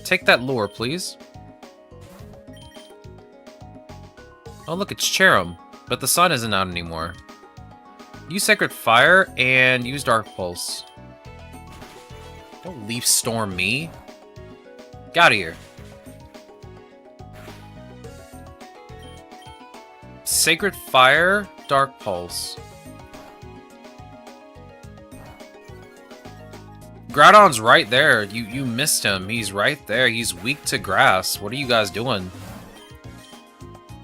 A: Take that lure, please. Oh, look, it's Cherim. But the sun isn't out anymore. Use Sacred Fire and use Dark Pulse. Don't Leaf Storm me. Get out of here. Sacred Fire, Dark Pulse. Groudon's right there. You missed him. He's right there. He's weak to grass. What are you guys doing?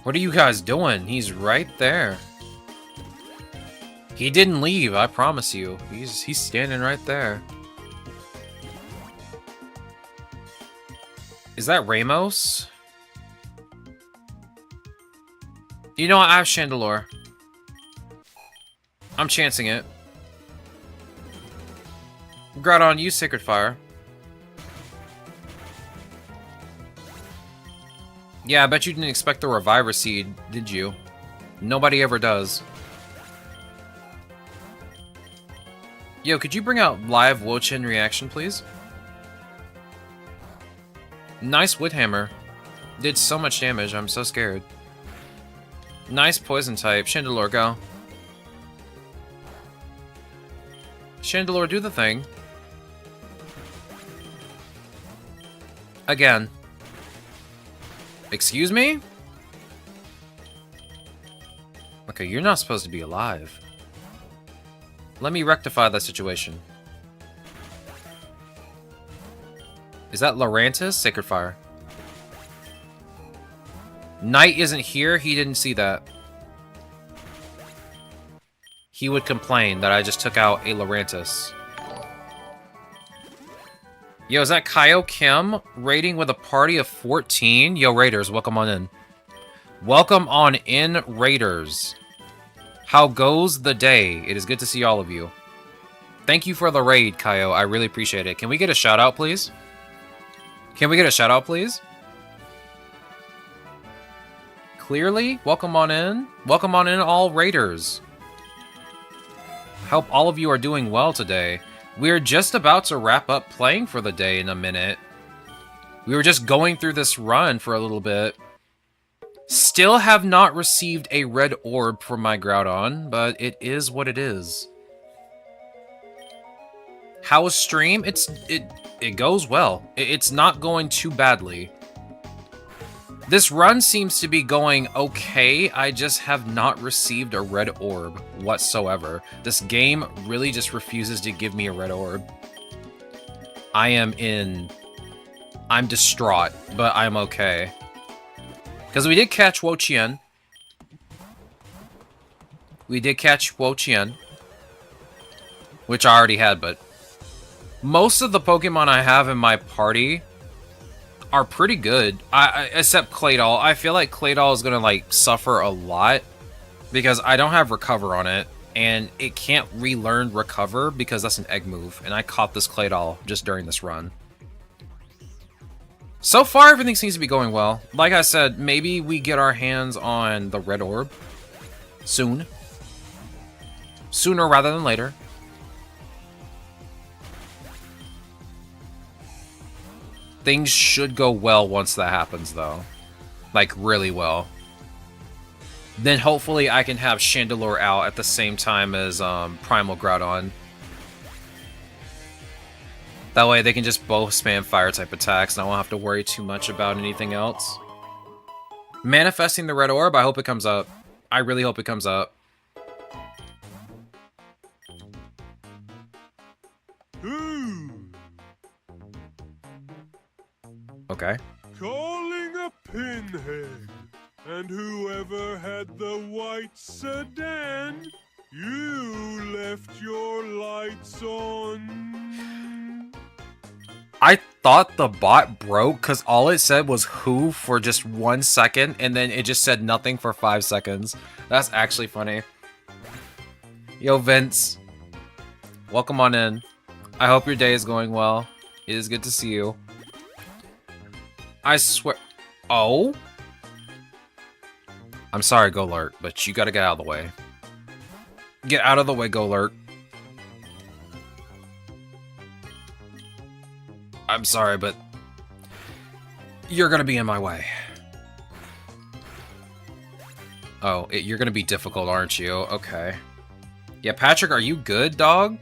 A: What are you guys doing? He's right there. He didn't leave, I promise you. He's standing right there. Is that Ramos? You know what? I have Chandelure. I'm chancing it. Groudon, use Sacred Fire. Yeah, I bet you didn't expect the Reviver Seed, did you? Nobody ever does. Yo, could you bring out live Wo-Chin reaction, please? Nice Wood Hammer. Did so much damage, I'm so scared. Nice Poison type. Chandelure, go. Chandelure, do the thing. Again. Excuse me? Okay, you're not supposed to be alive. Let me rectify that situation. Is that Lurantis? Sacred Fire. Knight isn't here. He didn't see that. He would complain that I just took out a Lurantis. Yo, is that Kaio Kim raiding with a party of 14? Yo, Raiders, welcome on in. Welcome on in, Raiders. How goes the day? It is good to see all of you. Thank you for the raid, Kaio. I really appreciate it. Can we get a shout out, please? Can we get a shout out, please? Clearly, welcome on in. Welcome on in, all Raiders. Hope all of you are doing well today. We're just about to wrap up playing for the day in a minute. We were just going through this run for a little bit. Still have not received a red orb from my Groudon, but it is what it is. How is stream? It goes well. It's not going too badly. This run seems to be going okay. I just have not received a red orb whatsoever. This game really just refuses to give me a red orb. I'm distraught, but I'm okay. Because we did catch Wo-Chien. We did catch Wo-Chien. Which I already had, but... most of the Pokemon I have in my party are pretty good. Except Claydol. I feel like Claydol is gonna, like, suffer a lot. Because I don't have Recover on it. And it can't relearn Recover because that's an egg move. And I caught this Claydol just during this run. So far, everything seems to be going well. Like I said, maybe we get our hands on the red orb soon. Sooner rather than later. Things should go well once that happens, though. Like, really well. Then hopefully I can have Chandelure out at the same time as Primal Groudon. That way they can just both spam fire-type attacks, and I won't have to worry too much about anything else. Manifesting the red orb, I hope it comes up. I really hope it comes up. Okay.
B: Calling a pinhead, and whoever had the white sedan, you left your lights on.
A: I thought the bot broke because all it said was who for just 1 second, and then it just said nothing for 5 seconds. That's actually funny. Yo, Vince. Welcome on in. I hope your day is going well. It is good to see you. I swear... oh? I'm sorry, Golurk, but you gotta get out of the way. Get out of the way, Golurk. I'm sorry, but... you're gonna be in my way. Oh, you're gonna be difficult, aren't you? Okay. Yeah, Patrick, are you good, dog?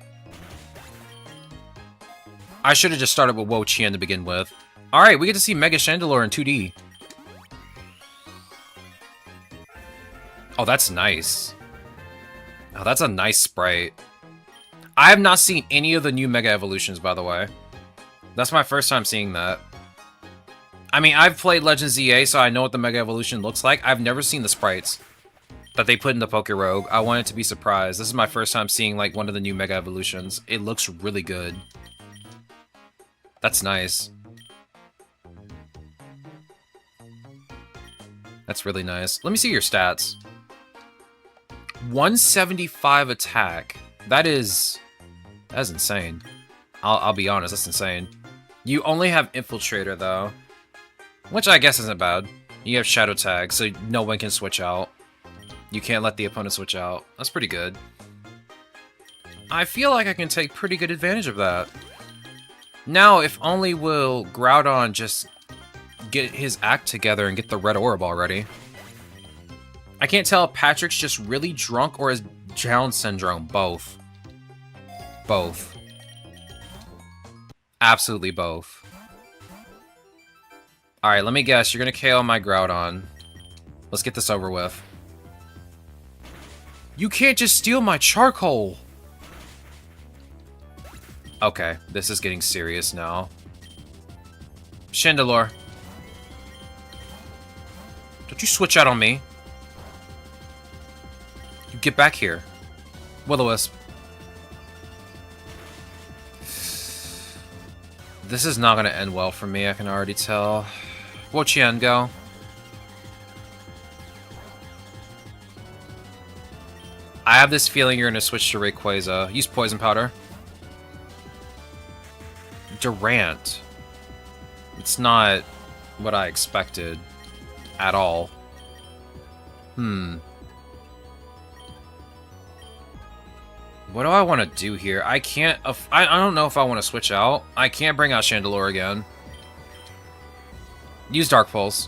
A: I should have just started with Wo-Chien to begin with. Alright, we get to see Mega Chandelure in 2D. Oh, that's nice. Oh, that's a nice sprite. I have not seen any of the new Mega Evolutions, by the way. That's my first time seeing that. I mean, I've played Legends EA, so I know what the Mega Evolution looks like. I've never seen the sprites that they put in the PokeRogue. I wanted to be surprised. This is my first time seeing, like, one of the new Mega Evolutions. It looks really good. That's nice. That's really nice. Let me see your stats. 175 attack. That is insane. I'll be honest, that's insane. You only have Infiltrator, though. Which I guess isn't bad. You have Shadow Tag, so no one can switch out. You can't let the opponent switch out. That's pretty good. I feel like I can take pretty good advantage of that. Now, if only will Groudon just get his act together and get the red orb already. I can't tell if Patrick's just really drunk or is Down syndrome. Both. Both. Absolutely both. Alright, let me guess. You're gonna KO my Groudon. Let's get this over with. You can't just steal my charcoal! Okay, this is getting serious now. Chandelure. Don't you switch out on me. You get back here. Will-O-Wisp. This is not going to end well for me, I can already tell. Wo-Chien, go. I have this feeling you're going to switch to Rayquaza. Use Poison Powder. Durant. It's not what I expected at all. What do I want to do here? I can't... I don't know if I want to switch out. I can't bring out Chandelure again. Use Dark Pulse.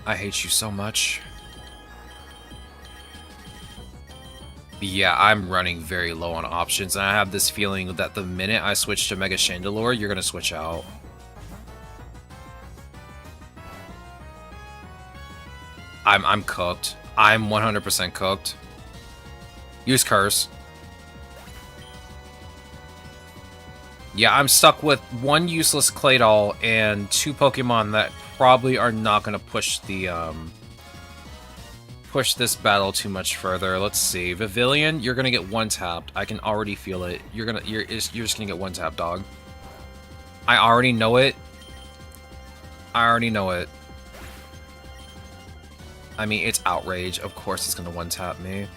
A: I hate you so much. Yeah, I'm running very low on options, and I have this feeling that the minute I switch to Mega Chandelure, you're gonna switch out. I'm cooked. I'm 100% cooked. Use Curse. Yeah, I'm stuck with one useless Claydol and two Pokemon that probably are not gonna push the push this battle too much further. Let's see. Vivillon, you're gonna get one tapped. I can already feel it. You're just gonna get one tapped, dog. I already know it. I already know it. I mean, it's Outrage. Of course it's gonna one tap me.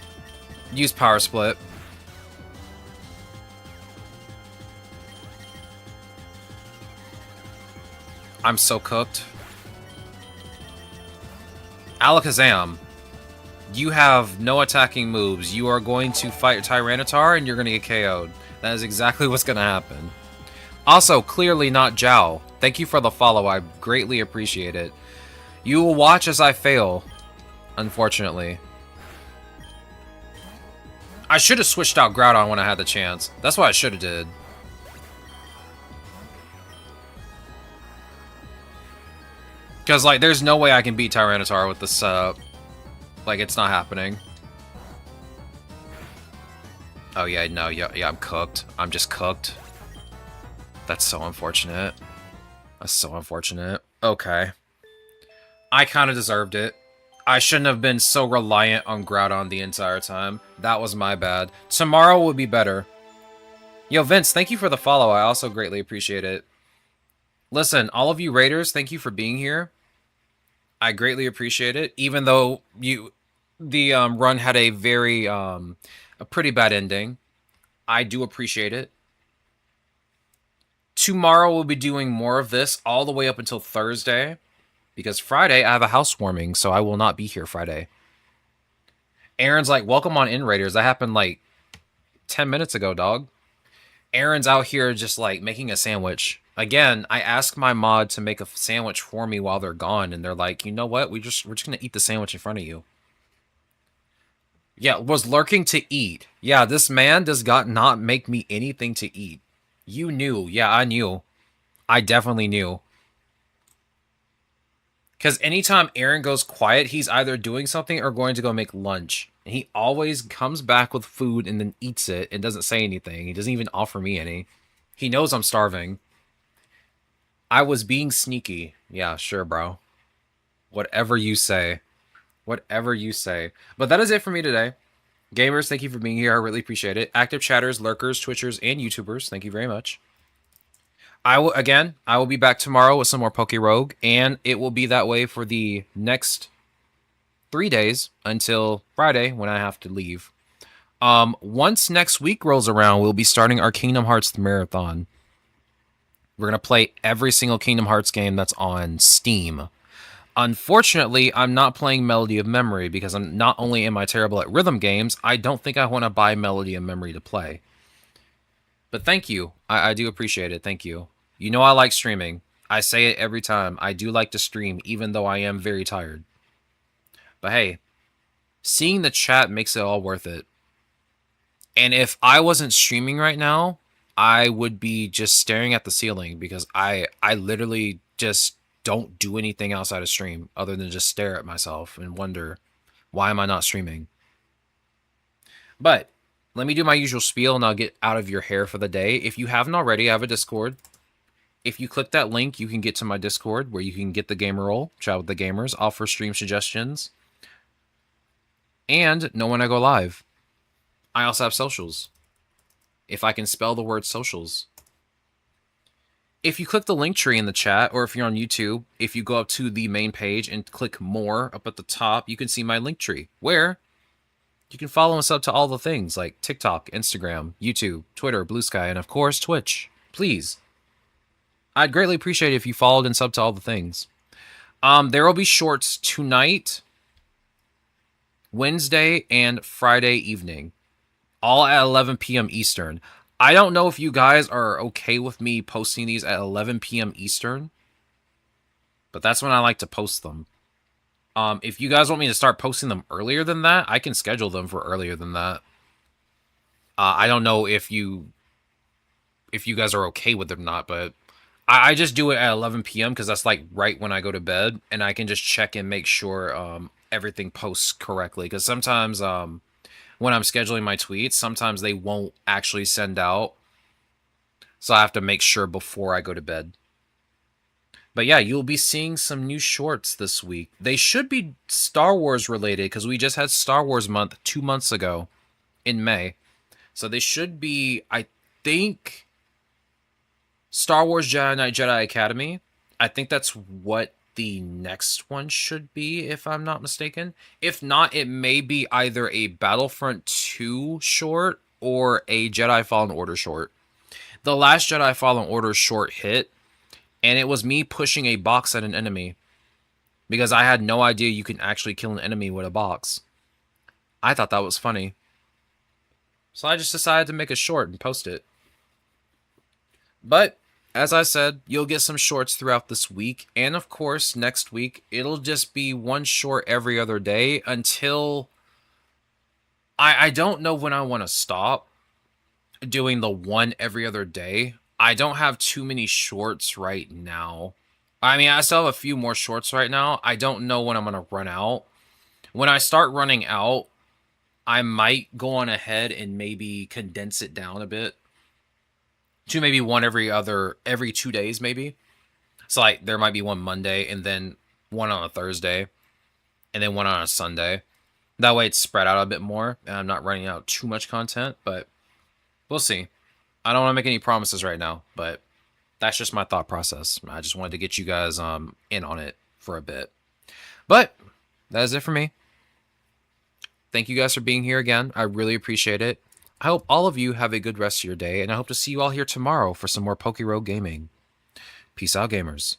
A: Use Power Split. I'm so cooked. Alakazam. You have no attacking moves. You are going to fight Tyranitar and you're going to get KO'd. That is exactly what's going to happen. Also, clearly not Zhao. Thank you for the follow. I greatly appreciate it. You will watch as I fail. Unfortunately. I should have switched out Groudon when I had the chance. That's what I should have did. Because, like, there's no way I can beat Tyranitar with this setup. Like, it's not happening. Oh, yeah, no, yeah, I'm cooked. I'm just cooked. That's so unfortunate. That's so unfortunate. Okay. I kind of deserved it. I shouldn't have been so reliant on Groudon the entire time. That was my bad. Tomorrow will be better. Yo, Vince, thank you for the follow. I also greatly appreciate it. Listen, all of you Raiders, thank you for being here. I greatly appreciate it. Even though the run had a pretty bad ending. I do appreciate it. Tomorrow we'll be doing more of this all the way up until Thursday. Because Friday, I have a housewarming, so I will not be here Friday. Aaron's like, welcome on in, Raiders. That happened like 10 minutes ago, dog. Aaron's out here just like making a sandwich. Again, I asked my mod to make a sandwich for me while they're gone, and they're like, you know what? We're just gonna eat the sandwich in front of you. Yeah, was lurking to eat. Yeah, this man does not make me anything to eat. You knew. Yeah, I knew. I definitely knew. Because anytime Aaron goes quiet, he's either doing something or going to go make lunch. And he always comes back with food and then eats it and doesn't say anything. He doesn't even offer me any. He knows I'm starving. I was being sneaky. Yeah, sure, bro. Whatever you say. Whatever you say. But that is it for me today. Gamers, thank you for being here. I really appreciate it. Active chatters, lurkers, twitchers, and YouTubers, thank you very much. I will be back tomorrow with some more PokeRogue, and it will be that way for the next 3 days until Friday when I have to leave. Once next week rolls around, we'll be starting our Kingdom Hearts Marathon. We're going to play every single Kingdom Hearts game that's on Steam. Unfortunately, I'm not playing Melody of Memory because I'm not only am I terrible at rhythm games, I don't think I want to buy Melody of Memory to play. But thank you. I do appreciate it. Thank you. You know I like streaming. I say it every time. I do like to stream, even though I am very tired. But hey, seeing the chat makes it all worth it. And if I wasn't streaming right now, I would be just staring at the ceiling because I literally just don't do anything outside of stream other than just stare at myself and wonder, why am I not streaming? But let me do my usual spiel and I'll get out of your hair for the day. If you haven't already, I have a Discord. If you click that link, you can get to my Discord where you can get the gamer roll, chat with the gamers, offer stream suggestions, and know when I go live. I also have socials. If I can spell the word socials. If you click the link tree in the chat, or if you're on YouTube, if you go up to the main page and click more up at the top, you can see my link tree, where you can follow us up to all the things like TikTok, Instagram, YouTube, Twitter, Blue Sky, and of course, Twitch. Please. I'd greatly appreciate it if you followed and subbed to all the things. There will be shorts tonight, Wednesday, and Friday evening. All at 11 p.m. Eastern. I don't know if you guys are okay with me posting these at 11 p.m. Eastern, but that's when I like to post them. If you guys want me to start posting them earlier than that, I can schedule them for earlier than that. I don't know if you guys are okay with it or not, but I just do it at 11 p.m. because that's like right when I go to bed, and I can just check and make sure everything posts correctly. Because sometimes when I'm scheduling my tweets, sometimes they won't actually send out. So I have to make sure before I go to bed. But yeah, you'll be seeing some new shorts this week. They should be Star Wars related because we just had Star Wars month 2 months ago in May. So they should be, I think, Star Wars Jedi Knight Jedi Academy. I think that's what the next one should be, if I'm not mistaken. If not, it may be either a Battlefront 2 short or a Jedi Fallen Order short. The last Jedi Fallen Order short hit, and it was me pushing a box at an enemy because I had no idea you can actually kill an enemy with a box. I thought that was funny. So I just decided to make a short and post it. But as I said, you'll get some shorts throughout this week. And of course, next week, it'll just be one short every other day until I don't know when I want to stop doing the one every other day. I don't have too many shorts right now. I mean, I still have a few more shorts right now. I don't know when I'm going to run out. When I start running out, I might go on ahead and maybe condense it down a bit to maybe one every 2 days, maybe. So like there might be one Monday and then one on a Thursday and then one on a Sunday. That way it's spread out a bit more and I'm not running out too much content, but we'll see. I don't want to make any promises right now, but that's just my thought process. I just wanted to get you guys in on it for a bit. But that is it for me. Thank you guys for being here again. I really appreciate it. I hope all of you have a good rest of your day, and I hope to see you all here tomorrow for some more PokeRogue gaming. Peace out, gamers.